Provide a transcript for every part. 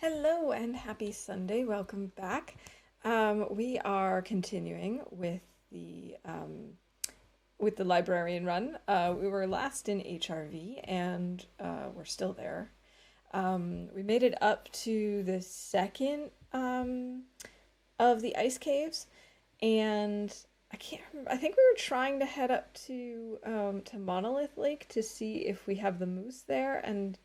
Hello and happy Sunday. Welcome back. We are continuing with the librarian run. We were last in HRV and we're still there. We made it up to the second of the ice caves, and I can't remember. I think we were trying to head up to Monolith Lake to see if we have the moose there, and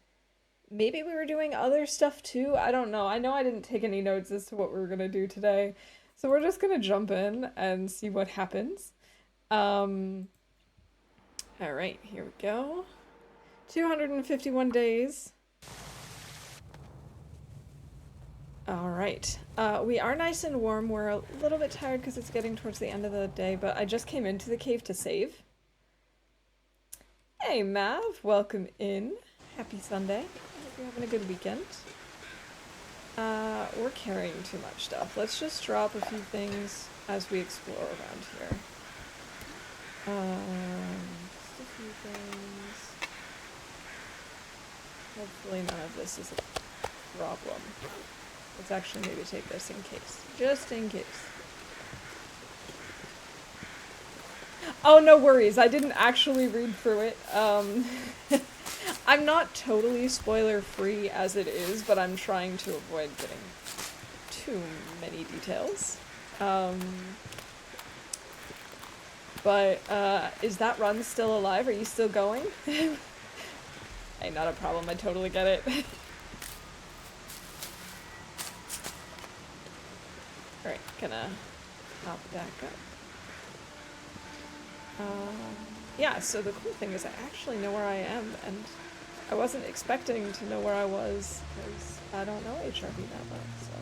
maybe we were doing other stuff too. I don't know. I know I didn't take any notes as to what we were gonna do today. So we're just gonna jump in and see what happens. Um, all right, here we go. 251 days. All right. We are nice and warm. We're a little bit tired because it's getting towards the end of the day, but I just came into the cave to save. Hey, Mav, welcome in. Happy Sunday. Hope you're having a good weekend. We're carrying too much stuff. Let's just drop a few things as we explore around here. Just a few things. Hopefully none of this is a problem. Let's actually maybe take this in case. Just in case. Oh, no worries. I didn't actually read through it. I'm not totally spoiler-free as it is, but I'm trying to avoid getting too many details. But is that run still alive? Are you still going? Hey, not a problem. I totally get it. Alright, gonna hop back up. Yeah, so the cool thing is I actually know where I am, and I wasn't expecting to know where I was, because I don't know HRV that well, so...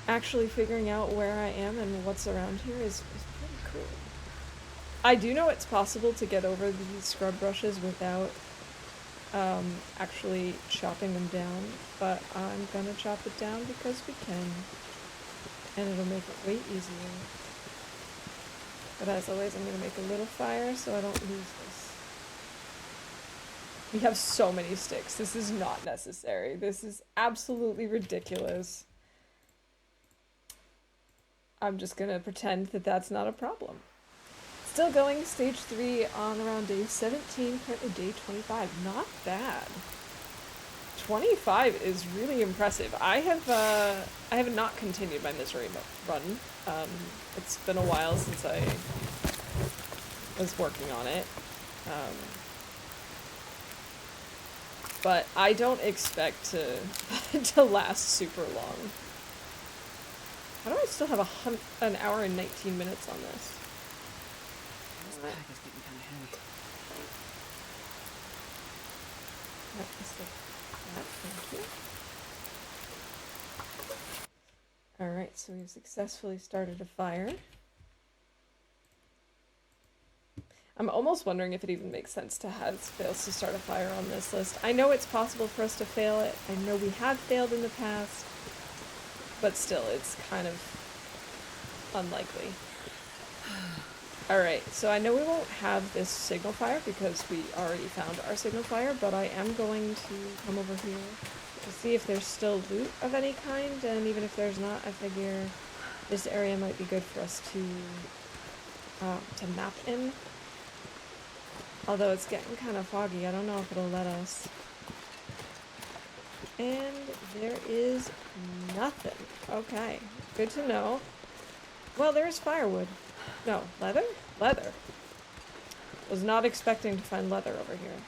Actually figuring out where I am and what's around here is pretty cool. I do know it's possible to get over these scrub brushes without actually chopping them down, but I'm gonna chop it down because we can, and it'll make it way easier. But as always, I'm gonna make a little fire so I don't lose this. We have so many sticks. This is not necessary. This is absolutely ridiculous. I'm just gonna pretend that that's not a problem. Still going, stage 3 on around day 17, currently day 25. Not bad. 25 is really impressive. I have not continued my misery run. It's been a while since I was working on it. But I don't expect to to last super long. How do I still have an hour and 19 minutes on this? This pack is getting kind of heavy. Thank you. Alright, so we've successfully started a fire. I'm almost wondering if it even makes sense to have fails to start a fire on this list. I know it's possible for us to fail it. I know we have failed in the past. But still, it's kind of unlikely. Alright, so I know we won't have this signal fire because we already found our signal fire, but I am going to come over here to see if there's still loot of any kind, and even if there's not, I figure this area might be good for us to map in. Although it's getting kind of foggy, I don't know if it'll let us. And there is nothing. Okay, good to know. Well, there's firewood. No, leather? Leather. Was not expecting to find leather over here.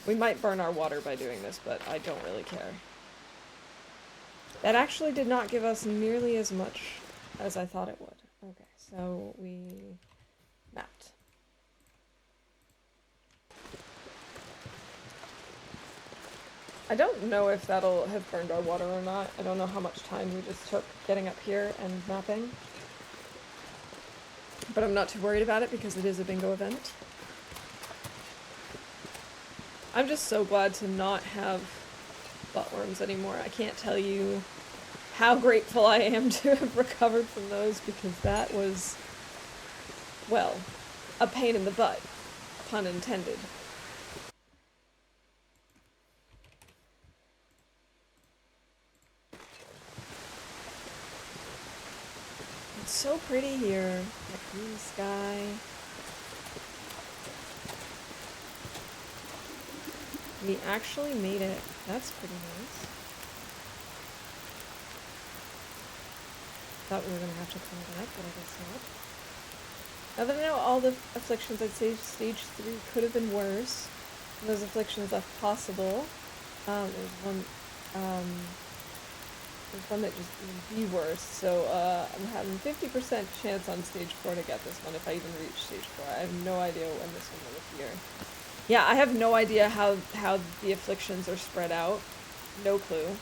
We might burn our water by doing this, but I don't really care. That actually did not give us nearly as much as I thought it would. Okay, so we mapped. I don't know if that'll have burned our water or not. I don't know how much time we just took getting up here and mapping. But I'm not too worried about it because it is a bingo event. I'm just so glad to not have buttworms anymore. I can't tell you how grateful I am to have recovered from those, because that was, well, a pain in the butt, pun intended. It's so pretty here. That green sky. We actually made it. That's pretty nice. Thought we were gonna have to climb it up, but I guess not. Now that I know all the afflictions, I'd say stage 3 could have been worse. And those afflictions left possible. There's one that just would be worse. So I'm having 50% chance on stage 4 to get this one if I even reach stage 4. I have no idea when this one will appear. Yeah, I have no idea how the afflictions are spread out. No clue.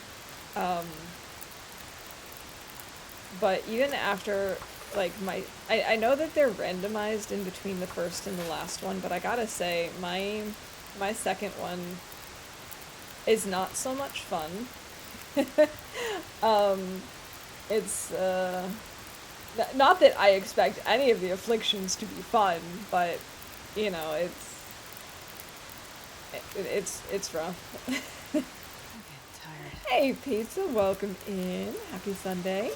But even after, like, I know that they're randomized in between the first and the last one, but I gotta say, my second one is not so much fun. It's, not that I expect any of the afflictions to be fun, but, you know, it's rough. I'm getting tired. Hey, Pizza, welcome in. Happy Sunday.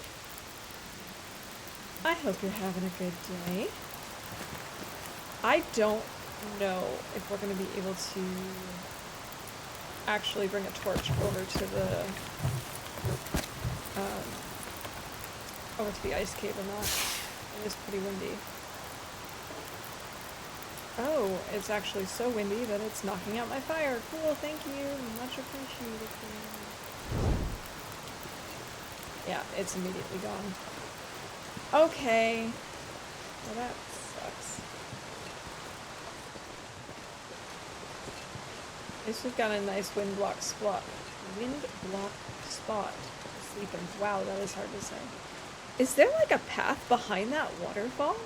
I hope you're having a good day. I don't know if we're going to be able to actually bring a torch over to the ice cave or not. It is pretty windy. Oh, it's actually so windy that it's knocking out my fire. Cool, thank you. Much appreciated. Yeah, it's immediately gone. Okay. Well, that sucks. At least we've got a nice wind block spot to sleep in. Wow, that is hard to say. Is there like a path behind that waterfall?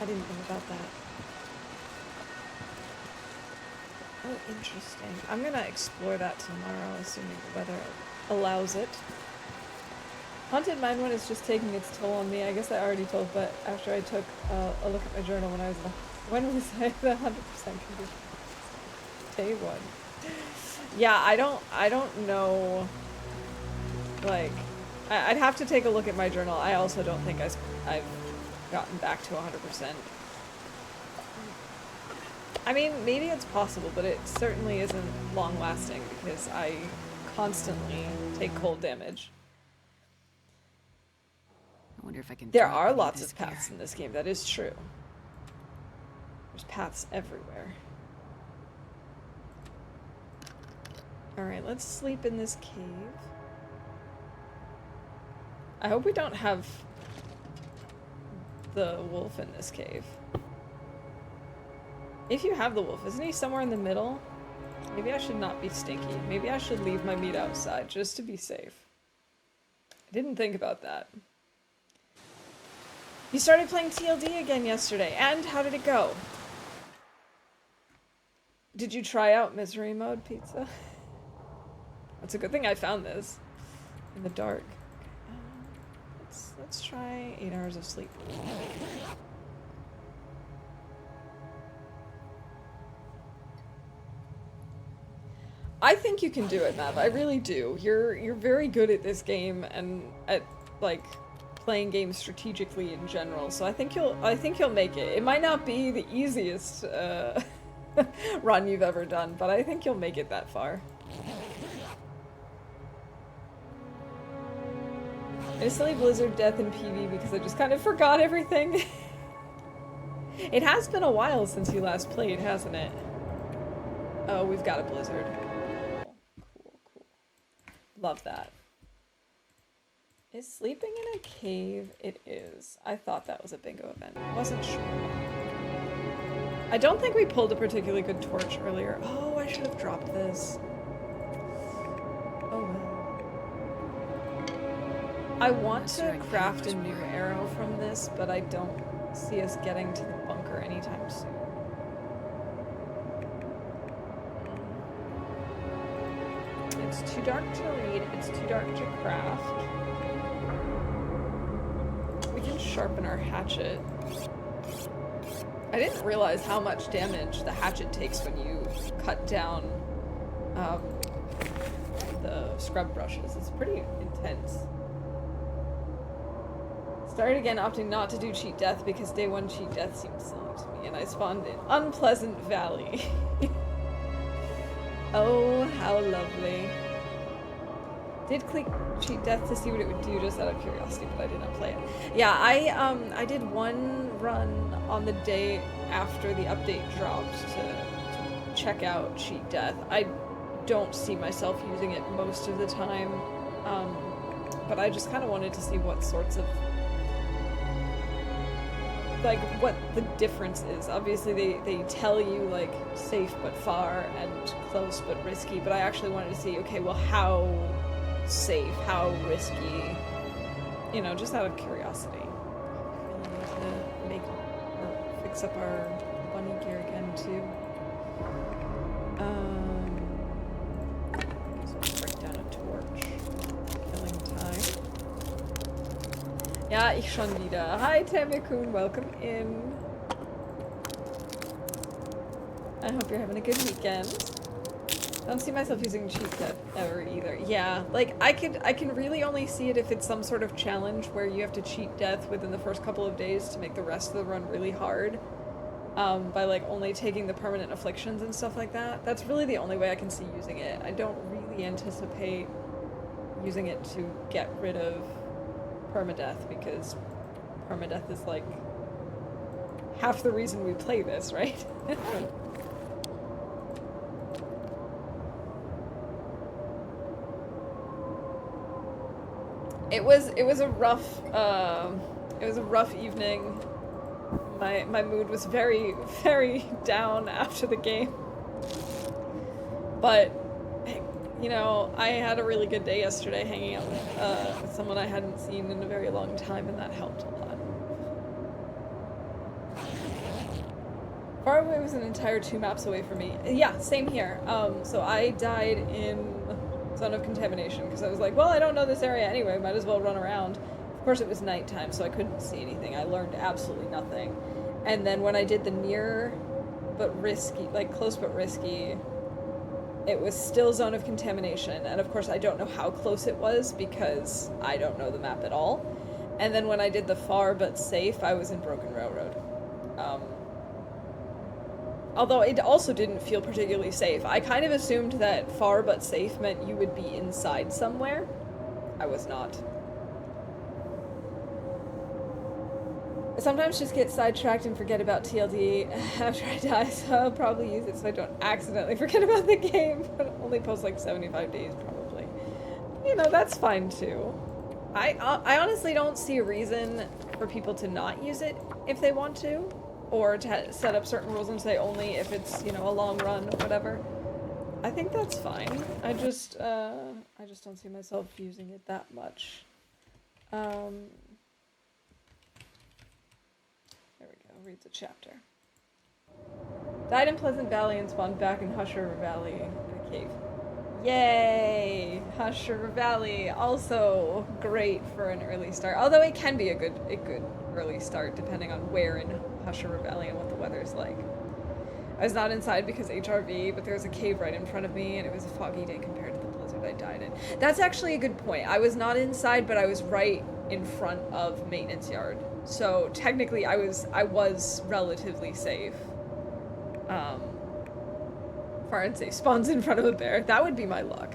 I didn't think about that. Oh, interesting. I'm gonna explore that tomorrow, assuming the weather allows it. Haunted Mind one is just taking its toll on me. I guess I already told, but after I took a look at my journal when was I the 100% condition? Day 1. Yeah, I don't know. Like, I'd have to take a look at my journal. I also don't think I've gotten back to 100%. I mean, maybe it's possible, but it certainly isn't long lasting because I constantly take cold damage. I wonder if I can. There are lots of paths in this game, that is true. There's paths everywhere. Alright, let's sleep in this cave. I hope we don't have the wolf in this cave. If you have the wolf, isn't he somewhere in the middle? Maybe I should not be stinky. Maybe I should leave my meat outside just to be safe. I didn't think about that. You started playing TLD again yesterday, and how did it go? Did you try out misery mode, Pizza? That's a good thing I found this in the dark. Let's try 8 hours of sleep. I think you can do it, Mav. I really do. You're very good at this game and at like playing games strategically in general. So I think you'll make it. It might not be the easiest run you've ever done, but I think you'll make it that far. I silly Blizzard death in PV because I just kind of forgot everything. It has been a while since you last played, hasn't it? Oh, we've got a Blizzard. Cool. Love that. Is sleeping in a cave? It is. I thought that was a bingo event. Wasn't sure. I don't think we pulled a particularly good torch earlier. Oh, I should have dropped this. Oh well. I want to craft a new arrow from this, but I don't see us getting to the bunker anytime soon. It's too dark to read, it's too dark to craft. We can sharpen our hatchet. I didn't realize how much damage the hatchet takes when you cut down the scrub brushes. It's pretty intense. Started again, opting not to do cheat death because day one cheat death seemed silly to me, and I spawned in Unpleasant Valley. Oh, how lovely. Did click cheat death to see what it would do just out of curiosity, but I did not play it. Yeah, I did one run on the day after the update dropped to check out cheat death. I don't see myself using it most of the time, but I just kind of wanted to see what sorts of, like, what the difference is. Obviously they tell you, like, safe but far and close but risky, but I actually wanted to see, okay, well, how safe, how risky, you know, just out of curiosity. We really need to make or fix up our bunny gear again too. I guess we'll break down a torch. Killing time. Ja, ich schon wieder. Hi Tamikun, welcome in. I hope you're having a good weekend. I don't see myself using cheat death ever either. Yeah, like I can really only see it if it's some sort of challenge where you have to cheat death within the first couple of days to make the rest of the run really hard. By like only taking the permanent afflictions and stuff like that. That's really the only way I can see using it. I don't really anticipate using it to get rid of permadeath, because permadeath is like half the reason we play this, right? It was a rough evening. My mood was very, very down after the game. But you know, I had a really good day yesterday hanging out with someone I hadn't seen in a very long time, and that helped a lot. Far Away was an entire 2 maps away from me. Yeah, same here. So I died in Zone of Contamination because I was like, well, I don't know this area anyway, might as well run around. Of course, it was nighttime, so I couldn't see anything. I learned absolutely nothing. And then when I did the near but risky, like close but risky, it was still Zone of Contamination. And of course, I don't know how close it was because I don't know the map at all. And then when I did the far but safe, I was in Broken Railroad. Although it also didn't feel particularly safe. I kind of assumed that far but safe meant you would be inside somewhere. I was not. I sometimes just get sidetracked and forget about TLD after I die, so I'll probably use it so I don't accidentally forget about the game, but only post like 75 days probably. You know, that's fine too. I honestly don't see a reason for people to not use it if they want to, or to set up certain rules and say only if it's, you know, a long run or whatever. I think that's fine. I just don't see myself using it that much. There we go, read the chapter. Died in Pleasant Valley and spawned back in Hush River Valley in a cave. Yay! Hush River Valley, also great for an early start. Although it can be a good early start depending on where in Hush River Valley and what the weather's like. I was not inside because HRV, but there was a cave right in front of me and it was a foggy day compared to the blizzard I died in. That's actually a good point. I was not inside, but I was right in front of maintenance yard. So technically I was relatively safe. Far and safe spawns in front of a bear. That would be my luck.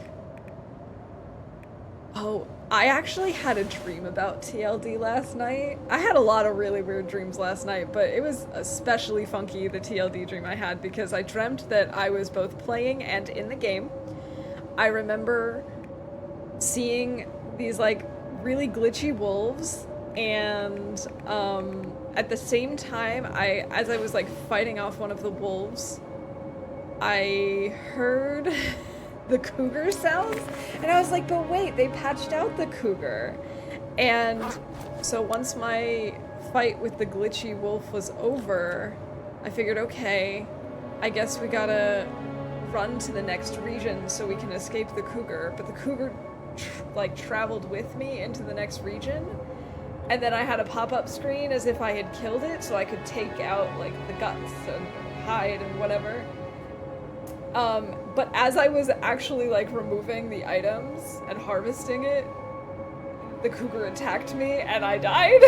Oh, I actually had a dream about TLD last night. I had a lot of really weird dreams last night, but it was especially funky, the TLD dream I had, because I dreamt that I was both playing and in the game. I remember seeing these like really glitchy wolves, and at the same time, as I was like fighting off one of the wolves, I heard the cougar sounds, and I was like, but wait, they patched out the cougar. And so once my fight with the glitchy wolf was over, I figured, okay, I guess we gotta run to the next region so we can escape the cougar. But the cougar traveled with me into the next region, and then I had a pop-up screen as if I had killed it, so I could take out like the guts and hide and whatever. But as I was actually like removing the items and harvesting it, the cougar attacked me and I died.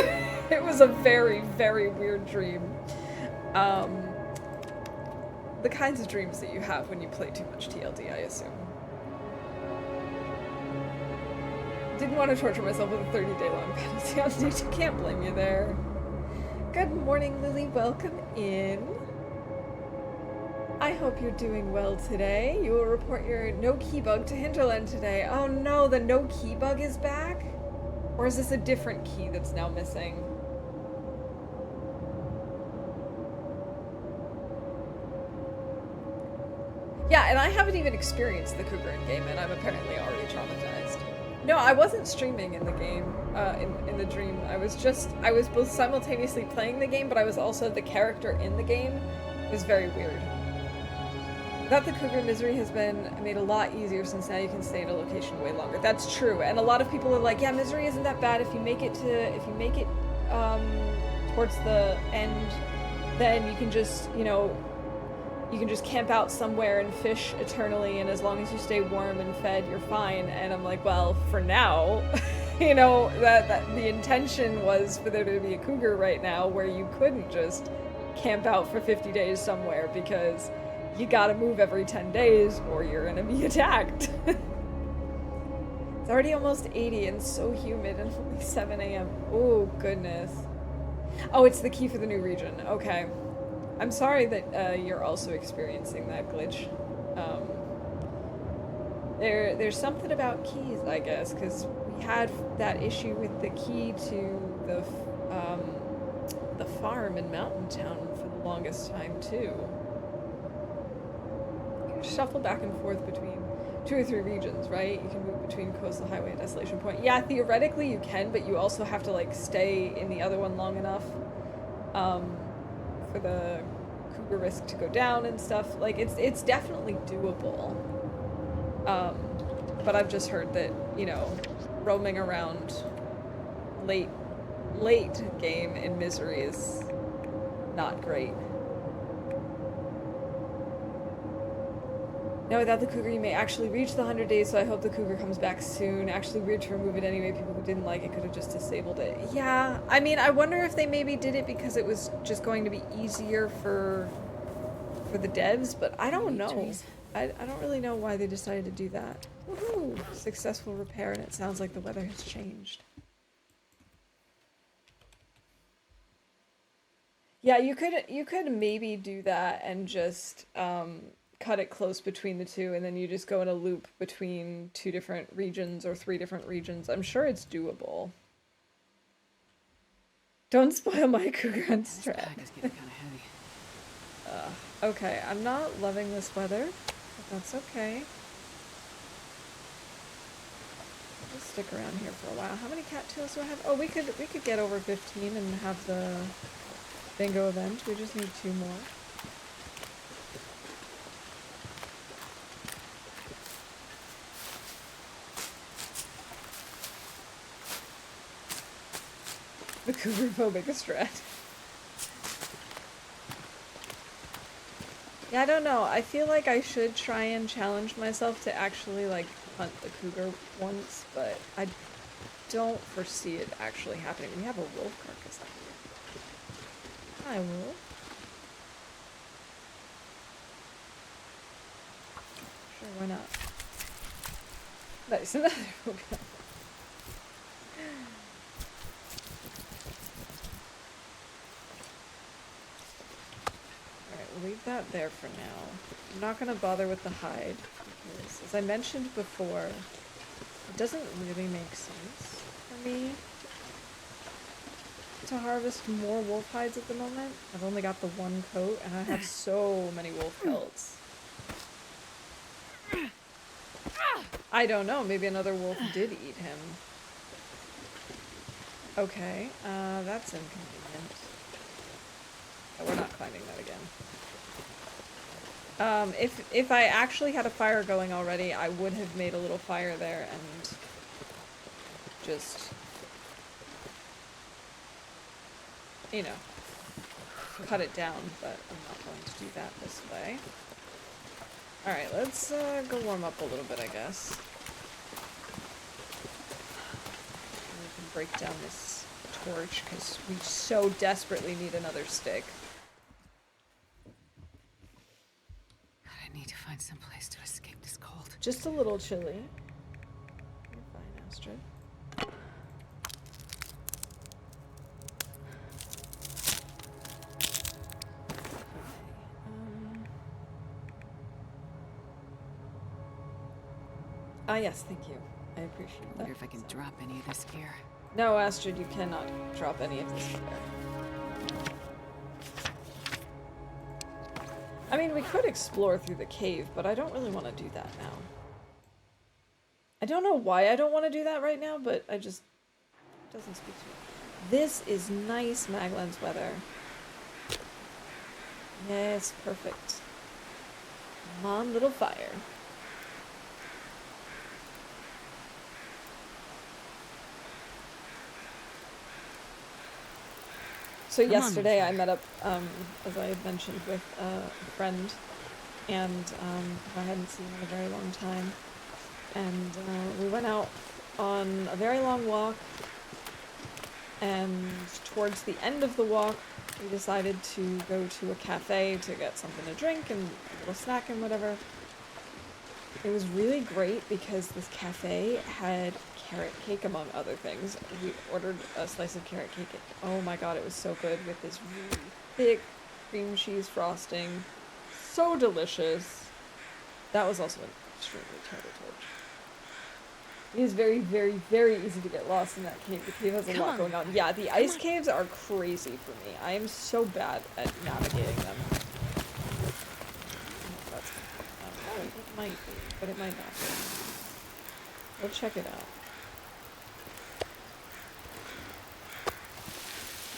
It was a very, very weird dream. The kinds of dreams that you have when you play too much TLD, I assume. Didn't want to torture myself with a 30-day long penalty on stage. I can't blame you there. Good morning, Lily. Welcome in. I hope you're doing well today. You will report your no key bug to Hinterland today. Oh no, the no key bug is back? Or is this a different key that's now missing? Yeah, and I haven't even experienced the cougar in game, and I'm apparently already traumatized. No, I wasn't streaming in the game, in the dream. I was both simultaneously playing the game, but I was also the character in the game. It was very weird. That the cougar misery has been made a lot easier since now you can stay in a location way longer. That's true, and a lot of people are like, yeah, misery isn't that bad if you make it towards the end, then you can just, you know, you can just camp out somewhere and fish eternally, and as long as you stay warm and fed, you're fine. And I'm like, well, for now, you know, that the intention was for there to be a cougar right now where you couldn't just camp out for 50 days somewhere because you gotta move every 10 days or you're gonna be attacked. It's already almost 80 and so humid and only 7 a.m. Oh, goodness. Oh, it's the key for the new region. Okay. I'm sorry that you're also experiencing that glitch. There's something about keys, I guess, because we had that issue with the key to the farm in Mountain Town for the longest time, too. Shuffle back and forth between 2 or 3 regions, right? You can move between Coastal Highway and Desolation Point. Yeah, theoretically you can, but you also have to, like, stay in the other one long enough for the cougar risk to go down and stuff. Like, it's definitely doable. But I've just heard that, you know, roaming around late game in misery is not great. Now, without the cougar, you may actually reach the 100 days, so I hope the cougar comes back soon. Actually, weird to remove it anyway. People who didn't like it could have just disabled it. Yeah, I mean, I wonder if they maybe did it because it was just going to be easier for the devs, but I don't know. I don't really know why they decided to do that. Woohoo! Successful repair, and it sounds like the weather has changed. Yeah, you could maybe do that and just, cut it close between the two, and then you just go in a loop between 2 different regions or 3 different regions. I'm sure it's doable. Don't spoil my cougar on strat. This pack is getting kind of heavy. Okay, I'm not loving this weather, but that's okay. I'll stick around here for a while. How many cattails do I have? Oh, we could get over 15 and have the bingo event. We just need 2 more. The cougar-phobic strat. Yeah, I don't know. I feel like I should try and challenge myself to actually, like, hunt the cougar once, but I don't foresee it actually happening. We have a wolf carcass up here. Hi, wolf. Sure, why not? Nice, another wolf. Leave that there for now. I'm not going to bother with the hide because, as I mentioned before, it doesn't really make sense for me to harvest more wolf hides at the moment. I've only got the 1 coat and I have so many wolf pelts. I don't know, maybe another wolf did eat him. Okay, that's inconvenient. Oh, we're not climbing that again. If I actually had a fire going already, I would have made a little fire there and just, you know, cut it down, but I'm not going to do that this way. Alright, let's go warm up a little bit, I guess. break down this torch because we so desperately need another stick. God, I need to find some place to escape this cold. Just a little chilly. You're fine, Astrid. Yes, thank you. I appreciate that. I wonder if I can drop any of this gear. No, Astrid, you cannot drop any of this gear. I mean, we could explore through the cave, but I don't really want to do that now. I don't know why I don't want to do that right now, but I just... It doesn't speak to me. This is nice Maglan's weather. Yes, perfect. Come on, little fire. So yesterday I met up, as I had mentioned, with a friend, and I hadn't seen in a very long time. And we went out on a very long walk, and towards the end of the walk, we decided to go to a cafe to get something to drink and a little snack and whatever. It was really great because this cafe had carrot cake, among other things. We ordered a slice of carrot cake. Oh my god, it was so good with this really thick cream cheese frosting. So delicious. That was also an extremely terrible torch. It is very, very, very easy to get lost in that cave. The cave has a lot going on. Yeah, the ice caves are crazy for me. I am so bad at navigating them. Oh, it might be, but it might not be. We'll check it out.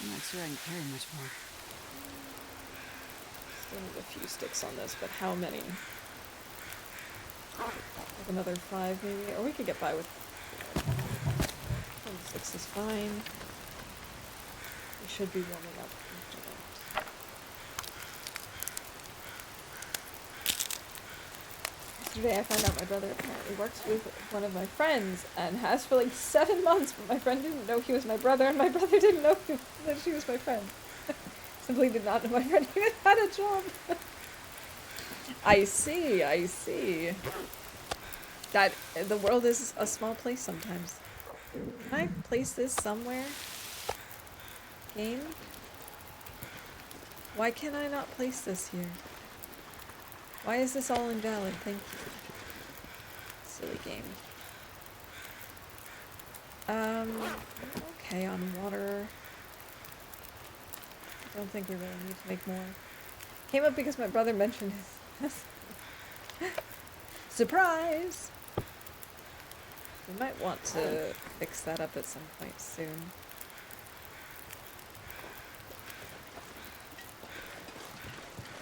I'm not sure I can carry much more. Still need a few sticks on this, but how many? Like another 5 maybe? Or we could get by with 6 is fine. We should be warming up after that. Yesterday I found out my brother apparently works with one of my friends and has for like 7 months, but my friend didn't know he was my brother and my brother didn't know that she was my friend. Simply did not know my friend even had a job. I see, I see. That the world is a small place sometimes. Can I place this somewhere? Game? Why can I not place this here? Why is this all invalid? Thank you. Silly game. Okay, on water. I don't think we really need to make more. Came up because my brother mentioned his... Surprise! We might want to fix that up at some point soon.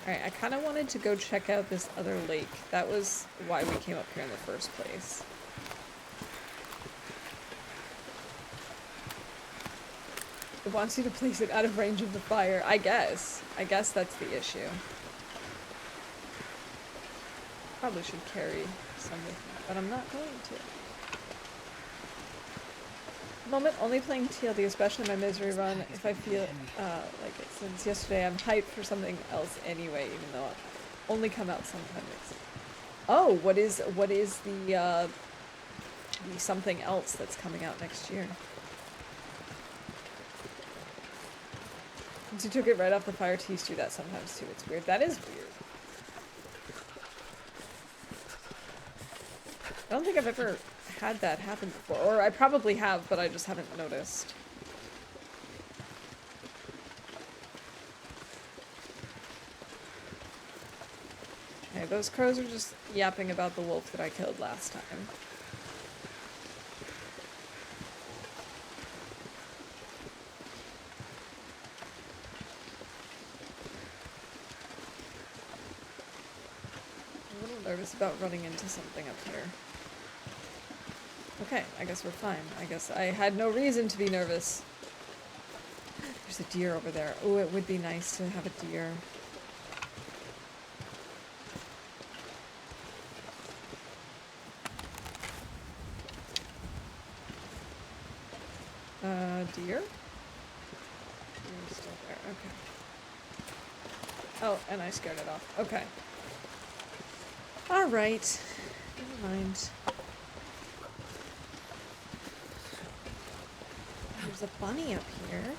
Alright, I kind of wanted to go check out this other lake. That was why we came up here in the first place. It wants you to place it out of range of the fire. I guess. I guess that's the issue. Probably should carry some with me, but I'm not going to. Moment, only playing TLD, especially my misery run, if I feel like it. Since yesterday, I'm hyped for something else anyway, even though I'll only come out sometime next. Oh, what is the something else that's coming out next year? Since you took it right off the fire, teased you that sometimes too. It's weird. That is weird. I don't think I've ever had that happen before, or I probably have, but I just haven't noticed. Okay, those crows are just yapping about the wolf that I killed last time. I'm a little nervous about running into something up here. Okay, I guess we're fine. I guess I had no reason to be nervous. There's a deer over there. Oh, it would be nice to have a deer. Deer? You're still there, okay. Oh, and I scared it off. Okay. Alright. Never mind. There's a bunny up here.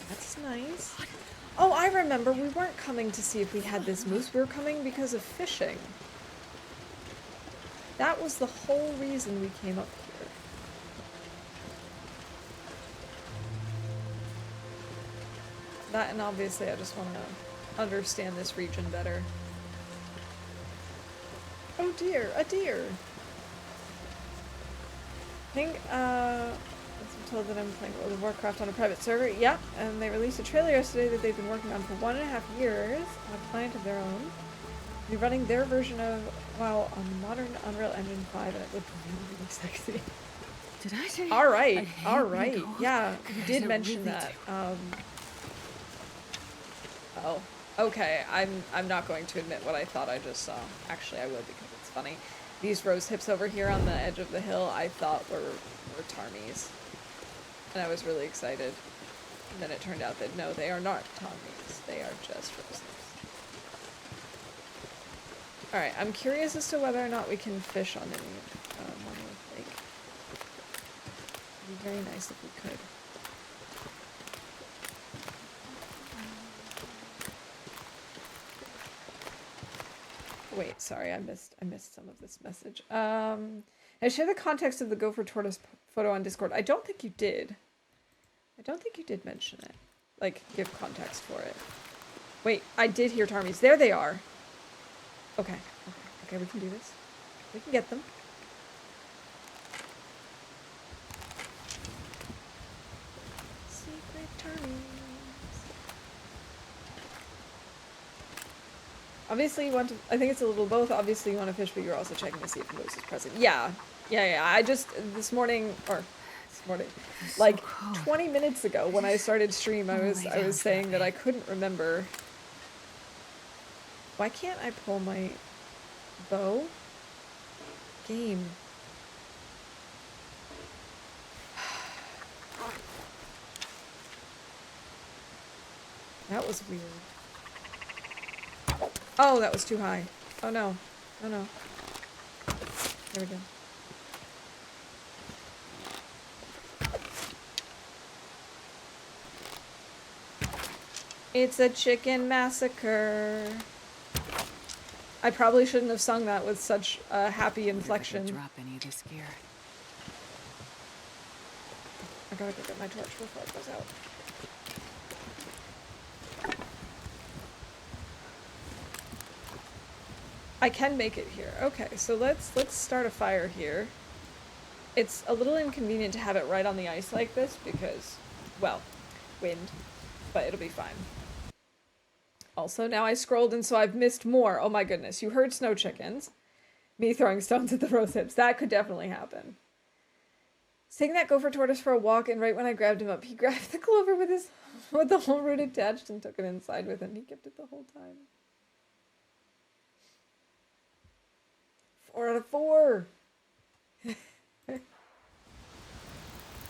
That's nice. Oh, I remember. We weren't coming to see if we had this moose. We were coming because of fishing. That was the whole reason we came up here. That, and obviously I just want to understand this region better. Oh dear, a deer! I think, I'm told that I'm playing World of Warcraft on a private server. Yeah, and they released a trailer yesterday that they've been working on for 1.5 years on a client of their own. They're running their version of WoW on modern Unreal Engine 5, and it looked really, really sexy. Did I say? Alright, alright. Yeah, you did mention really that. Oh, okay. I'm not going to admit what I thought I just saw. Actually, I would because it's funny. These rose hips over here on the edge of the hill, I thought were tarmies. And I was really excited. And then it turned out that no, they are not tarmies. They are just rose hips. Alright, I'm curious as to whether or not we can fish on any Monolith Lake. It'd be very nice if we could. Wait, sorry, I missed some of this message. I share the context of the gopher tortoise photo on Discord. I don't think you did. I don't think you did mention it. Like, give context for it. Wait, I did hear Tarmies. There they are. Okay, okay, we can do this. We can get them. Secret Tarmies. Obviously you want to, I think it's a little both. Obviously you want to fish, but you're also checking to see if the moose is present. Yeah. I just, this morning, like 20 minutes ago when I started stream, I was saying that I couldn't remember. Why can't I pull my bow? Game. That was weird. Oh, that was too high. Oh no. Oh no. There we go. It's a chicken massacre. I probably shouldn't have sung that with such a happy inflection. Drop any of this gear. I gotta go get my torch before it goes out. I can make it here. Okay, so let's start a fire here. It's a little inconvenient to have it right on the ice like this because, well, wind, but it'll be fine. Also, now I scrolled and so I've missed more. Oh my goodness, you heard snow chickens. Me throwing stones at the rose hips. That could definitely happen. Taking that gopher tortoise for a walk, and right when I grabbed him up, he grabbed the clover with the whole root attached and took it inside with him. He kept it the whole time. 4 out of 4.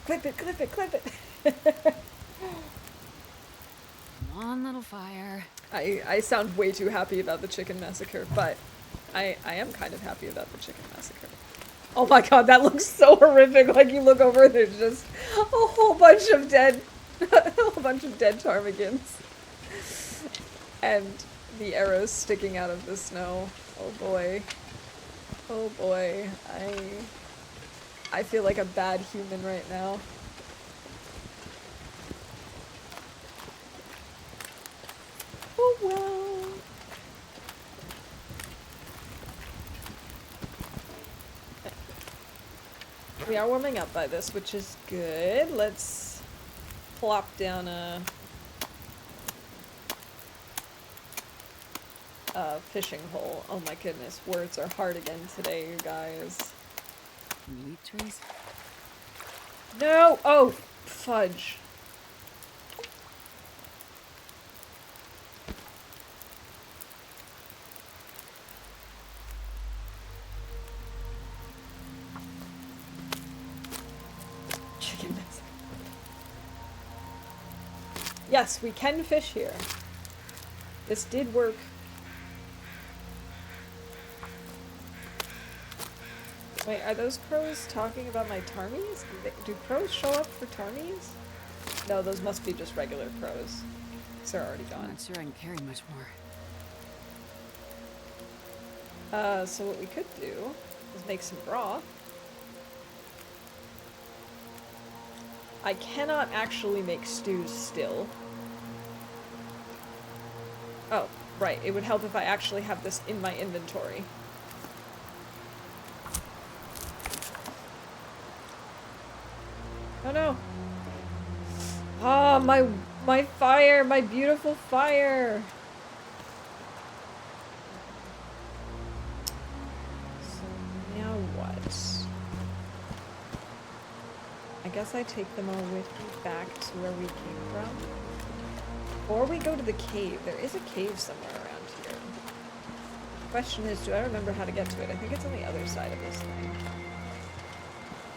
Clip it, clip it, clip it. Come on, little fire. I sound way too happy about the chicken massacre, but I am kind of happy about the chicken massacre. Oh my god, that looks so horrific. Like, you look over and there's just a whole bunch of dead ptarmigans. And the arrows sticking out of the snow. Oh boy. Oh boy. I feel like a bad human right now. Oh well. We are warming up by this, which is good. Let's plop down a fishing hole. Oh my goodness, words are hard again today, you guys. Meat trees? No! Oh, fudge. Chicken massacre. Yes, we can fish here. This did work. Wait, are those crows talking about my tarmies? Do crows show up for tarmies? No, those must be just regular crows. They're already I'm gone. not sure I can carry much more. So what we could do is make some broth. I cannot actually make stews still. Oh, right. It would help if I actually have this in my inventory. Oh no. Ah, my fire, my beautiful fire. So now what? I guess I take them all with me back to where we came from. Or we go to the cave. There is a cave somewhere around here. The question is, do I remember how to get to it? I think it's on the other side of this thing.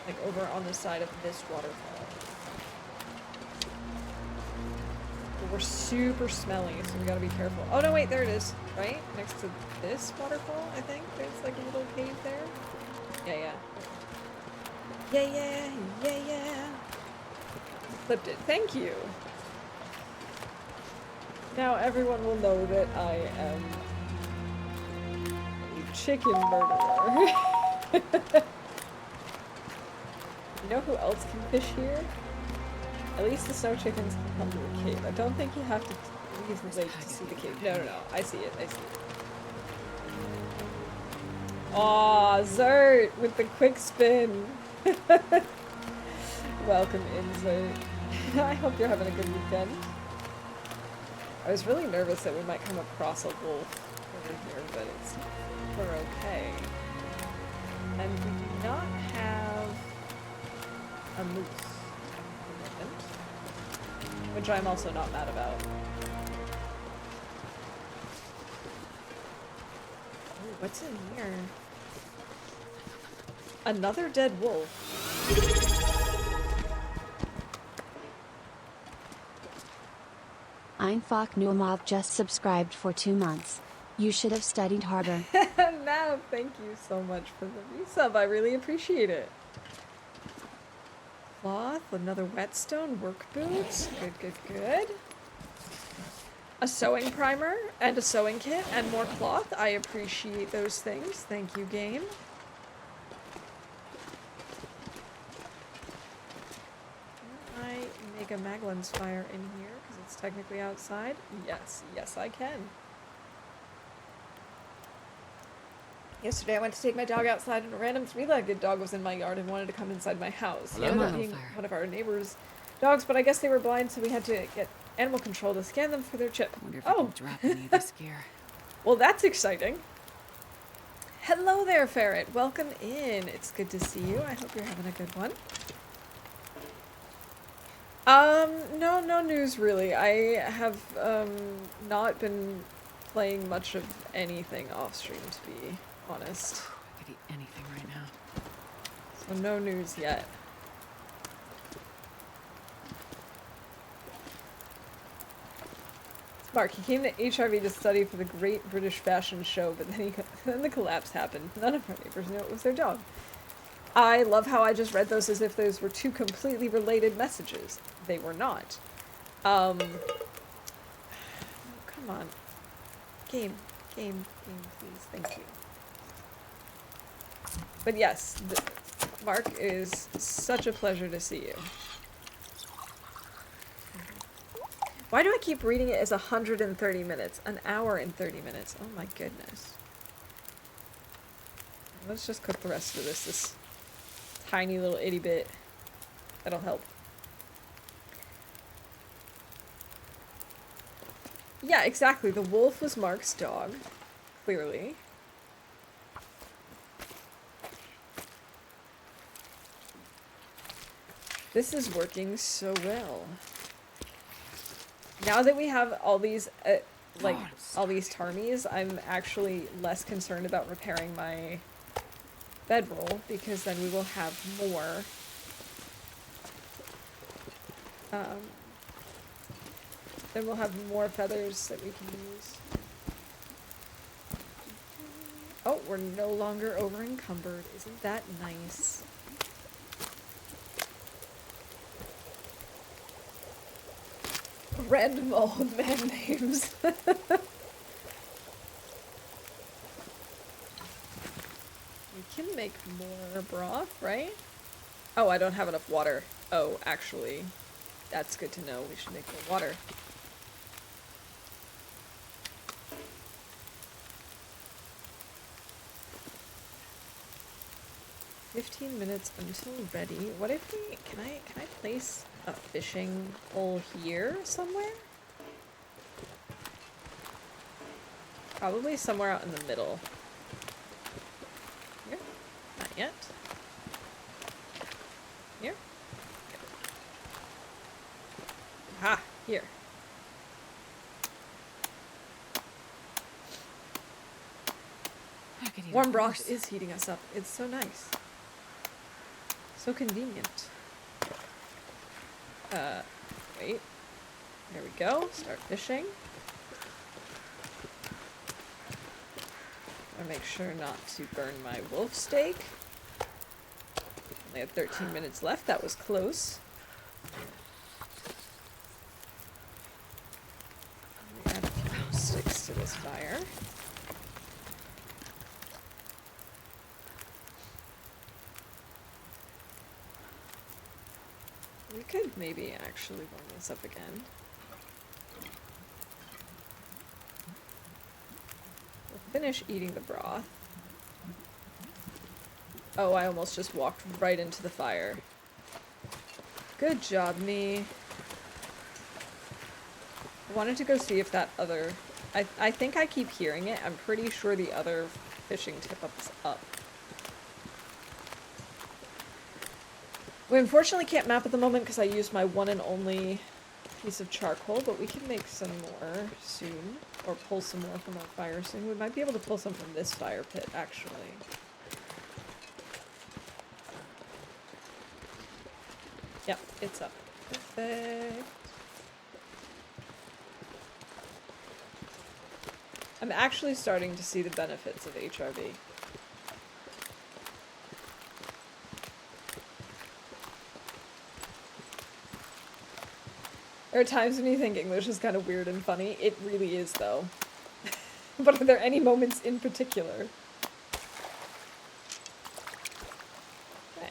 Like over on the side of this waterfall. But we're super smelly, so we gotta be careful. Oh no, wait, there it is. Right? Next to this waterfall, I think. There's like a little cave there. Yeah. Yeah. Flipped it. Thank you. Now everyone will know that I am a chicken murderer. You know who else can fish here? At least the snow chickens can come to the cave. I don't think you have to leave the lake to see the cave. No. I see it. Aw, Zert with the quick spin. Welcome in, Zert. I hope you're having a good weekend. I was really nervous that we might come across a wolf over here, but we're okay. And we do not have a moose at the moment, which I'm also not mad about. Ooh, what's in here? Another dead wolf. Einfach Nuamov just subscribed for 2 months. You should have studied harder. Nav, thank you so much for the resub. I really appreciate it. Cloth, another whetstone, work boots. Good. A sewing primer and a sewing kit and more cloth. I appreciate those things. Thank you, game. Can I make a Maglin's fire in here? Because it's technically outside. Yes, I can. Yesterday I went to take my dog outside and a random three-legged dog was in my yard and wanted to come inside my house. He ended up being one of our neighbor's dogs, but I guess they were blind, so we had to get animal control to scan them for their chip. I wonder if I can drop any of this gear. Well, that's exciting. Hello there, Ferret. Welcome in. It's good to see you. I hope you're having a good one. No news really. I have not been playing much of anything off stream, to be honest. I could eat anything right now. So no news yet. Mark, he came to HRV to study for the Great British Fashion Show, but then the collapse happened. None of our neighbors knew it was their dog. I love how I just read those as if those were two completely related messages. They were not. Oh, come on. Game, please. Thank you. But yes, Mark, is such a pleasure to see you. Why do I keep reading it as 130 minutes? An hour and 30 minutes. Oh my goodness. Let's just cook the rest of this tiny little itty bit. That'll help. Yeah, exactly. The wolf was Mark's dog. Clearly. This is working so well. Now that we have all these, all these tarmies, I'm actually less concerned about repairing my bedroll, because then we will have more Then we'll have more feathers that we can use. Oh, we're no longer over encumbered. Isn't that nice? Random old man names. We can make more broth, right? Oh, I don't have enough water. Oh, actually, that's good to know. We should make more water. "15 minutes until ready." What if we can I place a fishing hole here somewhere? Probably somewhere out in the middle. Here? Not yet. Here? Aha! Here. I could eat a Warm broth horse. is heating us up. It's so nice. So convenient. Wait. There we go. Start fishing. I make sure not to burn my wolf steak. Only had 13 minutes left. That was close. Let me add a few sticks to this fire. We could maybe actually warm this up again. We'll finish eating the broth. Oh, I almost just walked right into the fire. Good job, me. I wanted to go see if that other... I think I keep hearing it. I'm pretty sure the other fishing tip-up's up. We unfortunately can't map at the moment because I used my one and only piece of charcoal, but we can make some more soon. Or pull some more from our fire soon. We might be able to pull some from this fire pit, actually. Yep, it's up. Perfect. I'm actually starting to see the benefits of HRV. There are times when you think English is kind of weird and funny. It really is, though. But are there any moments in particular? Okay.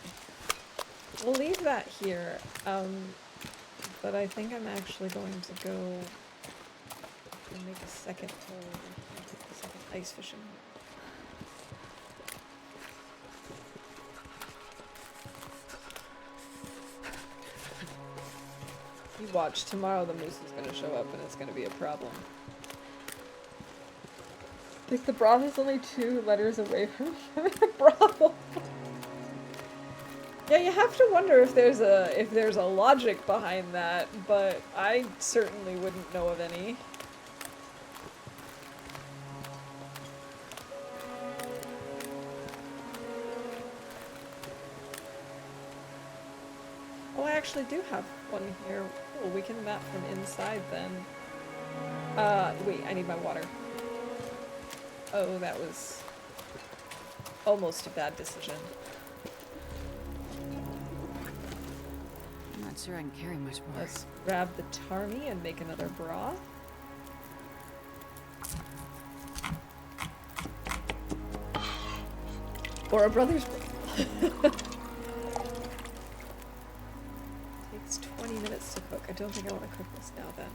We'll leave that here. But I think I'm actually going to go and make a second hole. A second ice fishing hole. You watch, tomorrow the moose is going to show up and it's going to be a problem. Like, the broth is only 2 letters away from having a brothel. Yeah, you have to wonder if there's a logic behind that, but I certainly wouldn't know of any. Oh, I actually do have one here. Oh, we can map from inside then. Wait, I need my water. Oh, that was almost a bad decision. I'm not sure I can carry much more. Let's grab the tarmy and make another broth. Or a brother's broth. Takes 20 minutes to cook. I don't think I want to cook this now then.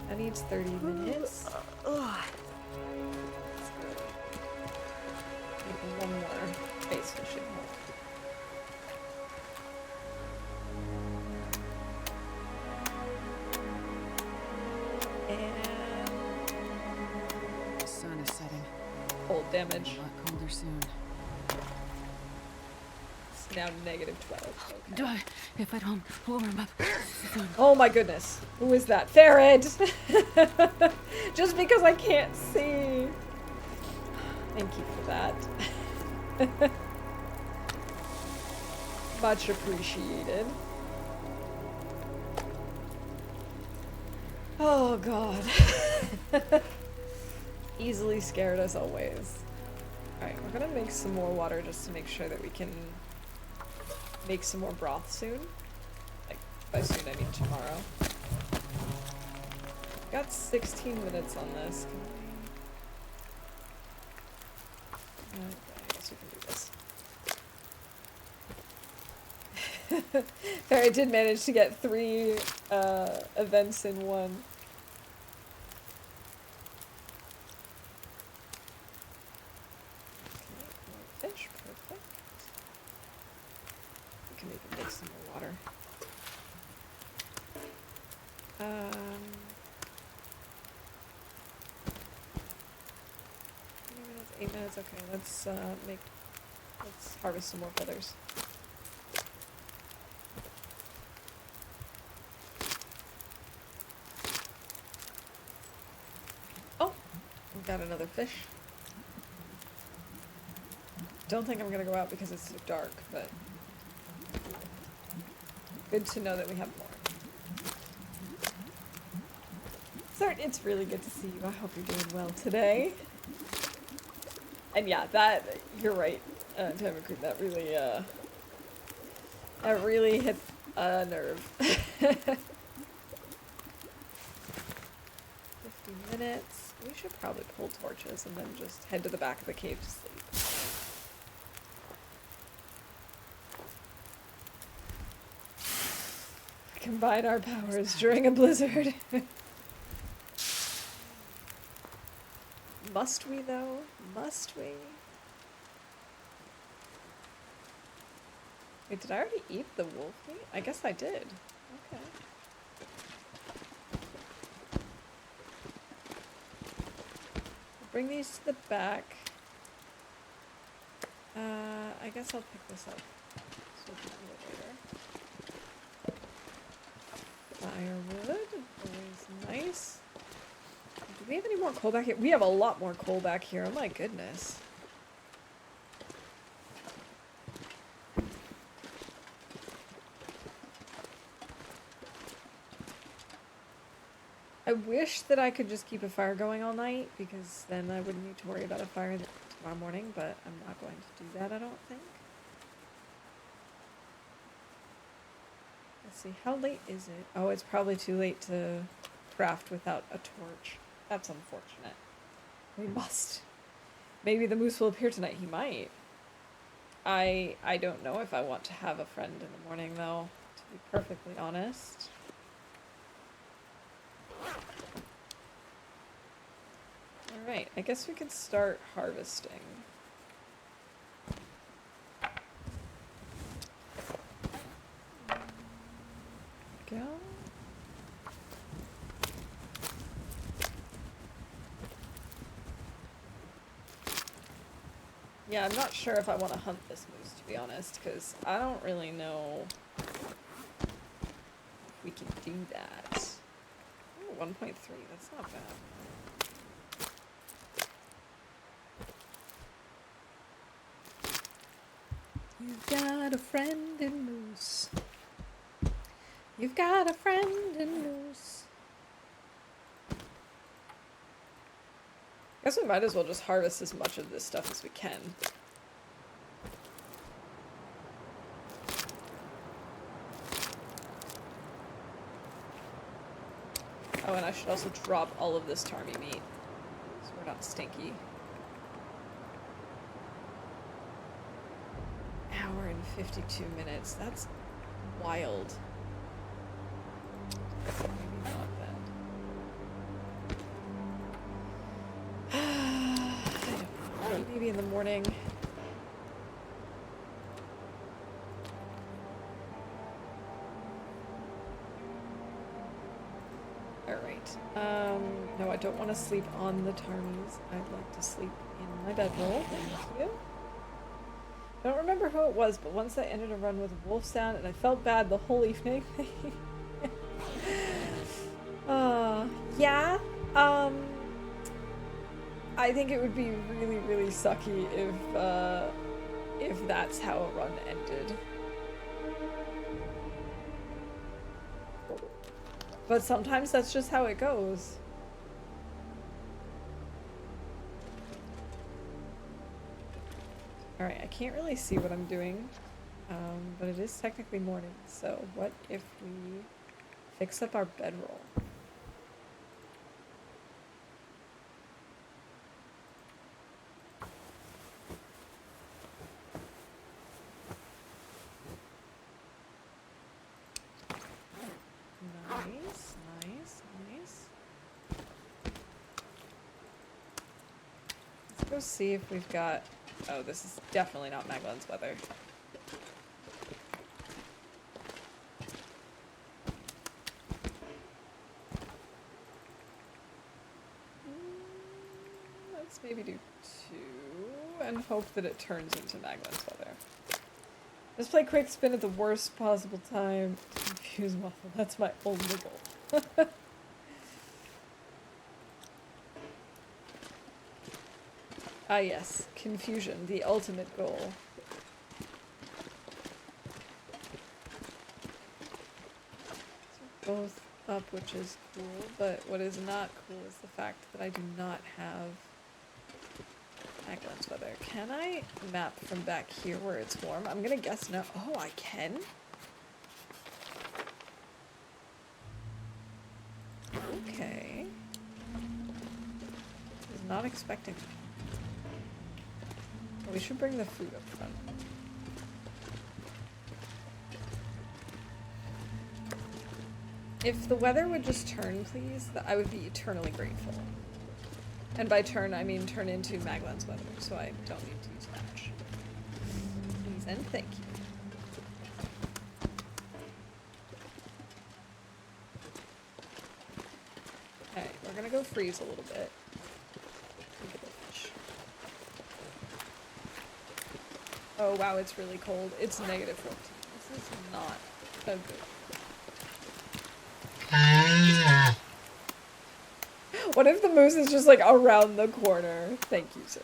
That needs 30 minutes. Maybe one more ice fishing hole. And The sun is setting. cold damage. A lot colder soon. It's now -12. Okay. If I don't warm up soon. Oh my goodness. Who is that? Ferret! Just because I can't see. Thank you for that. Much appreciated. Oh god. Easily scared as always. Alright, we're gonna make some more water just to make sure that we can make some more broth soon. Like, by soon I mean tomorrow. Got 16 minutes on this. Can we... okay, I guess we can do this. Barry did manage to get 3 events in one. Okay, more fish, perfect. We can maybe make some more water. 20 minutes, 8 minutes, okay, let's harvest some more feathers. Oh, we got another fish. Don't think I'm gonna go out because it's so dark, but good to know that we have more. Sart, it's really good to see you. I hope you're doing well today. And yeah, that, you're right, Time Recruit, that really hit a nerve. 50 minutes. We should probably pull torches and then just head to the back of the cave to sleep. Combine our powers during a blizzard. Must we though? Must we? Wait, did I already eat the wolf meat? I guess I did. Okay. Bring these to the back. I guess I'll pick this up. So we can do it later. Firewood, always nice. Do we have any more coal back here? We have a lot more coal back here. Oh my goodness. I wish that I could just keep a fire going all night, because then I wouldn't need to worry about a fire tomorrow morning, but I'm not going to do that, I don't think. Let's see, how late is it? Oh, it's probably too late to craft without a torch. That's unfortunate. We must. Maybe the moose will appear tonight. He might. I don't know if I want to have a friend in the morning, though, to be perfectly honest. Alright, I guess we can start harvesting. Go. Yeah, I'm not sure if I want to hunt this moose, to be honest, because I don't really know if we can do that. Oh, 1.3, that's not bad. You've got a friend in moose. You've got a friend in moose. Guess we might as well just harvest as much of this stuff as we can. Oh, and I should also drop all of this tarmy meat, so we're not stinky. Hour and 52 minutes. That's wild. Maybe not then. I don't know. Maybe in the morning. Alright. No, I don't want to sleep on the tarmies. I'd like to sleep in my bedroll. Thank you. I don't remember who it was, but once I ended a run with a wolf sound and I felt bad the whole evening. Yeah. I think it would be really, really sucky if that's how a run ended. But sometimes that's just how it goes. Alright, I can't really see what I'm doing, but it is technically morning, so what if we fix up our bedroll? Nice, nice, nice. Let's go see if we've got... Oh, this is definitely not Maglen's weather. Let's maybe do 2 and hope that it turns into Maglen's weather. Let's play quick spin at the worst possible time to confuse Waffle. That's my only goal. Ah yes, confusion, the ultimate goal. So both up, which is cool, but what is not cool is the fact that I do not have Maglen's weather. Can I map from back here where it's warm? I'm gonna guess no. Oh, I can? Okay. Was not expecting that. We should bring the food up front. If the weather would just turn, please, I would be eternally grateful. And by turn, I mean turn into Maglen's weather, so I don't need to use match. Please and thank you. Okay, we're gonna go freeze a little bit. Oh wow, it's really cold. It's -14. This is not a good. What if the moose is just like around the corner? Thank you, sir.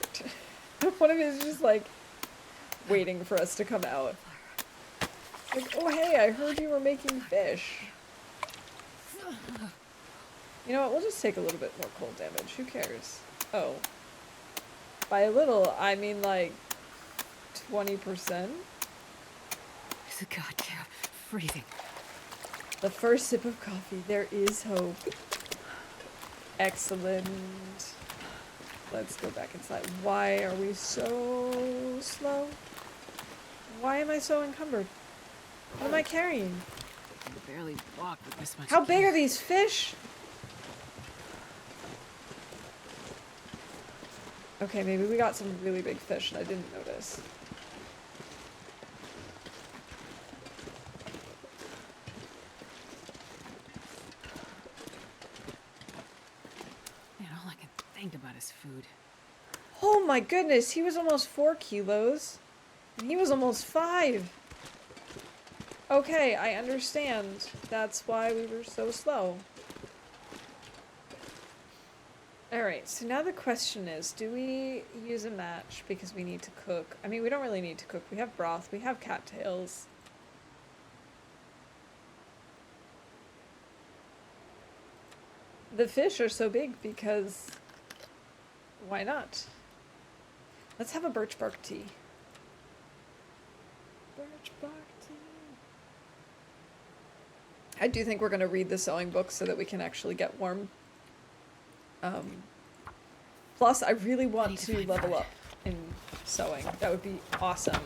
What if it's just like waiting for us to come out? Like, oh hey, I heard you were making fish. You know what, we'll just take a little bit more cold damage. Who cares? Oh. By a little, I mean like 20%? It's a goddamn freezing. The first sip of coffee. There is hope. Excellent. Let's go back inside. Why are we so slow? Why am I so encumbered? What am I carrying? I can barely walk with this much. How big are these fish? Okay, maybe we got some really big fish and I didn't notice. Man, all I can think about is food. Oh my goodness, he was almost 4 kilos. And he was almost 5. Okay, I understand. That's why we were so slow. Alright, so now the question is, do we use a match because we need to cook? I mean, we don't really need to cook. We have broth, we have cattails. The fish are so big because... why not? Let's have a birch bark tea. Birch bark tea. I do think we're going to read the sewing book so that we can actually get warm. Plus, I really want to level up in sewing. That would be awesome.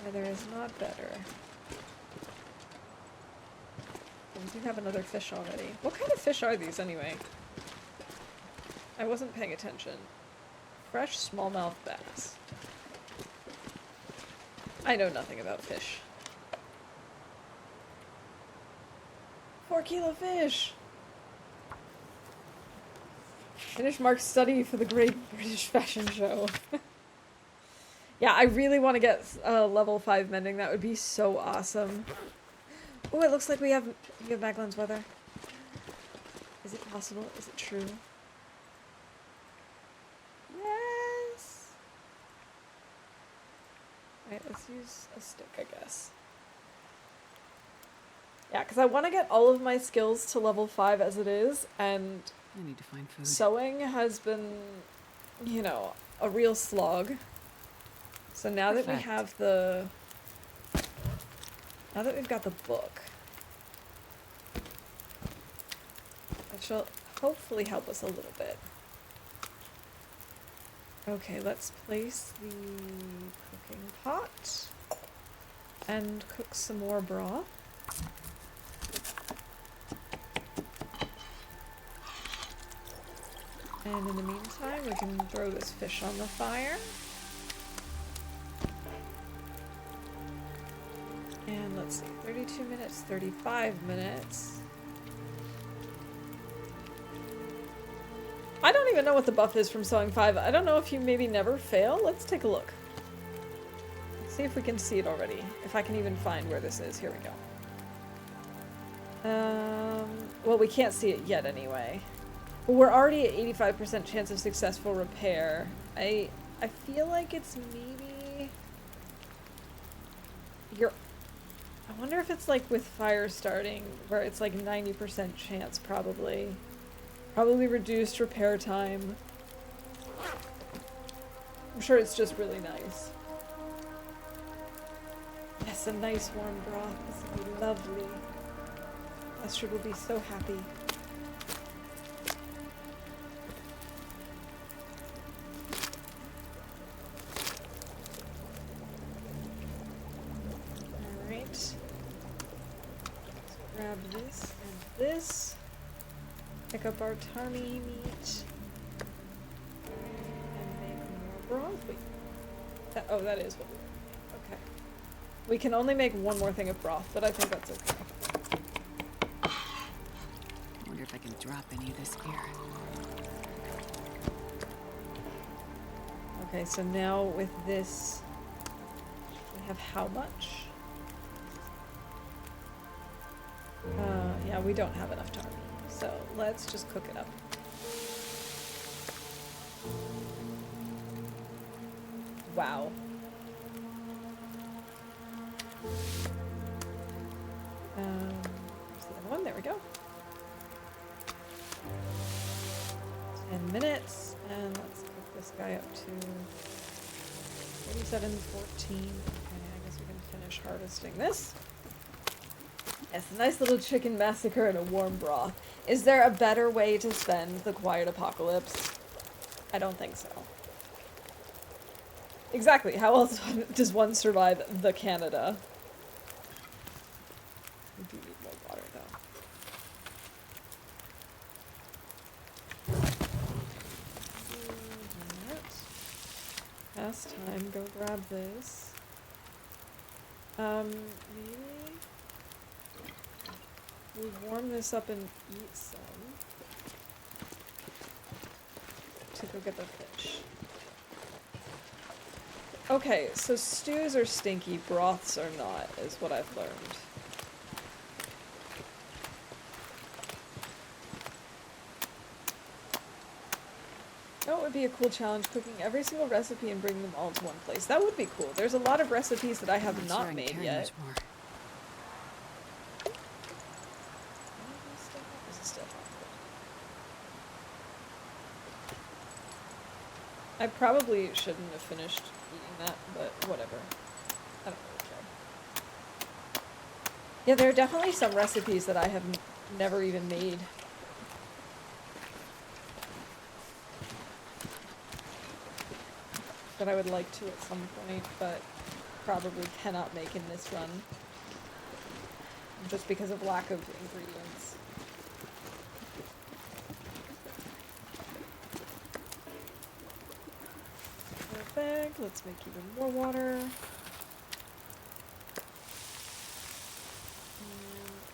Weather is not better. We do have another fish already. What kind of fish are these anyway? I wasn't paying attention. Fresh smallmouth bass. I know nothing about fish. 4 kilo fish! Finish Mark's study for the Great British Fashion Show. Yeah, I really want to get level 5 mending. That would be so awesome. Oh, it looks like we have Maglen's weather. Is it possible? Is it true? Yes! Okay, let's use a stick, I guess. Yeah, because I want to get all of my skills to level 5 as it is, and I need to find food. sewing has been, you know, a real slog. So now that we Perfect. have the... Now that we've got the book, that shall hopefully help us a little bit. Okay, let's place the cooking pot and cook some more broth. And in the meantime, we can throw this fish on the fire. And let's see, 32 minutes, 35 minutes. I don't even know what the buff is from sewing 5. I don't know if you maybe never fail. Let's take a look. Let's see if we can see it already. If I can even find where this is. Here we go. Well, we can't see it yet anyway. But we're already at 85% chance of successful repair. I feel like it's maybe... I wonder if it's like with fire starting, where it's like 90% chance probably. Probably reduced repair time. I'm sure it's just really nice. Yes, a nice warm broth. This will be lovely. Astrid will be so happy. Alright. Let's grab this and this. Pick up our tarmy meat. And make more broth. Wait. Oh, that is what we want. Okay. We can only make one more thing of broth, but I think that's okay. I wonder if I can drop any of this here. Okay, so now with this, we have how much? Yeah, we don't have enough tarmy. So let's just cook it up. Wow. Where's the other one? There we go. 10 minutes, and let's cook this guy up to 47:14. Okay, I guess we can finish harvesting this. Yes, a nice little chicken massacre and a warm broth. Is there a better way to spend the quiet apocalypse? I don't think so. Exactly, how else does one survive the Canada? We do need more water, though. Last time, go grab this. Maybe... we warm this up and eat some. To go get the fish. Okay, so stews are stinky, broths are not, is what I've learned. Oh, it would be a cool challenge, cooking every single recipe and bringing them all to one place. That would be cool. There's a lot of recipes that I have not made yet. I probably shouldn't have finished eating that, but whatever. I don't really care. Yeah, there are definitely some recipes that I have never even made. That I would like to at some point, but probably cannot make in this run. Just because of lack of ingredients. Perfect. Let's make even more water. And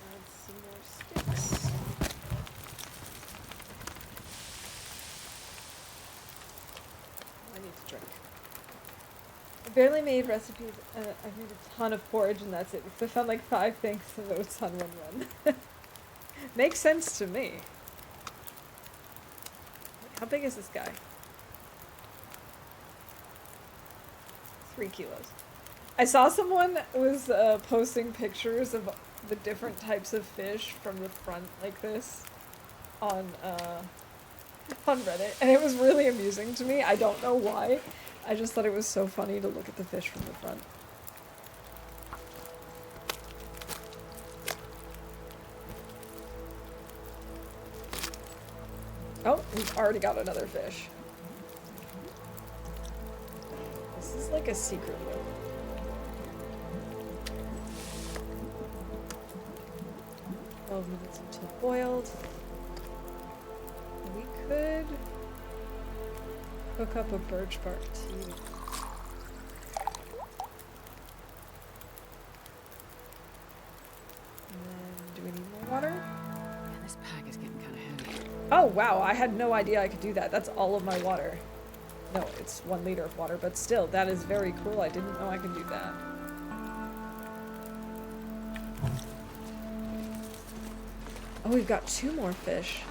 add some more sticks. I need to drink. I barely made recipes. I've made a ton of porridge and that's it. Because I found like 5 things in those on one run. Makes sense to me. How big is this guy? 3 kilos. I saw someone was posting pictures of the different types of fish from the front like this on Reddit, and it was really amusing to me. I don't know why. I just thought it was so funny to look at the fish from the front. Oh, we've already got another fish. This is like a secret room. Minutes until boiled. We could hook up a birch bark tea. And then, do we need more water? Man, this pack is getting kind of heavy. Oh wow, I had no idea I could do that. That's all of my water. No, it's 1 liter of water, but still, that is very cool. I didn't know I could do that. Oh, we've got 2 more fish.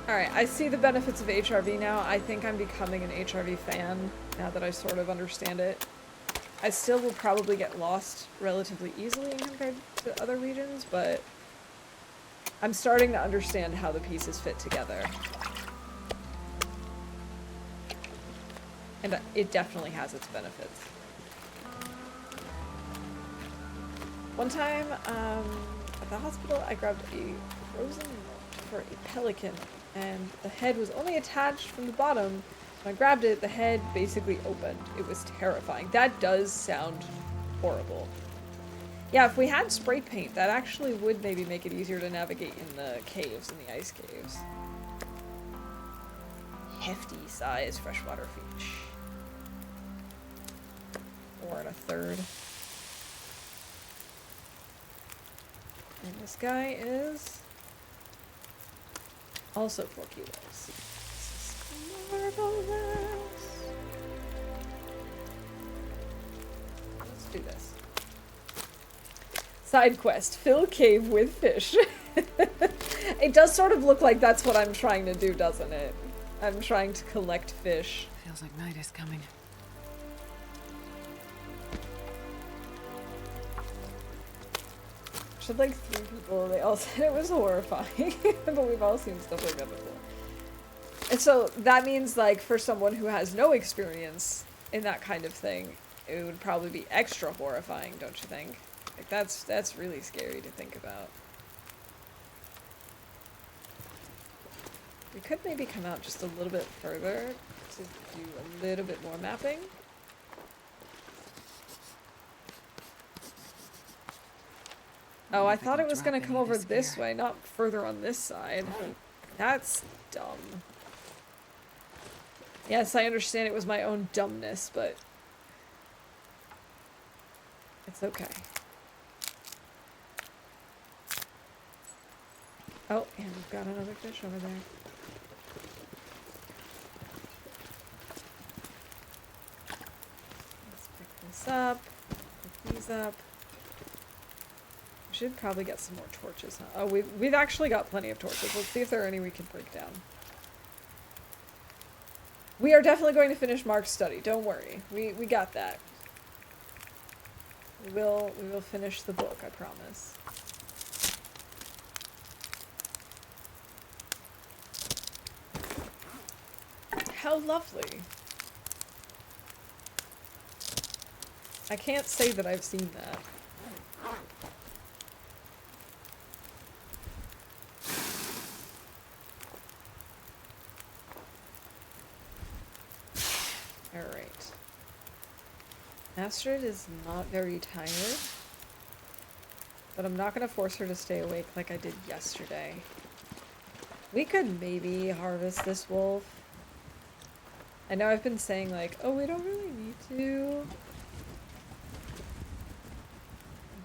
Alright, I see the benefits of HRV now. I think I'm becoming an HRV fan now that I sort of understand it. I still will probably get lost relatively easily compared to other regions, but I'm starting to understand how the pieces fit together. And it definitely has its benefits. One time, at the hospital, I grabbed a frozen nut for a pelican, and the head was only attached from the bottom. When I grabbed it, the head basically opened. It was terrifying. That does sound horrible. Yeah, if we had spray paint, that actually would maybe make it easier to navigate in the caves, in the ice caves. Hefty size freshwater fish. 4 1/3. And this guy is also 4 kilos. This is marvelous. Let's do this. Side quest, fill cave with fish. It does sort of look like that's what I'm trying to do, doesn't it? I'm trying to collect fish. Feels like night is coming. Should like 3 people, they all said it was horrifying, but we've all seen stuff like that before. And so that means like for someone who has no experience in that kind of thing, it would probably be extra horrifying, don't you think? Like that's really scary to think about. We could maybe come out just a little bit further to do a little bit more mapping. Oh, I thought it was gonna come over this way, not further on this side. That's dumb. Yes, I understand it was my own dumbness, but it's okay. Oh, and we've got another fish over there. Let's pick this up, pick these up. We should probably get some more torches, huh? Oh, we've actually got plenty of torches. Let's see if there are any we can break down. We are definitely going to finish Mark's study. Don't worry. We got that. We will finish the book, I promise. How lovely. I can't say that I've seen that. Alright. Astrid is not very tired, but I'm not going to force her to stay awake like I did yesterday. We could maybe harvest this wolf. I know I've been saying like, oh, we don't really need to,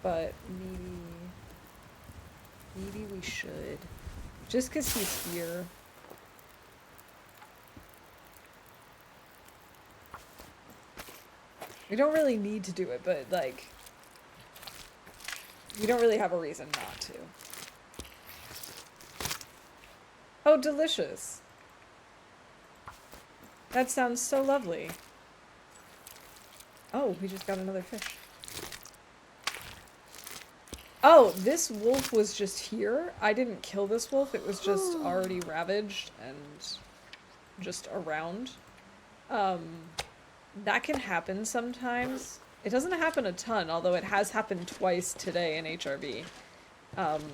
but maybe we should, just because he's here. We don't really need to do it, but like, we don't really have a reason not to. Oh, delicious. That sounds so lovely. Oh, we just got another fish. Oh, this wolf was just here. I didn't kill this wolf. It was just already ravaged and just around. That can happen sometimes. It doesn't happen a ton, although it has happened twice today in HRV. Let's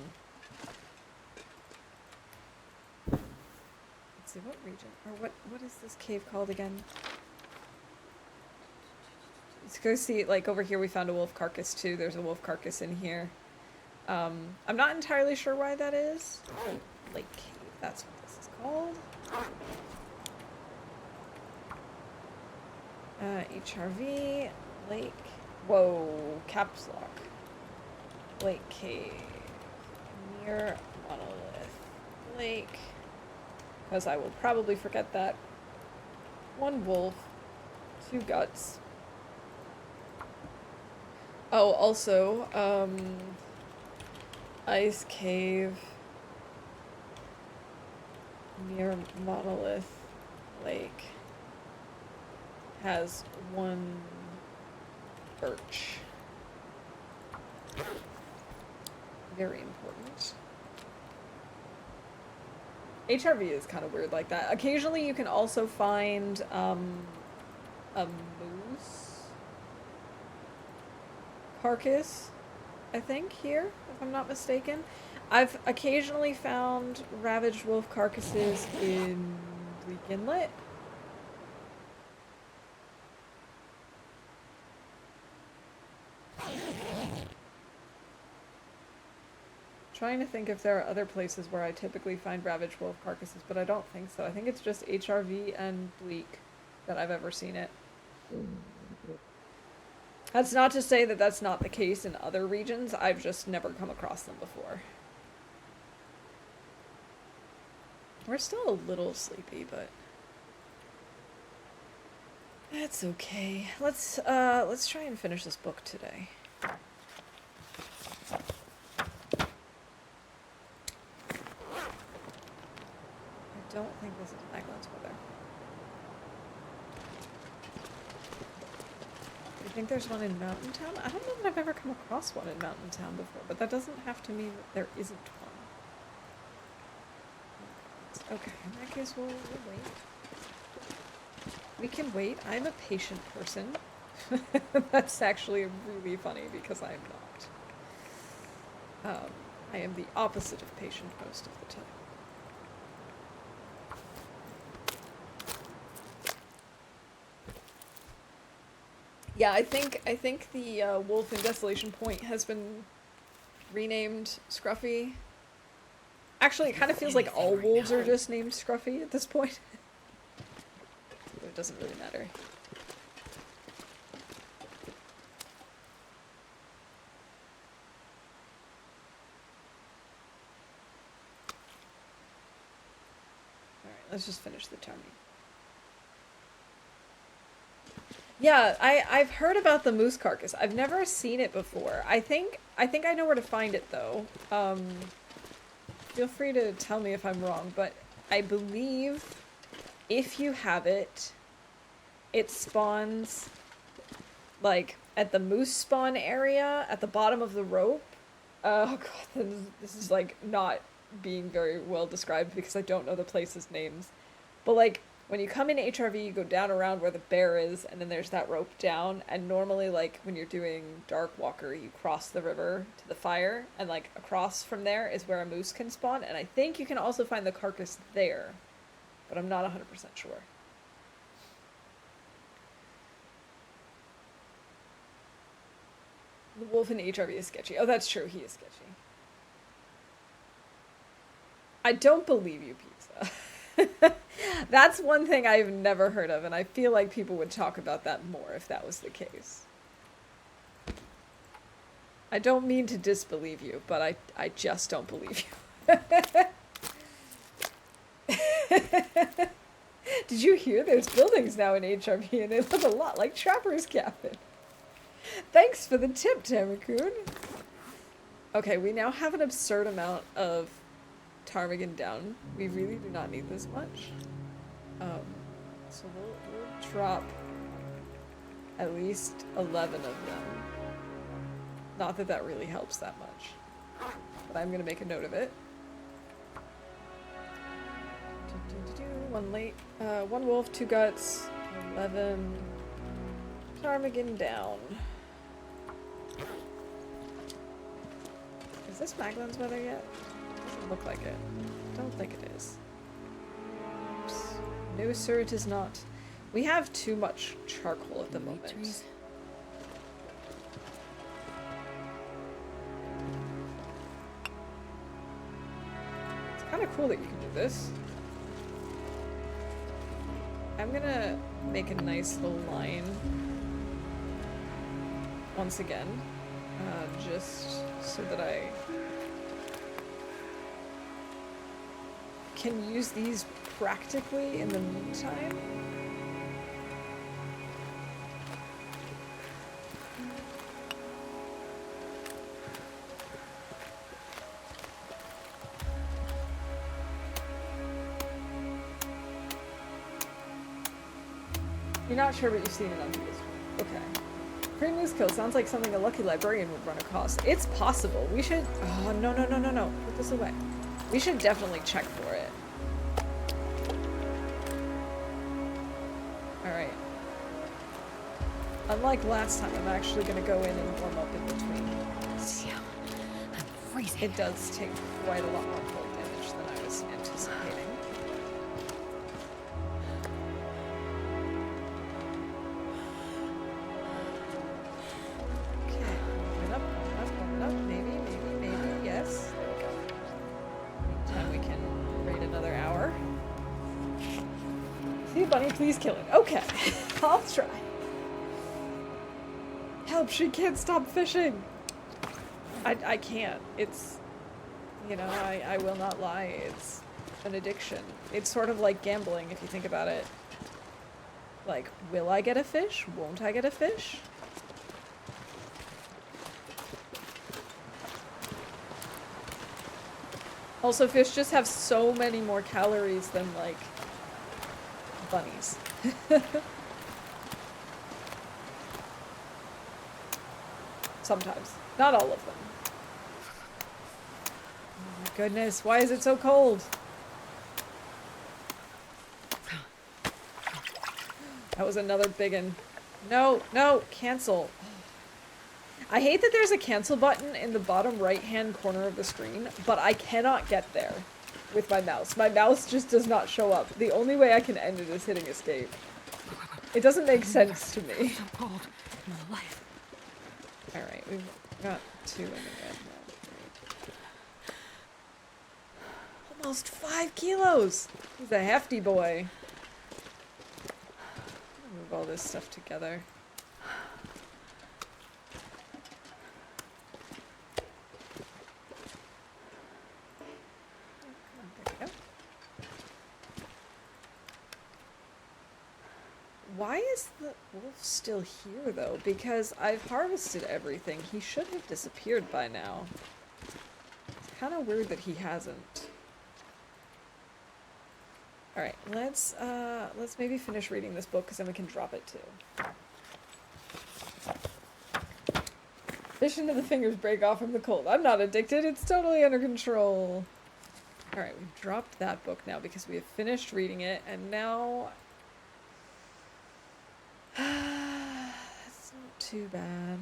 see, what region? Or what is this cave called again? Let's go see, like, over here we found a wolf carcass too. There's a wolf carcass in here. I'm not entirely sure why that is. Lake Cave, that's what this is called. HRV, Lake, whoa, caps lock. Lake Cave, near Monolith Lake, because I will probably forget that. One wolf, 2 guts. Oh, also, Ice Cave near Monolith Lake has 1 birch. Very important. HRV is kind of weird like that. Occasionally you can also find a moose carcass, I think, here, if I'm not mistaken. I've occasionally found ravaged wolf carcasses in Bleak Inlet. Trying to think if there are other places where I typically find ravaged wolf carcasses, but I don't think so. I think it's just HRV and Bleak that I've ever seen it. That's not to say that that's not the case in other regions. I've just never come across them before. We're still a little sleepy, but that's okay. Let's try and finish this book today. I don't think this is Maglin's weather. I think there's one in Mountain Town. I don't know that I've ever come across one in Mountain Town before, but that doesn't have to mean that there isn't one. Okay, in that case, we'll wait. We can wait. I'm a patient person. That's actually really funny because I'm not. I am the opposite of patient most of the time. Yeah, I think the wolf in Desolation Point has been renamed Scruffy. Actually, it kind of feels like all wolves are just named Scruffy at this point. But it doesn't really matter. Alright, let's just finish the Tony. Yeah, I've heard about the moose carcass. I've never seen it before. I think I know where to find it though. Feel free to tell me if I'm wrong, but I believe if you have it, it spawns like at the moose spawn area at the bottom of the rope. Oh god, this is like not being very well described because I don't know the places' names. But like when you come in HRV, you go down around where the bear is, and then there's that rope down, and normally, like, when you're doing Dark Walker, you cross the river to the fire, and, like, across from there is where a moose can spawn, and I think you can also find the carcass there, but I'm not 100% sure. The wolf in HRV is sketchy. Oh, that's true, he is sketchy. I don't believe you, Pizza. That's one thing I've never heard of, and I feel like people would talk about that more if that was the case. I don't mean to disbelieve you, but I just don't believe you. Did you hear there's buildings now in HRV and they look a lot like Trapper's Cabin? Thanks for the tip, Tamakun. Okay, we now have an absurd amount of ptarmigan down. We really do not need this much. So we'll drop at least 11 of them. Not that that really helps that much. But I'm gonna make a note of it. One wolf, 2 guts, 11 ptarmigan down. Is this Maglin's weather yet? Doesn't look like it. Don't think it is. Oops. No, sir, it is not. We have too much charcoal at the moment. Trees. It's kind of cool that you can do this. I'm gonna make a nice little line once again, just so that I can use these practically in the meantime. You're not sure, but you've seen it on this one. Okay. Pre-moose kill sounds like something a lucky librarian would run across. It's possible. We should... Oh, no. Put this away. We should definitely check for it. Alright. Unlike last time, I'm actually going to go in and warm up in between. Yeah, I'm freezing. It does take quite a lot more cold damage than I was anticipating. Bunny, please kill it. Okay, I'll try. Help, she can't stop fishing. I can't. It's, you know, I will not lie. It's an addiction. It's sort of like gambling if you think about it. Like, will I get a fish? Won't I get a fish? Also, fish just have so many more calories than, like, bunnies. Sometimes. Not all of them. Oh my goodness, why is it so cold? That was another big one. No, cancel. I hate that there's a cancel button in the bottom right-hand corner of the screen, but I cannot get there with my mouse. My mouse just does not show up. The only way I can end it is hitting escape. It doesn't make sense to me. So cold in my life. Alright, we've got 2 in again. Almost 5 kilos! He's a hefty boy. Move all this stuff together. Why is the wolf still here, though? Because I've harvested everything. He should have disappeared by now. It's kind of weird that he hasn't. Alright, let's maybe finish reading this book, because then we can drop it, too. Fish into the fingers break off from the cold. I'm not addicted. It's totally under control. Alright, we've dropped that book now, because we have finished reading it, and now... That's not too bad.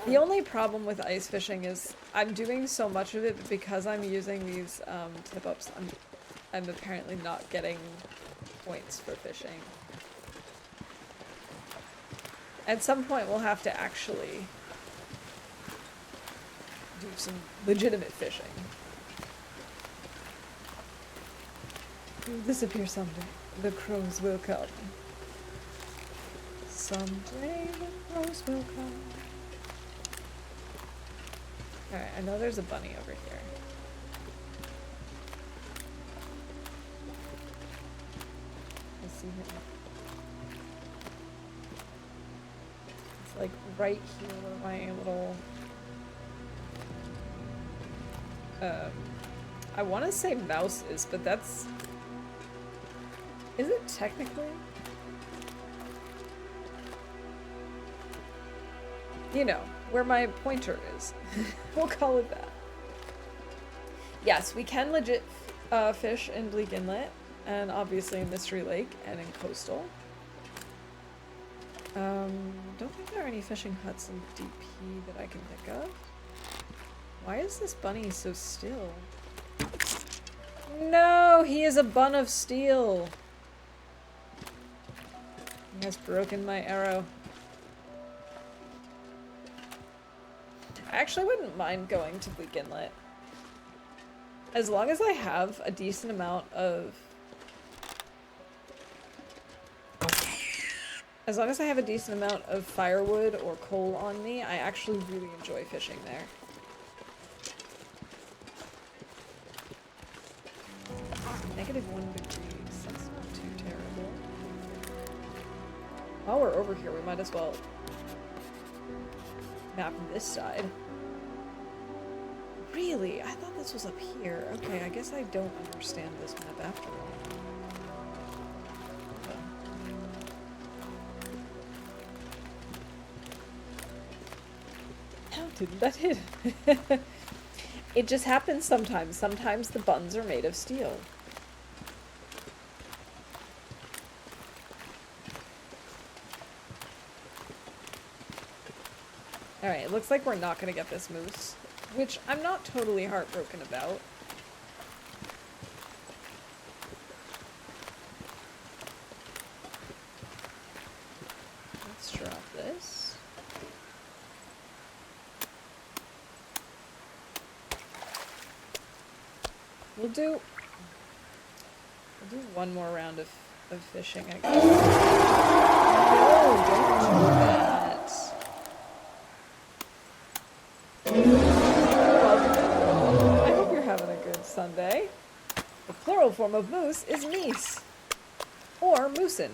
The only problem with ice fishing is I'm doing so much of it, but because I'm using these tip-ups, I'm apparently not getting points for fishing. At some point we'll have to actually do some legitimate fishing. You'll disappear someday. The crows will come. Someday the crows will come. Alright, I know there's a bunny over here. I see him. It's like right here where my little I want to say mouses, but that's... Is it technically? You know, where my pointer is. We'll call it that. Yes, we can legit fish in Bleak Inlet, and obviously in Mystery Lake, and in Coastal. Don't think there are any fishing huts in DP that I can think of. Why is this bunny so still? No, he is a bun of steel. He has broken my arrow. I actually wouldn't mind going to Bleak Inlet. As long as I have a decent amount of... As long as I have a decent amount of firewood or coal on me, I actually really enjoy fishing there. -1 degrees, that's not too terrible. While we're over here, we might as well map this side. Really? I thought this was up here. Okay, I guess I don't understand this map after all. How did that hit? It just happens sometimes. Sometimes the buns are made of steel. Alright, it looks like we're not gonna get this moose, which I'm not totally heartbroken about. Let's drop this. We'll do one more round of fishing, I guess. No, don't do that. Well, I hope you're having a good Sunday. The plural form of moose is meese. Or moosin.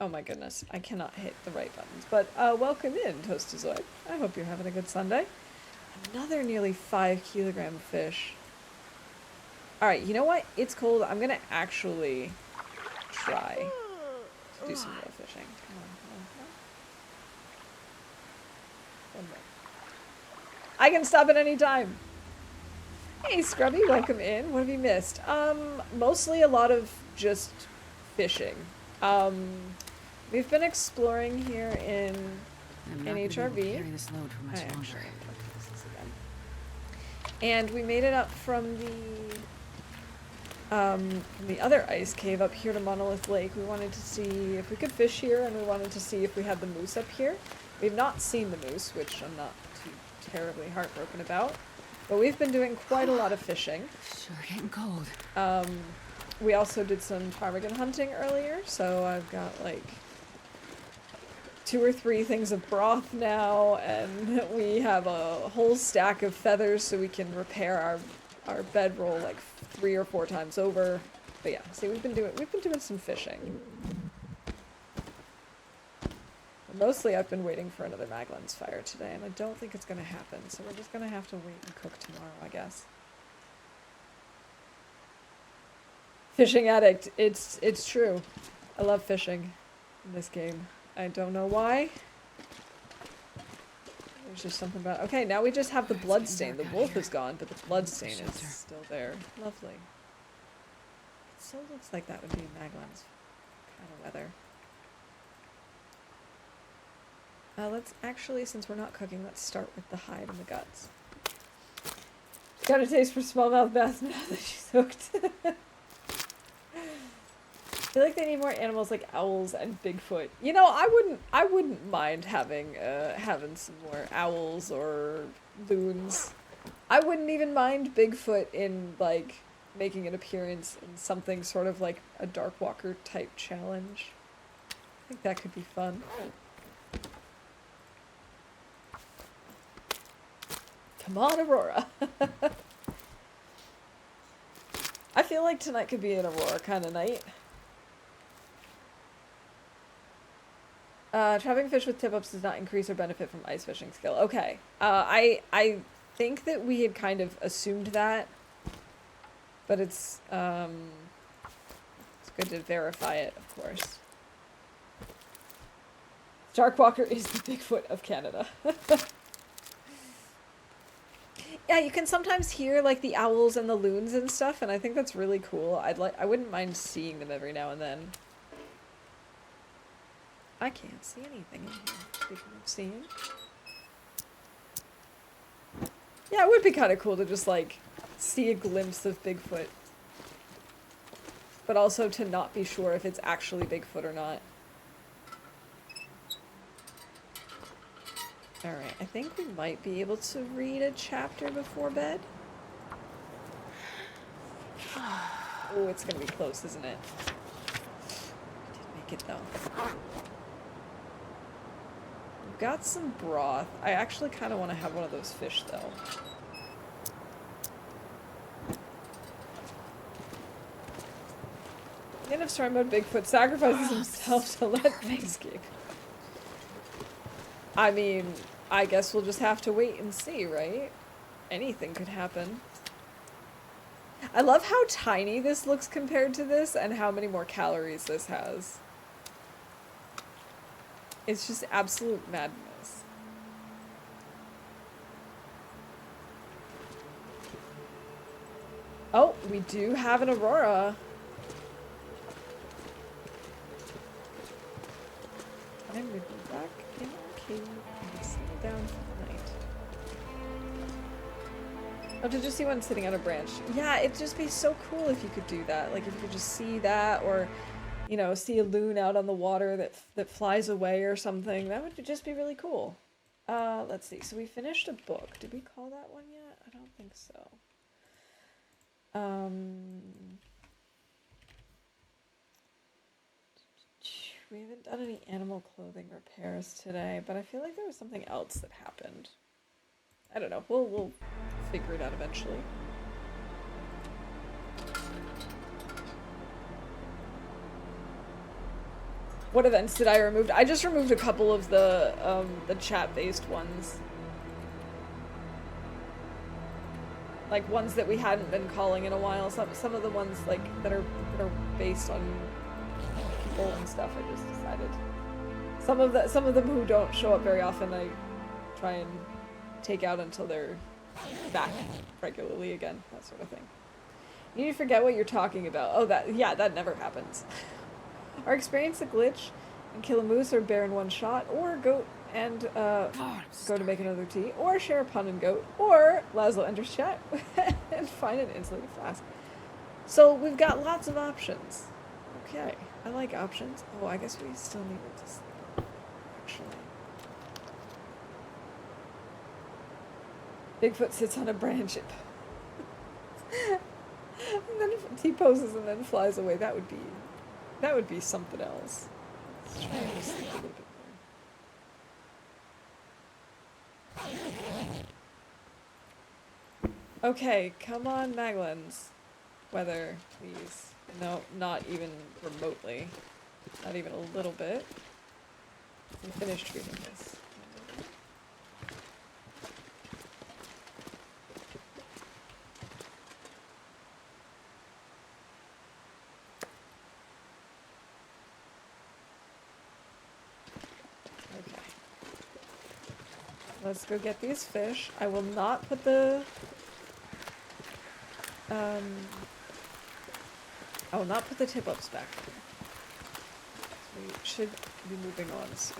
Oh my goodness, I cannot hit the right buttons. But welcome in, Toastazoid. I hope you're having a good Sunday. Another nearly 5 kilogram fish. Alright, you know what? It's cold. I'm gonna actually try to do some real fishing. Come on, come on, come on. One more. I can stop at any time! Hey, Scrubby, welcome in. What have you missed? Mostly a lot of just fishing. We've been exploring here in HRV. Carry this load for much longer. And we made it up from the other ice cave up here to Monolith Lake. We wanted to see if we could fish here, and we wanted to see if we had the moose up here. We've not seen the moose, which I'm not too terribly heartbroken about. But we've been doing quite a lot of fishing. Sure getting cold. We also did some ptarmigan hunting earlier, so I've got like 2 or 3 things of broth now, and we have a whole stack of feathers so we can repair our bedroll like 3 or 4 times over. But yeah, see, we've been doing some fishing. Mostly I've been waiting for another Maglens fire today, and I don't think it's gonna happen, so we're just gonna have to wait and cook tomorrow, I guess. Fishing addict, it's true. I love fishing in this game. I don't know why. There's just something about... Okay, now we just have the blood stain. The wolf is gone, but the blood stain is still there. Lovely. It so looks like that would be Maglens kind of weather. Let's actually, since we're not cooking, let's start with the hide and the guts. Got a taste for smallmouth bass now that she's hooked. I feel like they need more animals like owls and Bigfoot. You know, I wouldn't mind having some more owls or loons. I wouldn't even mind Bigfoot in like making an appearance in something sort of like a Darkwalker type challenge. I think that could be fun. Come on, Aurora. I feel like tonight could be an Aurora kind of night. Trapping fish with tip-ups does not increase or benefit from ice fishing skill. Okay. I think that we had kind of assumed that, but it's good to verify it, of course. Darkwalker is the Bigfoot of Canada. Yeah, you can sometimes hear like the owls and the loons and stuff, and I think that's really cool. I wouldn't mind seeing them every now and then. I can't see anything in here. Speaking of seeing. Yeah, it would be kind of cool to just like see a glimpse of Bigfoot. But also to not be sure if it's actually Bigfoot or not. Alright, I think we might be able to read a chapter before bed. Oh, it's gonna be close, isn't it? We did make it though. We've got some broth. I actually kind of want to have one of those fish though. The end of story mode, Bigfoot sacrifices himself to let things escape. I mean, I guess we'll just have to wait and see, right? Anything could happen. I love how tiny this looks compared to this and how many more calories this has. It's just absolute madness. Oh, we do have an aurora. I'm moving back in our cave and settle down for the night. Oh, did you see one sitting on a branch? Yeah, it'd just be so cool if you could do that. Like if you could just see that, or, you know, see a loon out on the water that flies away or something. That would just be really cool. Let's see. So we finished a book. Did we call that one yet? I don't think so. We haven't done any animal clothing repairs today, but I feel like there was something else that happened. I don't know. We'll figure it out eventually. What events did I remove? I just removed a couple of the chat-based ones. Like ones that we hadn't been calling in a while. Some of the ones like that are based on people and stuff. I just decided some of them who don't show up very often, I try and take out until they're back regularly again. That sort of thing. You need to forget what you're talking about. Oh, that never happens. Or experience a glitch and kill a moose or bear in one shot, or goat and go to make another tea, or share a pun and goat, or Laszlo enters chat and find an insulated flask. So we've got lots of options. Okay, I like options. Oh, I guess we still need it to sleep. Actually. Bigfoot sits on a branch. And then T-poses and then flies away. That would be something else. Let's try and sleep a little bit more. Okay, come on, Maglens. Weather, please. No, not even remotely. Not even a little bit. I'm finished reading this. Okay. Let's go get these fish. I will not put the I will not put the tip-ups back. We should be moving on soon.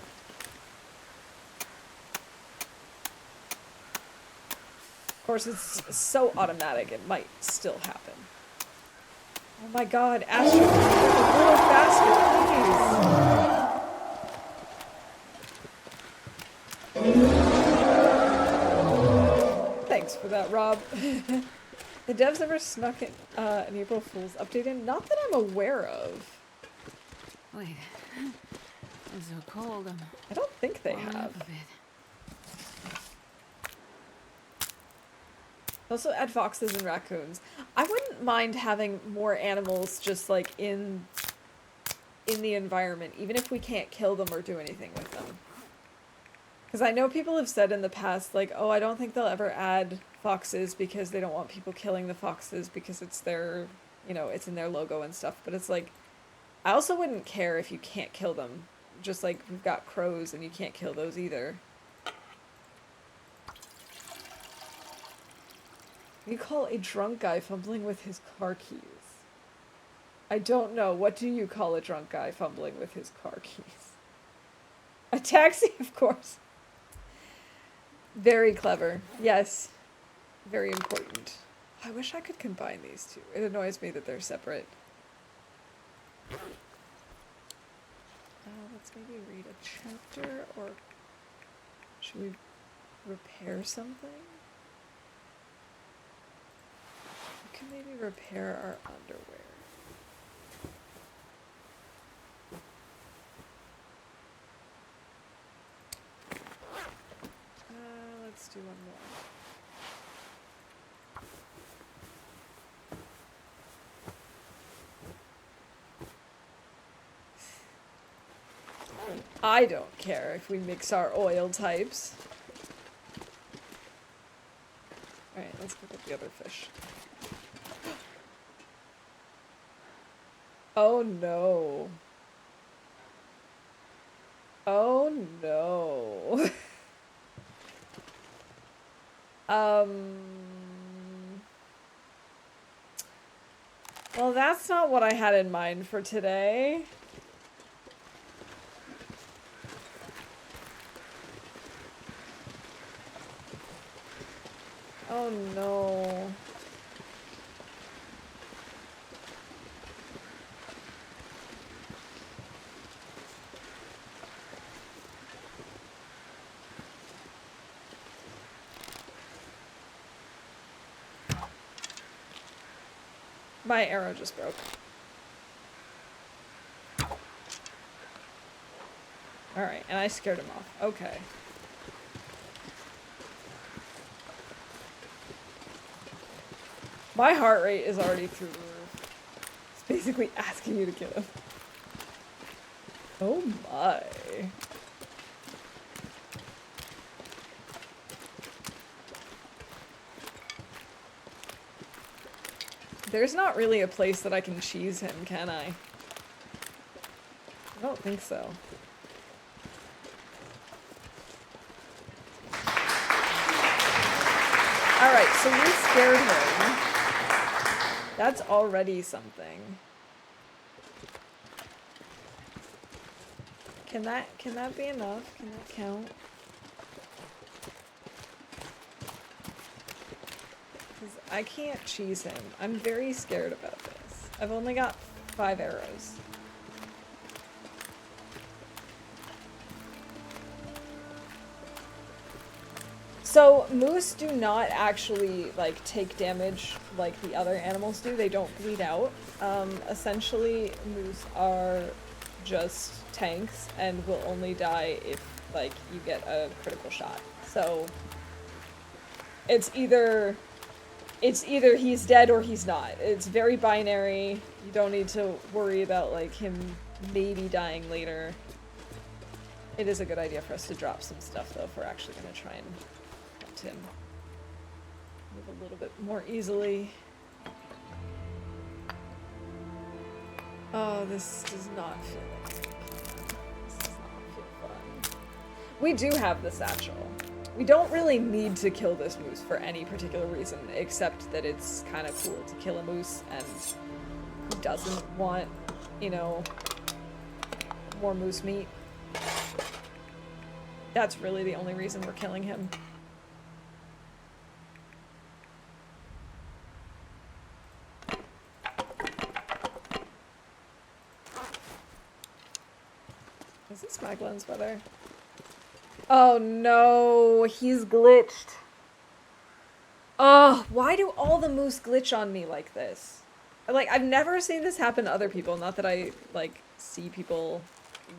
Of course, it's so automatic, it might still happen. Oh my god, Astrid, a little faster, please. Thanks for that, Rob. The devs ever snuck in an April Fool's update in? Not that I'm aware of. Wait, it's so cold. I don't think they have. Also add foxes and raccoons. I wouldn't mind having more animals just like in the environment, even if we can't kill them or do anything with them. Because I know people have said in the past, like, oh, I don't think they'll ever add foxes because they don't want people killing the foxes because it's their, you know, it's in their logo and stuff. But it's like, I also wouldn't care if you can't kill them. Just like we've got crows and you can't kill those either. You call a drunk guy fumbling with his car keys. I don't know. What do you call a drunk guy fumbling with his car keys? A taxi, of course. Very clever. Yes. Very important. I wish I could combine these two. It annoys me that they're separate. Let's maybe read a chapter, or should we repair something? We can maybe repair our underwear. Let's do one more. I don't care if we mix our oil types. Alright, let's pick up the other fish. Oh no. Oh no. Well, that's not what I had in mind for today. Oh no. My arrow just broke. Alright, and I scared him off. Okay. My heart rate is already through the roof. It's basically asking you to kill him. Oh my. There's not really a place that I can cheese him, can I? I don't think so. Alright, so we scared him. That's already something. Can that be enough? Can that count? Because I can't cheese him. I'm very scared about this. I've only got 5 arrows. So, moose do not actually, like, take damage like the other animals do. They don't bleed out. Essentially, moose are just tanks and will only die if, like, you get a critical shot. So, it's either he's dead or he's not. It's very binary. You don't need to worry about, like, him maybe dying later. It is a good idea for us to drop some stuff, though, if we're actually going to try and him move a little bit more easily. Oh, this does not feel like this does not feel fun. We do have the satchel. We don't really need to kill this moose for any particular reason, except that it's kind of cool to kill a moose, and who doesn't want, you know, more moose meat? That's really the only reason we're killing him. Is this Maglen's weather? Oh no, he's glitched. Oh, why do all the moose glitch on me like this? Like, I've never seen this happen to other people. Not that I, like, see people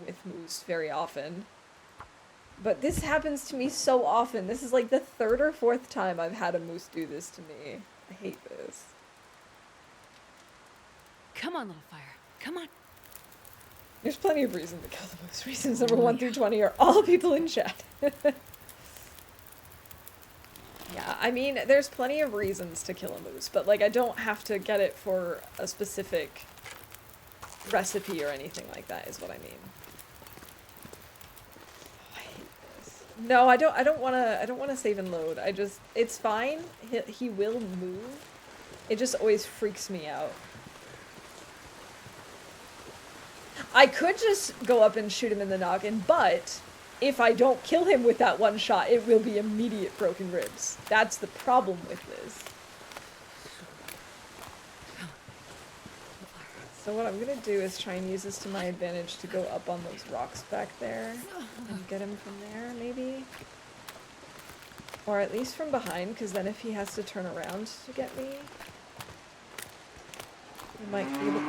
with moose very often. But this happens to me so often. This is like the 3rd or 4th time I've had a moose do this to me. I hate this. Come on, little fire. Come on. There's plenty of reason to kill the moose. Reasons number 1 through 20 are all people in chat. Yeah, I mean, there's plenty of reasons to kill a moose, but, like, I don't have to get it for a specific recipe or anything like that, is what I mean. Oh, I hate this. No, I don't wanna save and load. It's fine. He will move. It just always freaks me out. I could just go up and shoot him in the noggin, but if I don't kill him with that one shot, it will be immediate broken ribs. That's the problem with this. So what I'm gonna do is try and use this to my advantage to go up on those rocks back there and get him from there, maybe? Or at least from behind, because then if he has to turn around to get me, he might be able...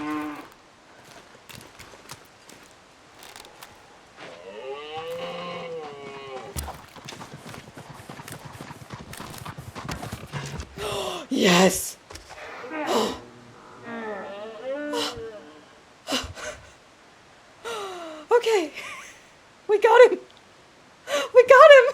Yes! Okay! We got him! We got him!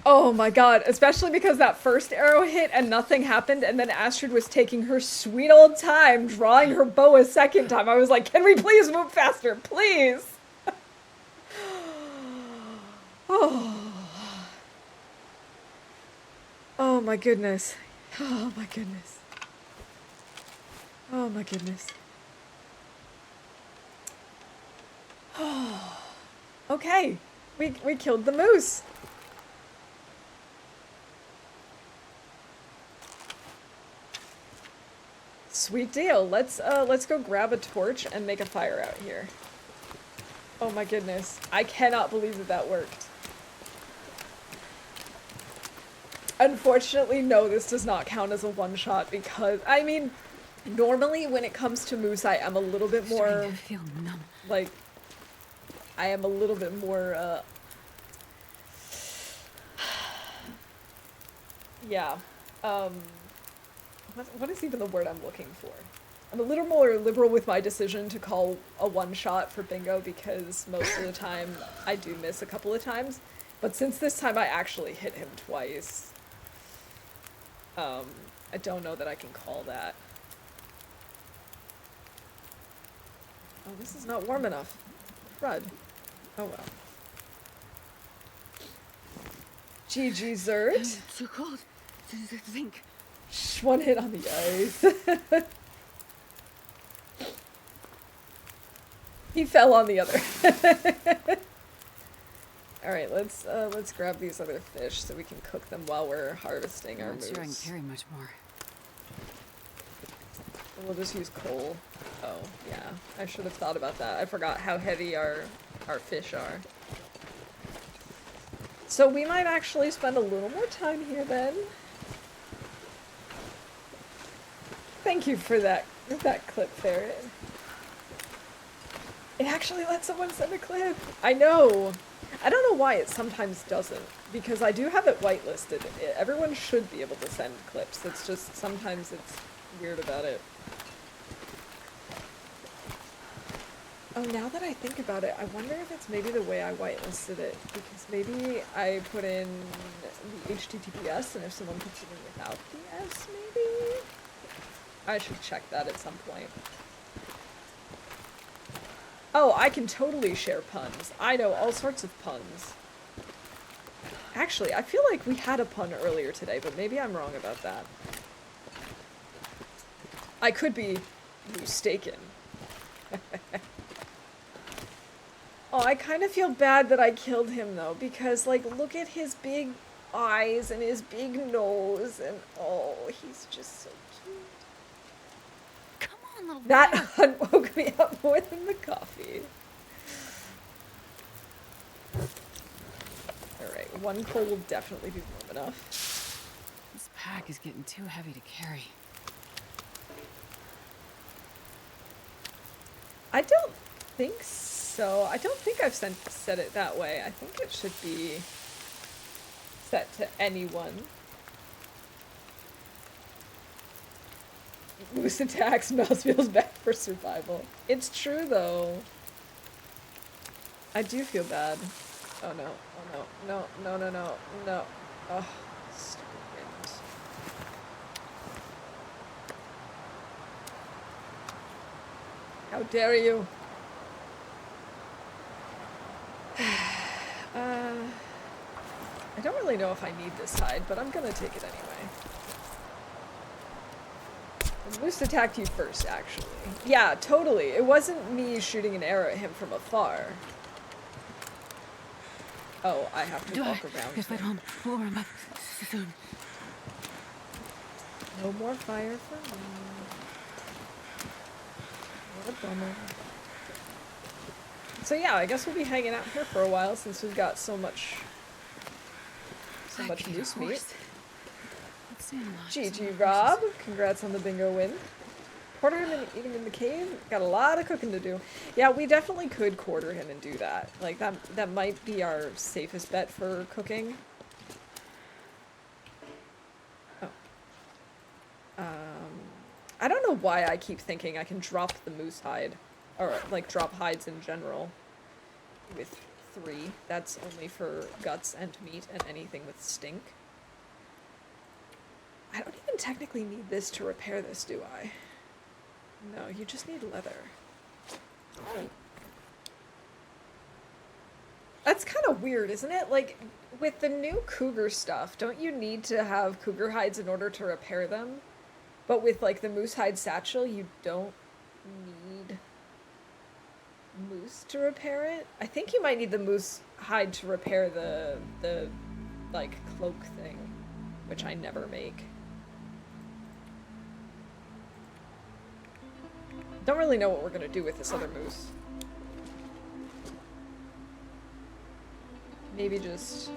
Oh my god, especially because that first arrow hit and nothing happened, and then Astrid was taking her sweet old time drawing her bow a second time. I was like, can we please move faster? Please! Oh. Oh my goodness. Oh my goodness. Oh my goodness. Oh. Okay. We killed the moose. Sweet deal. Let's go grab a torch and make a fire out here. Oh my goodness. I cannot believe that that worked. Unfortunately, no, this does not count as a one-shot because, I mean, normally when it comes to moose, I am a little bit more, feel numb. like, I am a little bit more, yeah, what is even the word I'm looking for? I'm a little more liberal with my decision to call a one-shot for bingo because most of the time I do miss a couple of times, but since this time I actually hit him twice, I don't know that I can call that. Oh, this is not warm enough. Crud. Oh well. GG Zert. It's too cold to think. Shh, one hit on the ice. He fell on the other. Alright, let's grab these other fish so we can cook them while we're harvesting our moose. I'm not sure I can carry much more. We'll just use coal. Oh, yeah. I should have thought about that. I forgot how heavy our fish are. So we might actually spend a little more time here then. Thank you for that clip, Ferret. It actually let someone send a clip. I know. I don't know why it sometimes doesn't, because I do have it whitelisted. Everyone should be able to send clips. It's just sometimes it's weird about it. Oh, now that I think about it, I wonder if it's maybe the way I whitelisted it, because maybe I put in the HTTPS, and if someone puts it in without the S, maybe? I should check that at some point. Oh, I can totally share puns. I know all sorts of puns. Actually, I feel like we had a pun earlier today, but maybe I'm wrong about that. I could be mistaken. Oh, I kind of feel bad that I killed him, though, because, like, look at his big eyes and his big nose, and oh, he's just so cute. Come on, little That boy. hunt woke me up more than the coffee. Alright, one coal will definitely be warm enough. This pack is getting too heavy to carry. I don't think so. I don't think I've set it that way. I think it should be set to anyone. moose attacks, mouse feels bad for survival. It's true though. I do feel bad. Oh no, oh no, no, no, no, no, no. Oh, stupid wind. How dare you? I don't really know if I need this hide, but I'm gonna take it anyway. The moose attacked you first, actually. Yeah, totally. It wasn't me shooting an arrow at him from afar. Oh, I have to walk around. If I don't warm up soon. No more fire for me. What a bummer. So yeah, I guess we'll be hanging out here for a while since we've got so much moose meat. GG Rob, congrats on the bingo win. Quarter him and eating in the cave? Got a lot of cooking to do. Yeah, we definitely could quarter him and do that. Like, that might be our safest bet for cooking. Oh. I don't know why I keep thinking I can drop the moose hide. Or, like, drop hides in general. With 3. That's only for guts and meat and anything with stink. I don't even technically need this to repair this, do I? No, you just need leather. That's kind of weird, isn't it? Like, with the new cougar stuff, don't you need to have cougar hides in order to repair them? But with, like, the moose hide satchel, you don't need moose to repair it? I think you might need the moose hide to repair the like, cloak thing, which I never make. Don't really know what we're gonna do with this other moose. Maybe just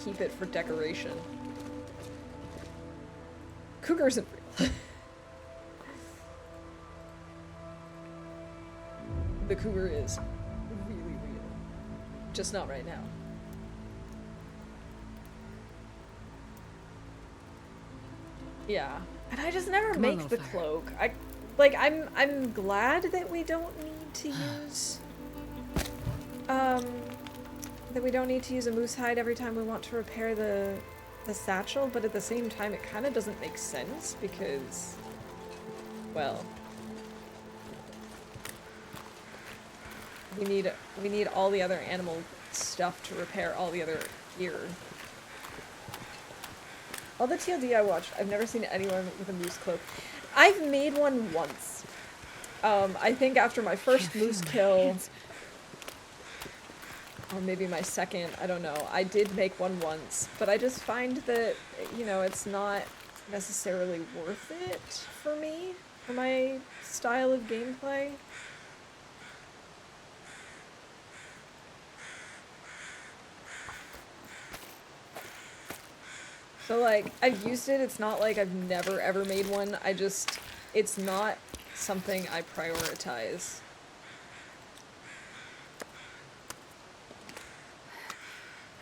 keep it for decoration. Cougar isn't real. The cougar is really real. Just not right now. Yeah. And I just never make the cloak. I'm glad that we don't need to use that we don't need to use a moose hide every time we want to repair the satchel, but at the same time it kind of doesn't make sense because, well, we need all the other animal stuff to repair all the other gear. All the TLD I watched, I've never seen anyone with a moose cloak. I've made one once. I think after my first moose kill, or maybe my second, I don't know. I did make one once, but I just find that, you know, it's not necessarily worth it for me, for my style of gameplay. So, like, I've used it, it's not like I've never ever made one, it's not something I prioritize.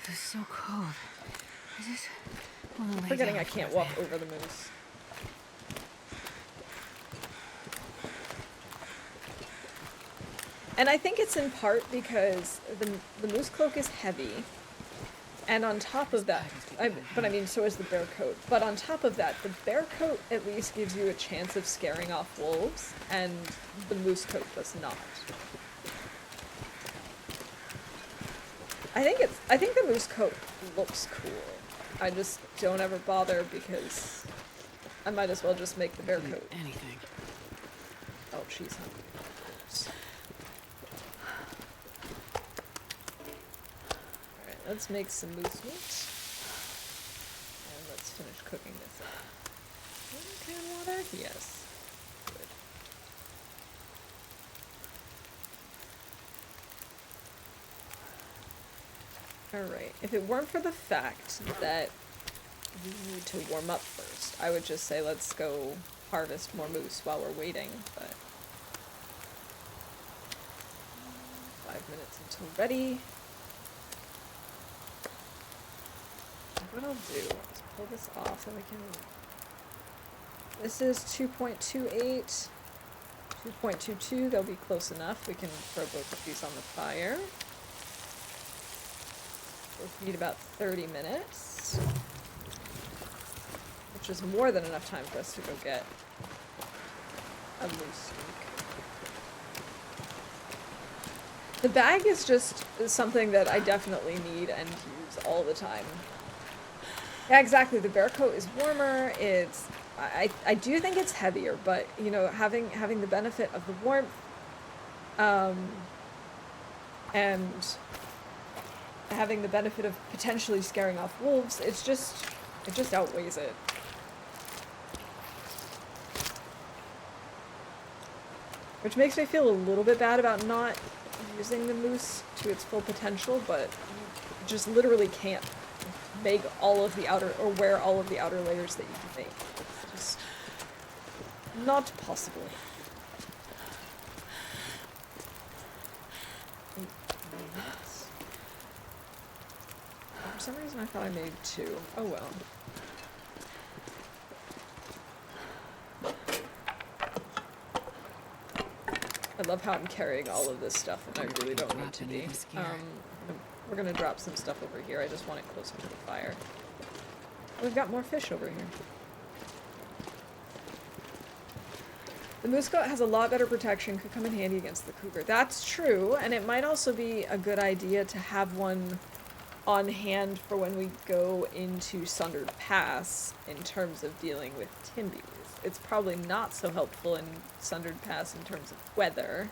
It's so cold. I'm forgetting I can't walk over the moose. And I think it's in part because the moose cloak is heavy. And on top of that, so is the bear coat. But on top of that, the bear coat at least gives you a chance of scaring off wolves, and the moose coat does not. I think the moose coat looks cool. I just don't ever bother because I might as well just make the bear coat. Anything. Oh, she's hungry. Let's make some moose meat. And let's finish cooking this up. Can water? Yes. Good. Alright, if it weren't for the fact that we need to warm up first, I would just say let's go harvest more moose while we're waiting, but 5 minutes until ready. What I'll do is pull this off so we can This is 2.28, 2.22. They'll be close enough. We can throw both of these on the fire. Both need about 30 minutes, which is more than enough time for us to go get a moose steak. The bag is just something that I definitely need and use all the time. Yeah, exactly. The bear coat is warmer. It's I do think it's heavier, but you know, having the benefit of the warmth, and having the benefit of potentially scaring off wolves, it just outweighs it. Which makes me feel a little bit bad about not using the moose to its full potential, but you just literally can't make all of the outer, or wear all of the outer layers that you can make. It's just not possible. 8 minutes. For some reason I thought I made 2. Oh well. I love how I'm carrying all of this stuff and I really don't need to be. We're gonna drop some stuff over here. I just want it closer to the fire. We've got more fish over here. The moose coat has a lot better protection, could come in handy against the cougar. That's true, and it might also be a good idea to have one on hand for when we go into Sundered Pass in terms of dealing with timbies. It's probably not so helpful in Sundered Pass in terms of weather.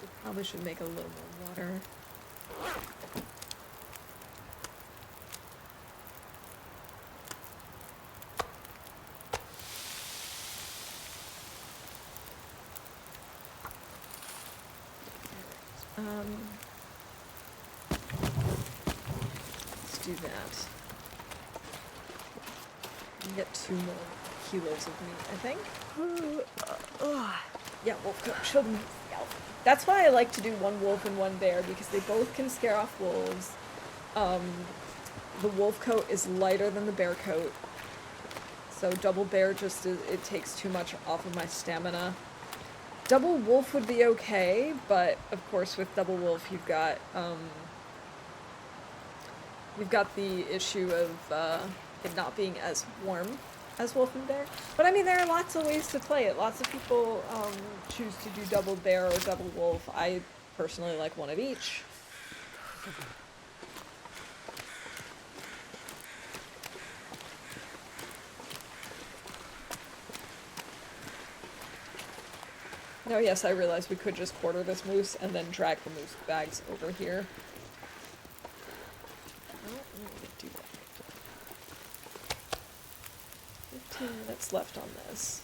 We probably should make a little more water. Let's do that. And get 2 more kilos of meat, I think. Yeah, wolf coat. Show them the outfit. That's why I like to do 1 wolf and 1 bear, because they both can scare off wolves. The wolf coat is lighter than the bear coat. So double bear just it takes too much off of my stamina. Double wolf would be okay, but of course with double wolf you've got the issue of it not being as warm as wolf and bear. But I mean, there are lots of ways to play it. Lots of people choose to do double bear or double wolf. I personally like 1 of each. Oh yes, I realized we could just quarter this moose and then drag the moose bags over here. Oh, I'm gonna do that. 15 minutes left on this.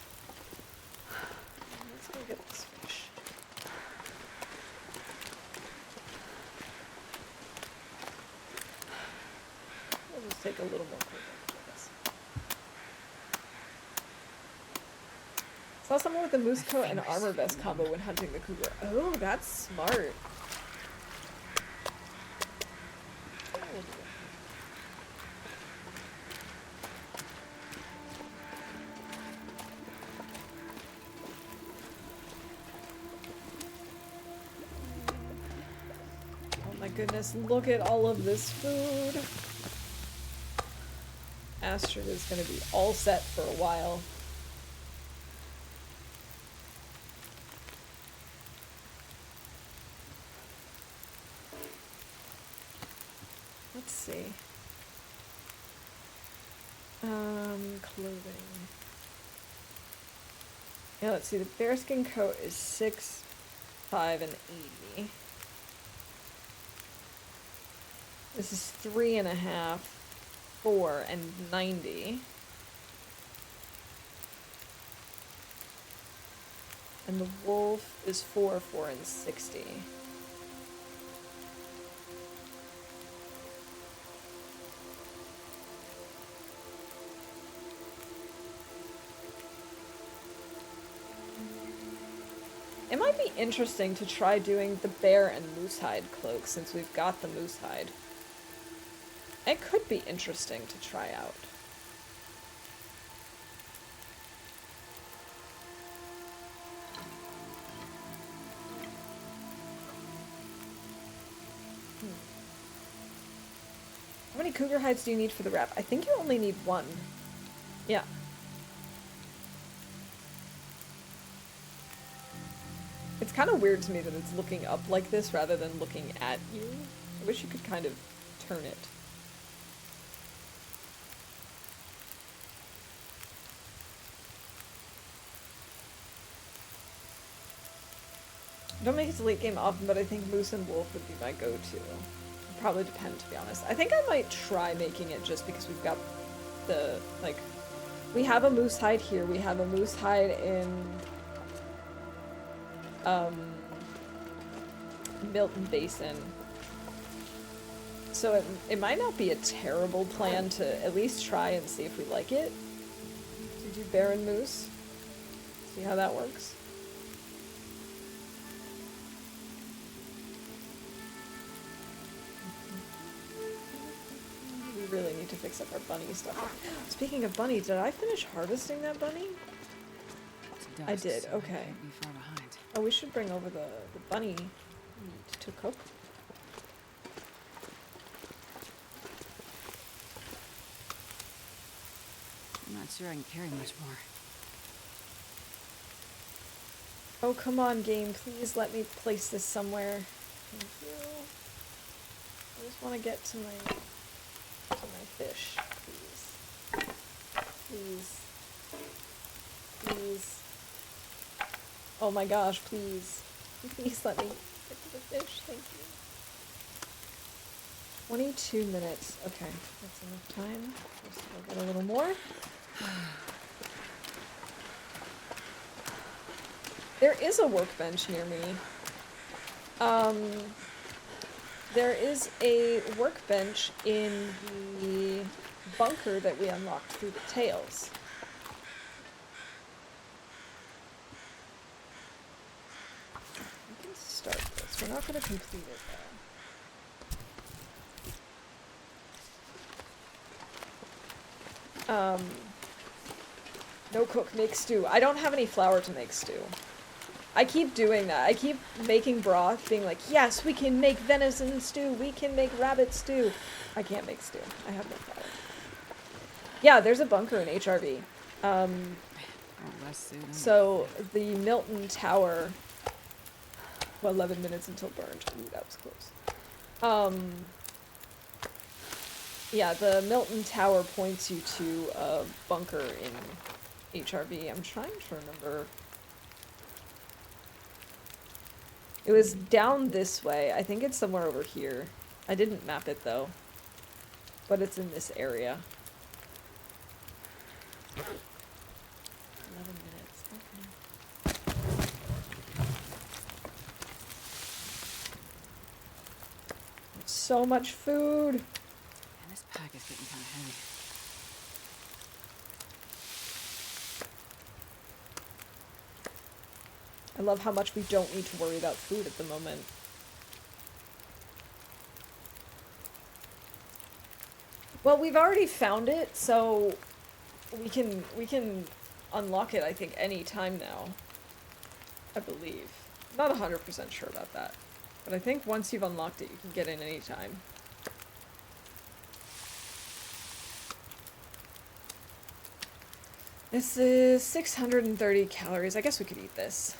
Let's go get this fish. We'll just take a little more quick look at this. Saw someone with a moose coat and armor vest combo when hunting the cougar. Oh, that's smart. Oh my goodness, look at all of this food. Astrid is going to be all set for a while. Let's see. Clothing. Yeah, let's see. The bearskin coat is 6, 5, and 80. This is 3.5, 4, and 90. And the wolf is 4, 4, and 60. It might be interesting to try doing the bear and moose hide cloak since we've got the moose hide. It could be interesting to try out. How many cougar hides do you need for the wrap? I think you only need one. Yeah. It's kind of weird to me that it's looking up like this rather than looking at you. I wish you could kind of turn it. I don't make it to late game often, but I think moose and wolf would be my go-to. Probably depend, to be honest. I think I might try making it just because we've got the, like, we have a moose hide here, we have a moose hide in, Milton Basin. So it might not be a terrible plan to at least try and see if we like it. To do bear and moose. See how that works. We really need to fix up our bunny stuff. Speaking of bunny, did I finish harvesting that bunny? I did, so okay. I can't be far behind. Oh, we should bring over the bunny meat to cook. I'm not sure I can carry much more. Oh, come on, game. Please let me place this somewhere. Thank you. I just want to get to my fish, please. Please. Please. Oh my gosh, please. Please let me get to the fish. Thank you. 22 minutes. Okay, that's enough time. Just we'll get a little more. There is a workbench near me. There is a workbench in the bunker that we unlocked through the tails. We can start this. We're not going to complete it though. No cook, make stew. I don't have any flour to make stew. I keep doing that. I keep making broth, being like, yes, we can make venison stew. We can make rabbit stew. I can't make stew. I have no flour. Yeah, there's a bunker in HRV. So the Milton Tower. Well, 11 minutes until burned. Ooh, that was close. Yeah, the Milton Tower points you to a bunker in HRV. I'm trying to remember. It was down this way. I think it's somewhere over here. I didn't map it though. But it's in this area. 11 minutes. Okay. So much food. And this pack is getting kind of heavy. I love how much we don't need to worry about food at the moment. Well, we've already found it, so we can unlock it, I think, any time now. I believe. I'm not 100% sure about that. But I think once you've unlocked it, you can get in any time. This is 630 calories. I guess we could eat this.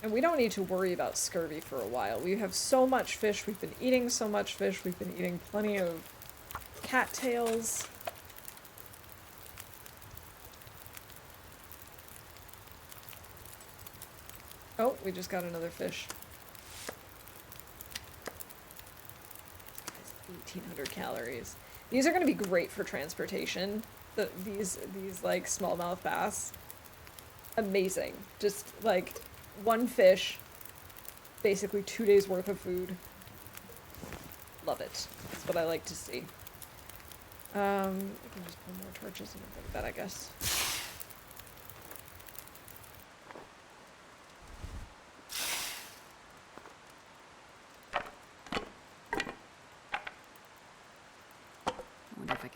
And we don't need to worry about scurvy for a while. We have so much fish. We've been eating so much fish. We've been eating plenty of cattails. Oh, we just got another fish. This guy's 1,800 calories. These are going to be great for transportation. These like smallmouth bass. Amazing. Just like one fish, basically 2 days worth of food. Love it. That's what I like to see. We can just pull more torches and everything like that, I guess.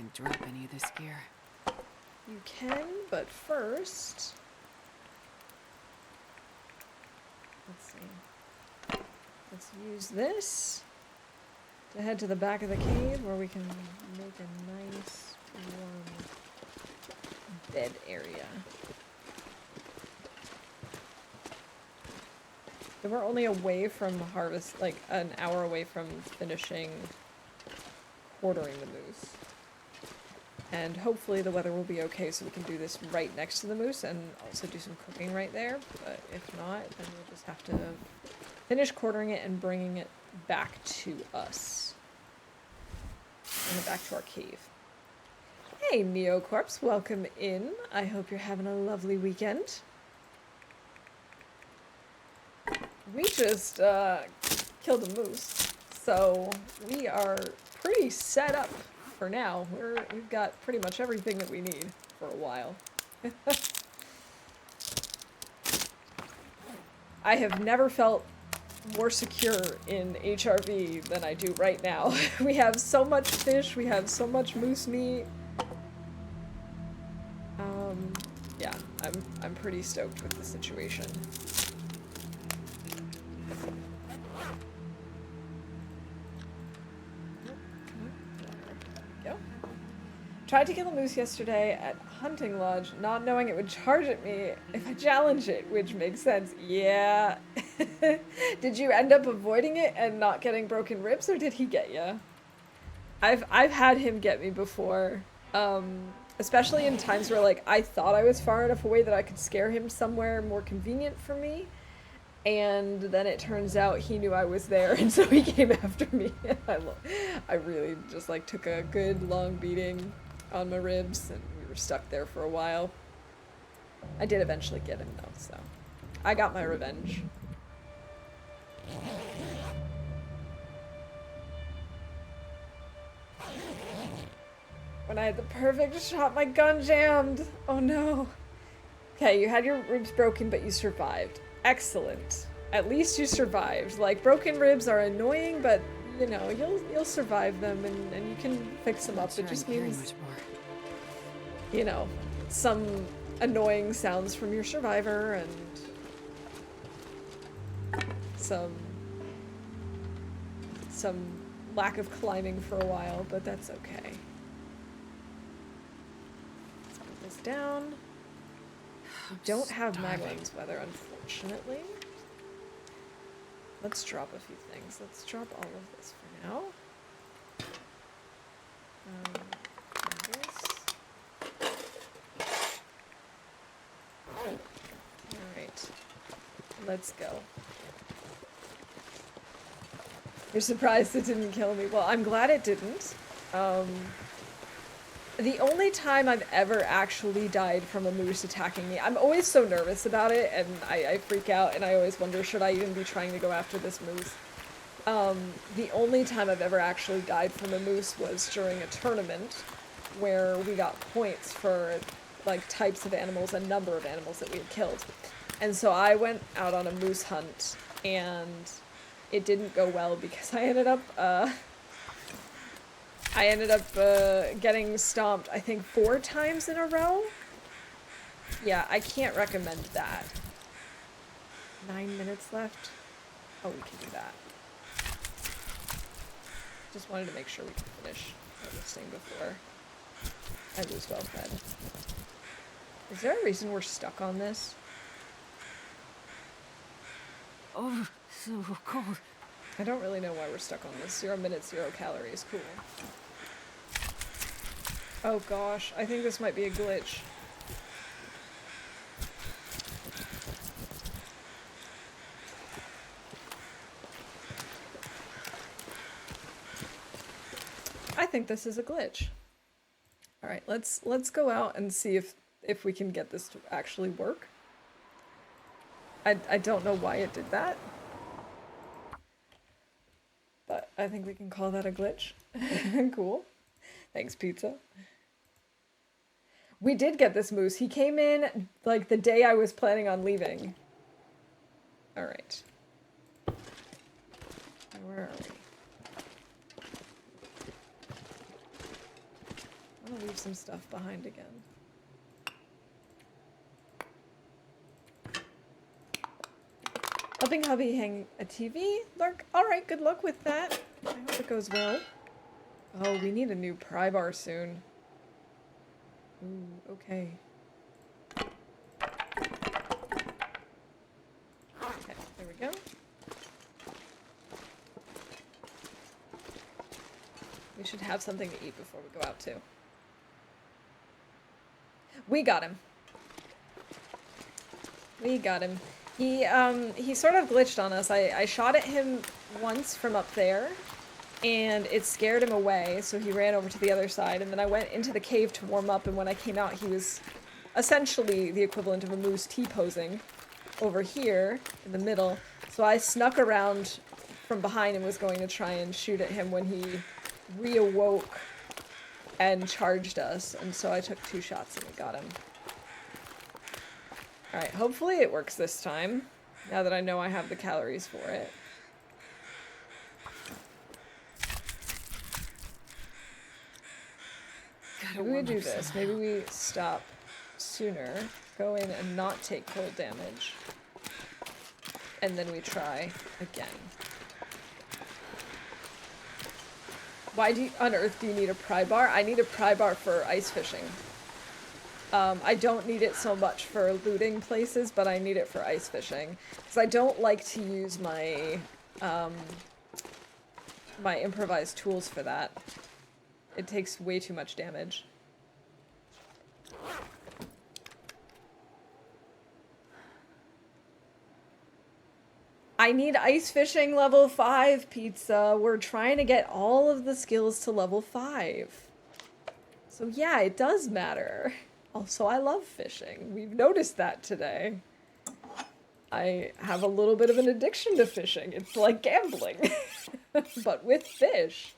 can drop any of this gear. You can, but first... Let's see. Let's use this to head to the back of the cave where we can make a nice warm bed area. So we're only away from harvest, like an hour away from finishing quartering the moose. And hopefully the weather will be okay so we can do this right next to the moose and also do some cooking right there. But if not, then we'll just have to finish quartering it and bringing it back to us. Bring it back to our cave. Hey, Neocorpse, welcome in. I hope you're having a lovely weekend. We just killed a moose, so we are pretty set up for now. We've got pretty much everything that we need for a while. I have never felt more secure in HRV than I do right now. We have so much fish, we have so much moose meat. Yeah, I'm pretty stoked with the situation. Tried to kill a moose yesterday at Hunting Lodge, not knowing it would charge at me if I challenge it, which makes sense. Yeah. Did you end up avoiding it and not getting broken ribs, or did he get you? I've had him get me before, especially in times where like I thought I was far enough away that I could scare him somewhere more convenient for me, and then it turns out he knew I was there, and so he came after me. I really just like took a good long beating on my ribs, and we were stuck there for a while. I did eventually get him though, so I got my revenge. When I had the perfect shot, my gun jammed! Oh no. Okay, you had your ribs broken, but you survived. Excellent. At least you survived. Like, broken ribs are annoying, but you know, you'll survive them, and you can fix them up. It just means, you know, some annoying sounds from your survivor and some lack of climbing for a while, but that's okay. Let's put this down. Don't have Magling's weather, unfortunately. Let's drop a few things. Let's drop all of this for now. Alright. Let's go. You're surprised it didn't kill me. Well, I'm glad it didn't. The only time I've ever actually died from a moose attacking me, I'm always so nervous about it, and I freak out, and I always wonder, should I even be trying to go after this moose? The only time I've ever actually died from a moose was during a tournament, where we got points for, like, types of animals and number of animals that we had killed. And so I went out on a moose hunt, and it didn't go well because I ended up getting stomped, I think, 4 times in a row. Yeah, I can't recommend that. 9 minutes left. Oh, we can do that. Just wanted to make sure we can finish this thing before I lose well fed. Is there a reason we're stuck on this? Oh, so cold. I don't really know why we're stuck on this. 0 minutes, 0 calories. Cool. Oh gosh, I think this might be a glitch. I think this is a glitch. All right, let's go out and see if we can get this to actually work. I don't know why it did that, but I think we can call that a glitch. Cool. Thanks, pizza. We did get this moose. He came in, like, the day I was planning on leaving. Alright. Where are we? some stuff behind again. Helping hubby hang a TV? Lark, alright, good luck with that. I hope it goes well. Oh, we need a new pry bar soon. Ooh, okay. Okay, there we go. We should have something to eat before we go out too. We got him. We got him. He sort of glitched on us. I shot at him once from up there, and it scared him away, so he ran over to the other side, and then I went into the cave to warm up, and when I came out, he was essentially the equivalent of a moose T-posing over here in the middle. So I snuck around from behind and was going to try and shoot at him when he reawoke and charged us, and so I took 2 shots and we got him. Alright, hopefully it works this time, now that I know I have the calories for it. Maybe we do this. Maybe we stop sooner, go in and not take cold damage, and then we try again. Why on earth do you need a pry bar? I need a pry bar for ice fishing. I don't need it so much for looting places, but I need it for ice fishing. Because I don't like to use my, my improvised tools for that. It takes way too much damage. I need ice fishing level 5, Pizza. We're trying to get all of the skills to level 5. So yeah, it does matter. Also, I love fishing. We've noticed that today. I have a little bit of an addiction to fishing. It's like gambling, but with fish.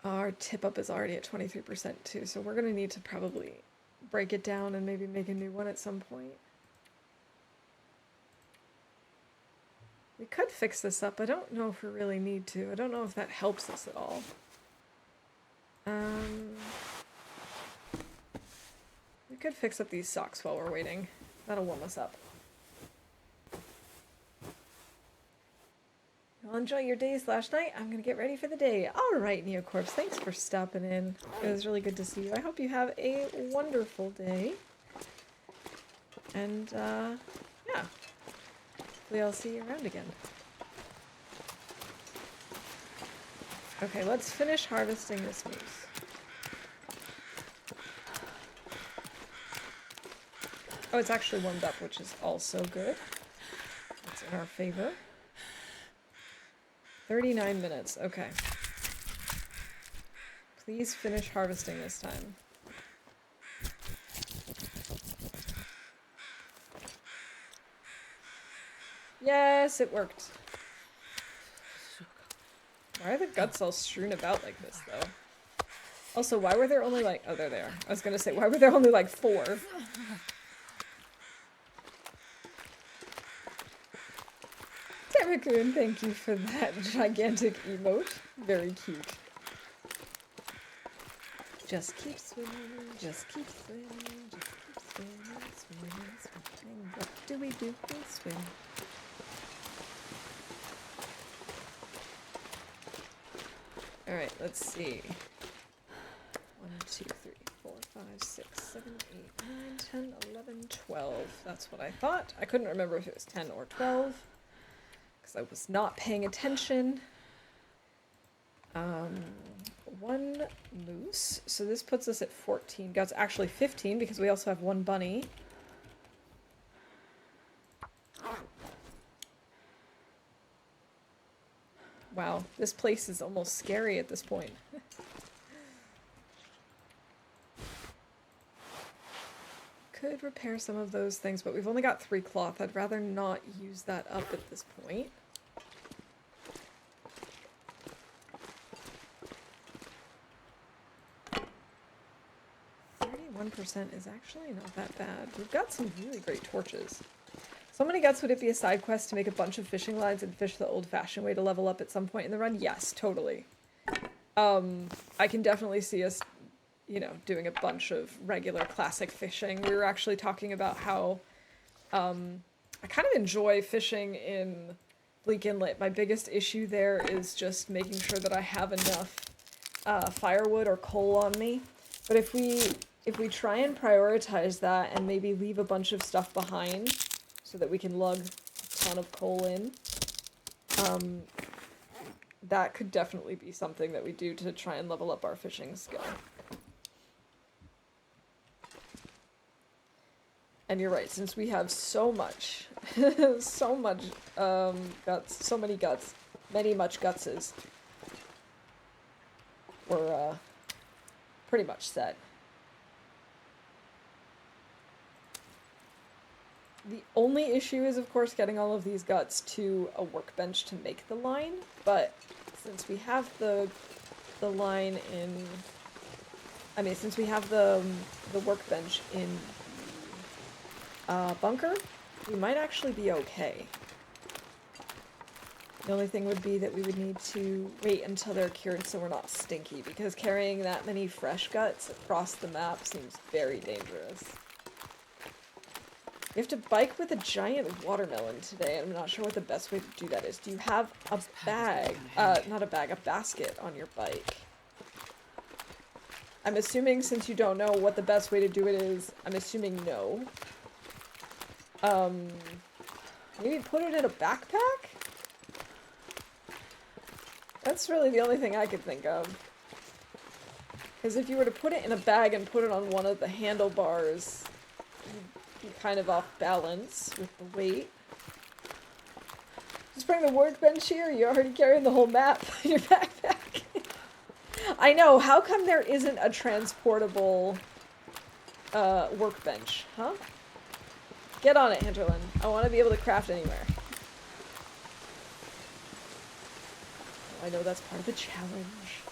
Our tip up is already at 23% too, so we're gonna need to probably break it down and maybe make a new one at some point. We could fix this up. I don't know if we really need to. I don't know if that helps us at all. We could fix up these socks while we're waiting. That'll warm us up. Well, enjoy your day/night. I'm gonna get ready for the day. Alright, Neocorpse, thanks for stopping in. It was really good to see you. I hope you have a wonderful day. And, yeah. Hopefully I'll see you around again. Okay, let's finish harvesting this moose. Oh, it's actually warmed up, which is also good. That's in our favor. 39 minutes, okay. Please finish harvesting this time. Yes, it worked. Why are the guts all strewn about like this, though? Also, why were there only like... Oh, they're there. I was gonna say, why were there only like 4? Raccoon, thank you for that gigantic emote. Very cute. Just keep swimming, just keep swimming, just keep swimming, swimming, swimming. What do? We swim. Alright, let's see. 1, 2, 3, 4, 5, 6, 7, 8, 9, 10, 11, 12. That's what I thought. I couldn't remember if it was 10 or 12. I was not paying attention. 1 moose. So this puts us at 14 guts. Actually 15 because we also have 1 bunny. Wow, this place is almost scary at this point. Could repair some of those things, but we've only got 3 cloth. I'd rather not use that up at this point. % is actually not that bad. We've got some really great torches. So many guts, would it be a side quest to make a bunch of fishing lines and fish the old-fashioned way to level up at some point in the run? Yes, totally. I can definitely see us, you know, doing a bunch of regular classic fishing. We were actually talking about how I kind of enjoy fishing in Bleak Inlet. My biggest issue there is just making sure that I have enough firewood or coal on me. But if we try and prioritize that and maybe leave a bunch of stuff behind so that we can lug a ton of coal in, that could definitely be something that we do to try and level up our fishing skill. And you're right, since we have so much, so much guts, so many guts, many much gutses, we're pretty much set. The only issue is, of course, getting all of these guts to a workbench to make the line, but since we have the line in, I mean, since we have the workbench in bunker, we might actually be okay. The only thing would be that we would need to wait until they're cured so we're not stinky, because carrying that many fresh guts across the map seems very dangerous. We have to bike with a giant watermelon today, and I'm not sure what the best way to do that is. Do you have a bag, not a bag, a basket on your bike? I'm assuming, since you don't know what the best way to do it is, I'm assuming no. Maybe put it in a backpack? That's really the only thing I could think of. Because if you were to put it in a bag and put it on one of the handlebars, you'd be kind of off balance with the weight. Just bring the workbench here, you're already carrying the whole map in your backpack. I know, how come there isn't a transportable workbench, huh? Get on it, Hinterland. I want to be able to craft anywhere. I know that's part of the challenge.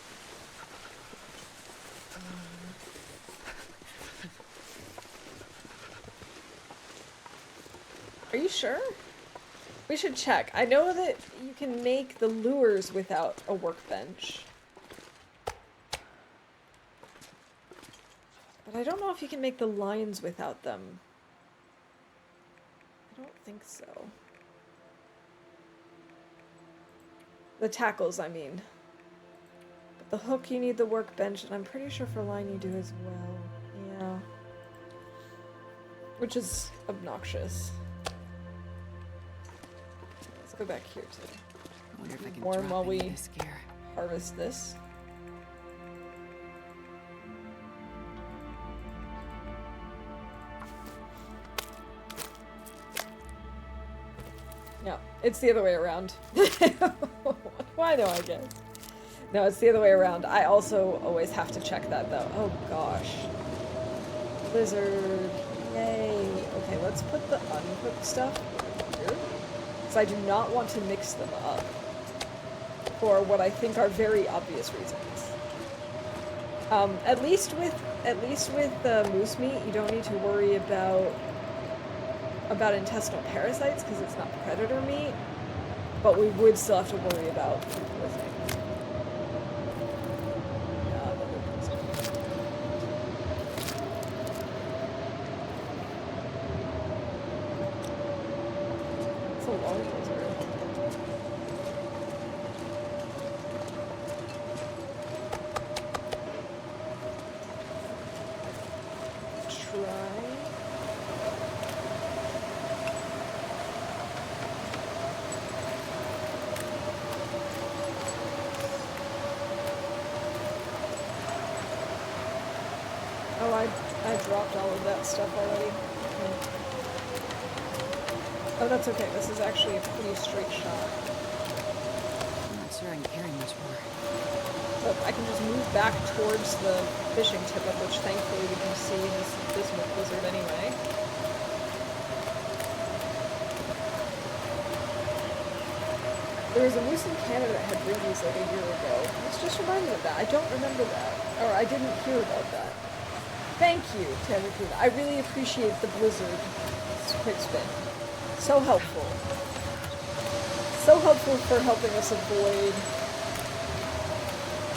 Are you sure? We should check. I know that you can make the lures without a workbench. But I don't know if you can make the lines without them. I don't think so. The tackles, I mean. But the hook, you need the workbench, and I'm pretty sure for line you do as well. Yeah. Which is obnoxious. Let's go back here to I wonder if I can warm while drop any we of this gear. harvest this. No, it's the other way around. Why do I guess? No, it's the other way around. I also always have to check that, though. Oh, gosh. Blizzard. Yay. Okay, let's put the uncooked stuff here. Because I do not want to mix them up. For what I think are very obvious reasons. At least with the moose meat, you don't need to worry about intestinal parasites because it's not predator meat, but we would still have to worry about poisoning. It's a long blizzard. Try. Oh, I dropped all of that stuff already. Okay. Oh, that's okay. This is actually a pretty straight shot. I'm not sure I can carry much more. But I can just move back towards the fishing tip-up, which thankfully we can see in this dismal blizzard anyway. There was a moose in Canada that had rabies like a year ago. Let's just remind me of that. I don't remember that. Or I didn't hear about that. Thank you, Tanakuna. I really appreciate the blizzard quick spin. So helpful. So helpful for helping us avoid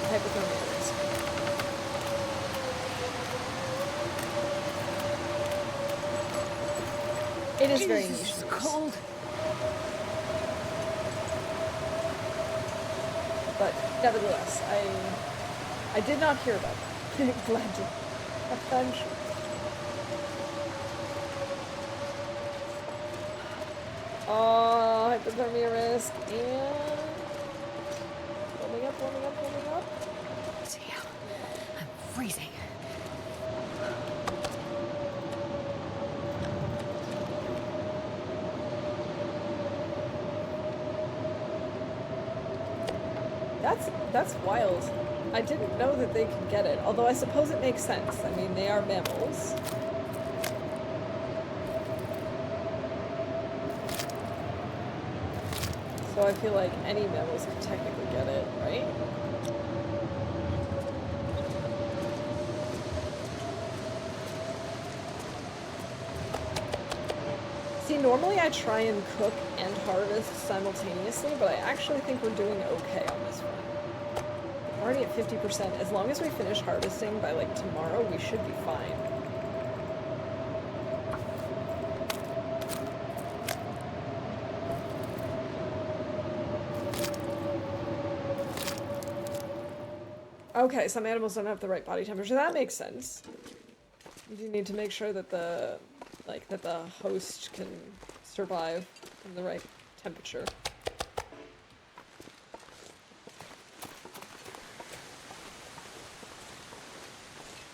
hypothermia risk. It is very niche. It's cold. But nevertheless, I did not hear about that. Glad to. I'm sure. Oh, hypothermia risk and warming up, warming up, warming up. Damn, I'm freezing. That's wild. I didn't know that they could get it, although I suppose it makes sense. I mean, they are mammals. So I feel like any mammals could technically get it, right? See, normally I try and cook and harvest simultaneously, but I actually think we're doing okay on this one. We're already at 50%. As long as we finish harvesting by, like, tomorrow, we should be fine. Okay, some animals don't have the right body temperature. That makes sense. You do need to make sure that the host can survive in the right temperature.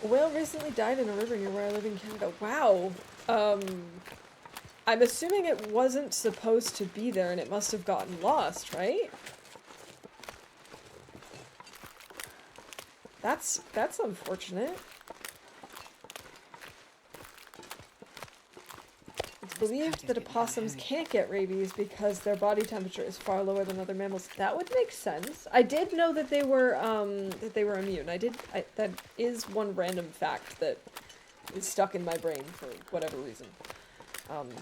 A whale recently died in a river near where I live in Canada. Wow. I'm assuming it wasn't supposed to be there and it must have gotten lost, right? That's unfortunate. It's believed that opossums can't get rabies because their body temperature is far lower than other mammals. That would make sense. I did know that they were immune. That is one random fact that is stuck in my brain for whatever reason. I wonder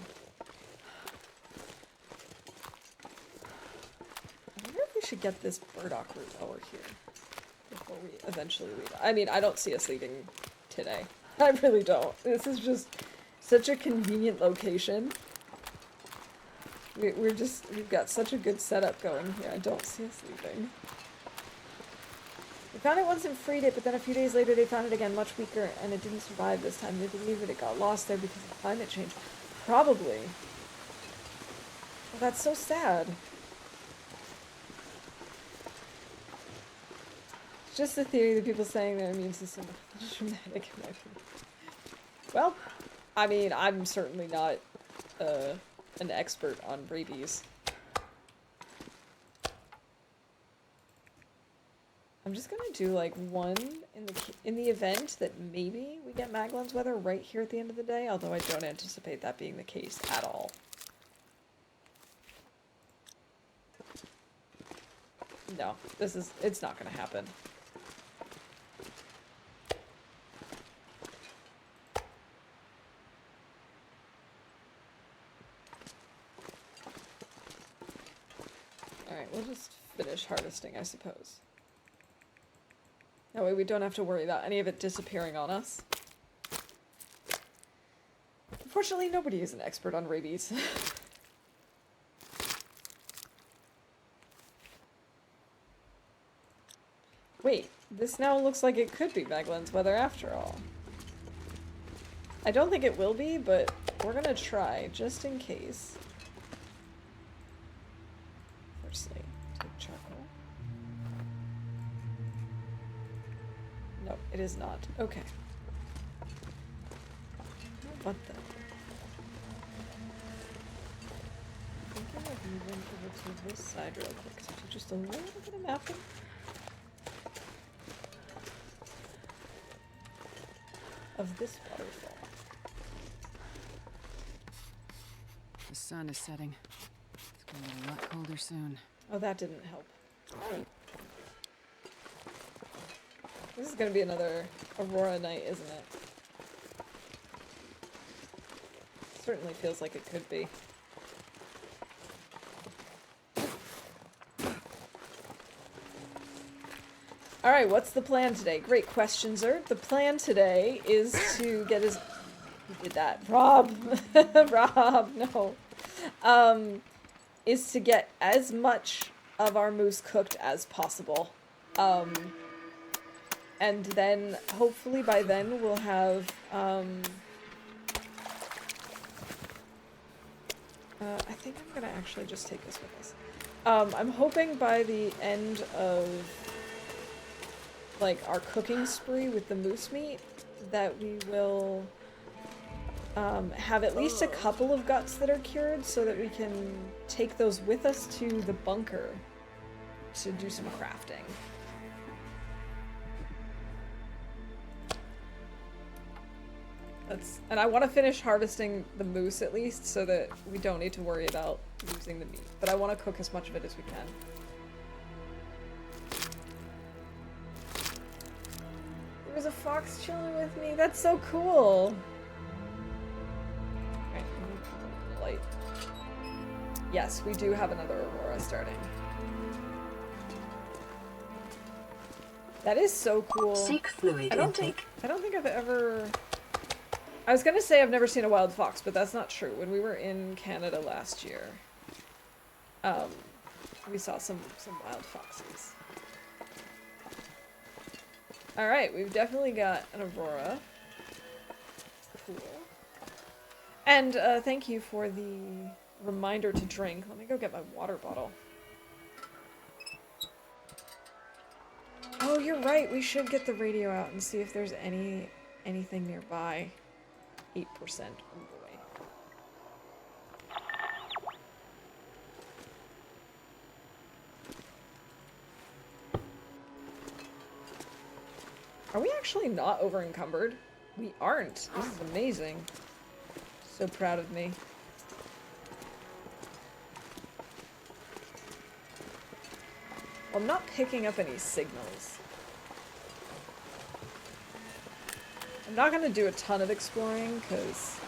if we should get this burdock root while we're here before we eventually leave. I mean, I don't see us leaving today. I really don't. This is just such a convenient location. We've got such a good setup going here. I don't see us leaving. They found it once and freed it, but then a few days later they found it again, much weaker, and it didn't survive this time. They believe that it got lost there because of climate change. Probably. Well, that's so sad. It's just a theory that people saying their immune system is dramatic. Well, I mean, I'm certainly not an expert on rabies. I'm just gonna do like one in the event that maybe we get Maglan's weather right here at the end of the day, although I don't anticipate that being the case at all. No, it's not gonna happen. Alright, we'll just finish harvesting, I suppose. That way we don't have to worry about any of it disappearing on us. Unfortunately, nobody is an expert on rabies. Wait, this now looks like it could be Maglan's weather after all. I don't think it will be, but we're gonna try, just in case. Firstly, take charcoal. No, it is not. Okay. What the? I'm thinking of moving over to this side real quick to do just a little bit of mapping. Of this waterfall. The sun is setting. It's going to get a lot colder soon. Oh, that didn't help. This is gonna be another Aurora night, isn't it? Certainly feels like it could be. Alright, what's the plan today? Great question, Zerd. The plan today is to get his... Who did that? Rob! Rob, no. Is to get as much of our moose cooked as possible. And then, hopefully by then, we'll have, I think I'm gonna actually just take this with us. I'm hoping by the end of, like, our cooking spree with the moose meat, that we will, have at least a couple of guts that are cured so that we can take those with us to the bunker to do some crafting. And I want to finish harvesting the moose at least so that we don't need to worry about losing the meat. But I want to cook as much of it as we can. There's a fox chilling with me. That's so cool. Right, light. Yes, we do have another Aurora starting. That is so cool. Seek fluid intake. I don't think I've ever... I was gonna say I've never seen a wild fox, but that's not true. When we were in Canada last year, we saw some wild foxes. Alright, we've definitely got an Aurora. Cool. And thank you for the reminder to drink. Let me go get my water bottle. Oh, you're right. We should get the radio out and see if there's anything nearby. 8%. Oh boy. Are we actually not over encumbered? We aren't. This is amazing. So proud of me. Well, I'm not picking up any signals. I'm not going to do a ton of exploring because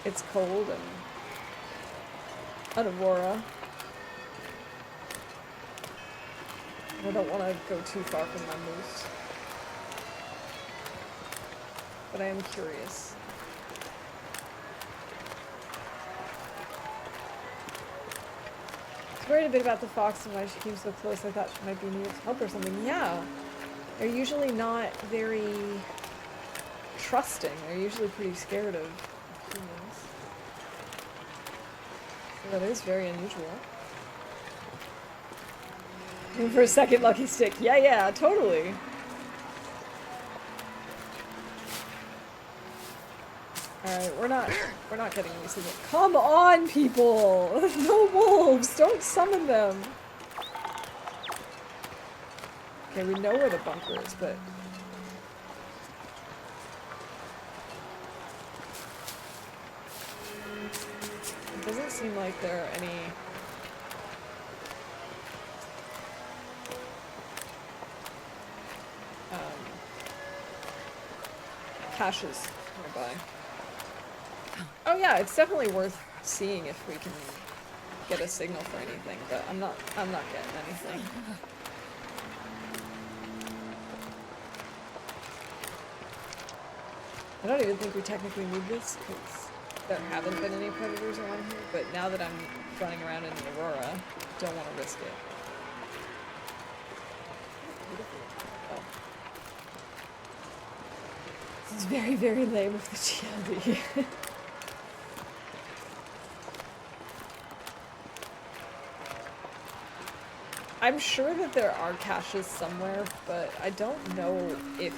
it's cold and an Aurora. I don't want to go too far from my moose. But I am curious. I was worried a bit about the fox and why she came so close. I thought she might be needing help or something. Yeah, they're usually not very trusting. They're usually pretty scared of humans. So that is very unusual. And for a second, lucky stick. Yeah, totally. Alright, we're not getting any signal. Come on, people! No wolves! Don't summon them! Okay, we know where the bunker is, but... it doesn't seem like there are any... caches nearby. Oh yeah, it's definitely worth seeing if we can get a signal for anything, but I'm not getting anything. I don't even think we technically need this because there haven't been any predators around here, but now that I'm running around in the Aurora, don't want to risk it. Oh. This is very, very lame with the TLD. I'm sure that there are caches somewhere, but I don't know if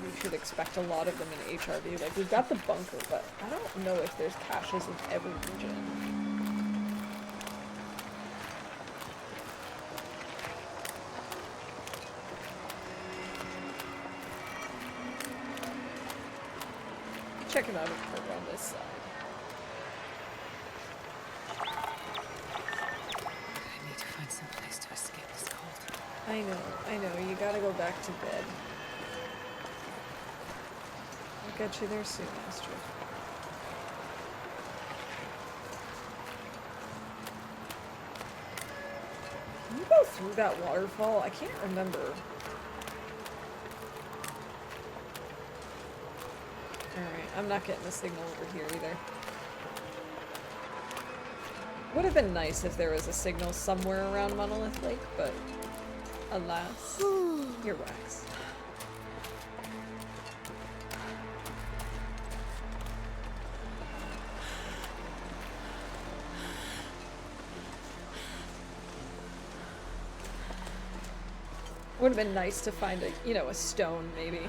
we should expect a lot of them in HRV. Like, we've got the bunker, but I don't know if there's caches in every region. Check it out over on this side. I know, you gotta go back to bed. I'll get you there soon, Astrid. Can you go through that waterfall? I can't remember. I'm not getting a signal over here either. Would have been nice if there was a signal somewhere around Monolith Lake, but alas, earwax. Would have been nice to find a, you know, a stone maybe.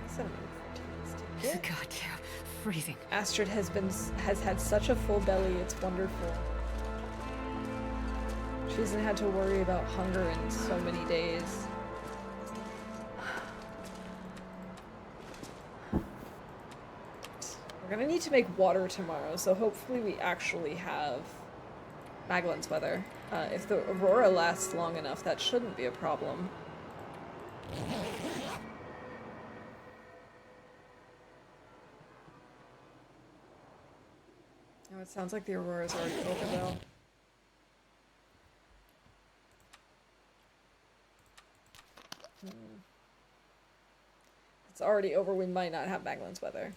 7 minutes, 14 minutes to get. God, yeah, freezing. Astrid has had such a full belly, it's wonderful. She hasn't had to worry about hunger in so many days. We're gonna need to make water tomorrow, so hopefully we actually have Maglins weather. If the aurora lasts long enough, that shouldn't be a problem. Oh, it sounds like the aurora's already over though. It's already over, we might not have Maglins weather.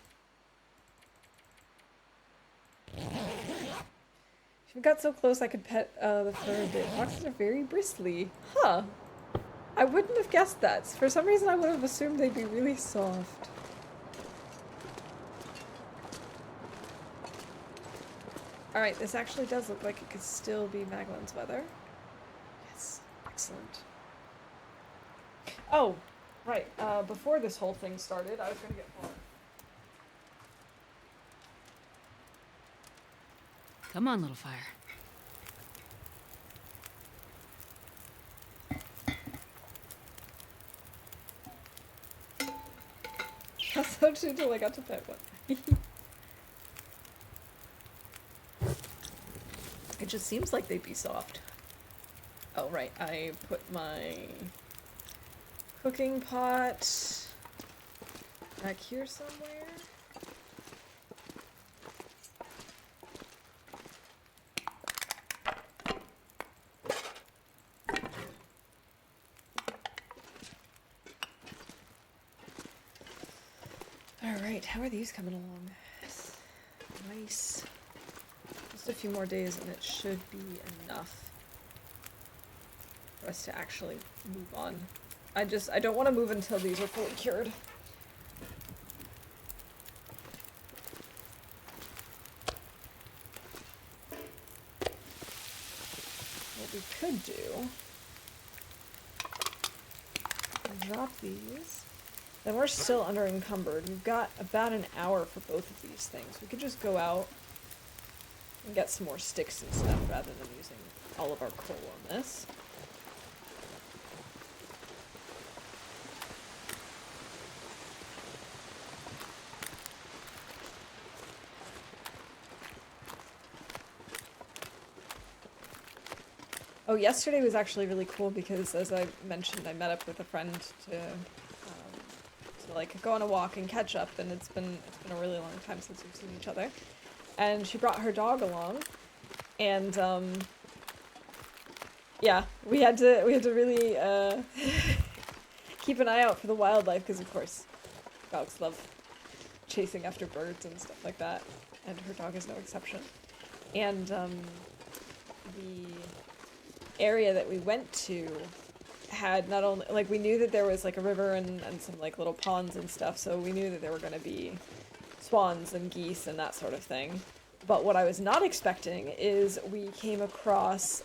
If we got so close I could pet the fur a bit. Foxes are very bristly. Huh. I wouldn't have guessed that. For some reason I would have assumed they'd be really soft. Alright, this actually does look like it could still be Maglin's weather. Yes, excellent. Oh, right, before this whole thing started, I was gonna get more. Come on, little fire. That's so true till I got to pet one. It just seems like they'd be soft. Oh, right, I put my cooking pot back here somewhere. Alright, how are these coming along? Nice. Just a few more days and it should be enough for us to actually move on. I don't want to move until these are fully cured. What we could do, drop these. Then we're still under encumbered. We've got about an hour for both of these things. We could just go out and get some more sticks and stuff rather than using all of our coal on this. Oh, yesterday was actually really cool because, as I mentioned, I met up with a friend to like go on a walk and catch up, and it's been a really long time since we've seen each other. And she brought her dog along, and yeah, we had to really keep an eye out for the wildlife because, of course, dogs love chasing after birds and stuff like that, and her dog is no exception. And the area that we went to had not only, like, we knew that there was like a river and some like little ponds and stuff, so we knew that there were going to be swans and geese and that sort of thing. But what I was not expecting is we came across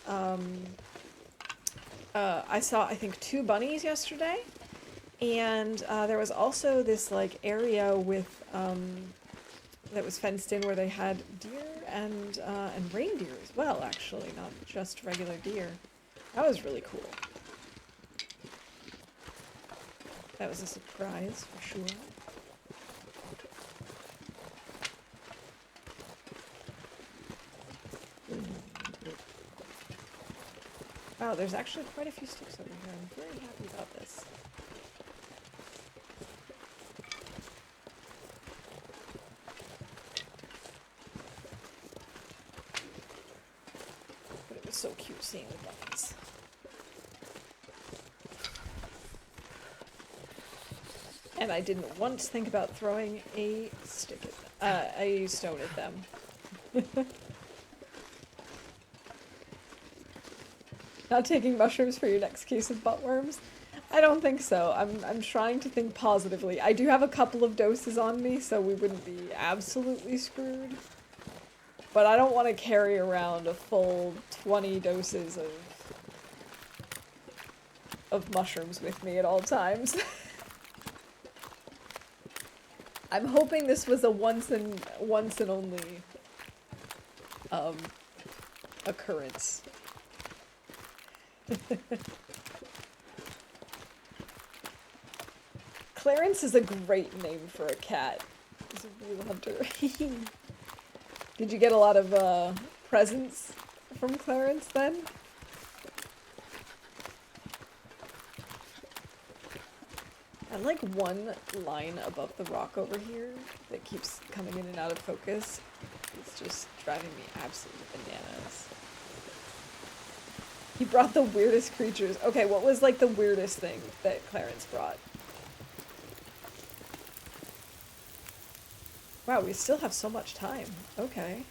I saw, I think, 2 bunnies yesterday, and there was also this like area with that was fenced in where they had deer and reindeer as well, actually, not just regular deer. That was really cool. That was a surprise, for sure. Wow, there's actually quite a few sticks over here. I'm very happy about this. But it was so cute seeing the bunnies. And I didn't once think about throwing a stick at a stone at them. Not taking mushrooms for your next case of buttworms? I don't think so. I'm trying to think positively. I do have a couple of doses on me, so we wouldn't be absolutely screwed. But I don't want to carry around a full 20 doses of mushrooms with me at all times. I'm hoping this was a once and only occurrence. Clarence is a great name for a cat. He's a real hunter. Did you get a lot of presents from Clarence then? I like one line above the rock over here that keeps coming in and out of focus. It's just driving me absolutely bananas. He brought the weirdest creatures. Okay, what was like the weirdest thing that Clarence brought? Wow, we still have so much time. Okay.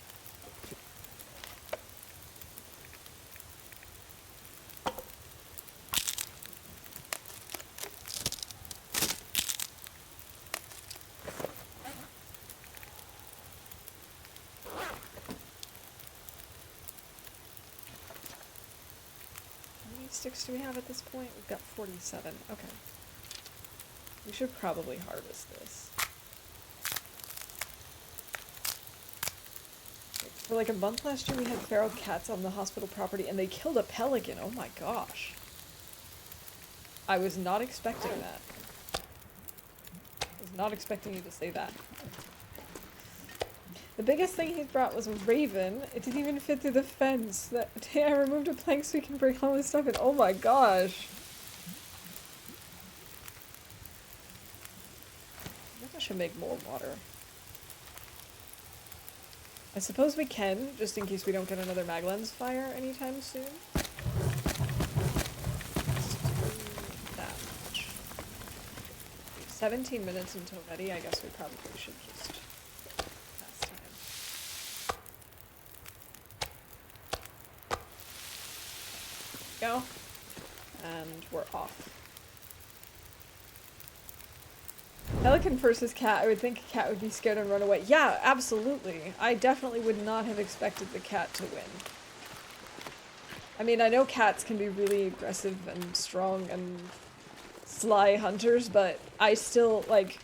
How many sticks do we have at this point? We've got 47. Okay. We should probably harvest this. For like a month last year, we had feral cats on the hospital property, and they killed a pelican. Oh my gosh. I was not expecting that. I was not expecting you to say that. The biggest thing he's brought was a raven. It didn't even fit through the fence. That day I removed a plank so he can break all this stuff in. Oh my gosh. I think I should make more water. I suppose we can, just in case we don't get another Maglens fire anytime soon. That much. 17 minutes until ready. I guess we probably should just pass time. Go. And we're off. Pelican versus cat, I would think a cat would be scared and run away. Yeah, absolutely. I definitely would not have expected the cat to win. I mean, I know cats can be really aggressive and strong and sly hunters, but I still, like...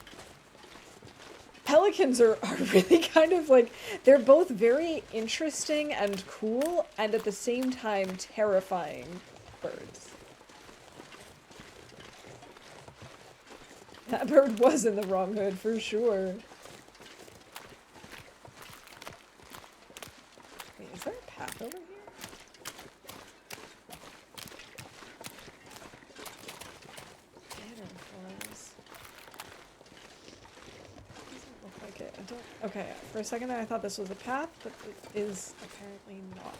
Pelicans are really kind of like... They're both very interesting and cool, and at the same time terrifying birds. That bird was in the wrong hood, for sure. Wait, is there a path over here? Dragonflies. Doesn't look like it. I don't... Okay, for a second there I thought this was a path, but it is apparently not.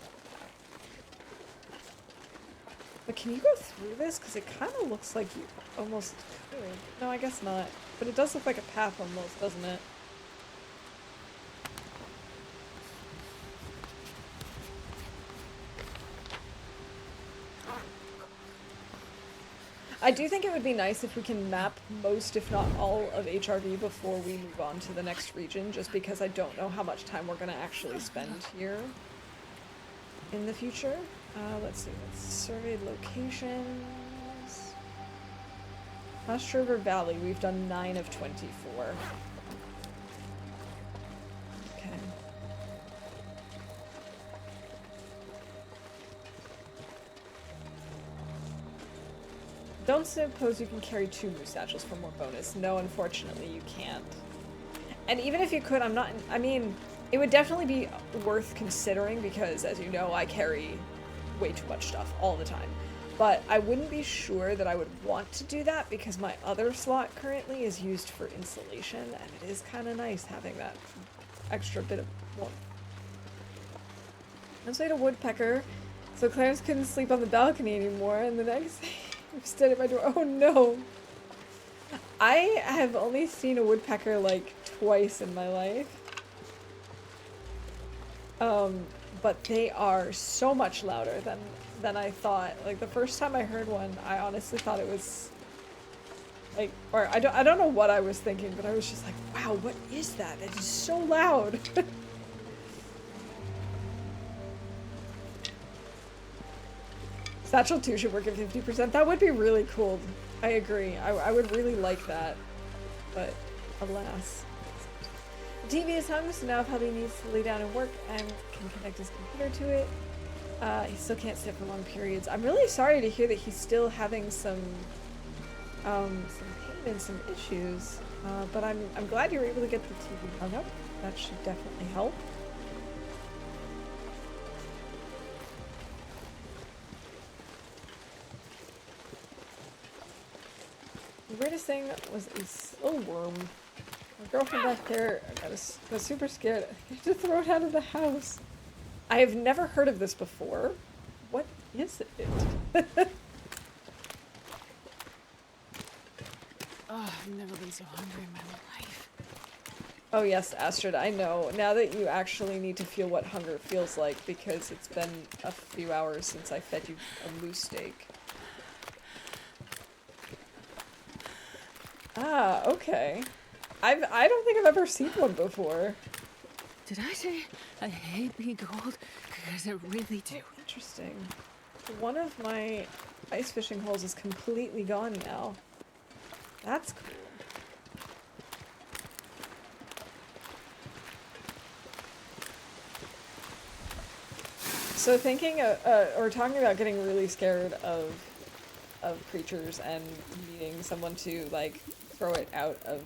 But can you go through this? Because it kind of looks like you almost could. No, I guess not. But it does look like a path almost, doesn't it? I do think it would be nice if we can map most, if not all, of HRV before we move on to the next region, just because I don't know how much time we're going to actually spend here in the future. Let's see, let's survey locations. Lost River Valley, we've done 9 of 24. Okay. Don't suppose you can carry 2 moose satchels for more bonus. No, unfortunately you can't. And even if you could, I mean, it would definitely be worth considering because, as you know, I carry way too much stuff all the time. But I wouldn't be sure that I would want to do that because my other slot currently is used for insulation, and it is kind of nice having that extra bit of warmth. Let's wait a woodpecker. So Clarence couldn't sleep on the balcony anymore, and the next day he stood at my door. Oh no! I have only seen a woodpecker like twice in my life. But they are so much louder than I thought. Like the first time I heard one, I honestly thought it was like, or I don't know what I was thinking, but I was just like, wow, what is that? It is so loud. Satchel 2 should work at 50%. That would be really cool. I agree. I would really like that. But alas. The TV is hung, so now if hubby needs to lay down and work and can connect his computer to it, he still can't sit for long periods. I'm really sorry to hear that he's still having some pain and some issues. But I'm glad you were able to get the TV hung up. That should definitely help. The weirdest thing was a slow worm. My girlfriend back there got super scared. I had to throw it out of the house. I have never heard of this before. What is it? Oh, I've never been so hungry in my life. Oh yes, Astrid, I know. Now that you actually need to feel what hunger feels like, because it's been a few hours since I fed you a moose steak. Ah, okay. I don't think I've ever seen one before. Did I say I hate being cold? Because I really do. Interesting. One of my ice fishing holes is completely gone now. That's cool. So thinking, or talking about getting really scared of creatures and needing someone to, like, throw it out of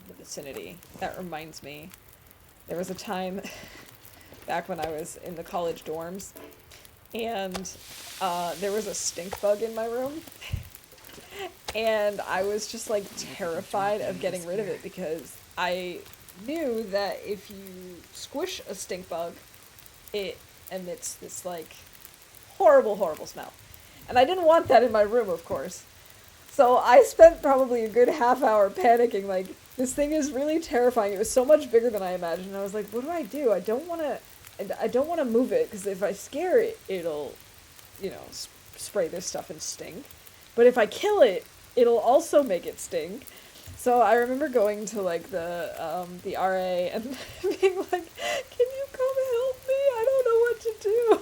the vicinity. That reminds me, there was a time back when I was in the college dorms, and there was a stink bug in my room, and I was just, like, terrified of getting rid of it because I knew that if you squish a stink bug, it emits this, like, horrible, horrible smell. And I didn't want that in my room, of course. So I spent probably a good half hour panicking, like, this thing is really terrifying. It was so much bigger than I imagined. I was like, what do? I don't want to move it, because if I scare it, it'll, you know, spray this stuff and stink. But if I kill it, it'll also make it stink. So I remember going to, like, the RA and being like, can you come help me? I don't know what to do.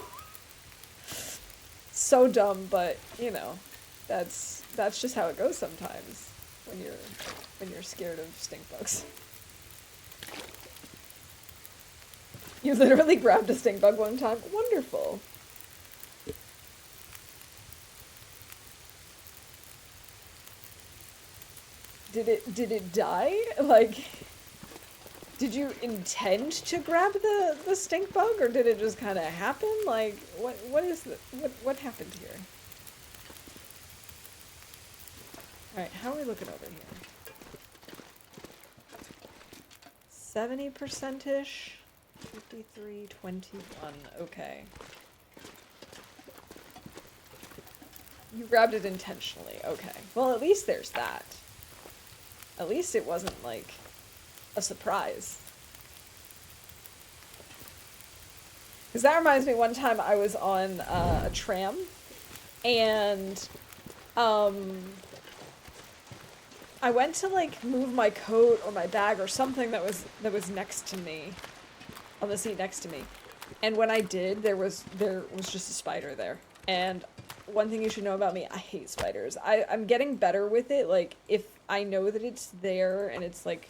So dumb, but, you know, that's just how it goes sometimes when you're scared of stink bugs. You literally grabbed a stink bug one time. Wonderful. Did it die? Like, did you intend to grab the stink bug, or did it just kind of happen? Like, what happened here? All right, how are we looking over here? 70%ish, 53, 21. Okay. You grabbed it intentionally. Okay. Well, at least there's that. At least it wasn't, like, a surprise. Because that reminds me, one time I was on a tram, and I went to, like, move my coat or my bag or something that was next to me, on the seat next to me. And when I did, there was just a spider there. And one thing you should know about me, I hate spiders. I'm getting better with it. Like, if I know that it's there and it's, like,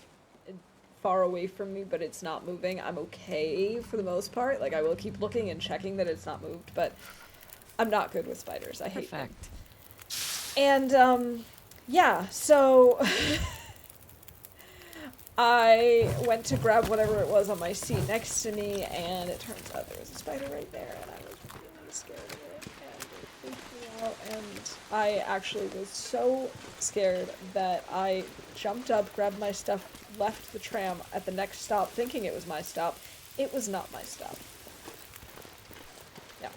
far away from me, but it's not moving, I'm okay for the most part. Like, I will keep looking and checking that it's not moved, but I'm not good with spiders. I hate them. And, yeah, so I went to grab whatever it was on my seat next to me, and it turns out there was a spider right there, and I was really scared of it, and it freaked me out, and I actually was so scared that I jumped up, grabbed my stuff, left the tram at the next stop, thinking it was my stop. It was not my stop. Yeah,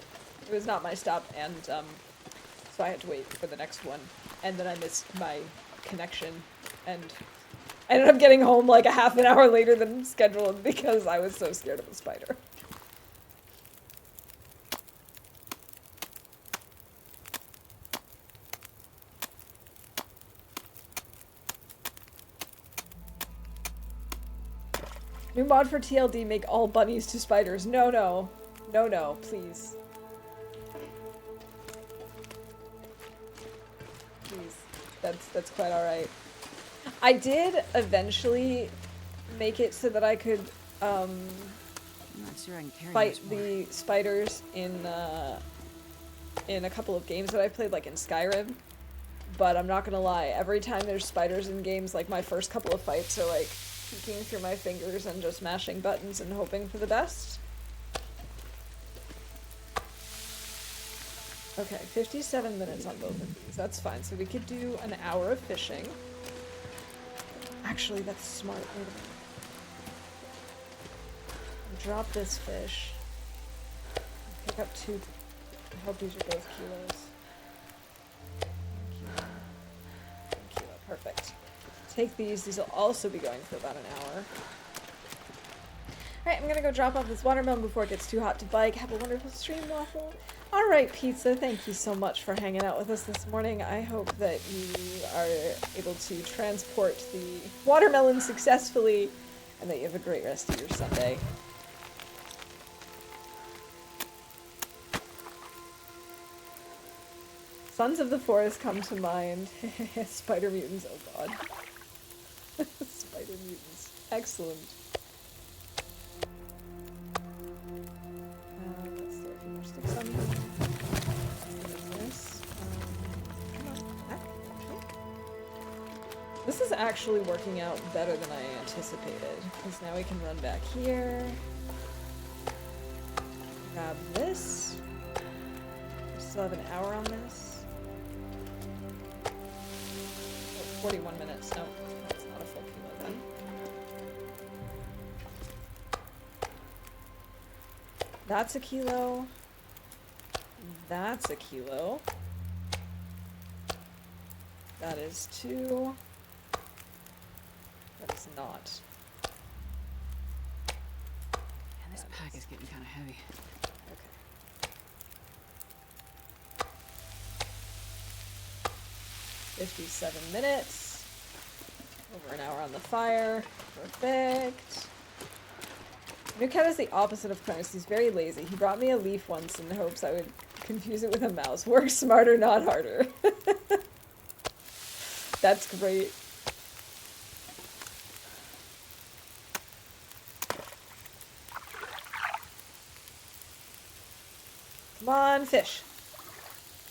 it was not my stop, and so I had to wait for the next one, and then I missed my connection And I ended up getting home like a half an hour later than scheduled because I was so scared of a spider. New mod for TLD, make all bunnies to spiders. No, no. No, no, please. Please. That's quite alright. I did eventually make it so that I could, I'm not sure I can carry fight much more. the spiders in a couple of games that I played, like in Skyrim. But I'm not gonna lie, every time there's spiders in games, like my first couple of fights are like peeking through my fingers and just mashing buttons and hoping for the best. Okay, 57 minutes on both of these. That's fine. So we could do an hour of fishing. Actually, that's smart. Wait a minute. Drop this fish. Pick up 2. I hope these are both kilos. 1 kilo. 1 kilo. Perfect. Take these. These will also be going for about an hour. Alright, I'm gonna go drop off this watermelon before it gets too hot to bike. Have a wonderful stream, Waffle. Alright, Pizza, thank you so much for hanging out with us this morning. I hope that you are able to transport the watermelon successfully and that you have a great rest of your Sunday. Sons of the Forest come to mind. Spider mutants, oh god. Spider mutants. Excellent. Let's throw a few more sticks on here. This. Come on, back. This is actually working out better than I anticipated. Because now we can run back here. Grab this. We still have an hour on this. 41 minutes. No, that's not a full kilo then. That's a kilo. That's a kilo. That is 2. That is not. And this pack is getting kind of heavy. Okay. 57 minutes. Over an hour on the fire. Perfect. New Cat is the opposite of Clarence. He's very lazy. He brought me a leaf once in the hopes I would confuse it with a mouse. Work smarter, not harder. That's great. Come on, fish.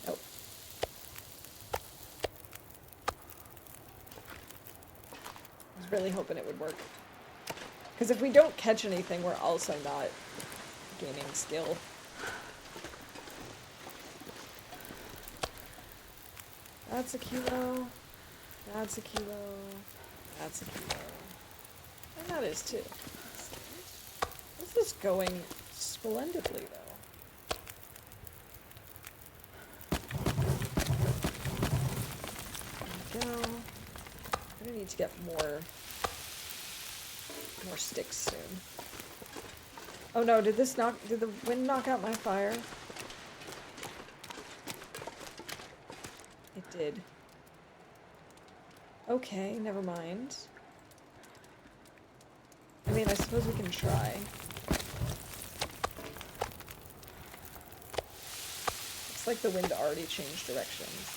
Nope. I was really hoping it would work. Because if we don't catch anything, we're also not gaining skill. That's a kilo. That's a kilo. That's a kilo. And that is too. This is going splendidly, though. There we go. I'm gonna need to get more sticks soon. Oh no, did the wind knock out my fire? It did. Okay, never mind. I mean, I suppose we can try. Looks like the wind already changed directions.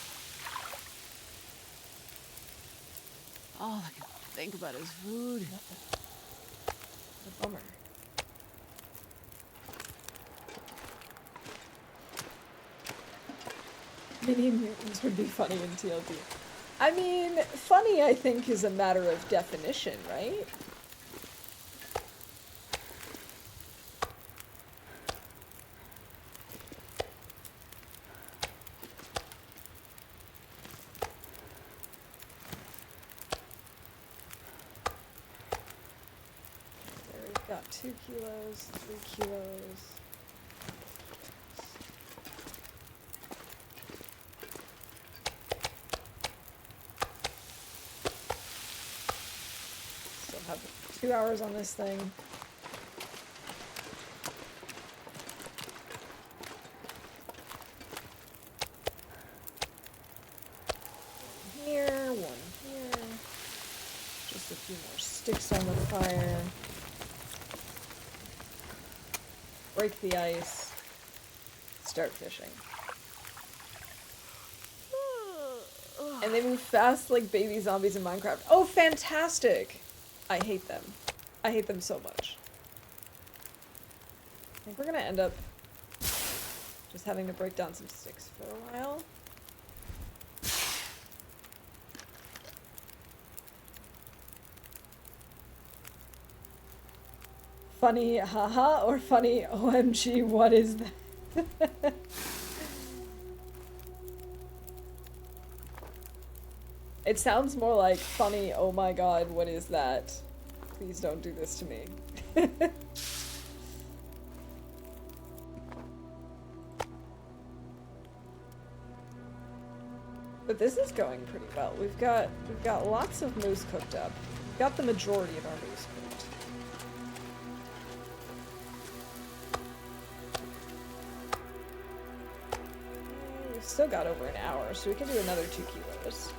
All I can think about is food. A bummer. Mini mutants would be funny in TLD. I mean, funny I think is a matter of definition, right? There we've got 2 kilos, 3 kilos. have 2 hours on this thing. One here, one here. Just a few more sticks on the fire. Break the ice. Start fishing. And they move fast like baby zombies in Minecraft. Oh, fantastic! I hate them. I hate them so much. I think we're gonna end up just having to break down some sticks for a while. Funny haha or funny OMG, what is that? It sounds more like funny, oh my god, what is that? Please don't do this to me. But this is going pretty well. We've got lots of moose cooked up. We've got the majority of our moose cooked. We've still got over an hour, so we can do another 2 kilos.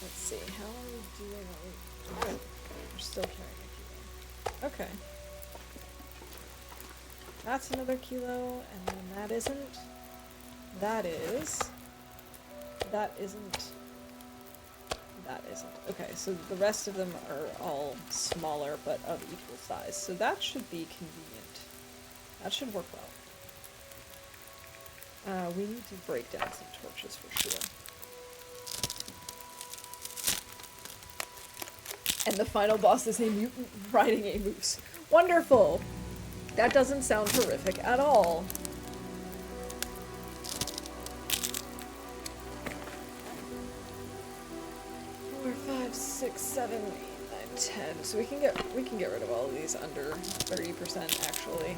Let's see, how are we doing? Oh, we're still carrying a kilo. Okay. That's another kilo, and then that isn't. That is. That isn't. That isn't. Okay, so the rest of them are all smaller, but of equal size. So that should be convenient. That should work well. We need to break down some torches for sure. And the final boss is a mutant riding a moose. Wonderful! That doesn't sound horrific at all. 4, 5, 6, 7, 8, 9, 10. So we can get rid of all of these under 30% actually.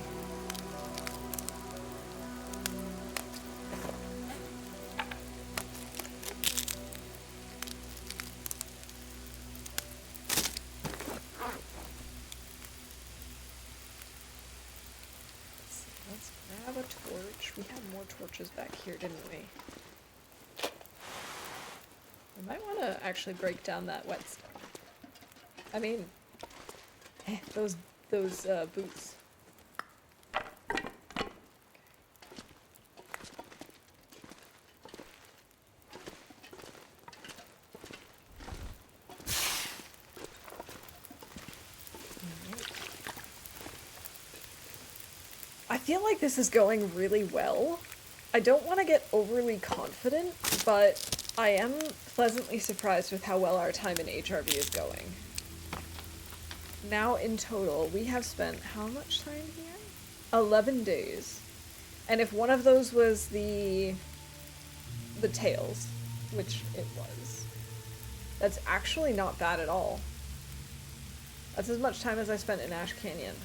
Let's grab a torch. We had more torches back here, didn't we? We might want to actually break down that whetstone. I mean, those boots. I feel like this is going really well. I don't want to get overly confident, but I am pleasantly surprised with how well our time in HRV is going. Now in total, we have spent how much time here? 11 days. And if one of those was the tails, which it was, that's actually not bad at all. That's as much time as I spent in Ash Canyon.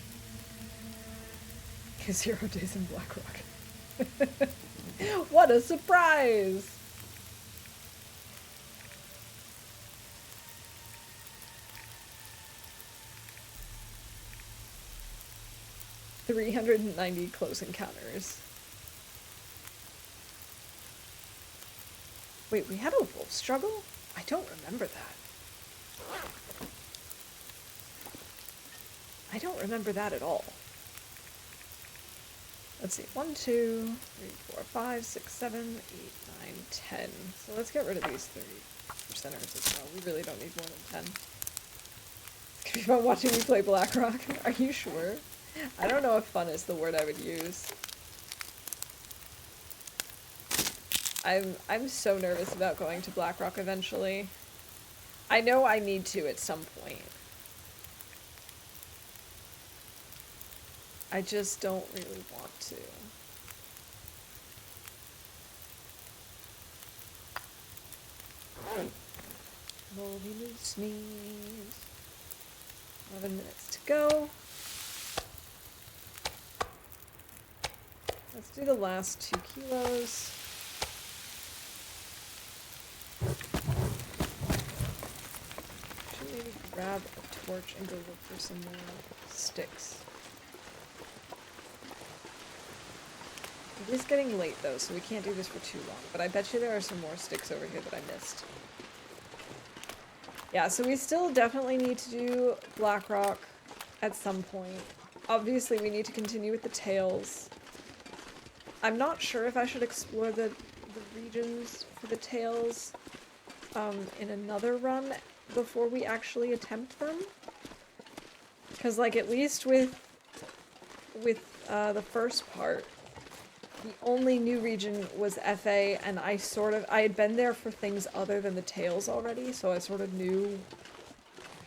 0 days in Blackrock. What a surprise! $390 close encounters. Wait, we had a wolf struggle? I don't remember that. I don't remember that at all. Let's see, 1, 2, 3, 4, 5, 6, 7, 8, 9, 10. So let's get rid of these 30%ers as well. We really don't need more than 10. It's gonna be fun watching me play Blackrock. Are you sure? I don't know if fun is the word I would use. I'm so nervous about going to Blackrock eventually. I know I need to at some point. I just don't really want to. Moldy moose sneeze. 11 minutes to go. Let's do the last 2 kilos. Should maybe grab a torch and go look for some more sticks. It is getting late though, so we can't do this for too long, but I bet you there are some more sticks over here that I missed. Yeah, so we still definitely need to do Blackrock at some point. Obviously, we need to continue with the tails. I'm not sure if I should explore the regions for the tails in another run before we actually attempt them. Because, like, at least with the first part, the only new region was FA, and I had been there for things other than the tails already, so I sort of knew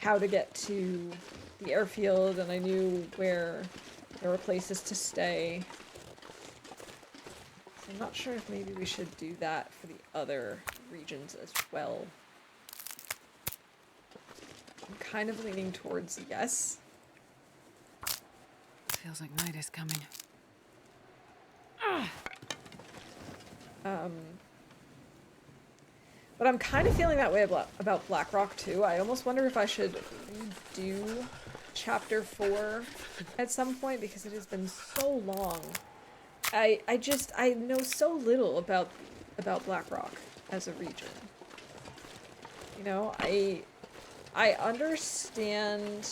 how to get to the airfield, and I knew where there were places to stay. So I'm not sure if maybe we should do that for the other regions as well. I'm kind of leaning towards yes. Feels like night is coming. But I'm kind of feeling that way about Blackrock too. I almost wonder if I should redo chapter 4 at some point because it has been so long. I know so little about Blackrock as a region. You know, I understand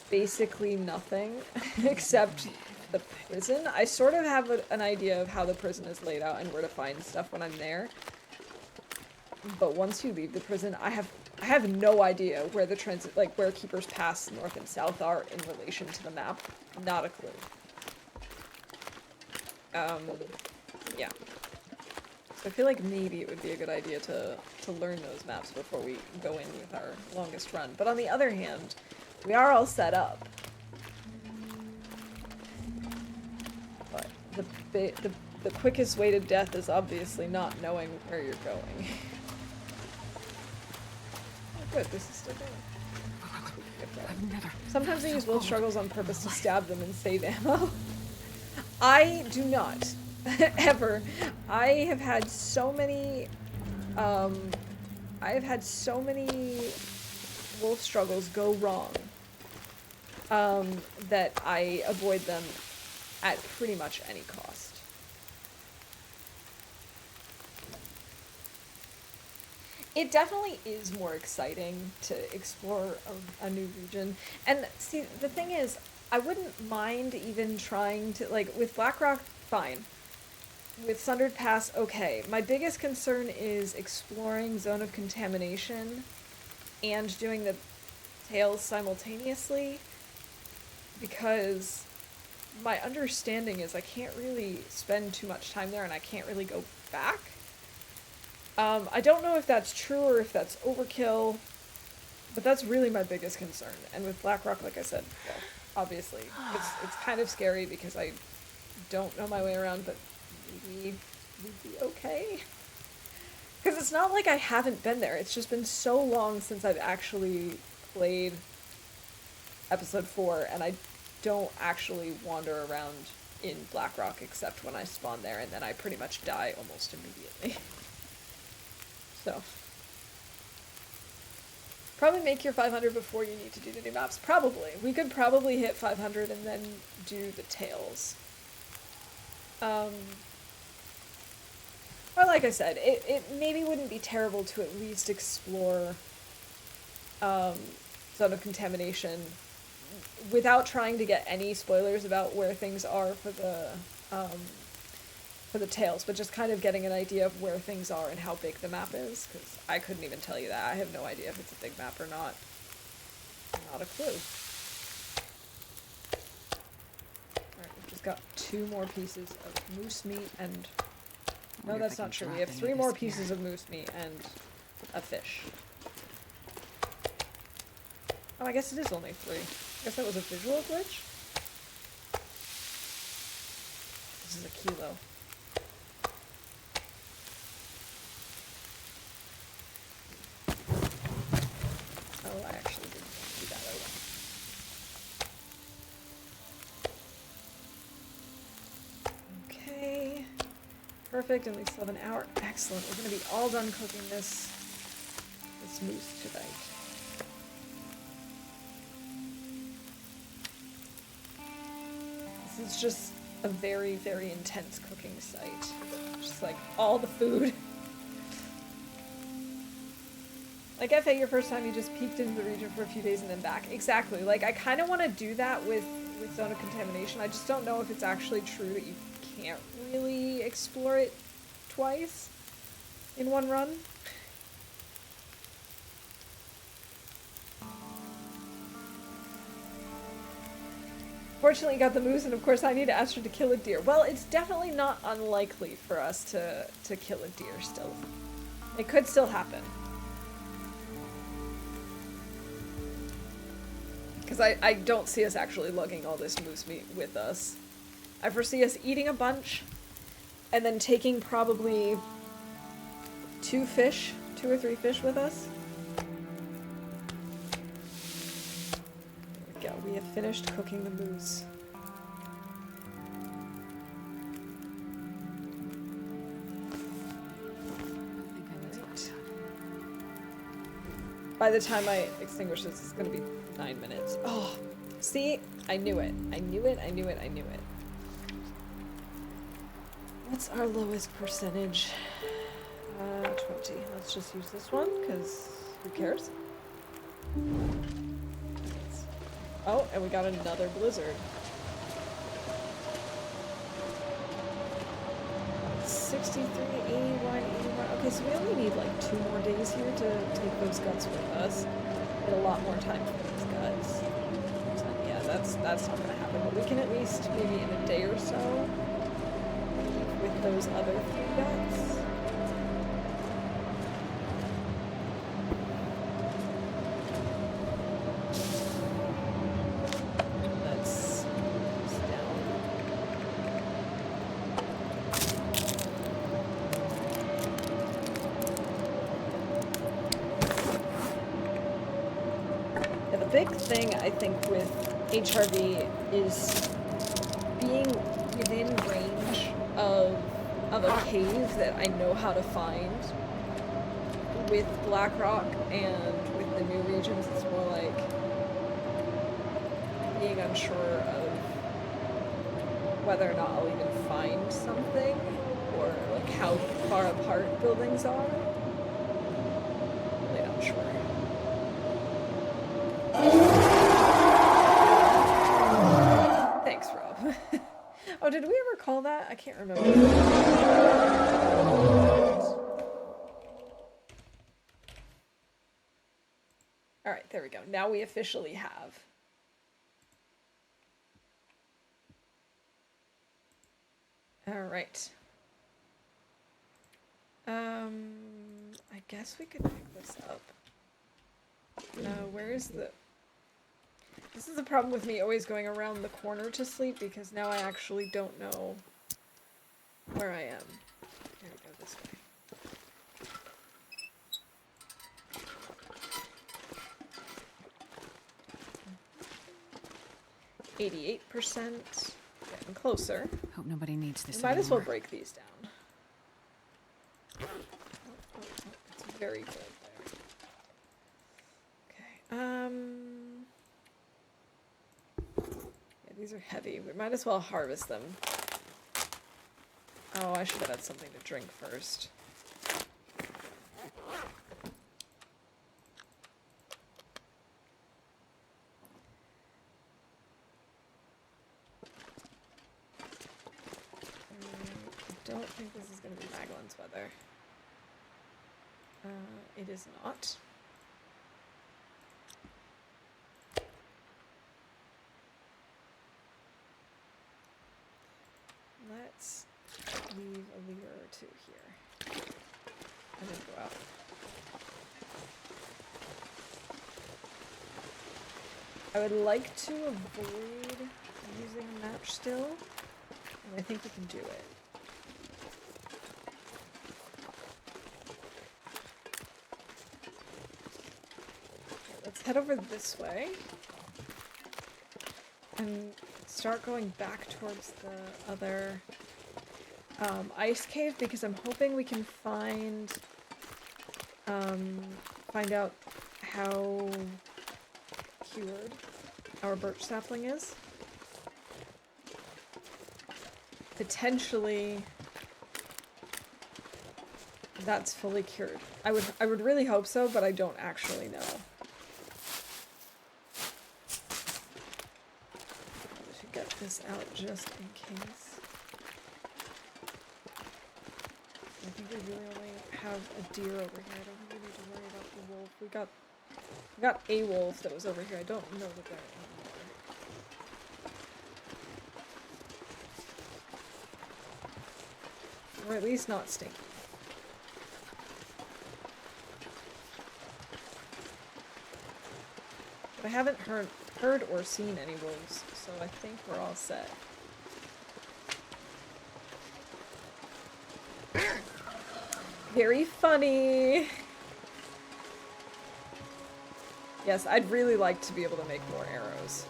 basically nothing except the prison. I sort of have an idea of how the prison is laid out and where to find stuff when I'm there. But once you leave the prison, I have no idea where the transit, like where Keeper's Pass north and south are in relation to the map. Not a clue. Yeah. So I feel like maybe it would be a good idea to learn those maps before we go in with our longest run. But on the other hand, we are all set up. But the quickest way to death is obviously not knowing where you're going. Oh, good, this is still going. Sometimes I use will struggles on purpose to stab them and save ammo. I do not. Ever. I have had so many wolf struggles go wrong that I avoid them at pretty much any cost. It definitely is more exciting to explore a new region. And see, the thing is, I wouldn't mind even trying to, like, with Blackrock, fine. With Sundered Pass, okay. My biggest concern is exploring Zone of Contamination and doing the tails simultaneously, because my understanding is I can't really spend too much time there and I can't really go back. I don't know if that's true or if that's overkill, but that's really my biggest concern. And with Blackrock, like I said, well, obviously, it's kind of scary because I don't know my way around, but maybe we'd be okay. Because it's not like I haven't been there. It's just been so long since I've actually played episode 4, and I don't actually wander around in Blackrock except when I spawn there, and then I pretty much die almost immediately. So, probably make your 500 before you need to do the new maps. Probably. We could probably hit 500 and then do the tails. Or like I said, it maybe wouldn't be terrible to at least explore Zone of Contamination without trying to get any spoilers about where things are for the tails, but just kind of getting an idea of where things are and how big the map is, because I couldn't even tell you that. I have no idea if it's a big map or not. Not a clue. Alright, we've just got 2 more pieces of moose meat and... No, that's not true. We have 3 more pieces of moose meat and a fish. Oh, I guess it is only 3. I guess that was a visual glitch? This is a kilo. Oh, I actually didn't do that. Oh, Perfect, and we still have an hour. Excellent. We're gonna be all done cooking this moose tonight. This is just a very, very intense cooking site. Just like all the food. Like FA, your first time you just peeked into the region for a few days and then back. Exactly. Like I kind of want to do that with zone of contamination. I just don't know if it's actually true that you can't really explore it twice in one run. Fortunately, you got the moose, and of course I need to ask her to kill a deer. Well, it's definitely not unlikely for us to kill a deer still. It could still happen. Because I don't see us actually lugging all this moose meat with us. I foresee us eating a bunch, and then taking probably 2 or 3 fish with us. There we go, we have finished cooking the moose. By the time I extinguish this, it's gonna be 9 minutes. Oh, see? I knew it. I knew it, I knew it, I knew it. What's our lowest percentage? 20. Let's just use this one, because who cares? Oh, and we got another blizzard. 63, 81, 81. Okay, so we only need like 2 more days here to take those guts with us. Get a lot more time for those guts. So, yeah, that's not gonna happen. But we can at least maybe in a day or so with those other 3 guts. Big thing I think with HRV is being within range of a cave that I know how to find. With Blackrock and with the new regions, it's more like being unsure of whether or not I'll even find something, or like how far apart buildings are. Really not sure. Thanks, Rob. Oh, did we ever call that? I can't remember. Alright, there we go. Now we officially have. Alright. I guess we could pick this up. Where is the... This is the problem with me always going around the corner to sleep, because now I actually don't know where I am. Here we go, this way. 88%. Getting closer. Hope nobody needs this. Might as well break these down. It's very good there. Okay. Yeah, these are heavy. We might as well harvest them. Oh, I should have had something to drink first. I don't think this is going to be Maglin's weather. It is not. Let's leave a liter or two here. And then go out. I would like to avoid using a match still, and I think we can do it. Okay, let's head over this way and start going back towards the other ice cave because I'm hoping we can find out how cured our birch sapling is. Potentially that's fully cured. I would really hope so, but I don't actually know. I should get this out just in case. I think we really only have a deer over here. I don't think we need to worry about the wolf. We got a wolf that was over here. I don't know that there are any more. Or at least not stinky. But I haven't heard or seen any wolves, so I think we're all set. Very funny! Yes, I'd really like to be able to make more arrows.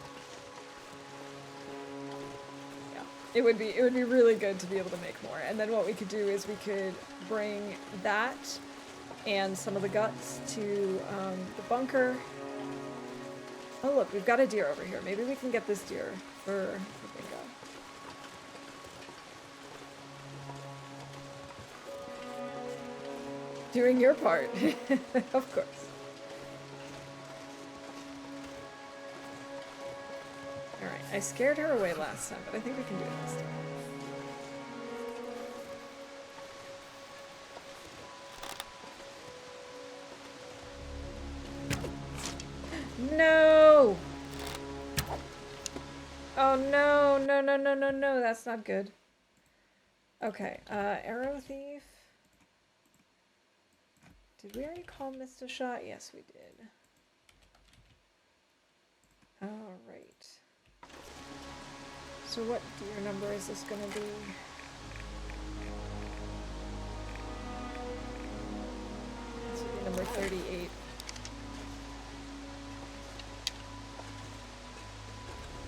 Yeah, it would be really good to be able to make more. And then what we could do is we could bring that and some of the guts to the bunker. Oh look, we've got a deer over here. Maybe we can get this deer for bingo. Doing your part. Of course. Alright, I scared her away last time, but I think we can do it this time. No! Oh no, no, no, no, no, no, that's not good. Okay, arrow thief. Did we already call missed a shot? Yes, we did. Alright. So what deer number is this gonna be? This would be number 38.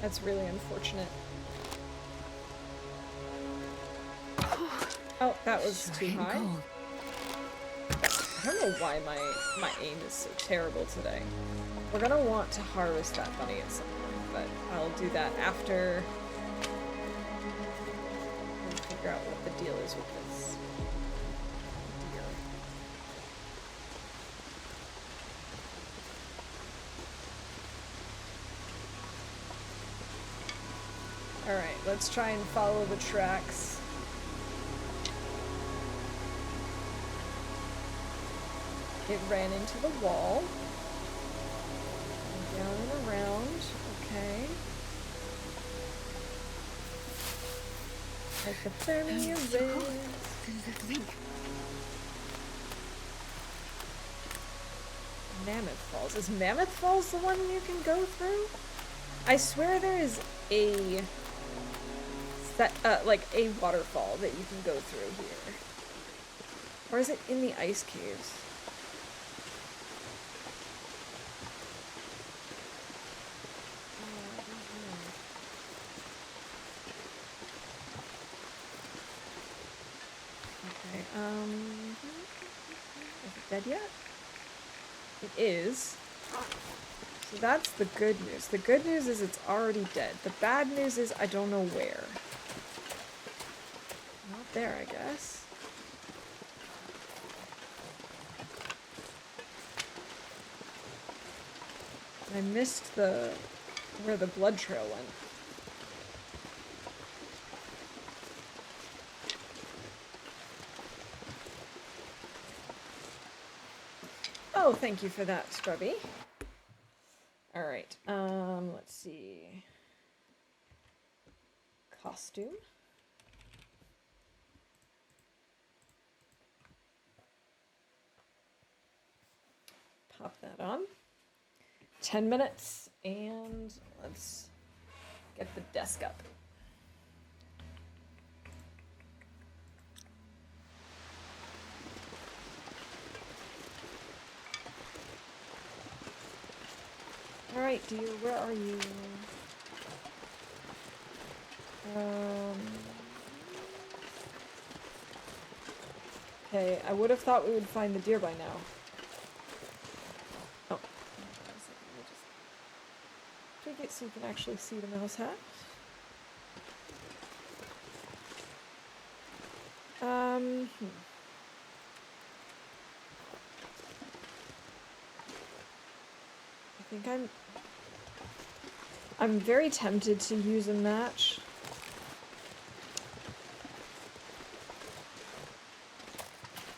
That's really unfortunate. Oh, that was too high. I don't know why my aim is so terrible today. We're gonna want to harvest that bunny at some point, but I'll do that after we figure out what the deal is with this deer. Alright, let's try and follow the tracks. It ran into the wall. And down and around. Okay. Hypothermia risk. Mammoth Falls. Is Mammoth Falls the one you can go through? I swear there is a like a waterfall that you can go through here. Or is it in the ice caves? Is it dead yet? It is. So that's the good news. The good news is it's already dead. The bad news is I don't know where. Not there, I guess. I missed where the blood trail went. Oh, thank you for that, Scrubby. Alright, let's see. Costume. Pop that on. 10 minutes, and let's get the desk up. Alright, dear, where are you? Okay, I would have thought we would find the deer by now. Oh. Let me just tweak it so you can actually see the mouse hat. I think I'm very tempted to use a match.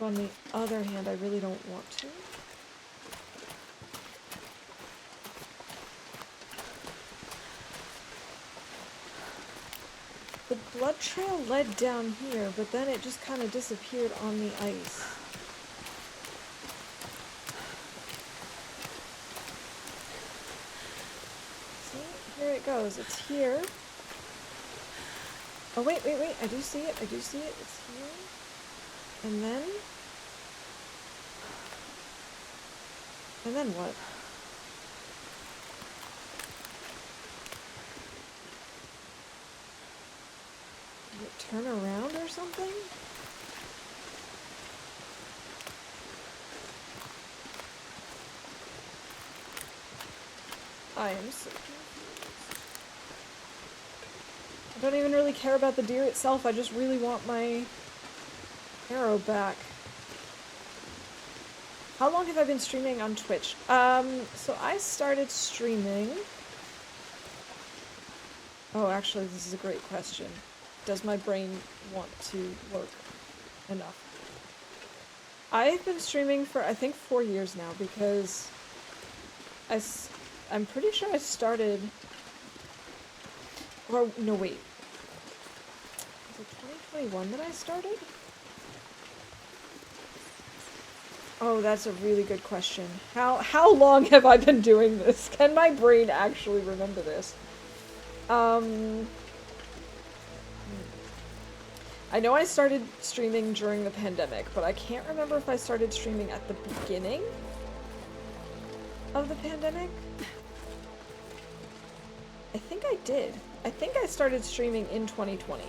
But on the other hand, I really don't want to. The blood trail led down here, but then it just kind of disappeared on the ice. See? Here it goes. It's here. Oh, wait. I do see it. It's here. And then? And then what? Did it turn around or something? I am so confused. I don't even really care about the deer itself, I just really want my arrow back. How long have I been streaming on Twitch? So I started streaming... Oh, actually, this is a great question. Does my brain want to work enough? I've been streaming for, I think, 4 years now, because I'm pretty sure I started... Or, no, wait. Was it 2021 that I started? Oh, that's a really good question. How long have I been doing this? Can my brain actually remember this? I know I started streaming during the pandemic, but I can't remember if I started streaming at the beginning of the pandemic. I think I did. I think I started streaming in 2020.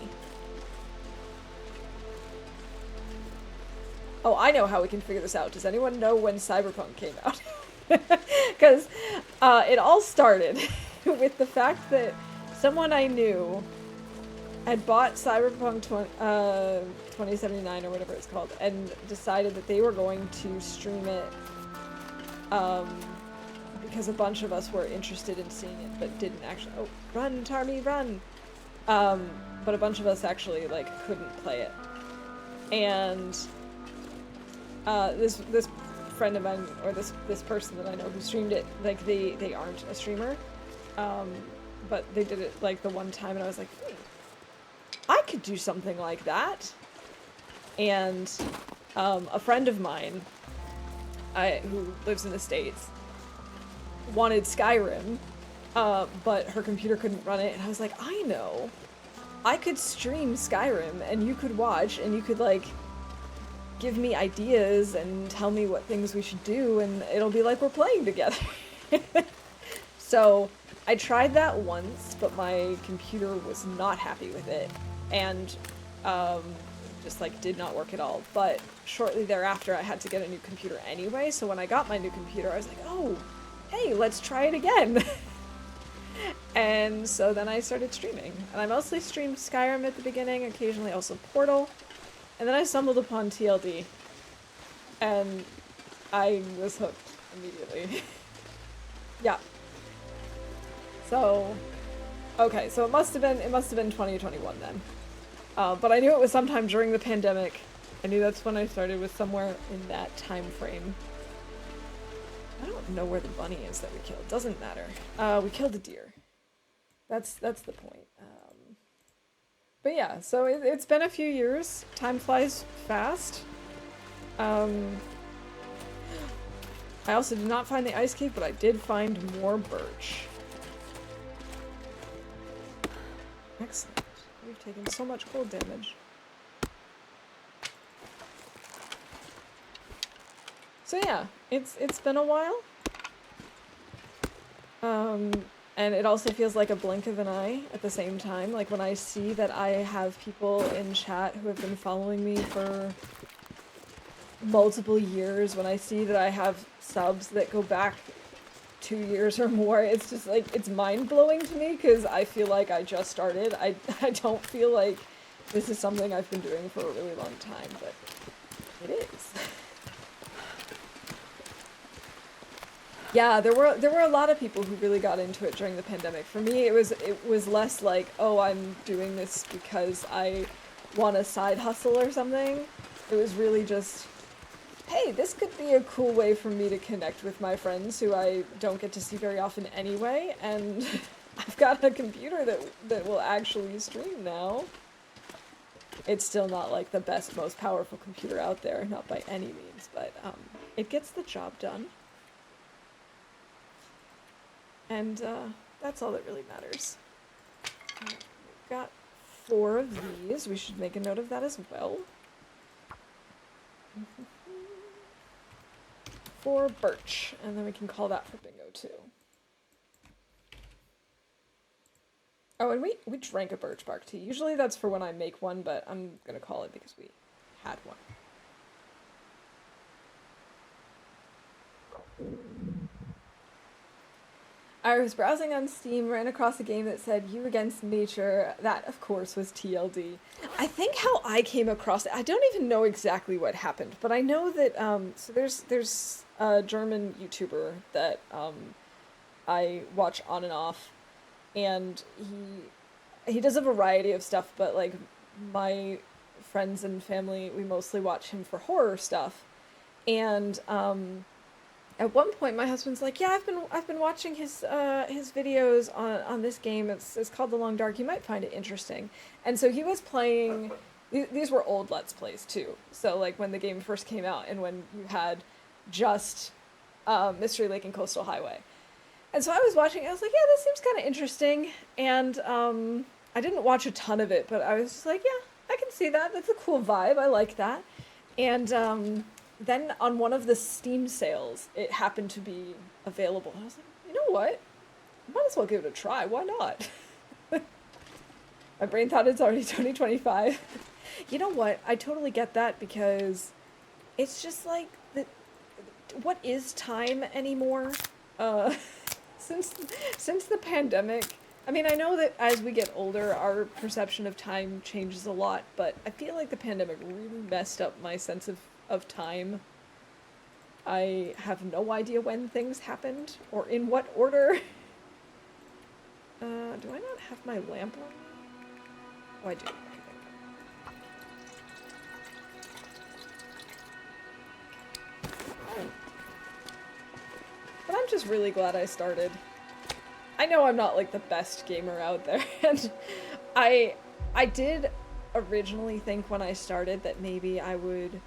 Oh, I know how we can figure this out. Does anyone know when Cyberpunk came out? Because it all started with the fact that someone I knew had bought Cyberpunk 2079 or whatever it's called and decided that they were going to stream it because a bunch of us were interested in seeing it but didn't actually... Oh, run, Tarmy, run! But a bunch of us actually, like, couldn't play it. And this friend of mine, or this person that I know who streamed it, like, they aren't a streamer. But they did it, like, the one time and I was like, I could do something like that. And a friend of mine who lives in the States wanted Skyrim, but her computer couldn't run it, and I was like, I know. I could stream Skyrim, and you could watch, and you could, like, give me ideas and tell me what things we should do, and it'll be like we're playing together. So I tried that once, but my computer was not happy with it, and just, like, did not work at all. But shortly thereafter, I had to get a new computer anyway, so when I got my new computer, I was like, oh, hey, let's try it again. And so then I started streaming. And I mostly streamed Skyrim at the beginning, occasionally also Portal. And then I stumbled upon TLD. And I was hooked immediately. Yeah. So, okay, so it must have been 2021 then. But I knew it was sometime during the pandemic. I knew that's when I started, was somewhere in that time frame. I don't know where the bunny is that we killed. Doesn't matter. We killed a deer. That's the point. But yeah, so it's been a few years. Time flies fast. I also did not find the ice cave, but I did find more birch. Excellent. We've taken so much cold damage. So yeah, it's been a while. And it also feels like a blink of an eye at the same time. Like when I see that I have people in chat who have been following me for multiple years, when I see that I have subs that go back 2 years or more, it's just like, it's mind-blowing to me, because I feel like I just started. I don't feel like this is something I've been doing for a really long time, but it is. Yeah, there were a lot of people who really got into it during the pandemic. For me, it was less like, oh, I'm doing this because I want a side hustle or something. It was really just, hey, this could be a cool way for me to connect with my friends who I don't get to see very often anyway, and I've got a computer that will actually stream now. It's still not like the best, most powerful computer out there, not by any means, but it gets the job done. And that's all that really matters. We've got 4 of these. We should make a note of that as well. 4 birch, and then we can call that for bingo too. Oh, and we drank a birch bark tea. Usually that's for when I make one, but I'm gonna call it because we had one. I was browsing on Steam, ran across a game that said "You Against Nature." That, of course, was TLD. I think how I came across it, I don't even know exactly what happened, but I know that, so there's a German YouTuber that I watch on and off, and he does a variety of stuff, but like my friends and family, we mostly watch him for horror stuff, and at one point, my husband's like, "Yeah, I've been watching his videos on this game. It's called The Long Dark. You might find it interesting." And so he was playing. These were old Let's Plays too. So like when the game first came out, and when you had just Mystery Lake and Coastal Highway. And so I was watching. I was like, "Yeah, this seems kind of interesting." And I didn't watch a ton of it, but I was just like, "Yeah, I can see that. That's a cool vibe. I like that." And then on one of the Steam sales, it happened to be available. And I was like, you know what? I might as well give it a try. Why not? My brain thought it's already 2025. You know what? I totally get that, because it's just like, what is time anymore? Since the pandemic. I mean, I know that as we get older, our perception of time changes a lot, but I feel like the pandemic really messed up my sense of time. I have no idea when things happened or in what order. Do I not have my lamp on? Oh, I do. But I'm just really glad I started. I know I'm not like the best gamer out there, and I did originally think when I started that maybe I would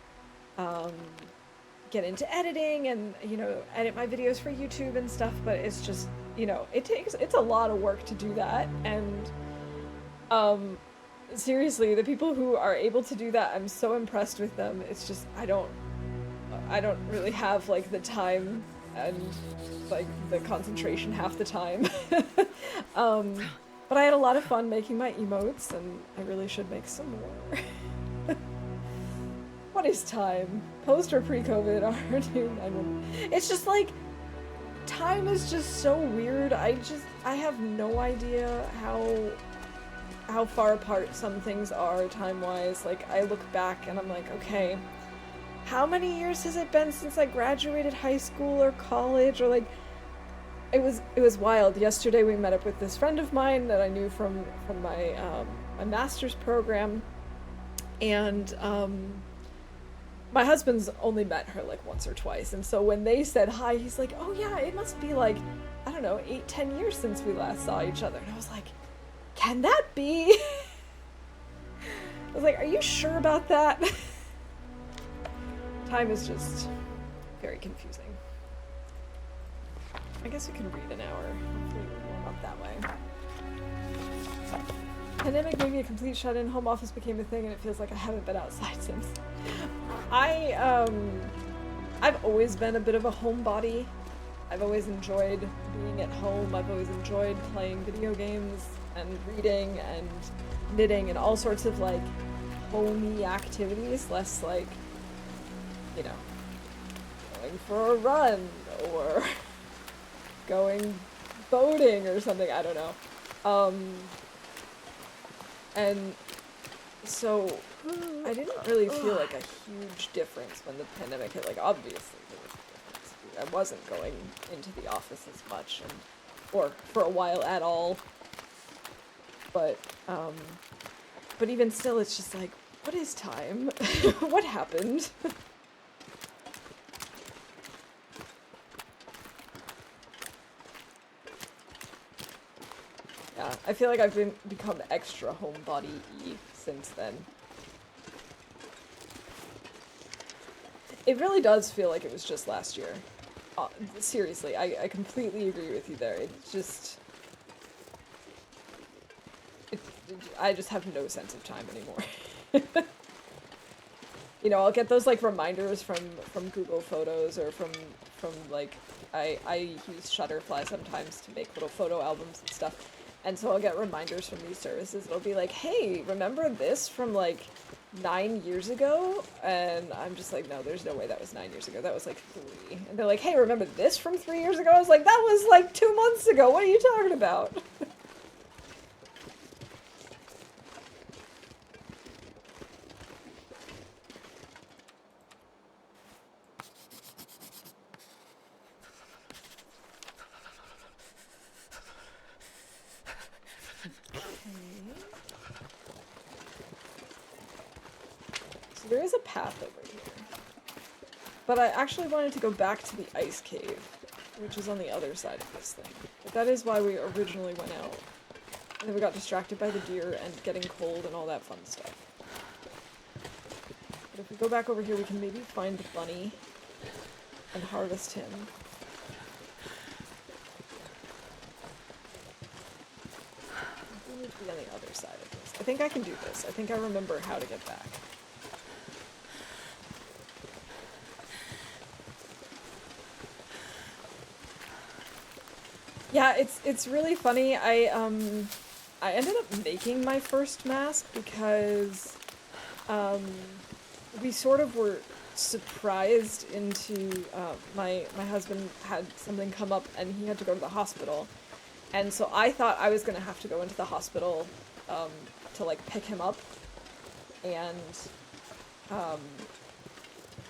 get into editing and, you know, edit my videos for YouTube and stuff, but it's just, you know, it's a lot of work to do that, and seriously, the people who are able to do that, I'm so impressed with them. It's just, I don't really have like the time and like the concentration half the time. But I had a lot of fun making my emotes, and I really should make some more. What is time? Post or pre-COVID? It's just like, time is just so weird. I have no idea how far apart some things are time-wise. Like, I look back and I'm like, okay, how many years has it been since I graduated high school or college? Or like, it was wild. Yesterday we met up with this friend of mine that I knew from my my master's program, and my husband's only met her like once or twice, and so when they said hi, he's like, "Oh yeah, it must be like, I don't know, 8-10 years since we last saw each other." And I was like, can that be? I was like, are you sure about that? Time is just very confusing. I guess we can read an hour. Hopefully we warm up that way. Pandemic made me a complete shut-in. Home office became a thing, and it feels like I haven't been outside since. I've always been a bit of a homebody. I've always enjoyed being at home. I've always enjoyed playing video games and reading and knitting and all sorts of like homey activities, less like you know, going for a run or going boating or something, I don't know. And so I didn't really feel like a huge difference when the pandemic hit. Like, obviously there was a difference. I wasn't going into the office as much, or for a while at all. But even still, it's just like, what is time? What happened? Yeah, I feel like I've become extra homebody-y since then. It really does feel like it was just last year. Seriously, I completely agree with you there. It's just... I just have no sense of time anymore. You know, I'll get those, like, reminders from Google Photos or from like, I use Shutterfly sometimes to make little photo albums and stuff. And so I'll get reminders from these services. It'll be like, hey, remember this from, like, 9 years ago? And I'm just like, no, there's no way that was 9 years ago. That was, like, 3. And they're like, hey, remember this from 3 years ago? I was like, that was, like, 2 months ago. What are you talking about? So there is a path over here. But I actually wanted to go back to the ice cave, which is on the other side of this thing. But that is why we originally went out. And then we got distracted by the deer and getting cold and all that fun stuff. But if we go back over here, we can maybe find the bunny and harvest him. We need to be on the other side of this. I think I can do this. I think I remember how to get back. Yeah, it's really funny. I ended up making my first mask because we sort of were surprised into my husband had something come up and he had to go to the hospital. And so I thought I was going to have to go into the hospital to, like, pick him up. And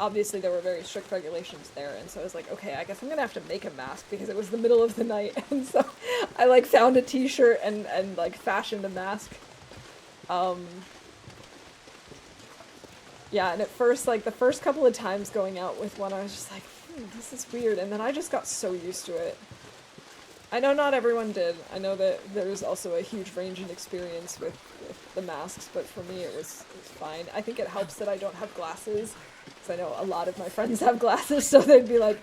obviously there were very strict regulations there, and so I was like, okay, I guess I'm gonna have to make a mask because it was the middle of the night. And so I, like, found a t-shirt and like fashioned a mask. Yeah, and at first, like, the first couple of times going out with one, I was just like, this is weird, and then I just got so used to it. I know not everyone did. I know that there's also a huge range in experience with the masks, but for me it was fine. I think it helps that I don't have glasses, because I know a lot of my friends have glasses, so they'd be like,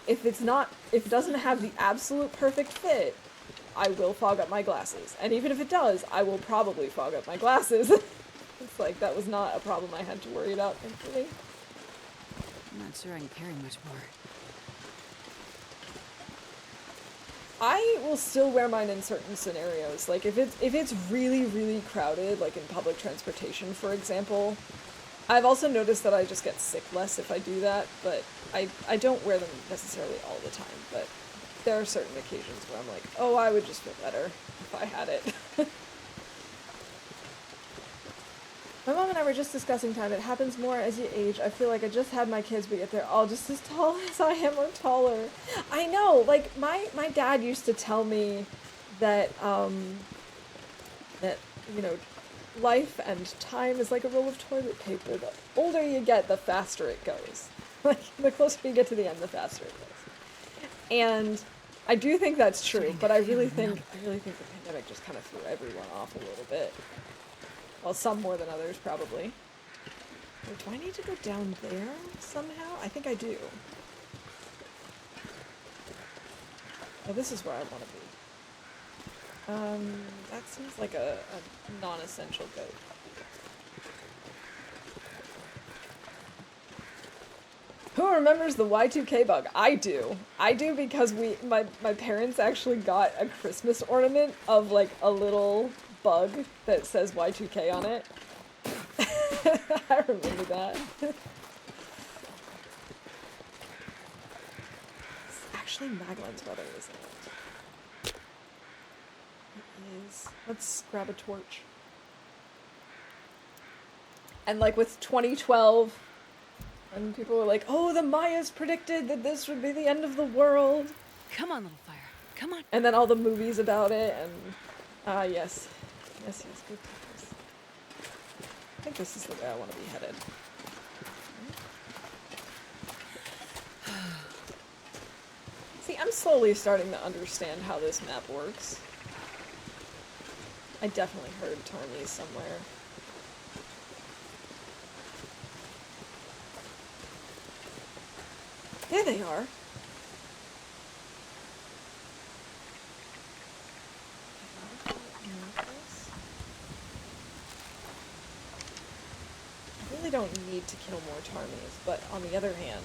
if it doesn't have the absolute perfect fit, I will fog up my glasses. And even if it does, I will probably fog up my glasses. It's like, that was not a problem I had to worry about, thankfully. I'm not sure I can carry much more. I will still wear mine in certain scenarios. Like, if it's really, really crowded, like in public transportation, for example. I've also noticed that I just get sick less if I do that, but I don't wear them necessarily all the time, but there are certain occasions where I'm like, oh, I would just feel better if I had it. My mom and I were just discussing time. It happens more as you age. I feel like I just had my kids, but yet they're all just as tall as I am or taller. I know, like, my dad used to tell me that, you know, life and time is like a roll of toilet paper. The older you get, the faster it goes. Like, the closer you get to the end, the faster it goes. And I do think that's true, but I really think the pandemic just kind of threw everyone off a little bit. Well, some more than others, probably. Wait, do I need to go down there somehow? I think I do. Oh, this is where I want to be. That seems like a non-essential goat. Who remembers the Y2K bug? I do. I do because my parents actually got a Christmas ornament of, like, a little bug that says Y2K on it. I remember that. actually Maglin's weather, isn't it? It is. Let's grab a torch. And like with 2012, and people were like, oh, the Mayas predicted that this would be the end of the world. Come on, little fire. Come on. And then all the movies about it, and yes. Yes, good times. I think this is the way I want to be headed. See, I'm slowly starting to understand how this map works. I definitely heard Tarmies somewhere. There they are. I really don't need to kill more Tarmies, but on the other hand,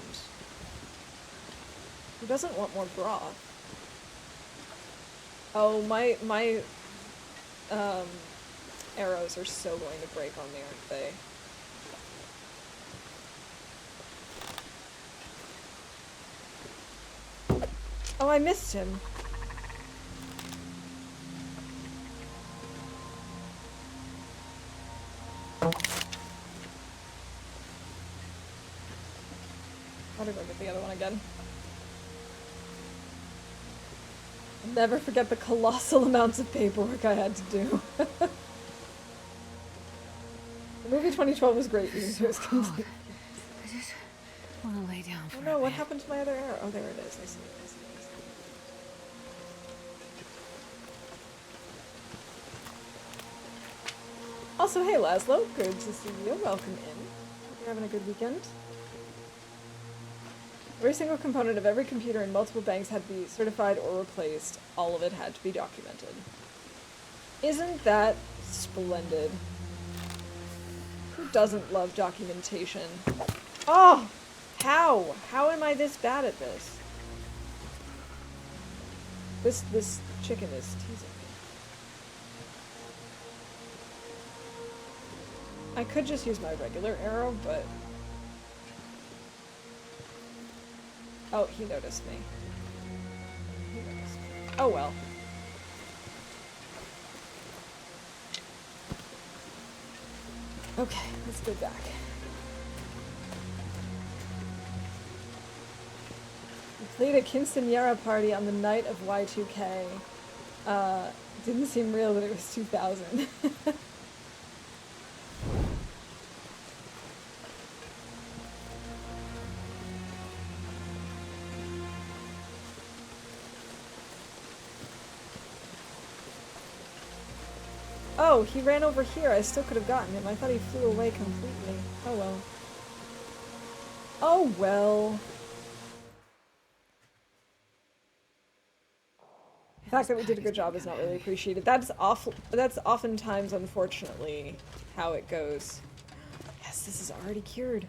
who doesn't want more broth? Oh, my arrows are so going to break on me, aren't they? Oh, I missed him. Gotta go get the other one again. I'll never forget the colossal amounts of paperwork I had to do. The movie 2012 was great because it was complete. I just want to lay down for Oh no, what happened to my other arrow? Oh, there it is. I see it. Also, hey Laszlo, good to see you. Welcome in. Hope you're having a good weekend. Every single component of every computer in multiple banks had to be certified or replaced. All of it had to be documented. Isn't that splendid? Who doesn't love documentation? Oh! How? How am I this bad at this? This chicken is teasing me. I could just use my regular arrow, but... Oh, he noticed me. He noticed me. Oh well. Okay, let's go back. We played a quinceañera party on the night of Y2K. Didn't seem real, but it was 2000. Oh, he ran over here. I still could have gotten him. I thought he flew away completely. Oh well. Oh well. The fact that we did a good job is not really appreciated. That's oftentimes, unfortunately, how it goes. Yes, this is already cured.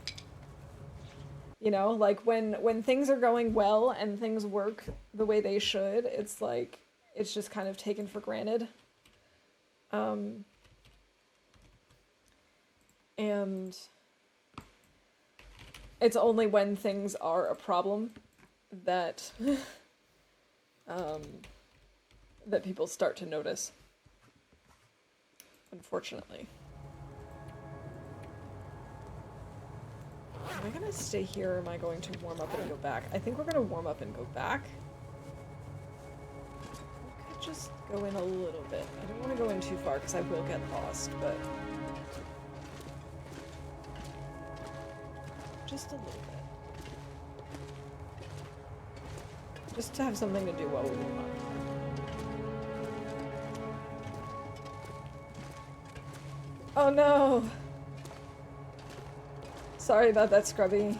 You know, like when things are going well and things work the way they should, it's like, it's just kind of taken for granted. And it's only when things are a problem that that people start to notice, unfortunately. Am I gonna stay here or am I going to warm up and go back? I think we're gonna warm up and go back. We could just go in a little bit. I don't want to go in too far because I will get lost, but just a little bit. Just to have something to do while we warm up. Oh no! Sorry about that, Scrubby.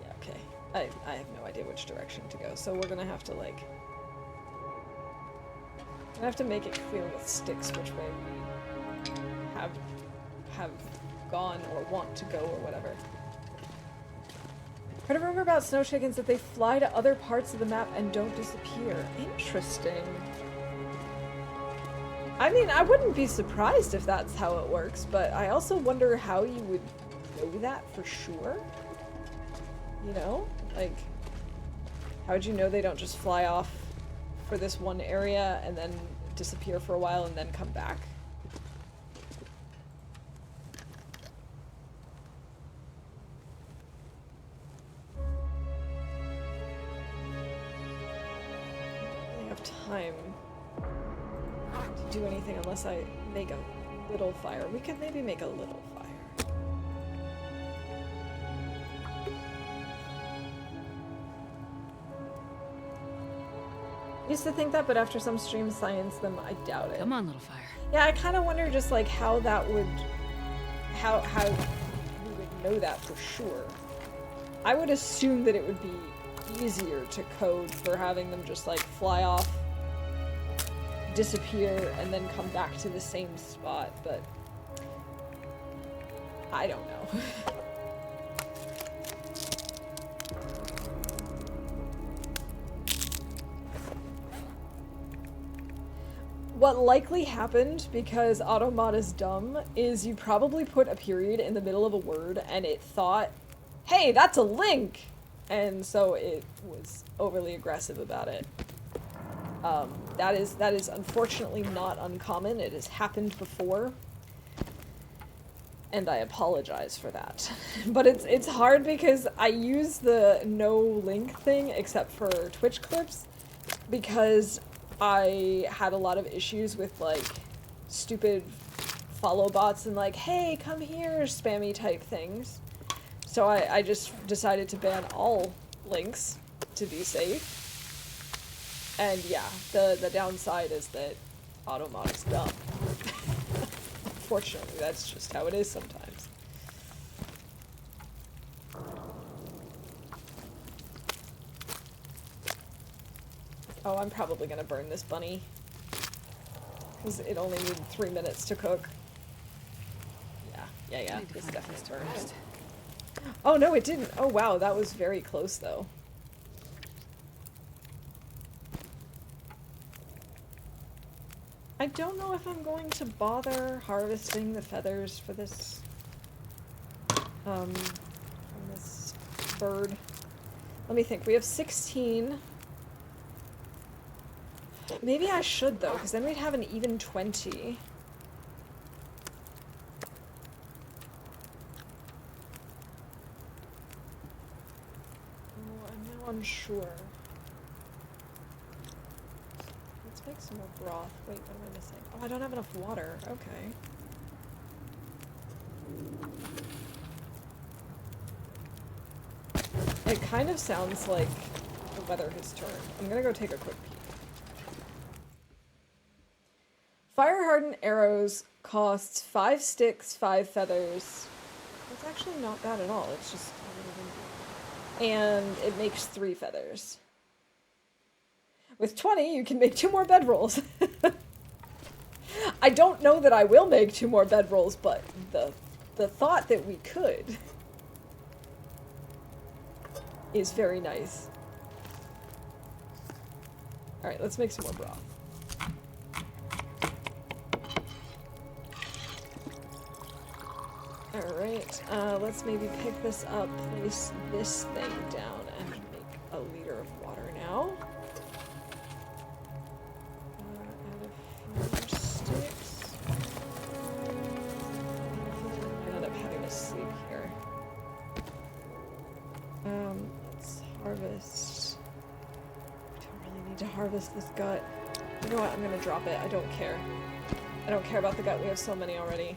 Yeah, okay. I have no idea which direction to go, so we're gonna have to, like... I'm gonna have to make it clear with sticks which way we have gone or want to go or whatever. Heard a rumor about snow chickens that they fly to other parts of the map and don't disappear. Interesting. I mean, I wouldn't be surprised if that's how it works, but I also wonder how you would know that for sure? You know? Like, how would you know they don't just fly off for this one area and then disappear for a while and then come back? Time to do anything unless I make a little fire. We could maybe make a little fire. Used to think that, but after some streams science them, I doubt it. Come on, little fire. Yeah, I kind of wonder just like how that would, how we would know that for sure. I would assume that it would be easier to code for having them just like fly off, disappear, and then come back to the same spot, but I don't know. What likely happened, because Automod is dumb, is you probably put a period in the middle of a word and it thought, hey, that's a link! And so it was overly aggressive about it. That is unfortunately not uncommon. It has happened before. And I apologize for that. But it's hard because I use the no link thing except for Twitch clips because I had a lot of issues with like stupid follow bots and like, hey, come here, spammy type things. So I just decided to ban all links to be safe. And yeah, the downside is that Automod is dumb. Unfortunately, that's just how it is sometimes. Oh, I'm probably gonna burn this bunny. Because it only needed 3 minutes to cook. Yeah, this definitely burned. Oh no, it didn't! Oh wow, that was very close though. I don't know if I'm going to bother harvesting the feathers for this, from this bird. Let me think, we have 16. Maybe I should though, because then we'd have an even 20. Oh, I'm now unsure. Let's make some more broth. Wait, what am I missing? Oh, I don't have enough water. Okay. It kind of sounds like the weather has turned. I'm gonna go take a quick peek. Fire-hardened arrows costs 5 sticks, 5 feathers. That's actually not bad at all. It's just a little windy. And it makes 3 feathers. With 20, you can make 2 more bedrolls. I don't know that I will make 2 more bedrolls, but the thought that we could is very nice. Alright, let's make some more broth. Alright, let's maybe pick this up, place this thing down, and make a liter of water now. Add a few sticks. I end up having to sleep here. Let's harvest. I don't really need to harvest this gut. You know what? I'm gonna drop it. I don't care. I don't care about the gut. We have so many already.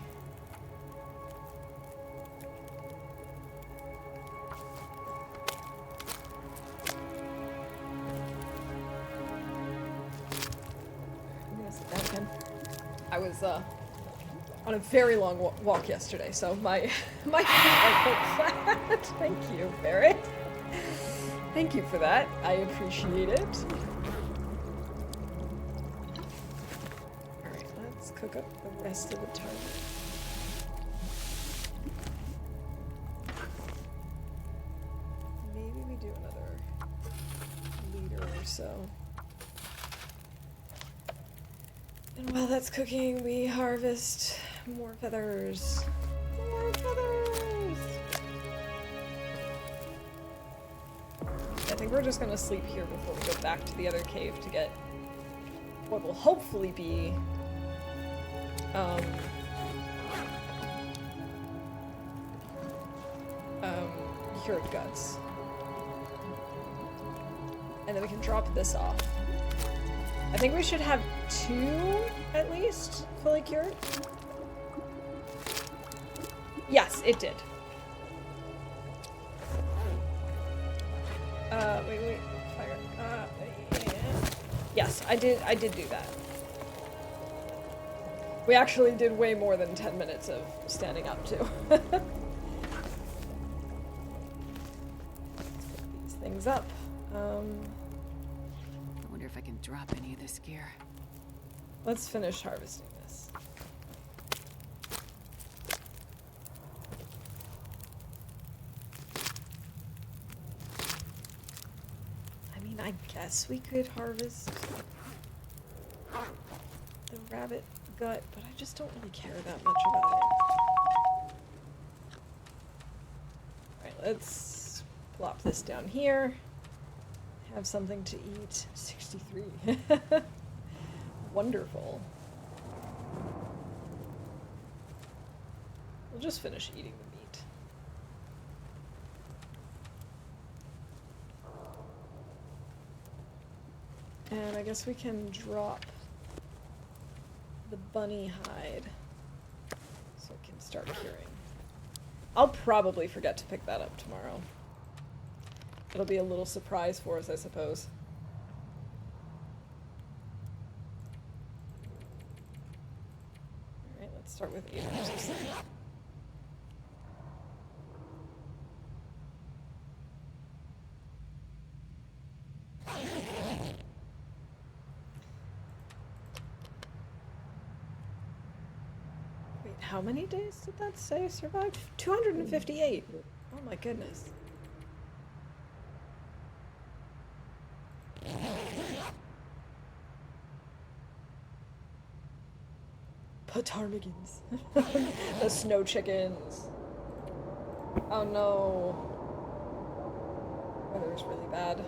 I was on a very long walk yesterday, so my feet are flat. Thank you, Barrett. Thank you for that. I appreciate it. Alright, let's cook up the rest of the target. Maybe we do another liter or so. And while that's cooking, we harvest more feathers. More feathers! think we're just gonna sleep here before we go back to the other cave to get what will hopefully be cured guts. And then we can drop this off. I think we should have 2 at least fully cured. Yes, it did. Wait, fire. Yeah. Yes, I did do that. We actually did way more than 10 minutes of standing up too. These things up. I wonder if I can drop any of this gear. Let's finish harvesting this. I mean, I guess we could harvest the rabbit gut, but I just don't really care that much about it. Alright, let's plop this down here. Have something to eat. 63. Wonderful. We'll just finish eating the meat. And I guess we can drop the bunny hide so it can start curing. I'll probably forget to pick that up tomorrow. It'll be a little surprise for us, I suppose. Alright, let's start with 8 hours of sleep. Wait, how many days did that say survived? 258! Oh my goodness. Ptarmigans. The snow chickens. Oh no. Weather's really bad.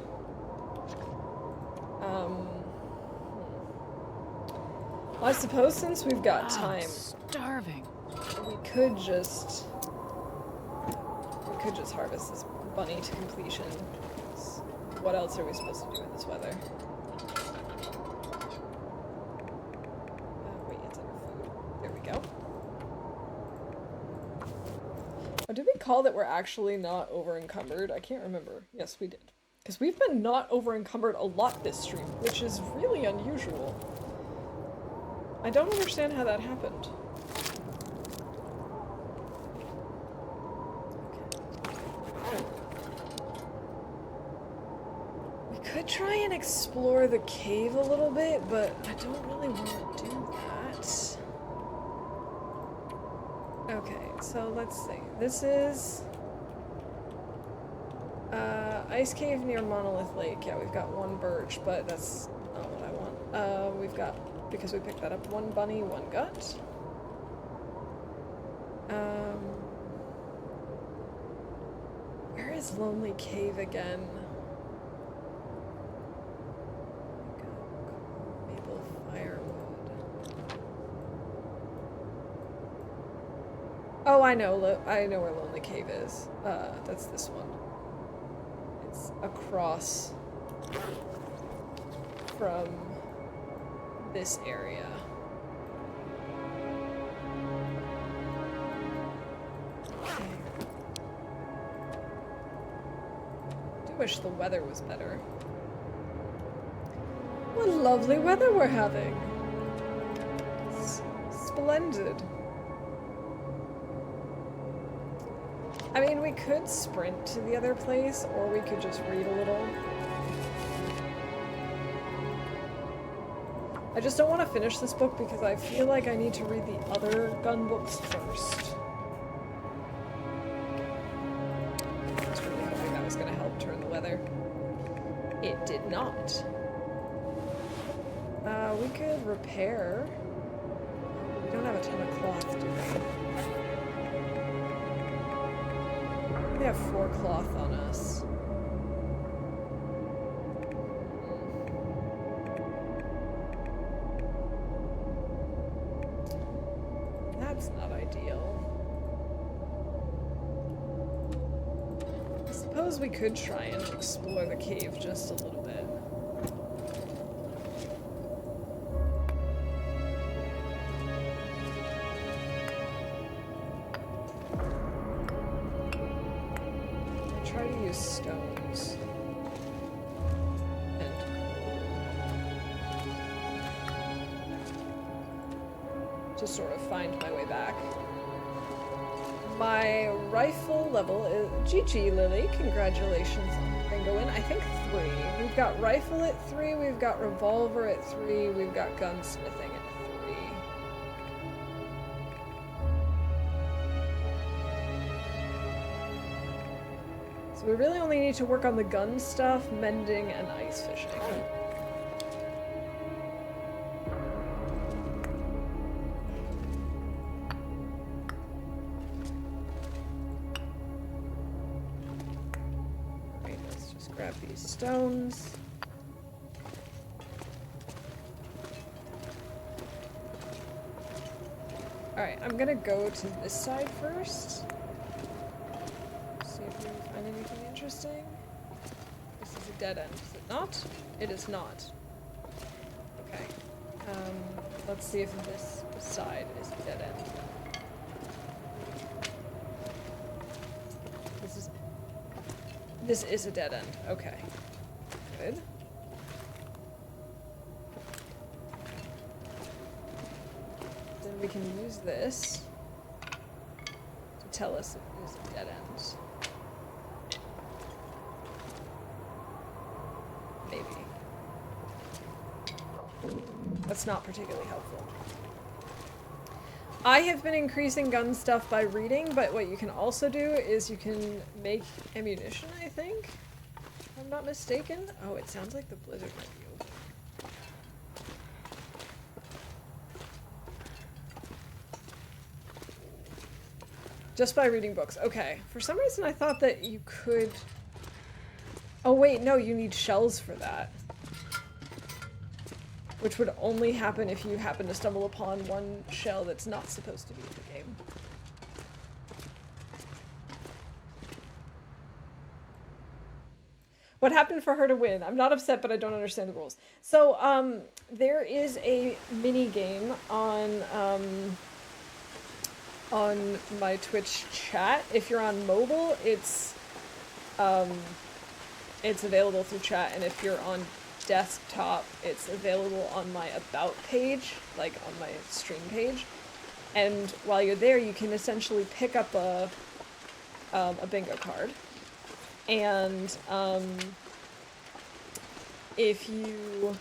Well, I suppose since we've got time, Starving. we could just harvest this bunny to completion. What else are we supposed to do in this weather? Wait, it's under food. There we go. Oh, did we call that we're actually not over-encumbered? I can't remember. Yes, we did. Because we've been not over-encumbered a lot this stream, which is really unusual. I don't understand how that happened. Could try and explore the cave a little bit, but I don't really want to do that. Okay, so let's see. This is ice cave near Monolith Lake. Yeah, we've got 1 birch, but that's not what I want. We've got, because we picked that up, 1 bunny, 1 gut. Where is Lonely Cave again? Oh, I know where Lonely Cave is. That's this one. It's across from this area. Okay. I do wish the weather was better. What lovely weather we're having. It's splendid. I mean, we could sprint to the other place, or we could just read a little. I just don't want to finish this book because I feel like I need to read the other gun books first. I was really hoping that was going to help turn the weather. It did not. We could repair. We don't have a ton of cloth, do we? We have 4 cloth on us. That's not ideal. I suppose we could try and explore the cave just a little bit. Try to use stones and to sort of find my way back. My rifle level is GG Lily, congratulations on bingo win. I think 3. We've got rifle at 3, we've got revolver at 3, we've got gunsmithing at 3. So we really only need to work on the gun stuff, mending, and ice fishing. Alright, let's just grab these stones. Alright, I'm gonna go to this side first. See if we can find anything interesting. This is a dead end, is it not? It is not. Okay. Let's see if this side is a dead end. This is a dead end. Okay. Good. Then we can use this to tell us it is a dead end. Maybe. That's not particularly helpful. I have been increasing gun stuff by reading, but what you can also do is you can make ammunition, I think? If I'm not mistaken. Oh, it sounds like the blizzard might be over. Just by reading books. Okay. For some reason I thought that you could... Oh wait, no, you need shells for that. Which would only happen if you happen to stumble upon one shell that's not supposed to be in the game. What happened for her to win? I'm not upset, but I don't understand the rules. So, there is a mini game on my Twitch chat. If you're on mobile, it's available through chat, and if you're on desktop, it's available on my about page, like on my stream page. And while you're there, you can essentially pick up a bingo card. And if you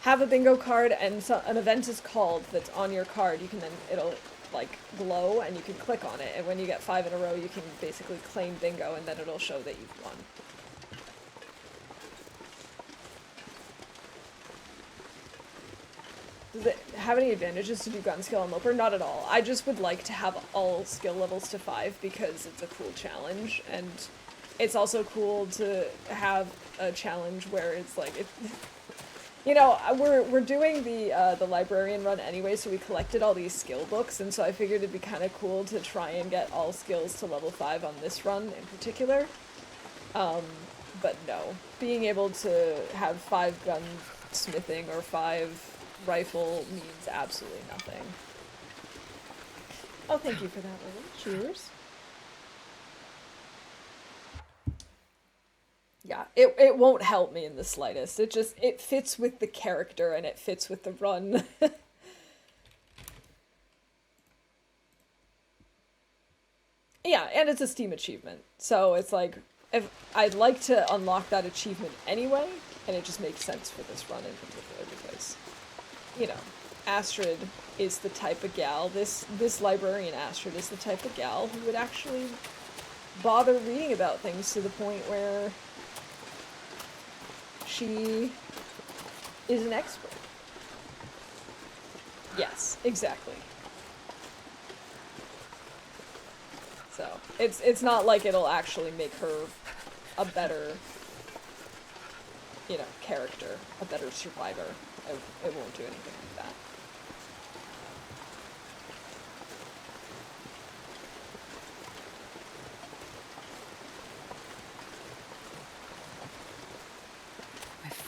have a bingo card and an event is called that's on your card, you can then, it'll like glow and you can click on it. And when you get 5 in a row, you can basically claim bingo and then it'll show that you've won. Does it have any advantages to do gun skill on Loper? Not at all. I just would like to have all skill levels to 5 because it's a cool challenge, and it's also cool to have a challenge where it's like, you know, we're doing the Librarian run anyway, so we collected all these skill books, and so I figured it'd be kind of cool to try and get all skills to level 5 on this run in particular. But no, being able to have 5 gunsmithing or 5 rifle means absolutely nothing. Oh, thank you for that, Lily. Cheers. Yeah, it won't help me in the slightest. It fits with the character and it fits with the run. Yeah, and it's a Steam achievement. So it's like, if I'd like to unlock that achievement anyway, and it just makes sense for this run in particular because, you know, Astrid is the type of gal, this librarian Astrid is the type of gal who would actually bother reading about things to the point where she is an expert. Yes, exactly. So, it's not like it'll actually make her a better, you know, character, a better survivor. It won't do anything like that.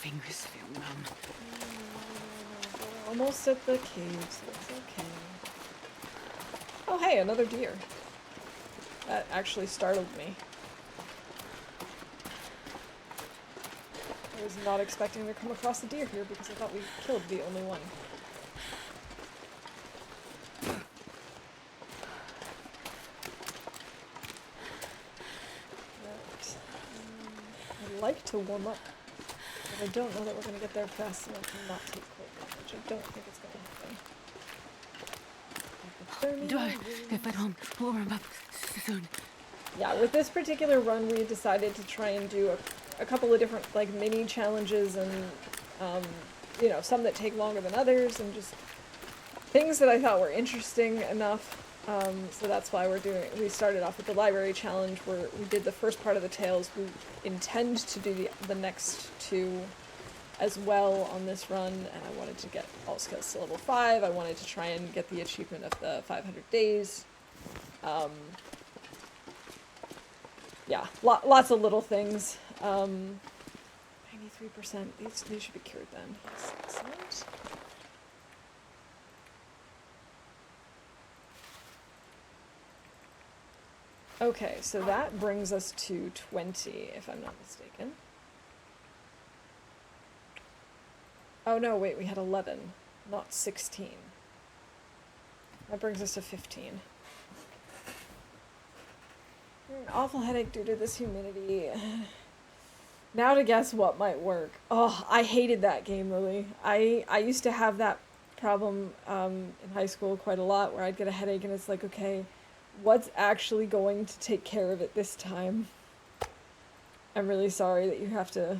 fingers feel numb. We're almost at the cave, so it's okay. Oh hey, another deer. That actually startled me. I was not expecting to come across a deer here because I thought we killed the only one. Right. I'd like to warm up, but I don't know that we're going to get there fast enough to not take cold damage. I don't think it's going to happen. Do I, if at home, we'll warm up soon. Yeah, with this particular run, we decided to try and do a couple of different, like, mini challenges and, you know, some that take longer than others, and just things that I thought were interesting enough. So that's why we started off with the library challenge, where we did the first part of the tales. We intend to do the next two as well on this run, and I wanted to get all skills to level 5. I wanted to try and get the achievement of the 500 days. Yeah, lots of little things. 93%. These should be cured then. Yes, excellent. Okay, so that brings us to 20, if I'm not mistaken. Oh no, wait, we had 11, not 16. That brings us to 15. An awful headache due to this humidity. Now to guess what might work. Oh, I hated that game, Lily. I used to have that problem in high school quite a lot, where I'd get a headache and it's like, okay, what's actually going to take care of it this time? I'm really sorry that you have to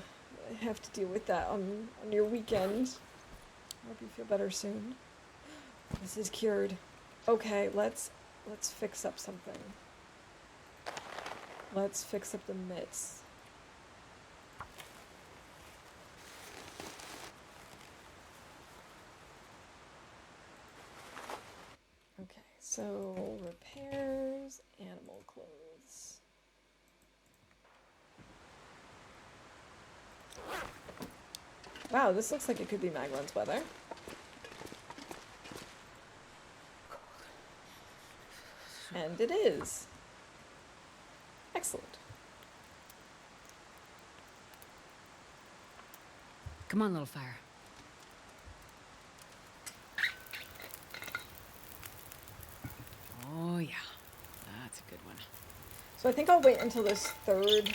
deal with that on your weekend. I hope you feel better soon. This is cured. Okay, let's fix up something. Let's fix up the mitts. Okay, so repairs, animal clothes. Wow, this looks like it could be Maglin's weather. And it is. Excellent. Come on, little fire. Oh, yeah. That's a good one. So I think I'll wait until this third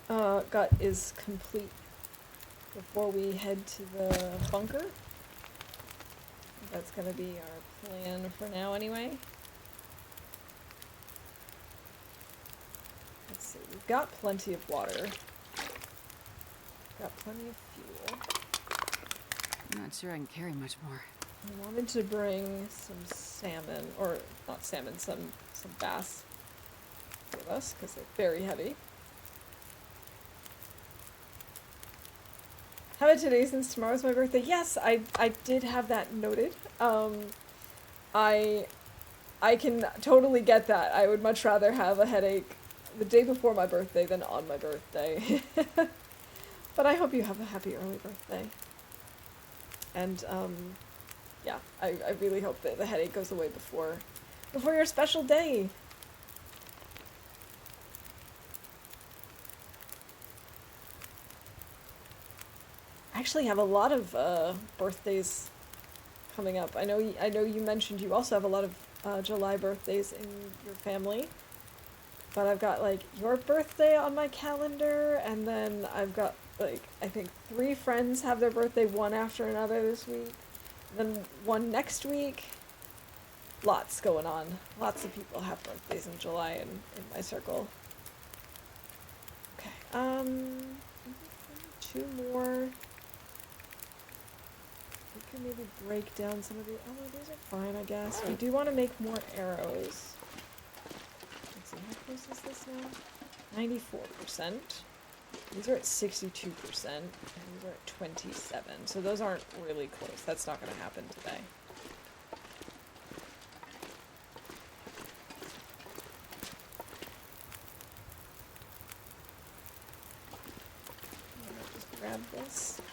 gut is complete before we head to the bunker. That's going to be our plan for now anyway. Let's see, we've got plenty of water. Got plenty of fuel. I'm not sure I can carry much more. I wanted to bring some salmon, or not salmon, some bass with us, because they're very heavy. Have it today since tomorrow's my birthday. Yes, I did have that noted. I can totally get that. I would much rather have a headache the day before my birthday than on my birthday. But I hope you have a happy early birthday. And, yeah, I really hope that the headache goes away before your special day. I actually have a lot of birthdays coming up. I know you mentioned you also have a lot of July birthdays in your family. But I've got, like, your birthday on my calendar, and then I've got, like, I think 3 friends have their birthday one after another this week. And then one next week. Lots going on. Lots of people have birthdays in July in my circle. Okay, 2 more. We can maybe break down some of the, oh, these are fine, I guess. We do want to make more arrows. How close is this now? 94%. These are at 62%, and these are at 27. So those aren't really close. That's not going to happen today. I'm gonna just grab this. nice. So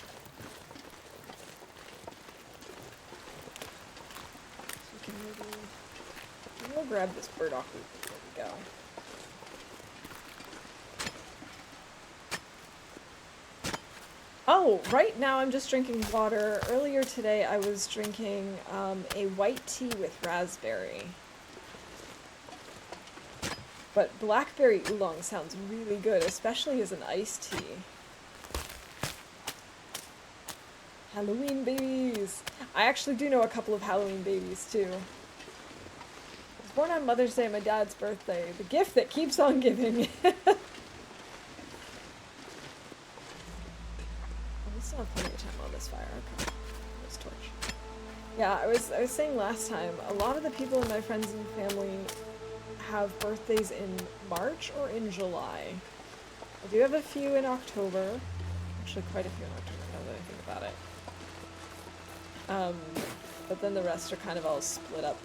we can maybe we'll grab this burdock root before we go. Oh, right now I'm just drinking water. Earlier today I was drinking a white tea with raspberry. But blackberry oolong sounds really good, especially as an iced tea. Halloween babies! I actually do know a couple of Halloween babies too. I was born on Mother's Day, my dad's birthday. The gift that keeps on giving. We still have plenty of time on this fire. Okay. This torch. Yeah, I was saying last time, a lot of the people in my friends and family have birthdays in March or in July. I do have a few in October. Actually, quite a few in October now that I think about it. But then the rest are kind of all split up.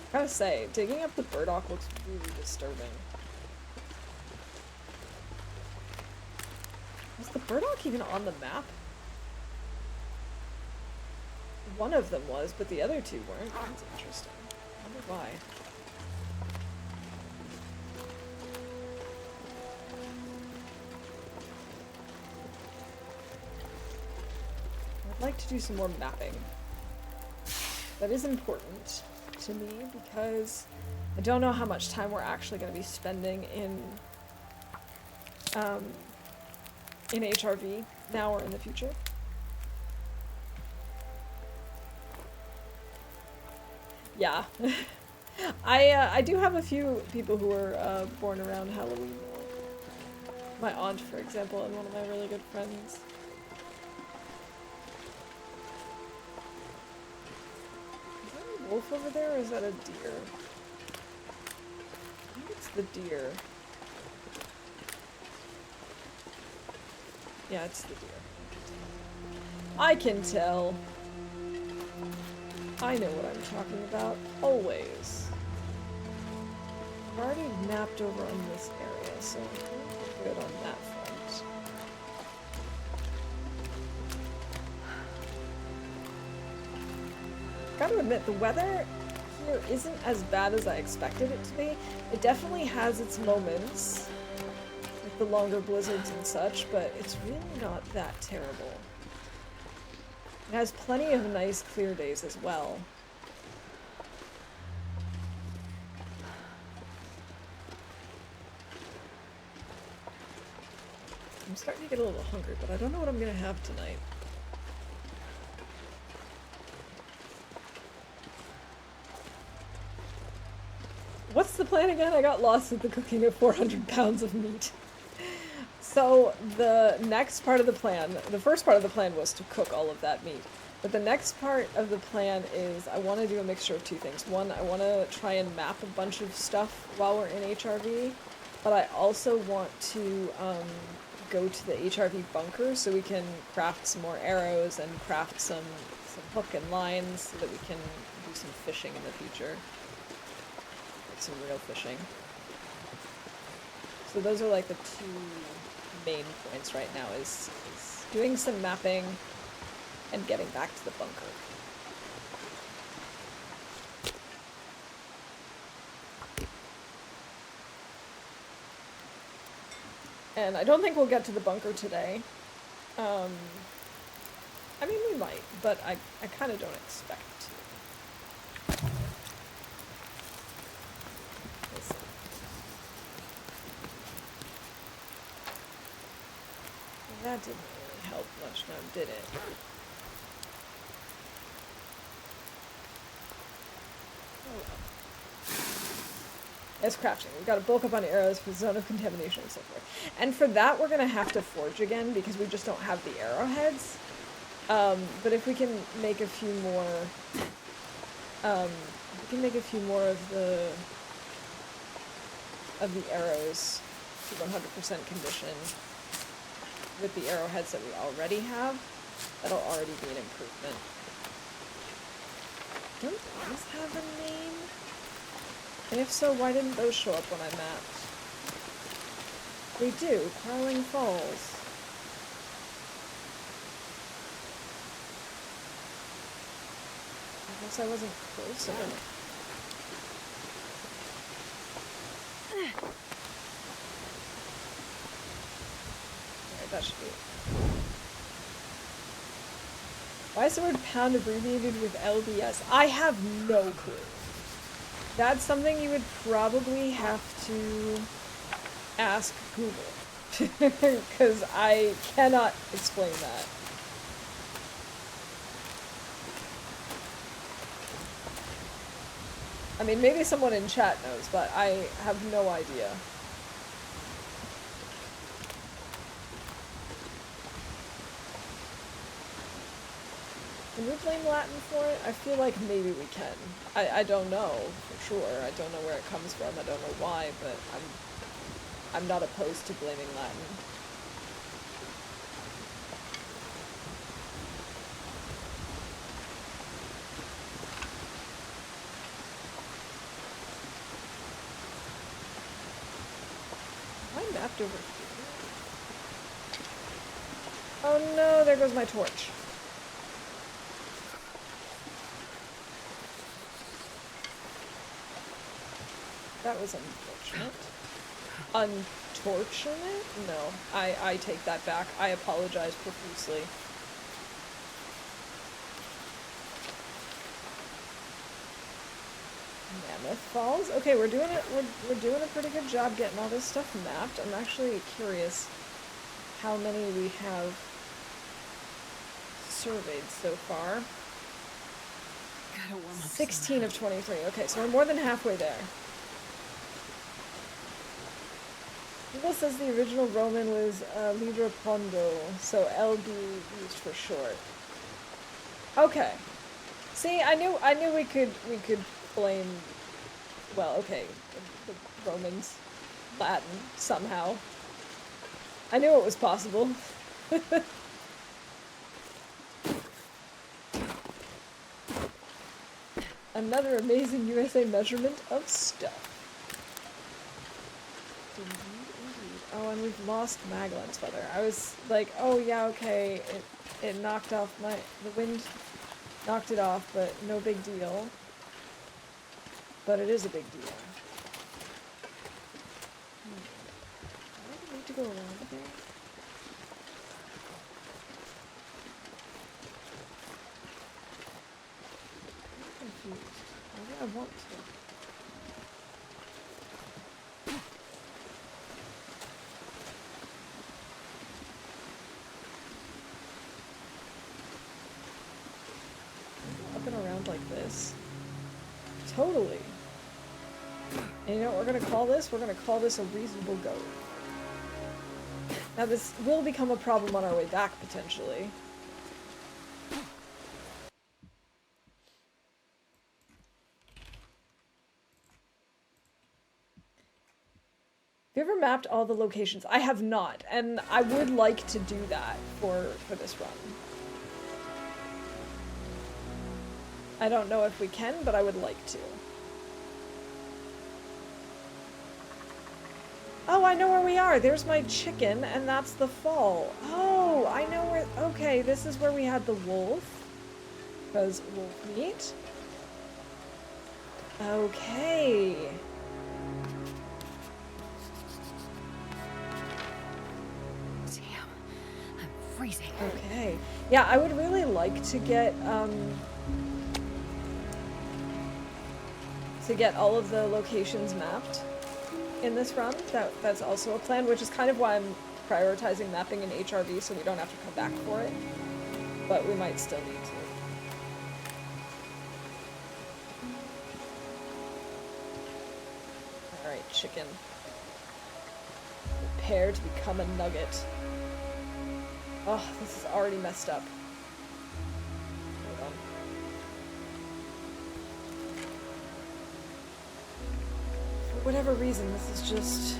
I gotta say, digging up the burdock looks really disturbing. Was the burdock even on the map? One of them was, but the other two weren't. That's interesting. I wonder why. I'd like to do some more mapping. That is important to me because I don't know how much time we're actually going to be spending in HRV now or in the future. Yeah. I do have a few people who were born around Halloween. My aunt, for example, and one of my really good friends. Is that a wolf over there, or is that a deer? I think it's the deer. Yeah, it's the deer. I can tell. I know what I'm talking about, always. I've already mapped over on this area, so we're good on that front. Gotta admit, the weather here isn't as bad as I expected it to be. It definitely has its moments, like the longer blizzards and such, but it's really not that terrible. It has plenty of nice clear days as well. I'm starting to get a little hungry, but I don't know what I'm gonna have tonight. What's the plan again? I got lost with the cooking of 400 pounds of meat. So the next part of the plan, the first part of the plan was to cook all of that meat. But the next part of the plan is I want to do a mixture of two things. One, I want to try and map a bunch of stuff while we're in HRV, but I also want to go to the HRV bunker so we can craft some more arrows and craft some hook and lines so that we can do some fishing in the future. Like some real fishing. So those are like the two main points right now is doing some mapping and getting back to the bunker. And I don't think we'll get to the bunker today. I mean, we might, but I kind of don't expect to. That didn't really help much now, did it? Oh well. As crafting, we've got to bulk up on arrows for zone of contamination and so forth. And for that, we're going to have to forge again because we just don't have the arrowheads. But if we can make a few more, of the arrows to 100% condition with the arrowheads that we already have, that'll already be an improvement. Don't these have a name? And if so, why didn't those show up when I mapped? We do. Quarreling Falls. I guess I wasn't close enough. Alright, that should be it. Why is the word pound abbreviated with LBS? I have no clue. That's something you would probably have to ask Google. Because I cannot explain that. I mean, maybe someone in chat knows, but I have no idea. Can we blame Latin for it? I feel like maybe we can. I don't know for sure. I don't know where it comes from. I don't know why, but I'm not opposed to blaming Latin. Am I mapped over here? Oh no, there goes my torch. That was unfortunate. Untortunate? No, I take that back. I apologize profusely. Mammoth Falls? Okay, we're doing it. We're doing a pretty good job getting all this stuff mapped. I'm actually curious how many we have surveyed so far. 16 of 23. Okay, so we're more than halfway there. Google says the original Roman was Libra Pondo, so LD used for short. Okay. See, I knew we could blame, well, okay, the Romans, Latin somehow. I knew it was possible. Another amazing USA measurement of stuff. Oh, and we've lost Maglance Feather. I was like, oh yeah, okay, it knocked off the wind knocked it off, but no big deal. But it is a big deal. Do I need to go around here? I'm confused. Maybe I want to. Up and around like this. Totally. And you know what we're gonna call this? We're gonna call this a reasonable goat. Now this will become a problem on our way back, potentially. Have you ever mapped all the locations? I have not, and I would like to do that for this run. I don't know if we can, but I would like to. Oh, I know where we are. There's my chicken, and that's the fall. Oh, I know where... Okay, this is where we had the wolf. Because wolf meat. Okay. Damn, I'm freezing. Okay. Yeah, I would really like to get all of the locations mapped in this run. That's also a plan, which is kind of why I'm prioritizing mapping in HRV so we don't have to come back for it. But we might still need to. Alright, chicken. Prepare to become a nugget. Oh, this is already messed up. Hold on. For whatever reason, this is just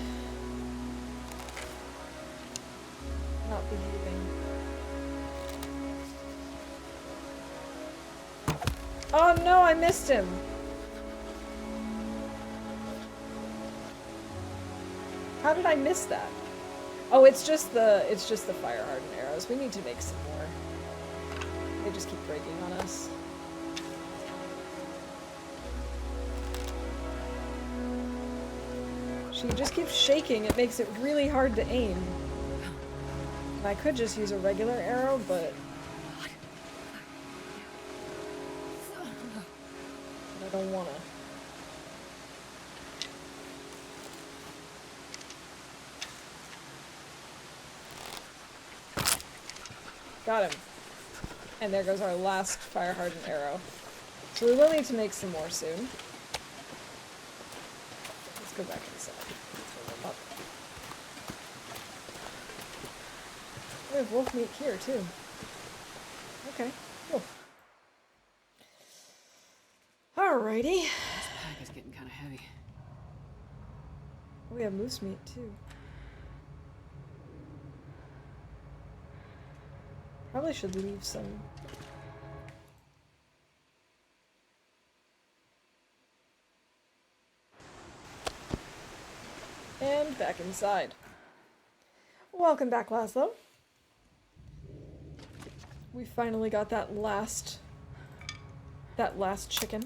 not behaving. Oh no, I missed him! How did I miss that? Oh, it's just the fire hardened arrows. We need to make some more. They just keep breaking on us. She just keeps shaking. It makes it really hard to aim. And I could just use a regular arrow, but I don't wanna. Got him. And there goes our last fire hardened arrow. So we will need to make some more soon. Let's go back inside. Fill them up. We have wolf meat here too. Okay, cool. Alrighty. This pack is getting kind of heavy. We have moose meat too. Probably should leave some. And back inside. Welcome back, Laszlo. We finally got that last chicken.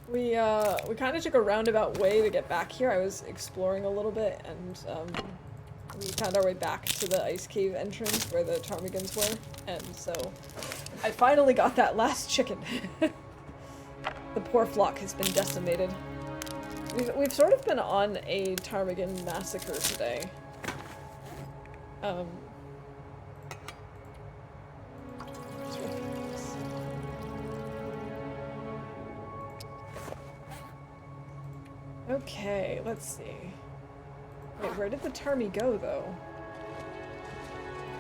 We kind of took a roundabout way to get back here. I was exploring a little bit, and we found our way back to the ice cave entrance where the ptarmigans were, and so I finally got that last chicken. The poor flock has been decimated. We've sort of been on a ptarmigan massacre today. Okay, let's see. Wait, where did the Tarmy go, though?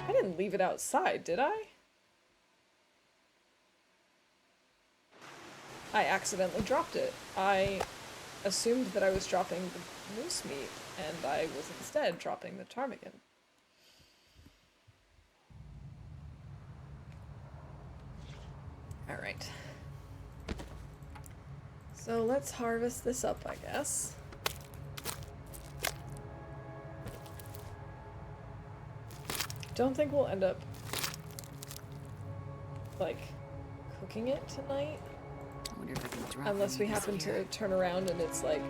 I didn't leave it outside, did I? I accidentally dropped it. I assumed that I was dropping the moose meat, and I was instead dropping the ptarmigan. Alright. So let's harvest this up, I guess. Don't think we'll end up, like, cooking it tonight. I wonder if I can drop Unless we any of this happen here. to turn around and it's, like,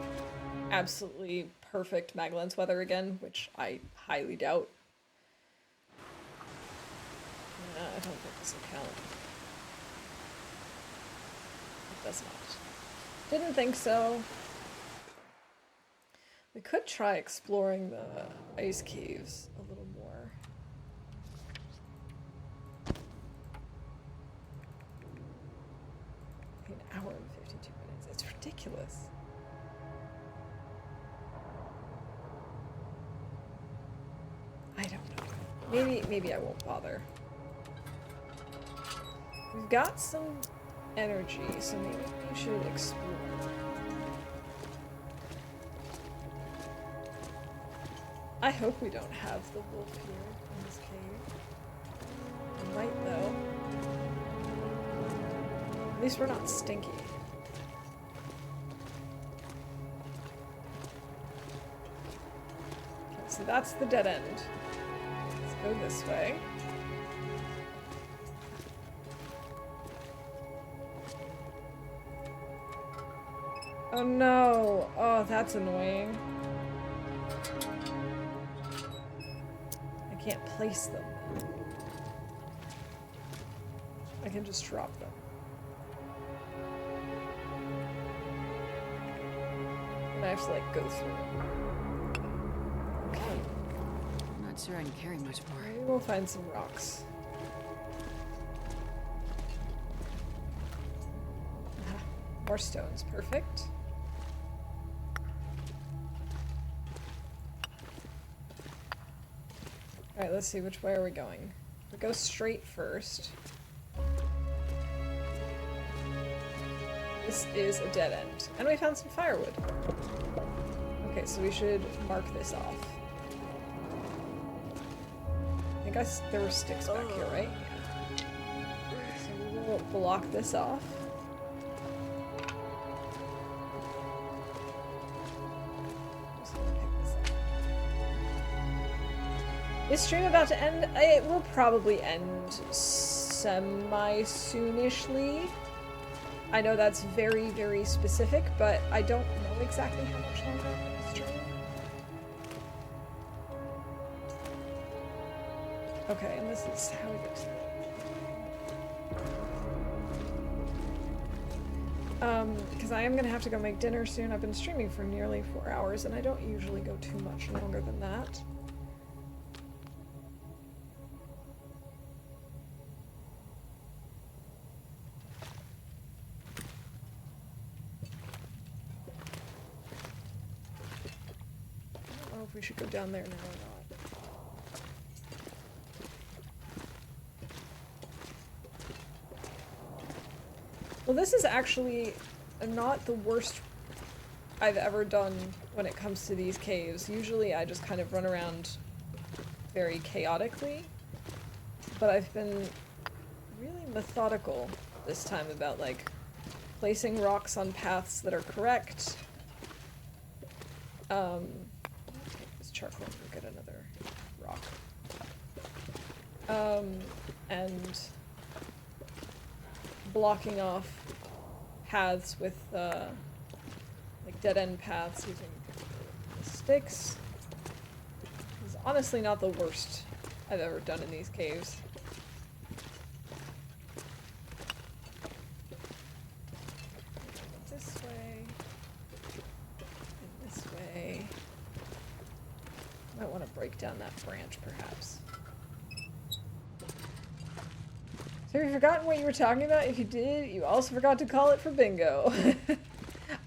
absolutely perfect Magellan's weather again, which I highly doubt. Nah, I don't think this will count. It does not. Didn't think so. We could try exploring the ice caves a little more. An hour and 52 minutes. It's ridiculous. I don't know. Maybe I won't bother. We've got some energy, so maybe we should explore. I hope we don't have the wolf here in this cave. We might, though. At least we're not stinky. Okay, so that's the dead end. Let's go this way. Oh no! Oh, that's annoying. I can't place them. I can just drop them. And I have to, like, go through. Okay. I'm not sure I can carry much more. Maybe we'll find some rocks. Ah, more stones. Perfect. Alright, let's see, which way are we going? We go straight first. This is a dead end. And we found some firewood. Okay, so we should mark this off. I think there were sticks back here, right? Yeah. So we will block this off. Just gonna pick this up. Is stream about to end? It will probably end semi-soonishly. I know that's very, very specific, but I don't know exactly how much longer I'm going to stream. Okay, and this is how we get to because I am going to have to go make dinner soon. I've been streaming for nearly 4 hours, and I don't usually go too much longer than that. I don't know if we should go down there now or not. Well, this is actually not the worst I've ever done when it comes to these caves. Usually I just kind of run around very chaotically, but I've been really methodical this time about, like, placing rocks on paths that are correct. I'll take this charcoal and get another rock. And blocking off paths with, like, dead-end paths using sticks. It's honestly not the worst I've ever done in these caves. This way. And this way. Might want to break down that branch, perhaps. So have you forgotten what you were talking about? If you did, you also forgot to call it for bingo.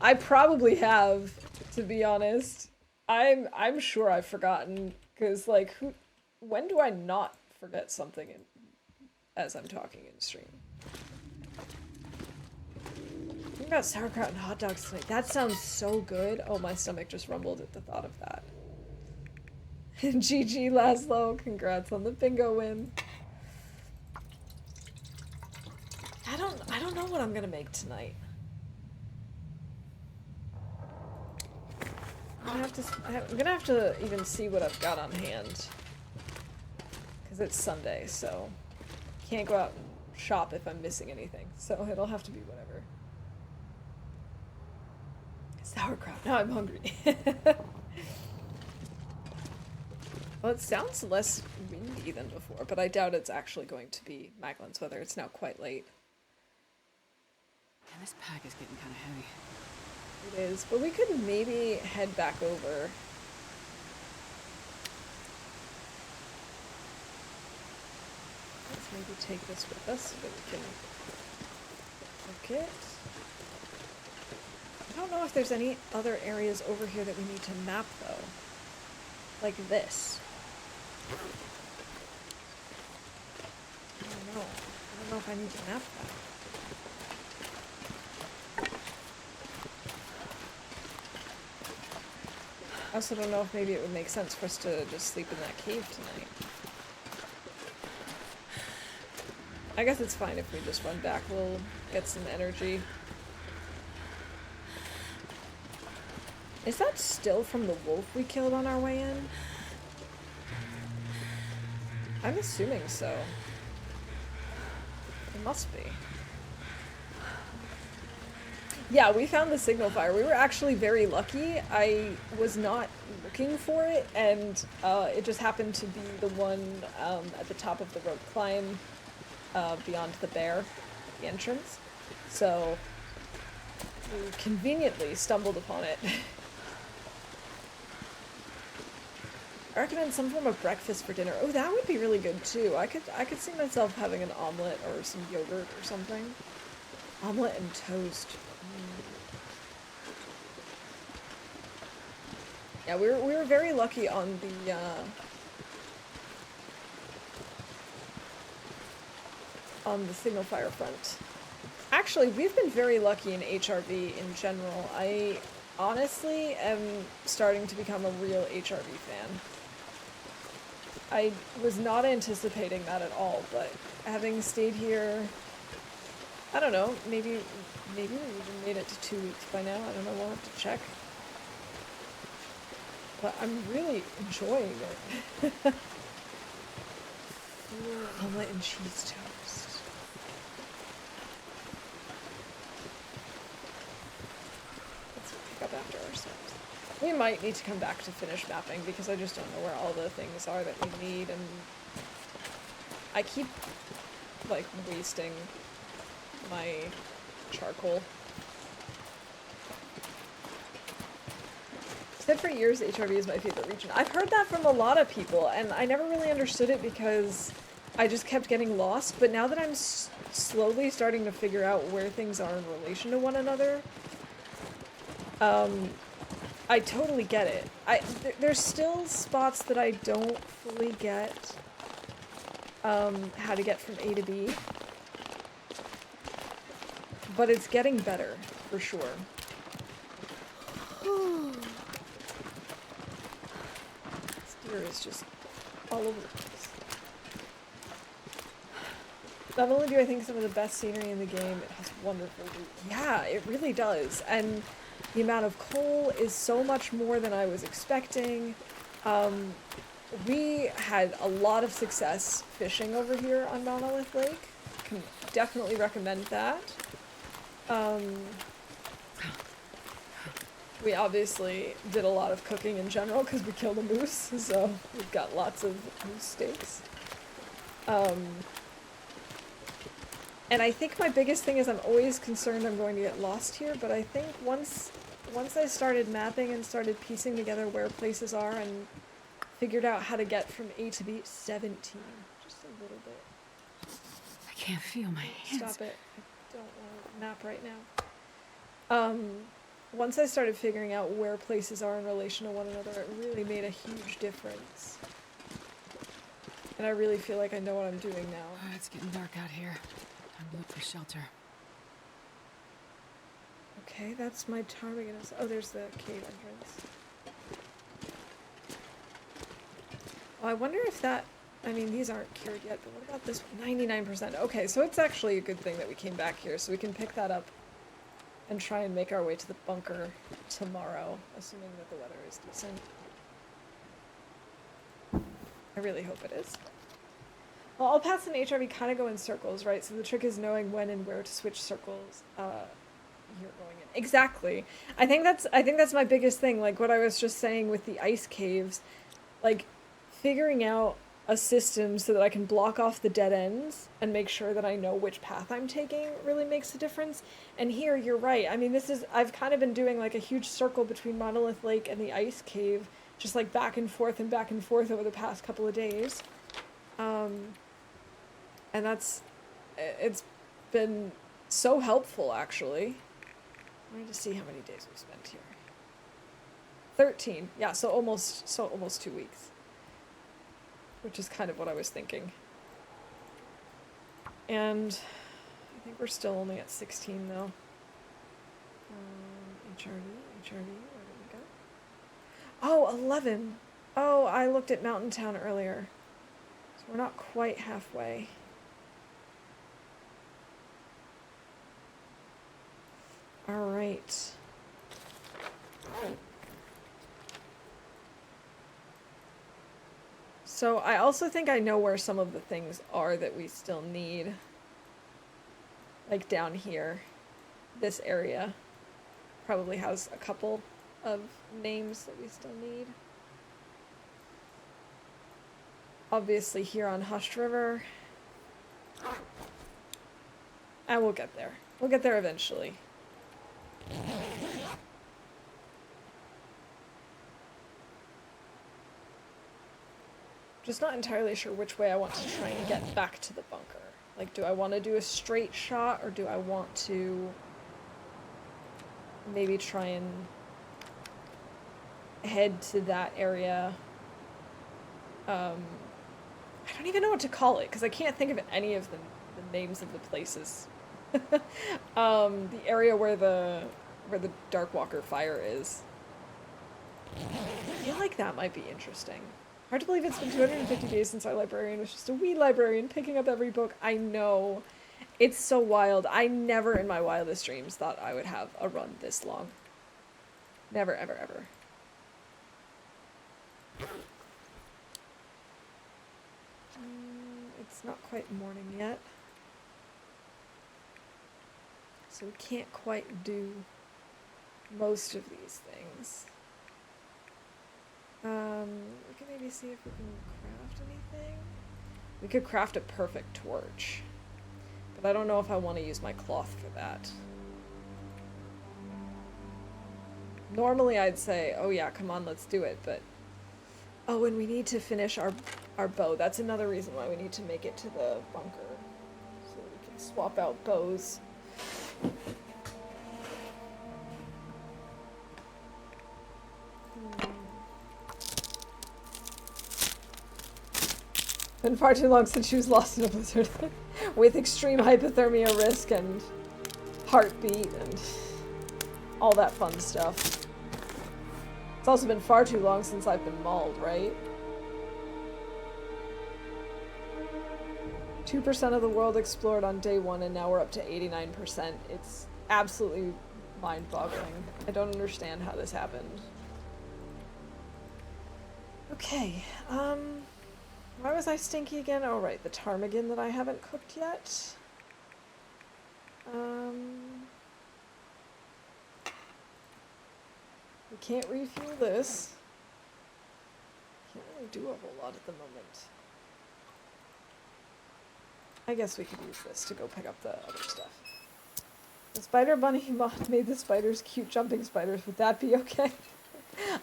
I probably have, to be honest. I'm sure I've forgotten, because, like, when do I not forget something as I'm talking in stream? Think about sauerkraut and hot dogs tonight. That sounds so good. Oh, my stomach just rumbled at the thought of that. GG Laszlo, congrats on the bingo win. I don't know what I'm gonna make tonight. I'm gonna have to even see what I've got on hand. Because it's Sunday, so can't go out and shop if I'm missing anything. So it'll have to be whatever. Sauerkraut. Now I'm hungry. Well, it sounds less windy than before, but I doubt it's actually going to be Maglin's weather. It's now quite late. And this pack is getting kind of heavy. It is, but we could maybe head back over. Let's maybe take this with us so that we can cook it. I don't know if there's any other areas over here that we need to map, though. Like this. I don't know. I don't know if I need to map that. I also don't know if maybe it would make sense for us to just sleep in that cave tonight. I guess it's fine if we just run back. We'll get some energy. Is that still from the wolf we killed on our way in? I'm assuming so. It must be. Yeah, we found the signal fire. We were actually very lucky. I was not looking for it, and it just happened to be the one at the top of the rope climb beyond the bear, the entrance. So we conveniently stumbled upon it. I recommend some form of breakfast for dinner. Oh, that would be really good too. I could see myself having an omelet or some yogurt or something. Omelet and toast. Yeah, we were very lucky on the signal fire front. Actually, we've been very lucky in HRV in general. I honestly am starting to become a real HRV fan. I was not anticipating that at all, but having stayed here, I don't know, maybe we even made it to 2 weeks by now. I don't know, we'll have to check. But I'm really enjoying it. Omelet and cheese toast. Let's pick up after ourselves. We might need to come back to finish mapping because I just don't know where all the things are that we need, and I keep like wasting my charcoal. Said for years HRV is my favorite region. I've heard that from a lot of people, and I never really understood it because I just kept getting lost, but now that I'm slowly starting to figure out where things are in relation to one another, I totally get it. There's still spots that I don't fully get how to get from A to B, but it's getting better, for sure. Is just all over the place. Not only do I think some of the best scenery in the game, it has wonderful loot. Yeah, it really does. And the amount of coal is so much more than I was expecting. We had a lot of success fishing over here on Monolith Lake. Can definitely recommend that. We obviously did a lot of cooking in general because we killed a moose, so we've got lots of moose steaks. And I think my biggest thing is I'm always concerned I'm going to get lost here, but I think once I started mapping and started piecing together where places are and figured out how to get from A to B, 17, just a little bit. I can't feel my hands. Stop it. I don't want to map right now. Once I started figuring out where places are in relation to one another, it really made a huge difference. And I really feel like I know what I'm doing now. Oh, it's getting dark out here. Time to look for shelter. Okay, that's my ptarmigan. Oh, there's the cave entrance. Oh, I wonder if that... I mean, these aren't cured yet, but what about this one? 99%. Okay, so it's actually a good thing that we came back here, so we can pick that up and try and make our way to the bunker tomorrow, assuming that the weather is decent. I really hope it is. Well, all paths in HRV kind of go in circles, right? So the trick is knowing when and where to switch circles you're going in. Exactly. I think that's my biggest thing, like what I was just saying with the ice caves. Like, figuring out a system so that I can block off the dead ends and make sure that I know which path I'm taking really makes a difference. And here, you're right. I mean, I've kind of been doing like a huge circle between Monolith Lake and the ice cave, just like back and forth over the past couple of days. And it's been so helpful, actually. Let me just see how many days we've spent here. 13. Yeah, so almost 2 weeks. Which is kind of what I was thinking. And I think we're still only at 16 though. HRV, where did we go? Oh, 11. Oh, I looked at Mountain Town earlier. So we're not quite halfway. All right. So I also think I know where some of the things are that we still need. Like down here. This area probably has a couple of names that we still need. Obviously here on Hushed River. And we'll get there. We'll get there eventually. Just not entirely sure which way I want to try and get back to the bunker. Like, do I want to do a straight shot, or do I want to maybe try and head to that area? I don't even know what to call it, because I can't think of any of the names of the places. The area where the Darkwalker fire is. I feel like that might be interesting. Hard to believe it's been 250 days since our librarian was just a wee librarian picking up every book. I know. It's so wild. I never in my wildest dreams thought I would have a run this long. Never, ever, ever. It's not quite morning yet. So we can't quite do most of these things. We can maybe see if we can craft anything. We could craft a perfect torch. But I don't know if I want to use my cloth for that. Normally I'd say, oh yeah, come on, let's do it, but... Oh, and we need to finish our bow. That's another reason why we need to make it to the bunker. So we can swap out bows. Been far too long since she was lost in a blizzard. With extreme hypothermia risk and heartbeat and all that fun stuff. It's also been far too long since I've been mauled, right? 2% of the world explored on day 1 and now we're up to 89%. It's absolutely mind-boggling. I don't understand how this happened. Okay, why was I stinky again? Oh right, the ptarmigan that I haven't cooked yet. We can't refuel this. Can't really do a whole lot at the moment. I guess we could use this to go pick up the other stuff. The spider bunny mod made the spiders cute jumping spiders. Would that be okay?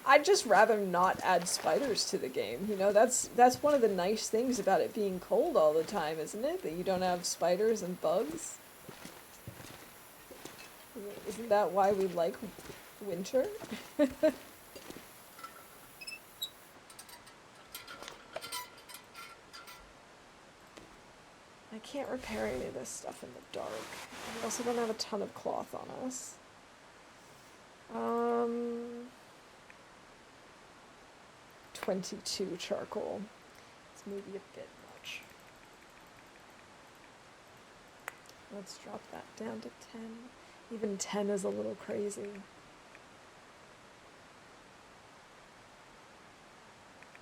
I'd just rather not add spiders to the game. You know, that's one of the nice things about it being cold all the time, isn't it? That you don't have spiders and bugs. Isn't that why we like winter? I can't repair any of this stuff in the dark. We also don't have a ton of cloth on us. 22 charcoal. It's maybe a bit much. Let's drop that down to 10. Even 10 is a little crazy.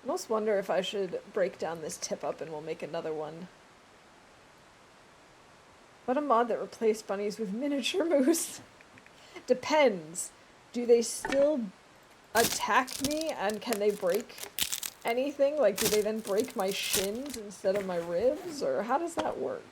I almost wonder if I should break down this tip up and we'll make another one. What a mod that replaced bunnies with miniature moose. Depends. Do they still attack me and can they break anything? Like, do they then break my shins instead of my ribs? Or how does that work?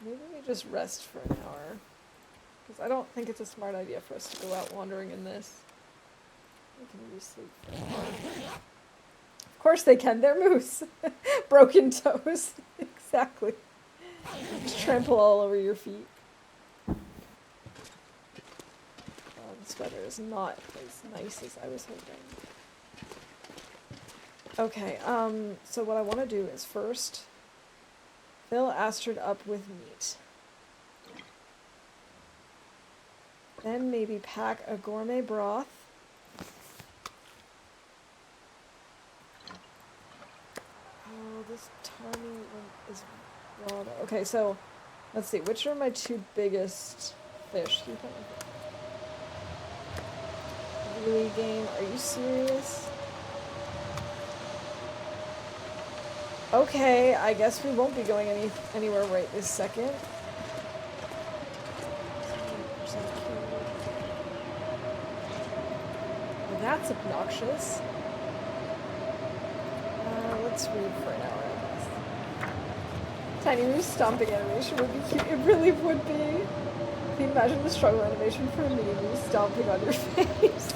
Maybe we just rest for an hour. Because I don't think it's a smart idea for us to go out wandering in this. We can maybe sleep for an hour. Of course they can, they're moose. Broken toes. Exactly. Just trample all over your feet. Oh, the sweater is not as nice as I was hoping. Okay, so what I want to do is first fill Astrid up with meat. Then maybe pack a gourmet broth. Oh, this tiny one is raw. Okay, so let's see. Which are my two biggest fish? Really, game? Are you serious? Okay, I guess we won't be going anywhere right this second. Well, that's obnoxious. Let's read for an hour, I guess. Tiny Moose stomping animation would be cute. It really would be. Can you imagine the struggle animation for a mini moose stomping on your face?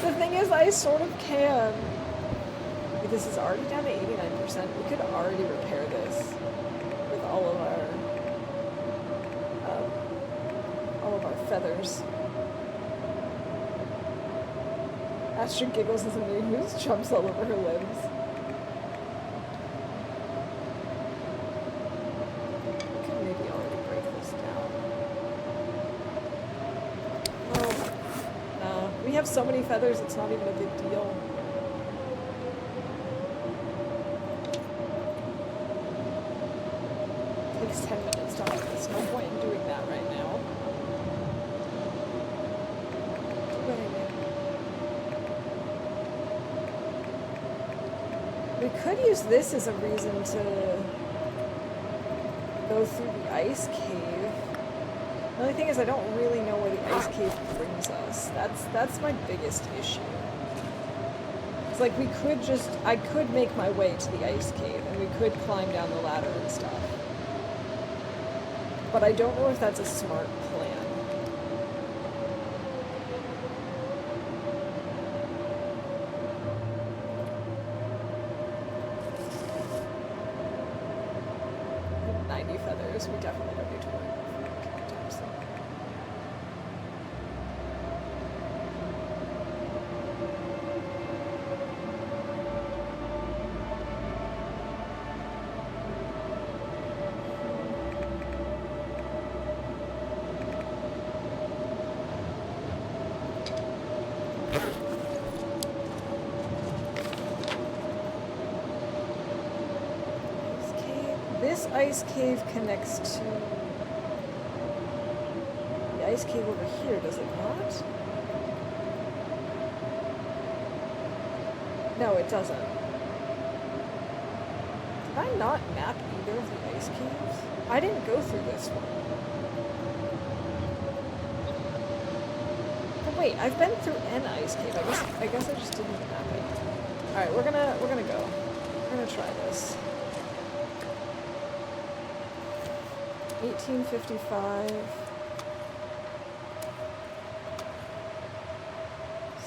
The thing is, I sort of can. This is already down to 89%. We could already repair this with all of our feathers. Astrid giggles as a mini moose jumps all over her limbs. We could maybe already break this down. Oh, no. We have so many feathers, it's not even a big deal. takes 10 minutes to hunt. There's no point in doing that right now. We could use this as a reason to go through the ice cave. The only thing is I don't really know where the ice cave brings us. That's my biggest issue. It's like I could make my way to the ice cave and we could climb down the ladder and stuff. But I don't know if that's a smart plan. Feathers, we definitely don't need to worry about times though. This ice cave connects to the ice cave over here, does it not? No, it doesn't. Did I not map either of the ice caves? I didn't go through this one. But wait, I've been through an ice cave. I guess I just didn't map it. Alright, we're gonna go. We're gonna try this. 1855,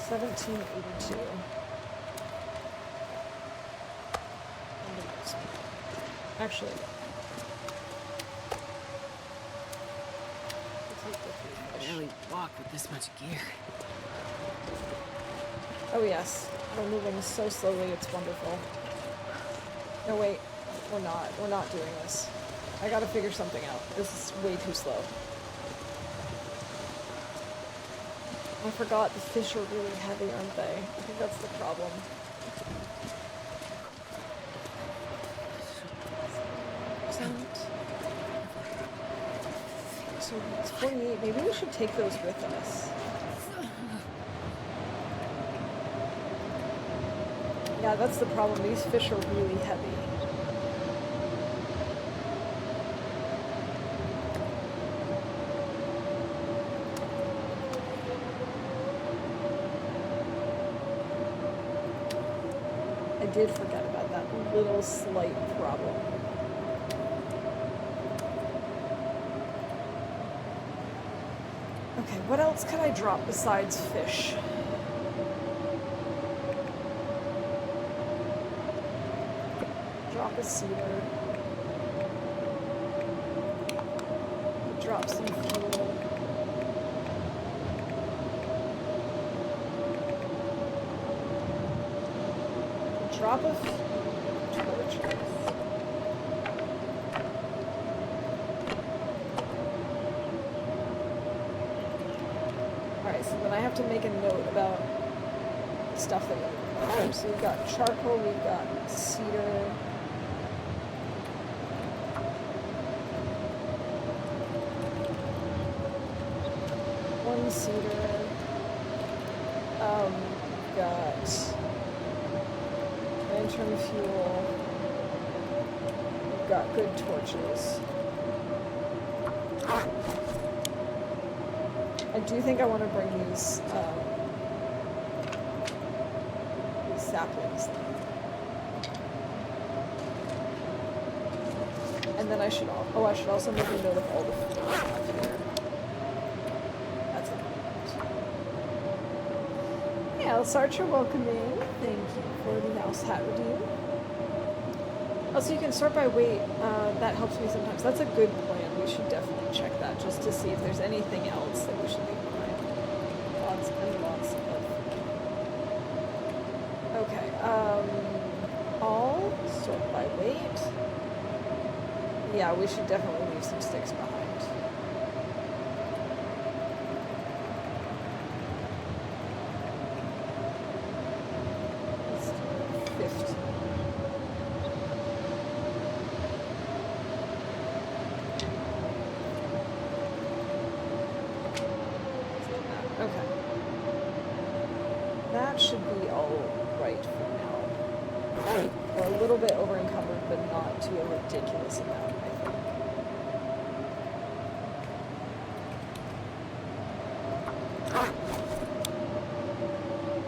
1782. Actually, I barely walk with this much gear. oh yes, we're moving so slowly, it's wonderful. No wait, we're not doing this. I gotta figure something out. This is way too slow. I forgot the fish are really heavy, aren't they? I think that's the problem. So it's 48. Maybe we should take those with us. Yeah, that's the problem. These fish are really heavy. I did forget about that little slight problem. Okay, what else could I drop besides fish? Drop a cedar. Drop some fuel. Drop a few torches. Alright, so then I have to make a note about stuff that we require. So we've got charcoal, we've got cedar. One cedar. We've got lantern fuel. We've got good torches. I do think I want to bring these saplings. And then I should also make a note of all the food I have here. That's important. Yeah, let's start your welcoming. Thank you for the mouse hat redeem. Also, you can sort by weight. That helps me sometimes. That's a good plan. We should definitely check that just to see if there's anything else that we should leave behind. Lots and lots of. Okay. All sort by weight. Yeah, we should definitely leave some sticks behind. Let's do 50. little bit over encumbered, but not to a ridiculous amount, I think.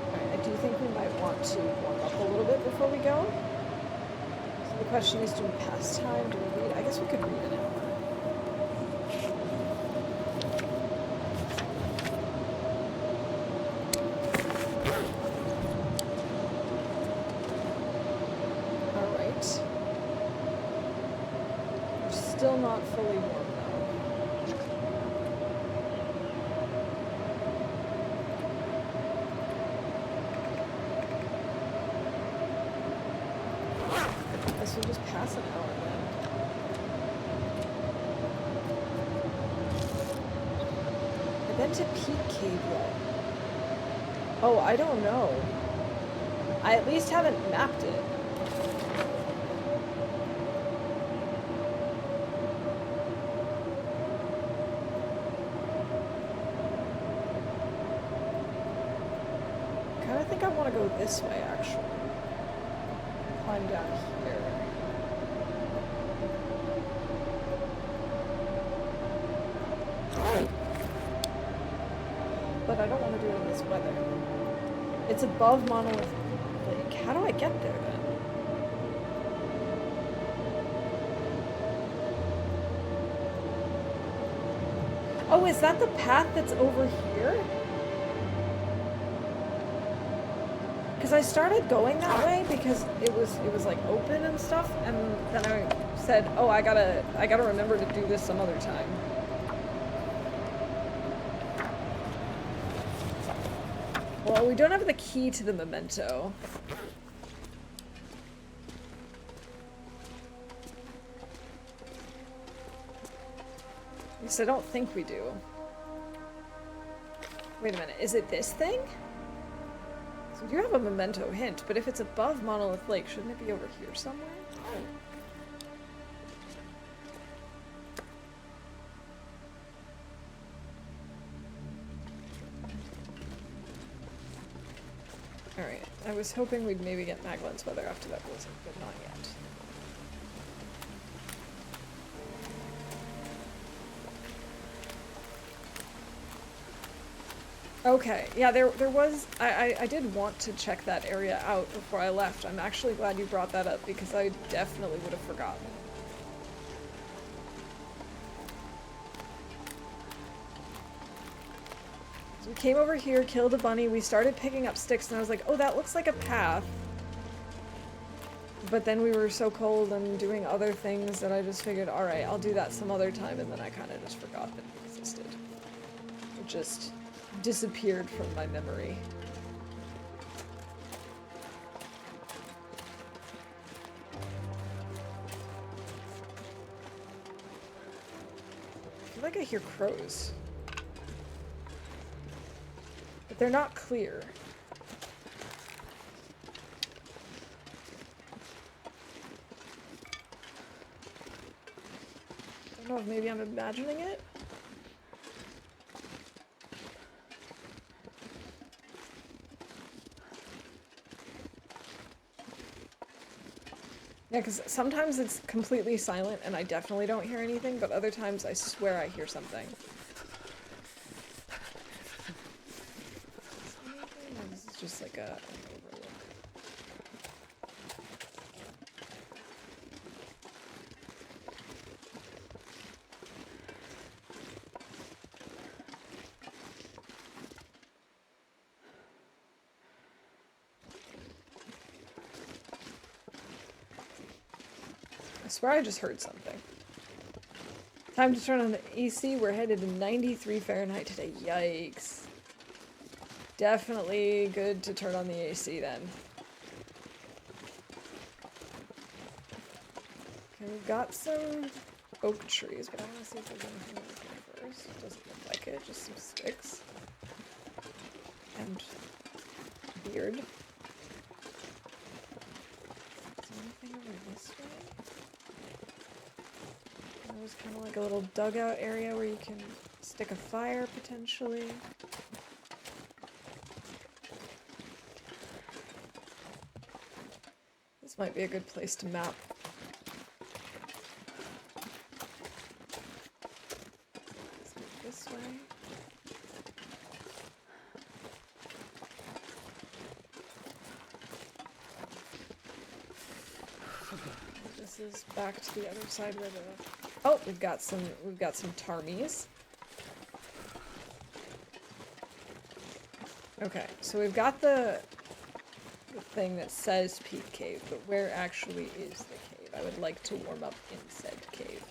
Alright, I do think we might want to warm up a little bit before we go. So the question is, do we pass time? Do we read? I guess we could read an hour. Still not fully warm though. I guess we'll just pass an hour then. I've been to Peak Cave yet. Oh, I don't know. I at least haven't mapped it. I think I want to go this way, actually. Climb down here. But I don't want to do it in this weather. It's above Monolith Lake. How do I get there, then? Oh, is that the path that's over here? Because I started going that way because it was like open and stuff, and then I said, "Oh, I gotta remember to do this some other time." Well, we don't have the key to the memento. At least I don't think we do. Wait a minute, is it this thing? So we do have a memento hint, but if it's above Monolith Lake, shouldn't it be over here somewhere? Alright, I was hoping we'd maybe get Magdalene's weather after that blizzard, but not yet. Okay, yeah, there was, I did want to check that area out before I left. I'm actually glad you brought that up because I definitely would have forgotten. So we came over here, killed a bunny, we started picking up sticks, and I was like, oh, that looks like a path. But then we were so cold and doing other things that I just figured, alright, I'll do that some other time, and then I kind of just forgot that it existed. It just disappeared from my memory. I feel like I hear crows. But they're not clear. I don't know if maybe I'm imagining it. Yeah, because sometimes it's completely silent and I definitely don't hear anything, but other times I swear I hear something. This is just like an overlook. I swear I just heard something. Time to turn on the AC. We're headed to 93 Fahrenheit today. Yikes. Definitely good to turn on the AC then. Okay, we've got some oak trees, but I want to see if there's anything over here first. Doesn't look like it, just some sticks. And beard. Is there anything over this way? There's kind of like a little dugout area where you can stick a fire potentially. This might be a good place to map. Let's move this way. This is back to the other side where the... Oh, we've got some tarmies. Okay, so we've got the thing that says Peak Cave, but where actually is the cave? I would like to warm up in said cave.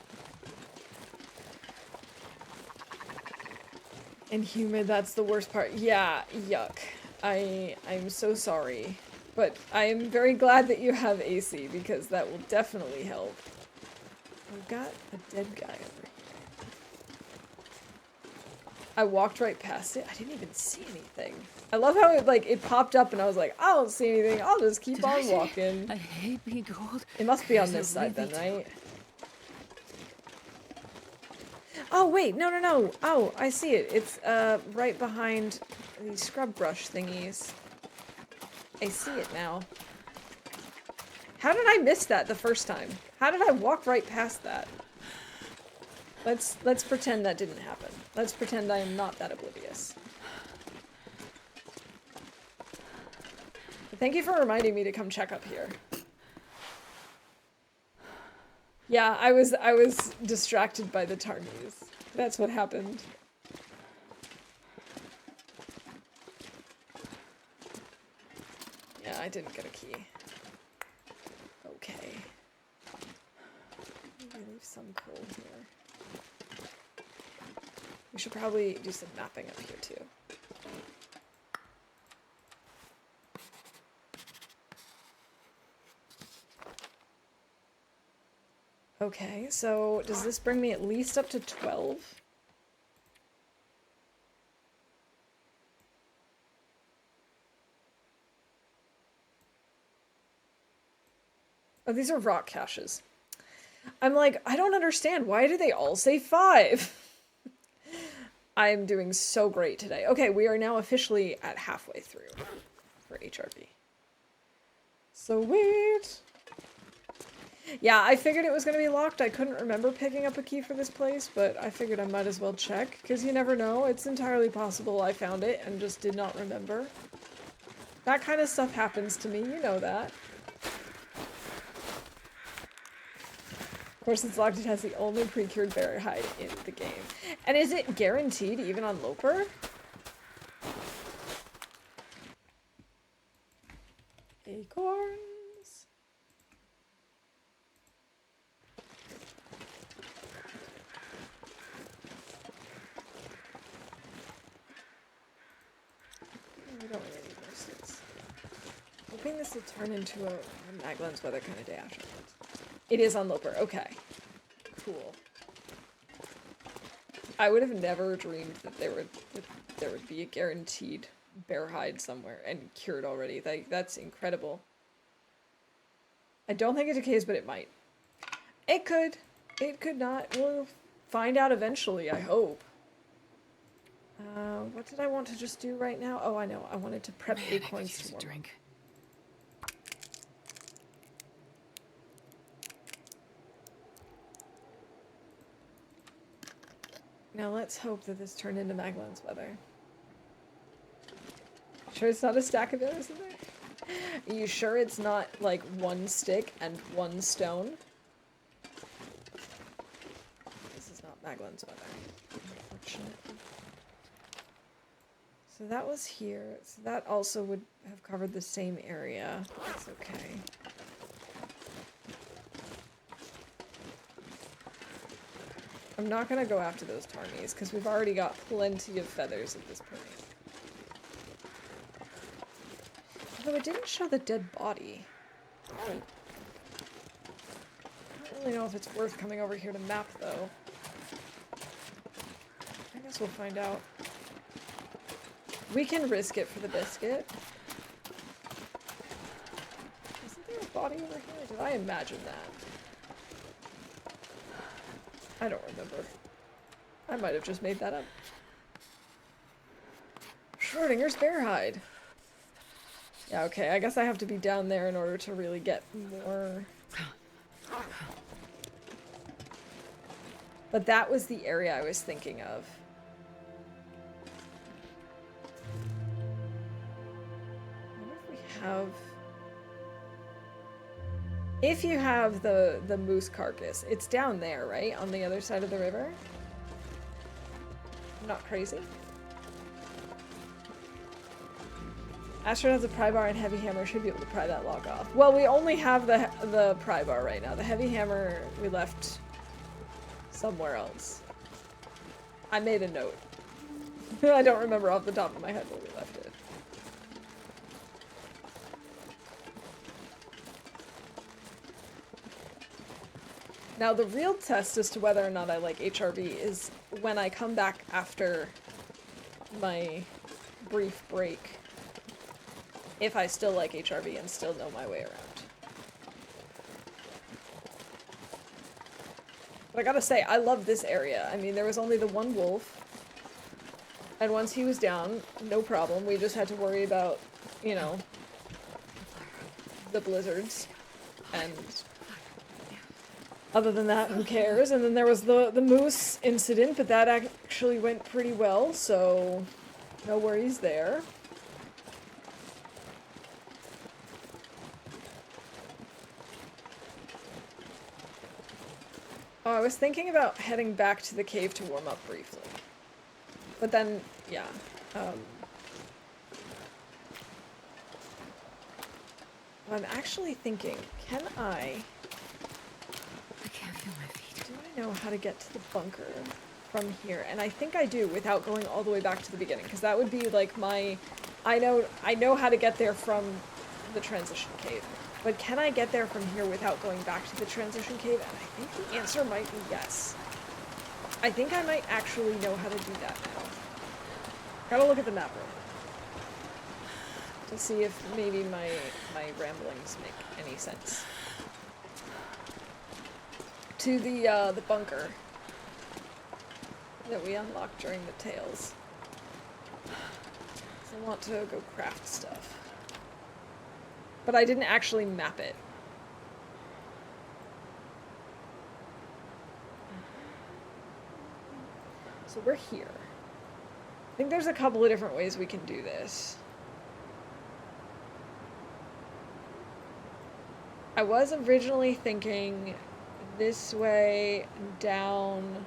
And humid, that's the worst part. Yeah, yuck. I'm so sorry. But I am very glad that you have AC, because that will definitely help. We've got a dead guy over here. I walked right past it. I didn't even see anything. I love how it popped up and I was like, I don't see anything. I'll just keep on walking. I hate being cold. It must be on this side then, right? Oh, wait. No. Oh, I see it. It's right behind these scrub brush thingies. I see it now. How did I miss that the first time? How did I walk right past that? Let's pretend that didn't happen. Let's pretend I am not that oblivious. But thank you for reminding me to come check up here. Yeah, I was distracted by the tarmies. That's what happened. Yeah, I didn't get a key. Okay. Maybe leave some coal here. We should probably do some mapping up here too. Okay, so does this bring me at least up to 12? Oh, these are rock caches. I'm like, I don't understand. Why do they all say 5? I'm doing so great today. Okay, we are now officially at halfway through for HRV. Sweet! Yeah, I figured it was going to be locked. I couldn't remember picking up a key for this place, but I figured I might as well check, because you never know. It's entirely possible I found it and just did not remember. That kind of stuff happens to me, you know that. Of course, it's locked. It has the only pre-cured bear hide in the game. And is it guaranteed even on Loper? Acorns. We don't really need more seeds. Hoping this will turn into a Maglan's weather kind of day afterwards. It is on Loper. Okay. Cool. I would have never dreamed that there would be a guaranteed bear hide somewhere and cured already. That's incredible. I don't think it decays, but it might. It could. It could not. We'll find out eventually, I hope. What did I want to just do right now? Oh, I know. I wanted to prep acorns to warm. Drink. Now let's hope that this turned into Maglan's weather. Sure it's not a stack of arrows in there? Are you sure it's not like one stick and one stone? This is not Maglan's weather, unfortunately. So that was here. So that also would have covered the same area. That's okay. I'm not gonna go after those tarmies, because we've already got plenty of feathers at this point. Although it didn't show the dead body. I don't really know if it's worth coming over here to map, though. I guess we'll find out. We can risk it for the biscuit. Isn't there a body over here? Did I imagine that? I don't remember. I might have just made that up. Schrodinger's bear hide. Yeah, okay, I guess I have to be down there in order to really get more. But that was the area I was thinking of. I wonder if we have... If you have the moose carcass, it's down there, right? On the other side of the river? I'm not crazy. Astrid has a pry bar and heavy hammer, should be able to pry that lock off. Well, we only have the pry bar right now. The heavy hammer we left somewhere else. I made a note. I don't remember off the top of my head where we left it. Now the real test as to whether or not I like HRV is when I come back after my brief break. If I still like HRV and still know my way around. But I gotta say, I love this area. I mean, there was only the one wolf. And once he was down, no problem. We just had to worry about, you know, the blizzards. And other than that, who cares? And then there was the moose incident, but that actually went pretty well, so no worries there. Oh, I was thinking about heading back to the cave to warm up briefly. But then, yeah. I'm actually thinking, can I can't feel my feet. do I know how to get to the bunker from here? And I think I do without going all the way back to the beginning, because that would be like my... I know how to get there from the transition cave. But can I get there from here without going back to the transition cave? And I think the answer might be yes. I think I might actually know how to do that now. Gotta look at the map real quick to see if maybe my ramblings make any sense. To the bunker that we unlocked during the tales. So I want to go craft stuff. But I didn't actually map it. So we're here. I think there's a couple of different ways we can do this. I was originally thinking this way, down,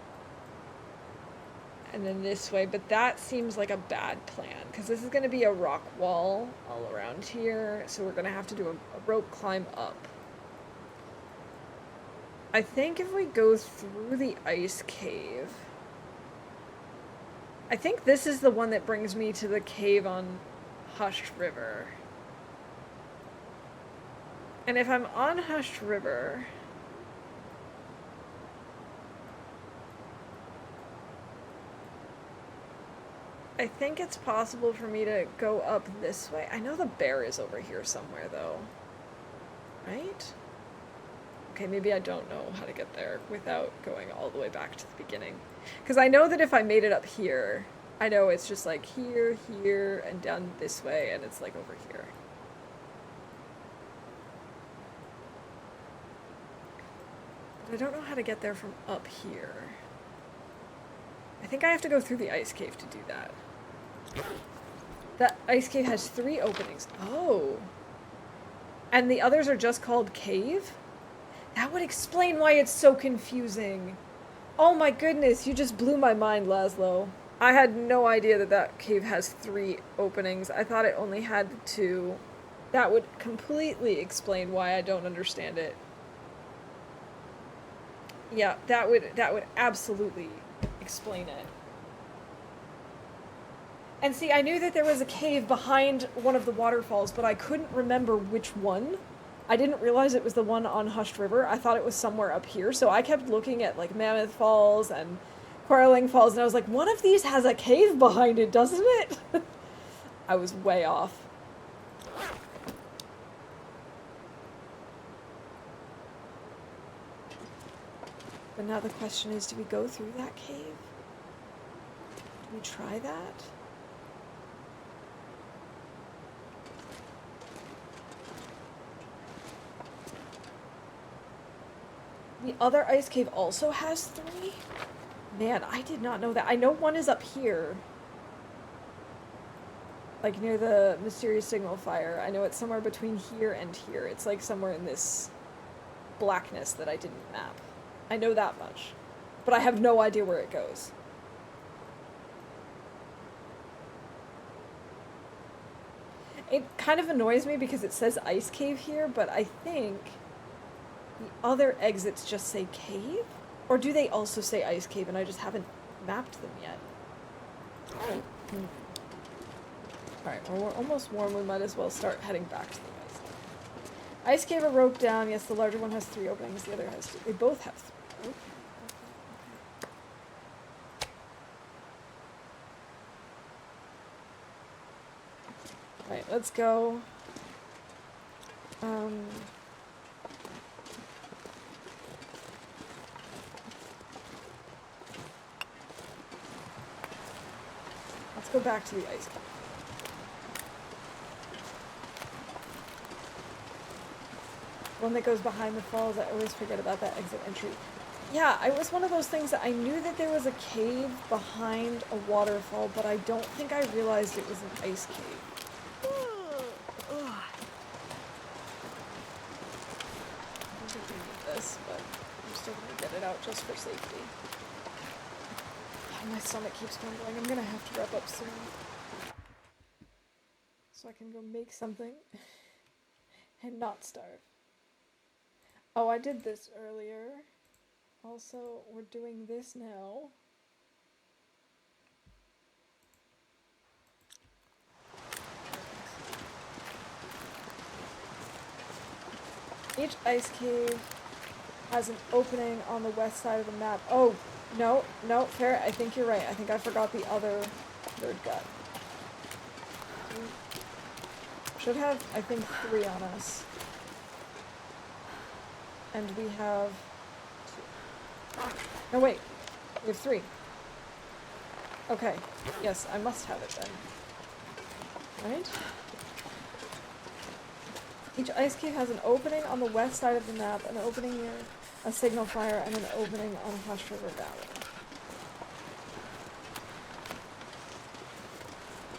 and then this way, but that seems like a bad plan, because this is going to be a rock wall all around here, so we're going to have to do a rope climb up. I think if we go through the ice cave... I think this is the one that brings me to the cave on Hushed River. And if I'm on Hushed River... I think it's possible for me to go up this way. I know the bear is over here somewhere, though. Right? Okay, maybe I don't know how to get there without going all the way back to the beginning. Because I know that if I made it up here, I know it's just like here, here, and down this way, and it's like over here. But I don't know how to get there from up here. I think I have to go through the ice cave to do that. That ice cave has 3 openings. Oh. And the others are just called cave? That would explain why it's so confusing. Oh my goodness, you just blew my mind, Laszlo. I had no idea that that cave has 3 openings. I thought it only had 2. That would completely explain why I don't understand it. Yeah, that would absolutely explain it. And see, I knew that there was a cave behind one of the waterfalls, but I couldn't remember which one. I didn't realize it was the one on Hushed River. I thought it was somewhere up here, so I kept looking at, like, Mammoth Falls and Quarreling Falls, and I was like, one of these has a cave behind it, doesn't it? I was way off. But now the question is, do we go through that cave? Do we try that? the other ice cave also has 3? Man, I did not know that. I know one is up here. Like near the mysterious signal fire. I know it's somewhere between here and here. It's like somewhere in this blackness that I didn't map. I know that much. But I have no idea where it goes. It kind of annoys me because it says ice cave here, but I think the other exits just say cave? Or do they also say ice cave and I just haven't mapped them yet? Alright, well, we're almost warm. We might as well start heading back to the ice cave. Ice cave are roped down. Yes, the larger one has 3 openings. The other has 2. They both have 3. Okay. Alright, let's go. Let's go back to the ice cave. One that goes behind the falls. I always forget about that exit entry. Yeah, it was one of those things that I knew that there was a cave behind a waterfall, but I don't think I realized it was an ice cave. This, but I'm still gonna get it out just for safety. Oh, my stomach keeps grumbling. I'm gonna have to wrap up soon. So I can go make something and not starve. Oh, I did this earlier. Also, we're doing this now. Each ice cave has an opening on the west side of the map. Oh, no, fair. I think you're right. I think I forgot the other third gut. Should have, I think, 3 on us. And we have 2. No, wait. We have 3. Okay. Yes, I must have it then. Right? Each ice cave has an opening on the west side of the map, an opening near a signal fire, and an opening on Hush River Valley.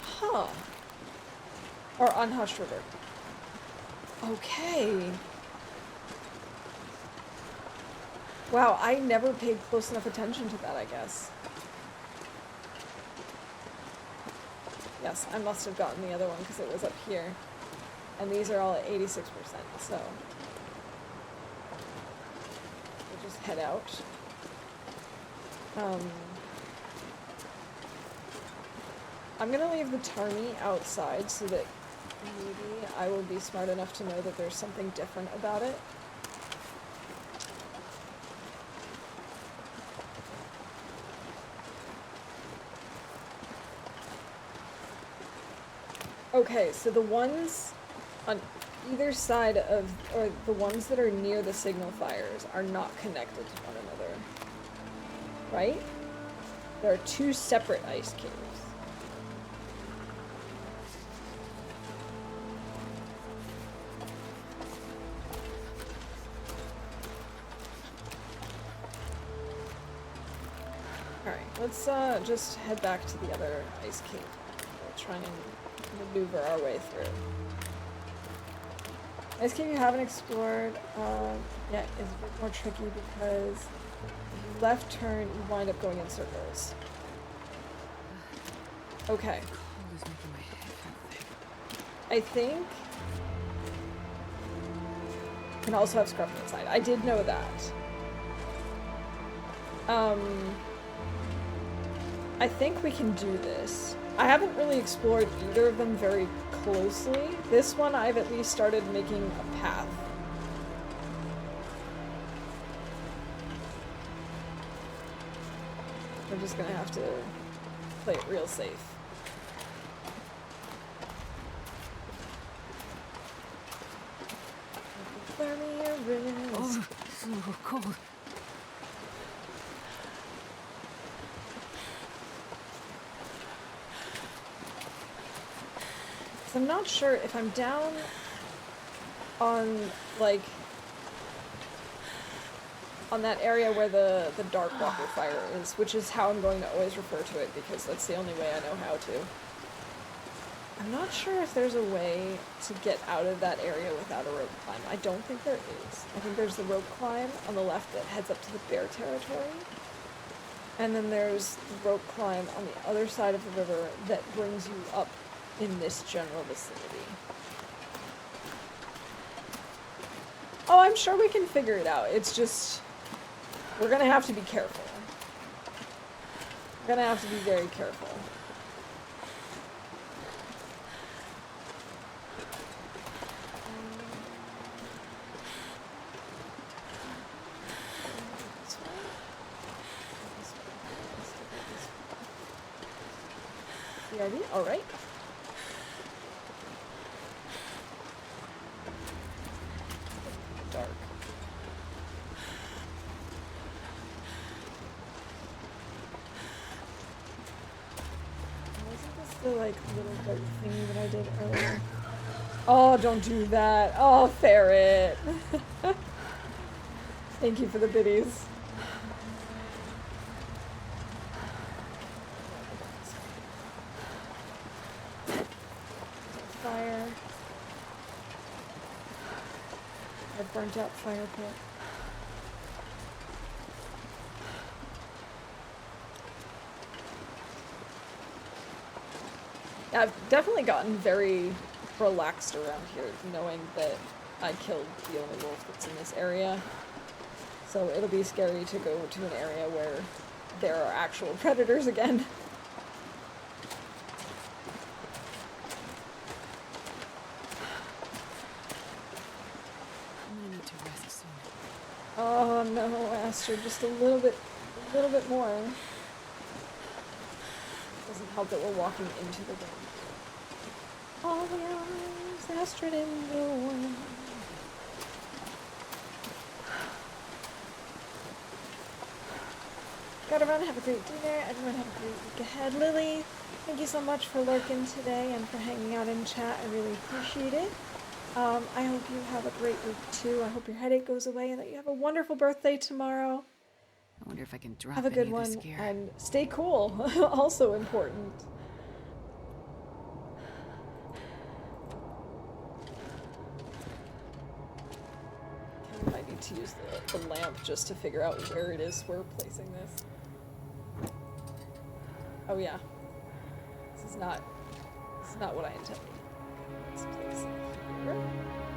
Huh. Or on Hush River. Okay. Wow, I never paid close enough attention to that, I guess. Yes, I must have gotten the other one because it was up here. And these are all at 86%, so we'll just head out. I'm gonna leave the Tarmy outside so that maybe I will be smart enough to know that there's something different about it. Okay, so the ones on either side of, or the ones that are near the signal fires are not connected to one another. Right? There are 2 separate ice caves. Alright, let's just head back to the other ice cave. We'll try and maneuver our way through. Ice cave you haven't explored yet is a bit more tricky because if you left turn, you wind up going in circles. Okay. I think you can also have scruff inside. I did know that. I think we can do this. I haven't really explored either of them very closely. This one I've at least started making a path. We're just gonna have to play it real safe. Oh, so cold. I'm not sure if I'm down on, like, on that area where the dark walker fire is, which is how I'm going to always refer to it because that's the only way I know how to. I'm not sure if there's a way to get out of that area without a rope climb. I don't think there is. I think there's the rope climb on the left that heads up to the bear territory. And then there's the rope climb on the other side of the river that brings you up in this general vicinity. Oh, I'm sure we can figure it out. It's just, we're gonna have to be careful. We're gonna have to be very careful. TLD, alright. Dark. Wasn't this the like little goat thingy that I did earlier? Oh, don't do that. Oh, ferret. Thank you for the biddies. Fire. A burnt out fire pit. Yeah, I've definitely gotten very relaxed around here, knowing that I killed the only wolf that's in this area. So it'll be scary to go to an area where there are actual predators again. Oh no, Astrid, just a little bit more. Doesn't help that we're walking into the wind. All the eyes, Astrid in the wind. Gotta run, have a great dinner. Everyone have a great week ahead. Lily, thank you so much for lurking today and for hanging out in chat. I really appreciate it. I hope you have a great week too. I hope your headache goes away and that you have a wonderful birthday tomorrow. I wonder if I can drop Have a good any one of this gear. and stay cool. Also important. I might need to use the lamp just to figure out where it is we're placing this. Oh yeah. This is not what I intended. Let's place it here.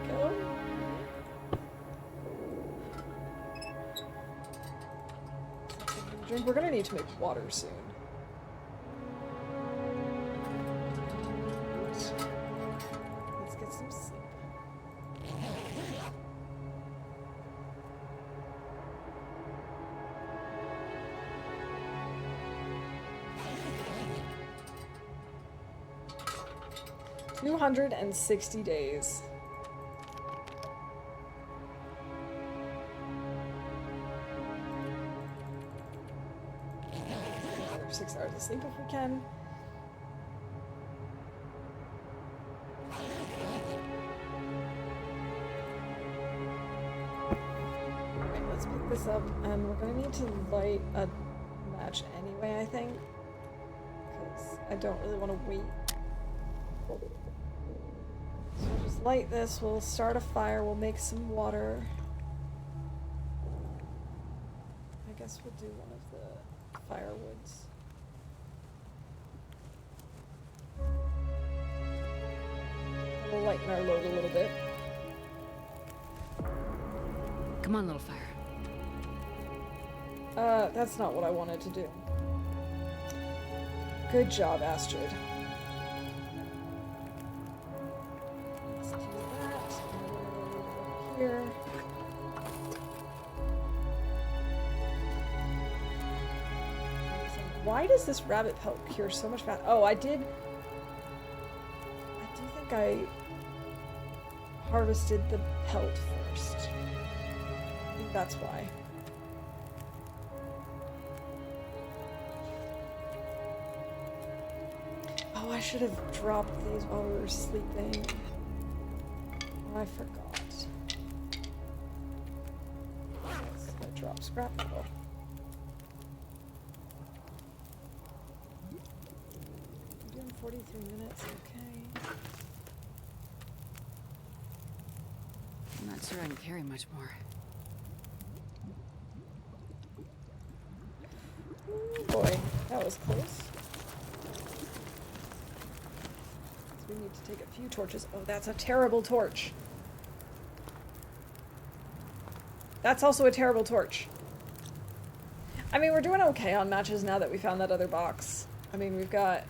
Go. Drink. We're gonna need to make water soon. Let's get some sleep. $260 days. Another 6 hours of sleep if we can. Alright, let's pick this up, and we're gonna need to light a match anyway, I think. Because I don't really want to wait. So we'll just light this, we'll start a fire, we'll make some water. I guess we'll do one of the firewoods. We'll lighten our load a little bit. Come on, little fire. That's not what I wanted to do. Good job, Astrid. Let's do that. And we're gonna leave it here. Why does this rabbit pelt cure so much fat? Oh, I do think I harvested the pelt first. I think that's why. Oh, I should have dropped these while we were sleeping. Oh, I forgot. So I dropped scrap metal. I'm doing 43 minutes, okay. I'm not sure I can carry much more. Ooh, boy, that was close. So we need to take a few torches. Oh, that's a terrible torch. That's also a terrible torch. I mean, we're doing okay on matches now that we found that other box. I mean, we've got...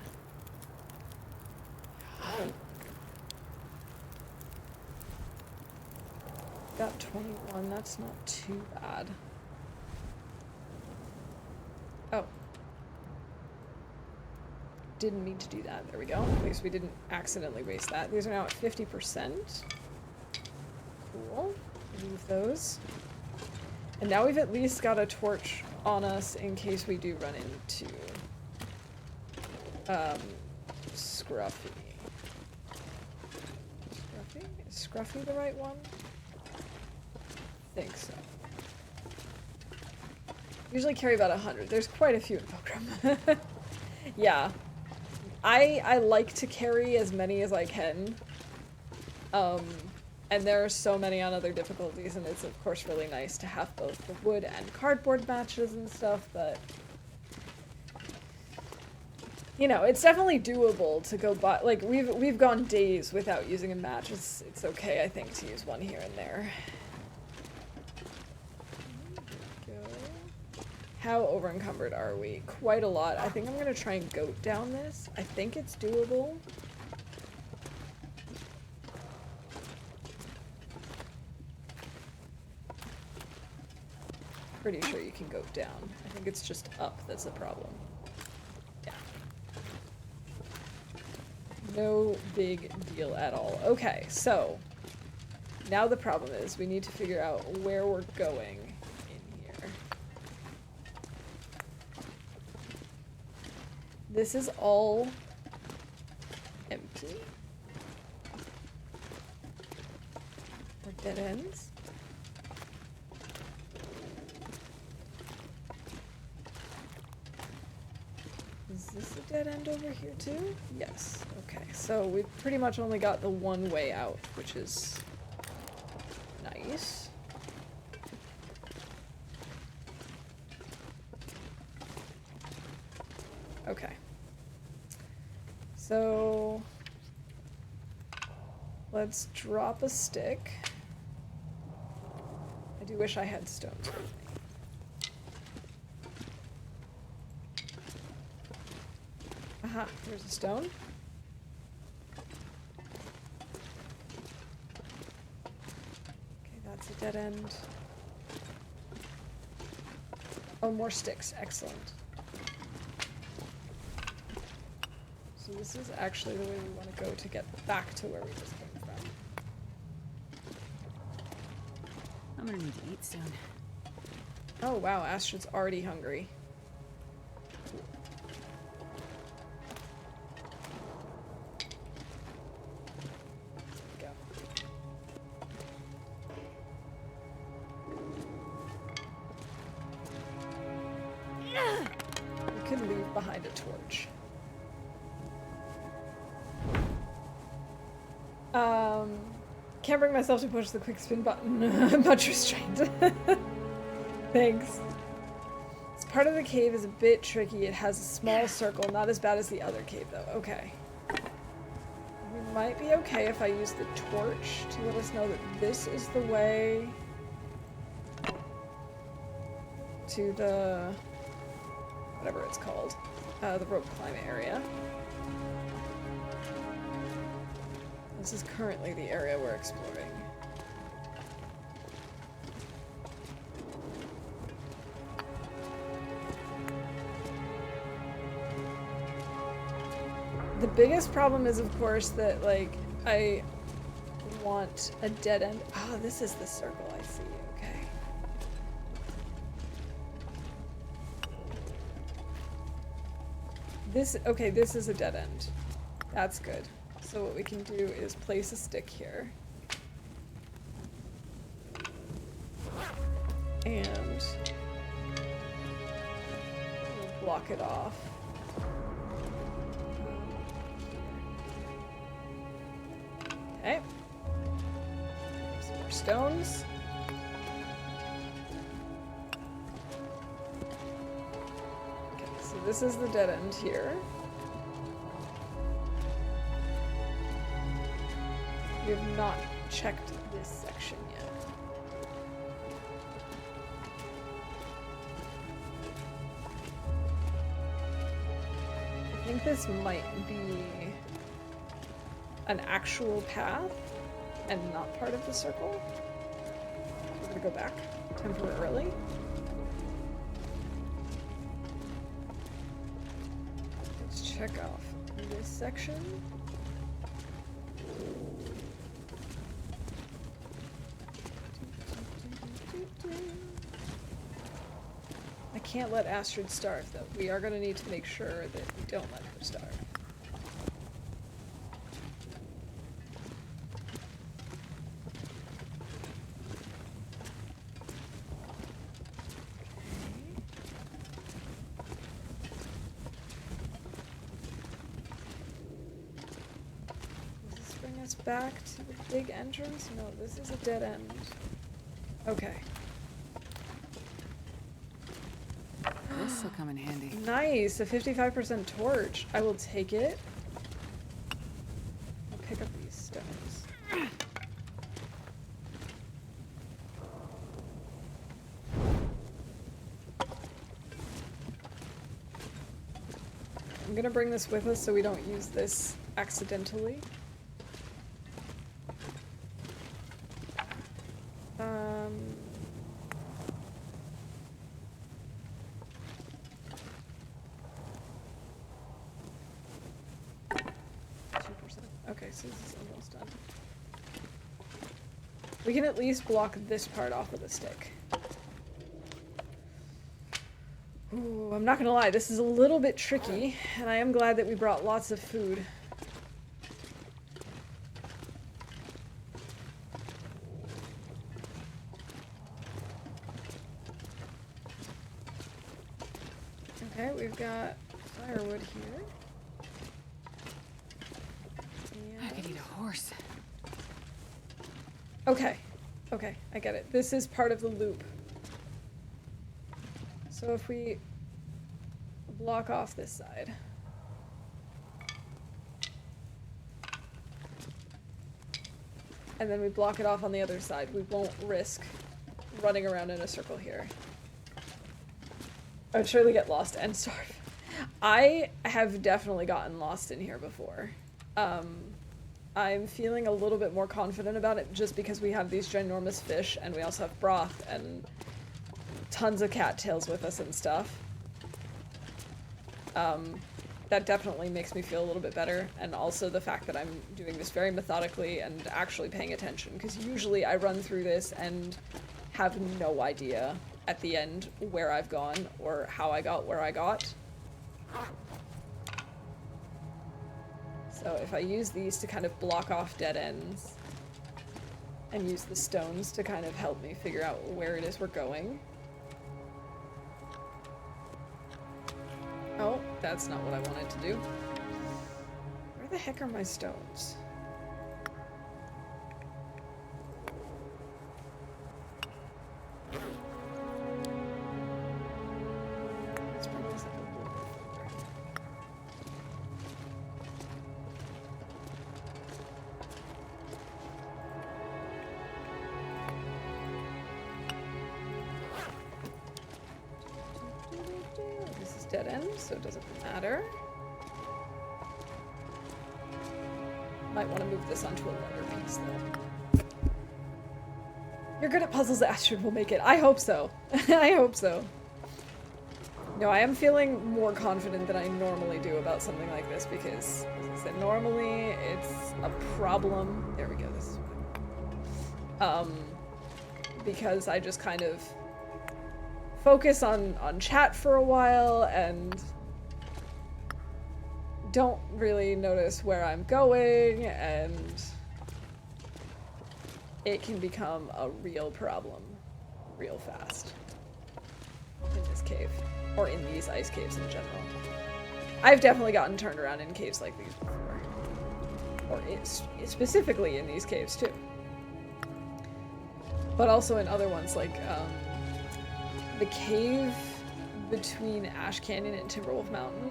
Got 21, that's not too bad. Oh. Didn't mean to do that. There we go. At least we didn't accidentally waste that. These are now at 50%. Cool. Leave those. And now we've at least got a torch on us in case we do run into Scruffy. Scruffy? Is Scruffy the right one? I think so. Usually carry about 100. There's quite a few in Fulcrum. Yeah. I like to carry as many as I can. And there are so many on other difficulties, and it's of course really nice to have both the wood and cardboard matches and stuff, but... You know, it's definitely doable to go buy... Like, we've gone days without using a match. It's okay, I think, to use one here and there. How over-encumbered are we? Quite a lot. I think I'm gonna try and goat down this. I think it's doable. Pretty sure you can goat down. I think it's just up that's the problem. Yeah. No big deal at all. Okay, so now the problem is we need to figure out where we're going in here. This is all empty. Or dead ends. Is this a dead end over here too? Yes. Okay, so we've pretty much only got the one way out, which is nice. Okay. So let's drop a stick. I do wish I had stones with me. Aha, there's a stone. Okay, that's a dead end. Oh, more sticks. Excellent. So this is actually the way we want to go to get back to where we just came from. I'm gonna need to eat soon. Oh wow, Astrid's already hungry. Go. We could leave behind a torch. Can't bring myself to push the quick spin button. Much restrained. Thanks. This part of the cave is a bit tricky. It has a small circle, not as bad as the other cave though. Okay. We might be okay if I use the torch to let us know that this is the way to the whatever it's called, the rope climb area. This is currently the area we're exploring. The biggest problem is, of course, that, like, I want a dead end. Oh, this is the circle, I see. Okay. Okay, this is a dead end. That's good. So what we can do is place a stick here. And block it off. Okay. Some more stones. Okay, so this is the dead end here. We have not checked this section yet. I think this might be an actual path and not part of the circle. We're gonna go back temporarily. Let's check off this section. I can't let Astrid starve, though. We are going to need to make sure that we don't let her starve. Does this bring us back to the big entrance? No, this is a dead end. Okay. This will come in handy. Nice, a 55% torch. I will take it. I'll pick up these stones. I'm gonna bring this with us so we don't use this accidentally. Okay, so this is almost done. We can at least block this part off with a stick. Ooh, I'm not gonna lie, this is a little bit tricky, and I am glad that we brought lots of food. Okay, we've got firewood here. I could eat a horse. Okay, okay, I get it. This is part of the loop. So if we block off this side. And then we block it off on the other side, we won't risk running around in a circle here. I would surely get lost and starve. I have definitely gotten lost in here before. I'm feeling a little bit more confident about it just because we have these ginormous fish and we also have broth and tons of cattails with us and stuff. That definitely makes me feel a little bit better, and also the fact that I'm doing this very methodically and actually paying attention, because usually I run through this and have no idea at the end where I've gone or how I got where I got. So if I use these to kind of block off dead ends and use the stones to kind of help me figure out where it is we're going. Oh, that's not what I wanted to do. Where the heck are my stones? Let's bring this up a little bit further. This is dead end, so it doesn't matter. Might want to move this onto a lighter piece, though. You're good at puzzles, Astrid will make it. I hope so. I hope so. No, I am feeling more confident than I normally do about something like this because, as I said, normally it's a problem. There we go, this is fine. Because I just kind of focus on chat for a while and don't really notice where I'm going, and it can become a real problem real fast. In this cave. Or in these ice caves in general. I've definitely gotten turned around in caves like these before. Or specifically in these caves too. But also in other ones like the cave between Ash Canyon and Timberwolf Mountain.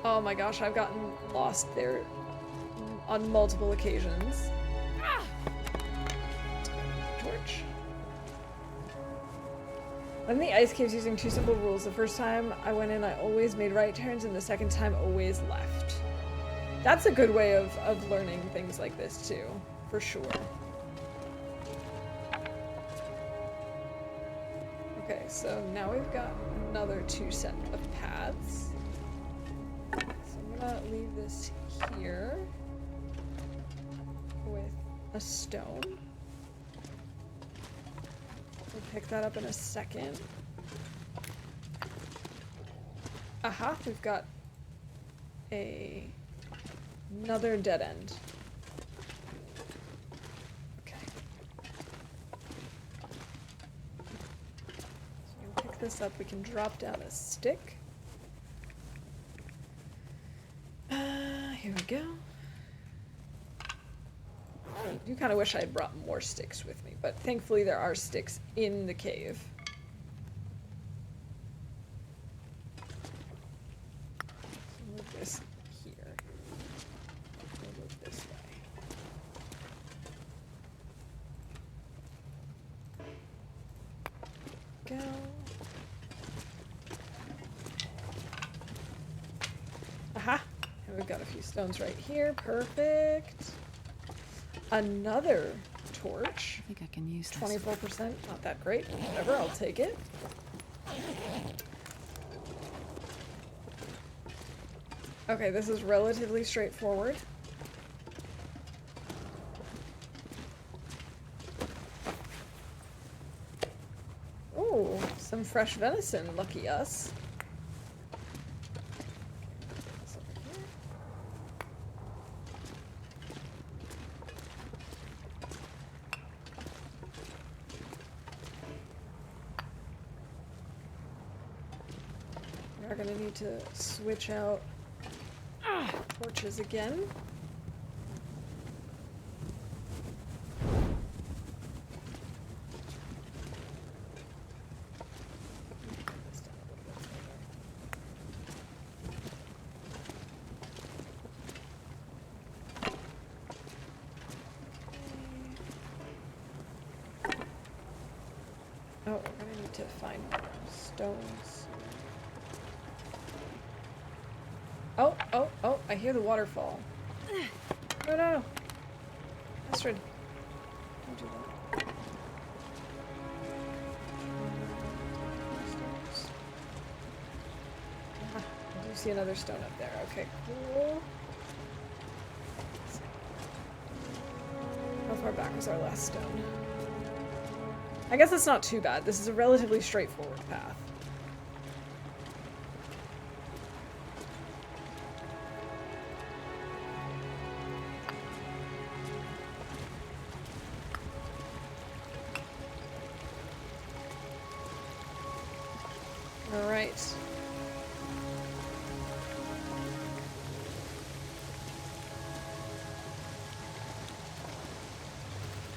Oh my gosh, I've gotten lost there on multiple occasions. Ah! Torch. When the ice caves using 2 simple rules, the first time I went in, I always made right turns, and the second time always left. That's a good way of learning things like this too, for sure. Okay, so now we've got another 2 set of paths. So I'm gonna leave this here with a stone. We'll pick that up in a second. Aha, we've got another dead end. Okay. So we can pick this up, we can drop down a stick. Here we go. I do kind of wish I had brought more sticks with me, but thankfully there are sticks in the cave. So move this here. We'll move this way. Go. Aha! And we've got a few stones right here. Perfect. Another torch. I think I can use this. 24%, not that great. Whatever, I'll take it. Okay, this is relatively straightforward. Ooh, some fresh venison, lucky us. We're gonna need to switch out torches again. Oh, we're gonna need to find stones. Oh, I hear the waterfall. No, no, no. Astrid. Don't do that. Ah, I do see another stone up there. Okay, cool. How far back was our last stone? I guess that's not too bad. This is a relatively straightforward path. All right.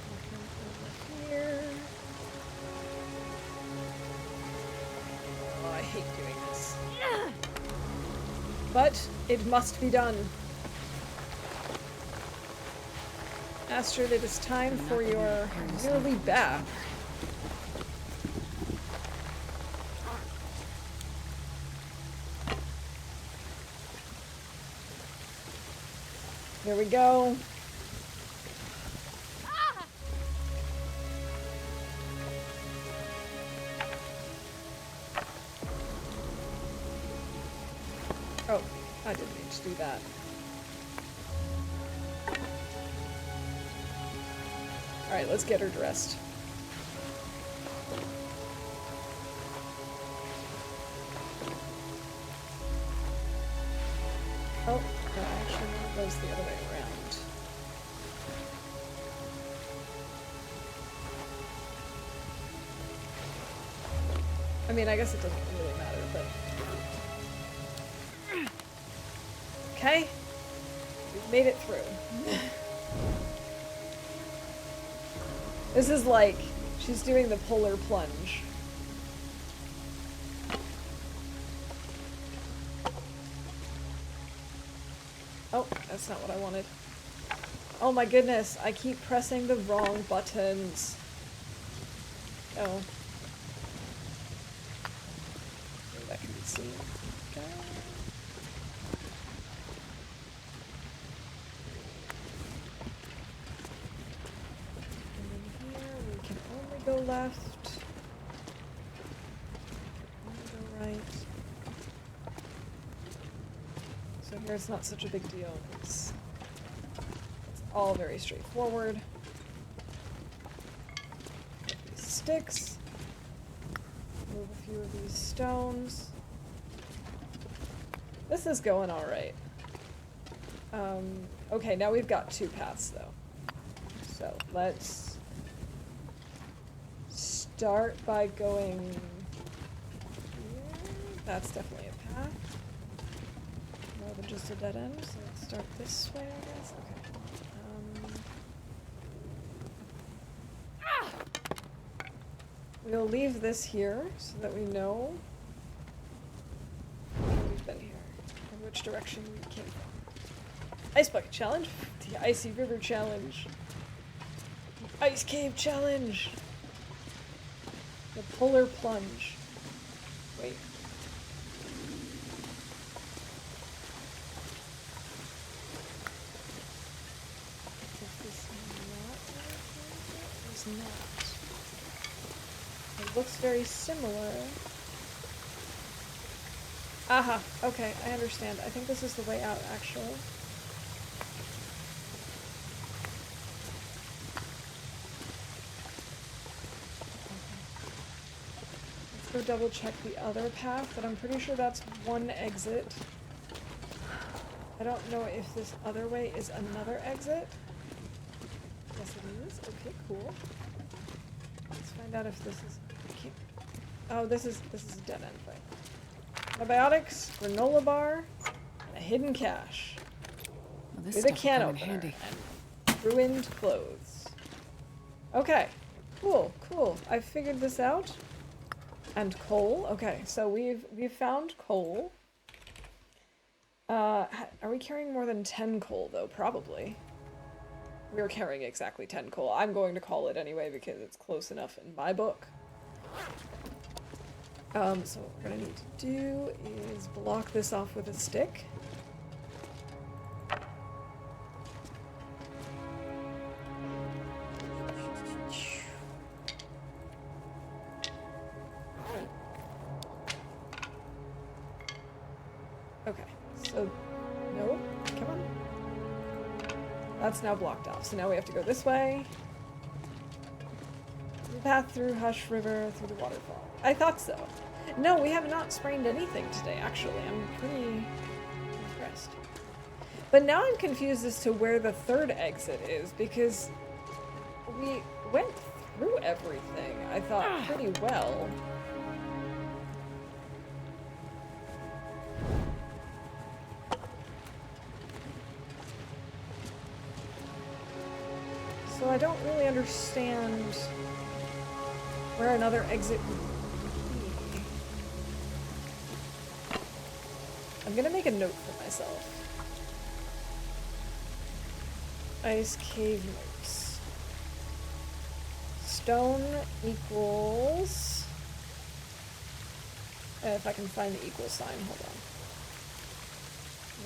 Over here. Oh, I hate doing this. But it must be done. Astrid, it is time for your yearly bath. Here we go. Oh, I didn't mean to do that. Alright, let's get her dressed. Oh, no, actually, it goes the other way around. I mean, I guess it doesn't really matter, but... Okay. We've made it through. This is like, she's doing the polar plunge. Oh, that's not what I wanted. Oh my goodness, I keep pressing the wrong buttons. Oh. Maybe that can be seen. Okay. And then here we can only go left. Only go right. So here it's not such a big deal. It's all very straightforward. Get these sticks. Move a few of these stones. This is going alright. Okay, now we've got 2 paths though. So let's start by going here. That's definitely a path. More than just a dead end, so let's start this way, I guess. Okay. We'll leave this here so that we know we've been here and which direction we came from. Ice bucket challenge, the icy river challenge, the ice cave challenge, the polar plunge. Wait. Is this not what it is? It is not. It looks very similar. Aha, okay, I understand. I think this is the way out, actually. Okay. Let's go double check the other path, but I'm pretty sure that's one exit. I don't know if this other way is another exit. Yes, it is. Okay, cool. Let's find out if this is... Oh, this is a dead end thing. Antibiotics, granola bar, and a hidden cache. Well, this With a stuff will can come in opener handy. and ruined clothes. Okay, cool, cool. I've figured this out. And coal. Okay, so we've found coal. Are we carrying more than 10 coal though? Probably. We're carrying exactly 10 coal. I'm going to call it anyway because it's close enough in my book. So what we're gonna need to do is block this off with a stick. Okay, so, no, come on. That's now blocked off, so now we have to go this way. The path through Hush River, through the waterfall. I thought so. No, we have not sprained anything today, actually. I'm pretty impressed. But now I'm confused as to where the third exit is, because we went through everything, I thought, pretty well. So I don't really understand where another exit would be. I'm gonna make a note for myself. Ice cave notes. Stone equals... if I can find the equal sign, hold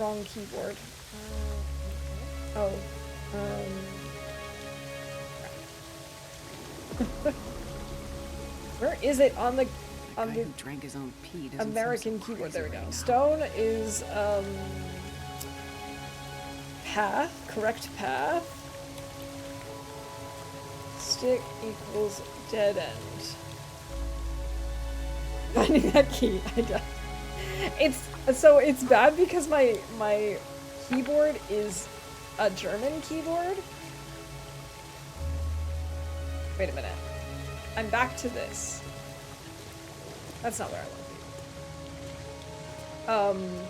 on. Wrong keyboard. Okay. Where is it on the Guy who drank his own pee doesn't American seem so keyboard? crazy There we go. right now. Stone is path, correct path. Stick equals dead end. Finding that key, I don't. It's bad because my keyboard is a German keyboard. Wait a minute. I'm back to this. That's not where I want to be.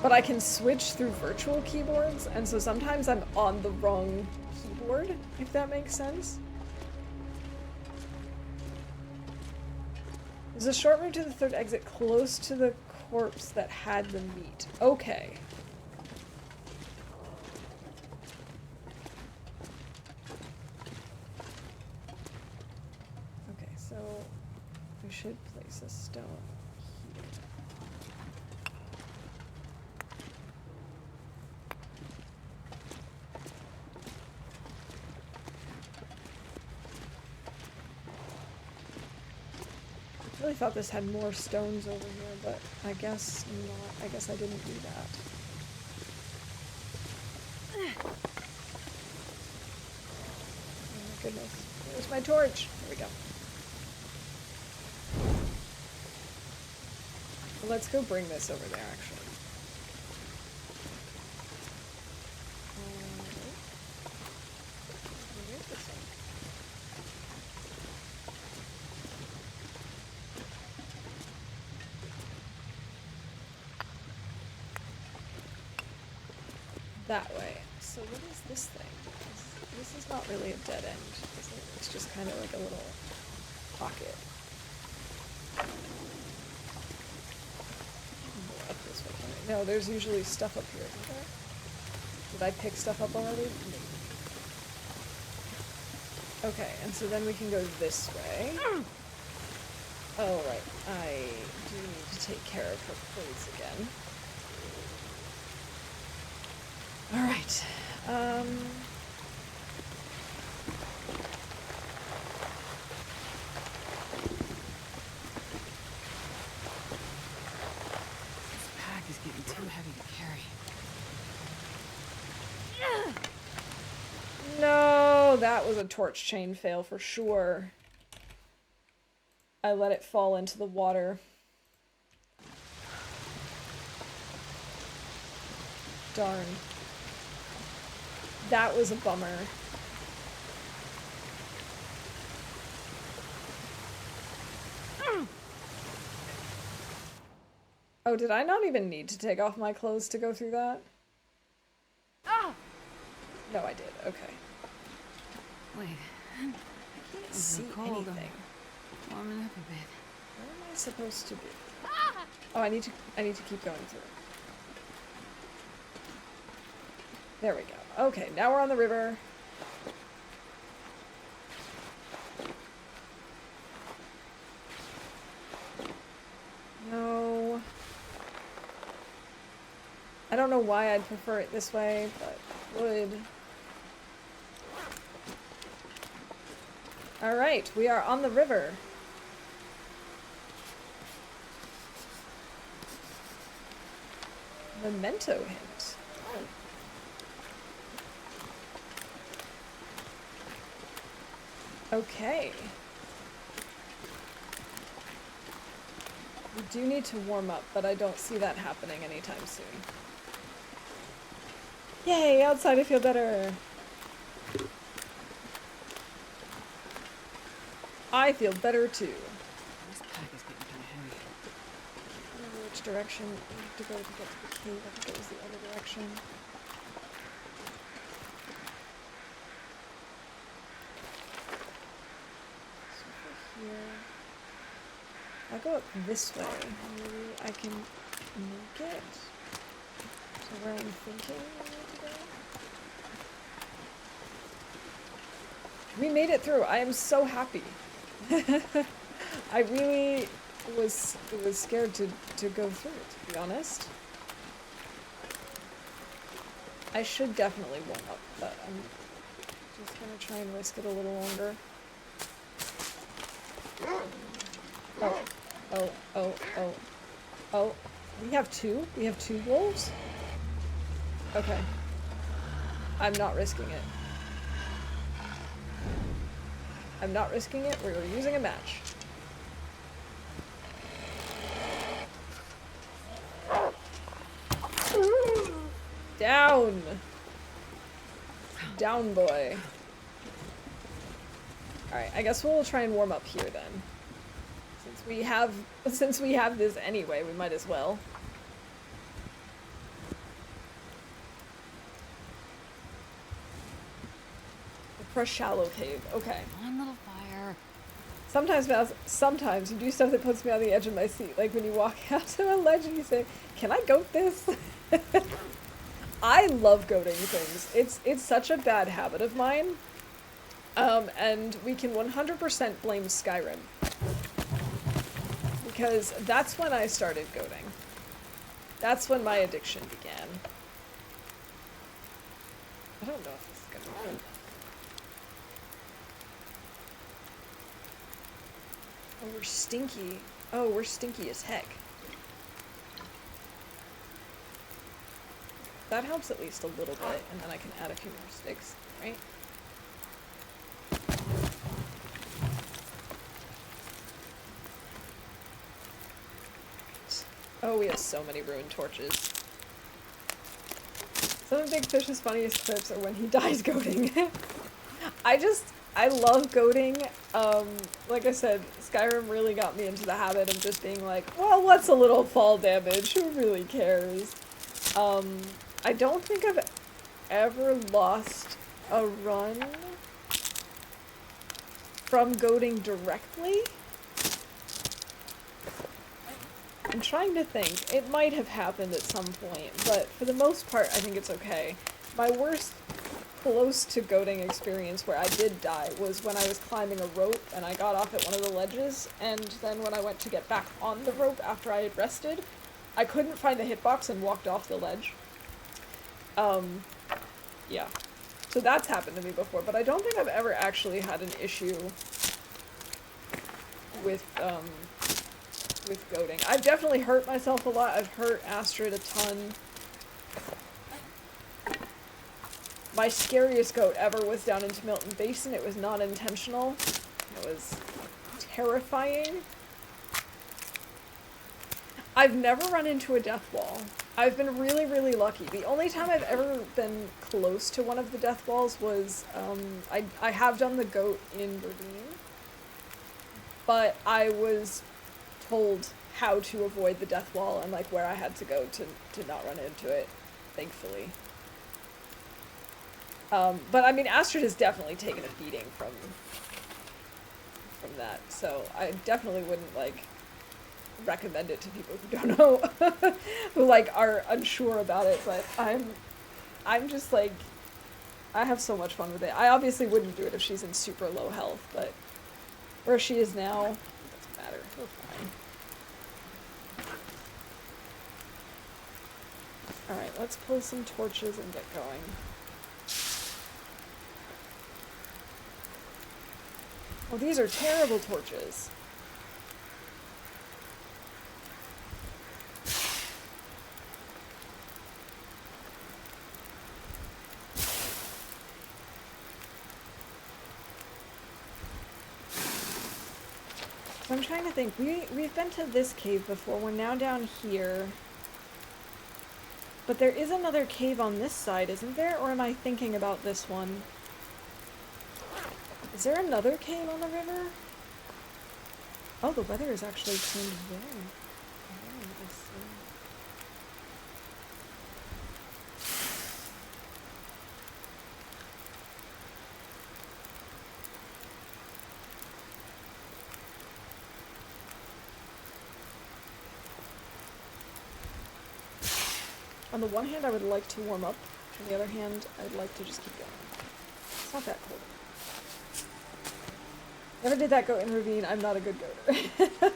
But I can switch through virtual keyboards, and so sometimes I'm on the wrong keyboard, if that makes sense. There's a short route to the third exit close to the corpse that had the meat. Okay. Okay, so we should place a stone here. I really thought this had more stones over here, but I guess not. I guess I didn't do that. Oh my goodness. Where's my torch? There we go. Well, let's go bring this over there, actually. Where's this one? That way. So what is this thing? This is not really a dead end, is it? It's just kind of like a little pocket. Up this way. No, there's usually stuff up here, isn't there? Did I pick stuff up already? Maybe. Okay, and so then we can go this way. Oh, right. I do need to take care of her clothes again. Alright. This pack is getting too heavy to carry. No, that was a torch chain fail for sure. I let it fall into the water. Darn. That was a bummer. Oh, did I not even need to take off my clothes to go through that? No, I did. Okay. Wait. I can't see anything. Warming up a bit. Where am I supposed to be? Oh, I need to keep going through. There we go. Okay, now we're on the river. No. I don't know why I'd prefer it this way, but would. Alright, we are on the river. Memento hint. Okay. We do need to warm up, but I don't see that happening anytime soon. Yay, outside I feel better. I feel better too. This pack is getting kind of heavy. I don't know which direction we have to go to get to the cave. I think it was the other direction. So for here, I'll go up this way. Maybe I can make it to where I'm thinking I need to go. We made it through. I am so happy. I really was scared to go through it, to be honest. I should definitely warm up, but I'm just gonna try and risk it a little longer. Oh. We have two? We have two wolves? Okay. I'm not risking it. I'm not risking it. We're using a match. Down! Down, boy. Alright, I guess we'll try and warm up here then. Since since we have this anyway, we might as well. For a shallow cave, okay. One little fire. Sometimes you do stuff that puts me on the edge of my seat, like when you walk out to a ledge and you say, "Can I goat this?" I love goating things. It's such a bad habit of mine. And we can 100% blame Skyrim. Because that's when I started goating. That's when my addiction began. I don't know if this is gonna work. Oh, we're stinky. Oh, we're stinky as heck. That helps at least a little bit, and then I can add a few more sticks, right? Oh, we have so many ruined torches. Some of Big Fish's funniest clips are when he dies goating. I love goating. Like I said, Skyrim really got me into the habit of just being like, well, what's a little fall damage? Who really cares? I don't think I've ever lost a run from goating directly. I'm trying to think. It might have happened at some point, but for the most part, I think it's okay. My worst close to goating experience where I did die was when I was climbing a rope and I got off at one of the ledges, and then when I went to get back on the rope after I had rested, I couldn't find the hitbox and walked off the ledge. Yeah. So that's happened to me before, but I don't think I've ever actually had an issue with goating. I've definitely hurt myself a lot. I've hurt Astrid a ton. My scariest goat ever was down into Milton Basin. It was not intentional. It was terrifying. I've never run into a death wall. I've been really, really lucky. The only time I've ever been close to one of the death walls was, I have done the goat in Ravine, but I was told how to avoid the death wall and like where I had to go to not run into it, thankfully. But I mean, Astrid has definitely taken a beating from that, so I definitely wouldn't like recommend it to people who don't know, who like are unsure about it. But I'm just like, I have so much fun with it. I obviously wouldn't do it if she's in super low health, but where she is now, it doesn't matter. We're fine. All right, let's pull some torches and get going. Oh, these are terrible torches. So I'm trying to think. We've been to this cave before. We're now down here. But there is another cave on this side, isn't there? Or am I thinking about this one? Is there another cave on the river? Oh, the weather is actually turned very nice. On the one hand, I would like to warm up. On the other hand, I'd like to just keep going. It's not that cold. Never did that goat in Ravine. I'm not a good goater.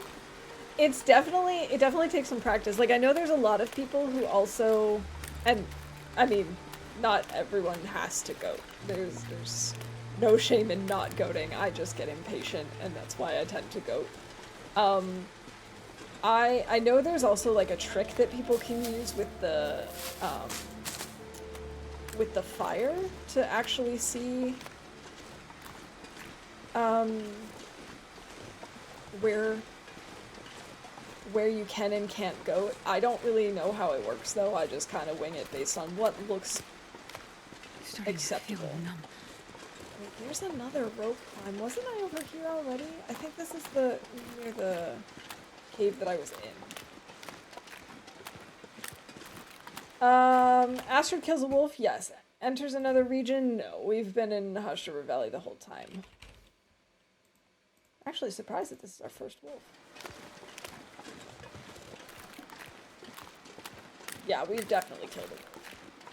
It definitely takes some practice. Like, I know there's a lot of people who also, and I mean, not everyone has to goat. There's no shame in not goating. I just get impatient, and that's why I tend to goat. I know there's also like a trick that people can use with the fire to actually see where you can and can't goat. I don't really know how it works though. I just kind of wing it based on what looks acceptable. Wait, there's another rope climb. Wasn't I over here already? I think this is the near the cave that I was in. Astrid kills a wolf? Yes. Enters another region? No. We've been in Hush River Valley the whole time. Actually surprised that this is our first wolf. Yeah, we've definitely killed a wolf.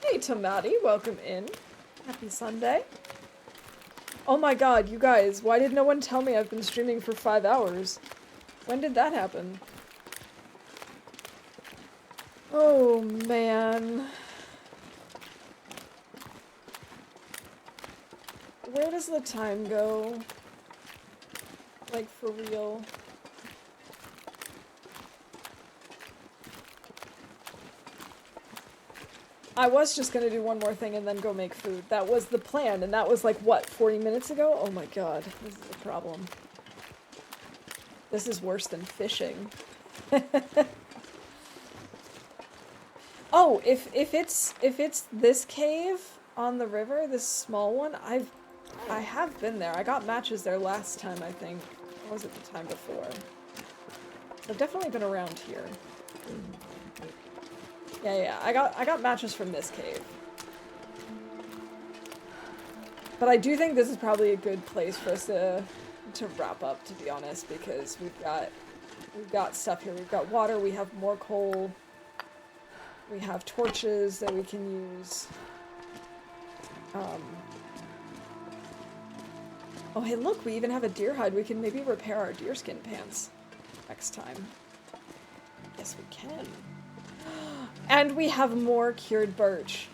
Hey, Tomati, welcome in. Happy Sunday. Oh my god, you guys, why did no one tell me I've been streaming for 5 hours? When did that happen? Oh, man. Where does the time go? Like, for real. I was just gonna do one more thing and then go make food. That was the plan, and that was like, what, 40 minutes ago? Oh my god, this is a problem. This is worse than fishing. Oh, if it's this cave on the river, this small one, I have been there. I got matches there last time, I think. Or was it the time before? I've definitely been around here. Yeah, I got matches from this cave. But I do think this is probably a good place for us to wrap up, to be honest, because we've got stuff here. We've got water, we have more coal, we have torches that we can use. Oh hey look, we even have a deer hide. We can maybe repair our deerskin pants next time. Yes, we can. And we have more cured birch.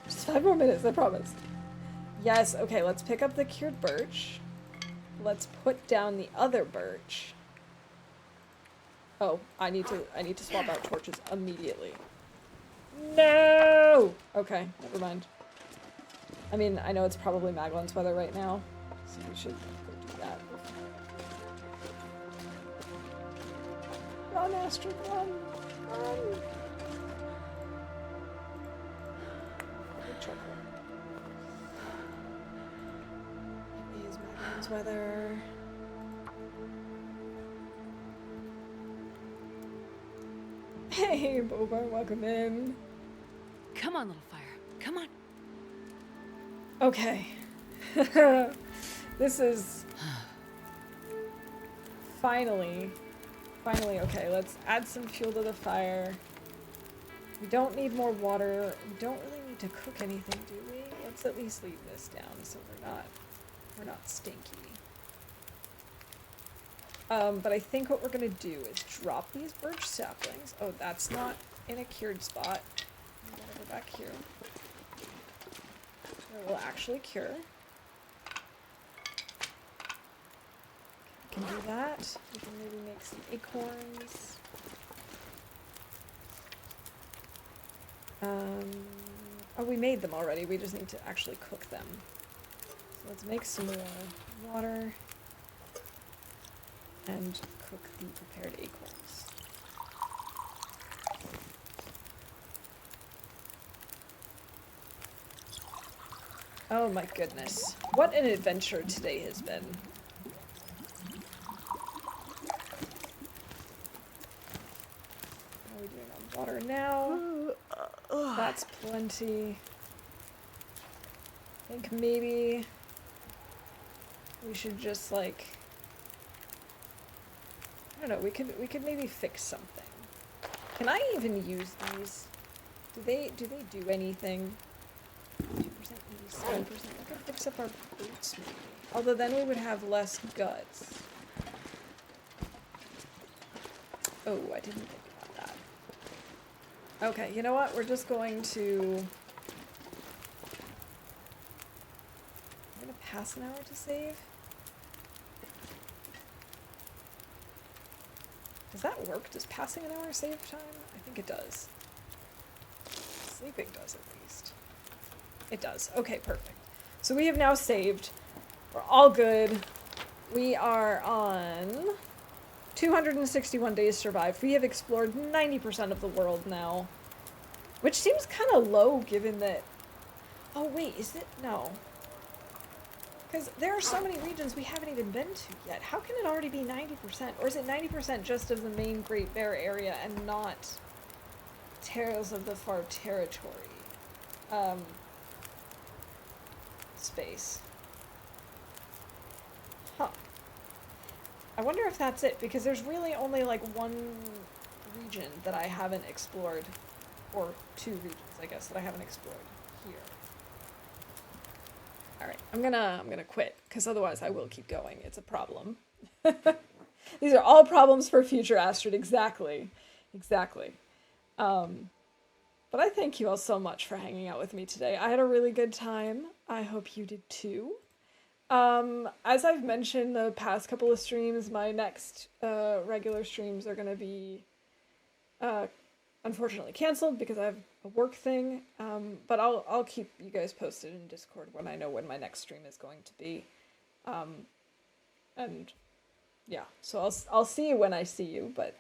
Just 5 more minutes, I promise. Yes, okay, let's pick up the cured birch. Let's put down the other birch. Oh, I need to swap out torches immediately. No! Okay, never mind. I mean, I know it's probably Magellan's weather right now, so we should go do that. Run, Astrid, run! Run! Check it is Magellan's weather. Hey, Boba, welcome in. Come on, little fire. Come on. Okay. This is finally okay. Let's add some fuel to the fire. We don't need more water. We don't really need to cook anything, do we? Let's at least leave this down so we're not stinky. But I think what we're gonna do is drop these birch saplings. Oh, that's not in a cured spot. We gotta go back here. It will actually cure. We can do that. We can maybe make some acorns. Oh, we made them already. We just need to actually cook them. So let's make some more water and cook the prepared acorns. Oh my goodness. What an adventure today has been. How are we doing on water now? That's plenty. I think maybe we should just like, I don't know, we could maybe fix something. Can I even use these? Do they do anything? 2% ease, 7%. We could fix up our boots maybe. Although then we would have less guts. Oh, I didn't think about that. Okay, you know what? We're just going to... I'm gonna pass an hour to save. Does that work? Does passing an hour save time? I think it does. Sleeping does at least. It does. Okay, perfect. So we have now saved. We're all good. We are on 261 days survived. We have explored 90% of the world now. Which seems kind of low given that... Oh wait, is it? No. Because there are so many regions we haven't even been to yet. How can it already be 90%? Or is it 90% just of the main Great Bear area and not Tales of the Far Territory space? Huh. I wonder if that's it, because there's really only like one region that I haven't explored, or two regions, I guess, that I haven't explored here. All right, I'm gonna quit, because otherwise I will keep going. It's a problem. These are all problems for future Astrid. Exactly, exactly. But I thank you all so much for hanging out with me today. I had a really good time. I hope you did too. As I've mentioned the past couple of streams, my next regular streams are gonna be unfortunately canceled because I have a work thing. But I'll keep you guys posted in Discord when I know when my next stream is going to be. And yeah, so I'll see you when I see you. But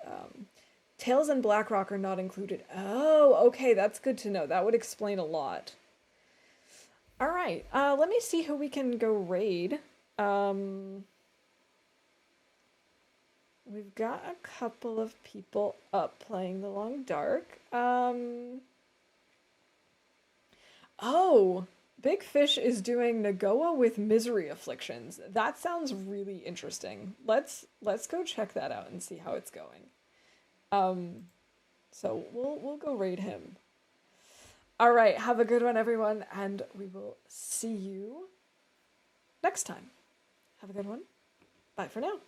Tails and Blackrock are not included. Oh, okay, that's good to know. That would explain a lot. All right, let me see who we can go raid. We've got a couple of people up playing the Long Dark. Oh, Big Fish is doing Nagoa with Misery Afflictions. That sounds really interesting. Let's go check that out and see how it's going. So we'll go raid him. All right, have a good one, everyone, and we will see you next time. Have a good one. Bye for now.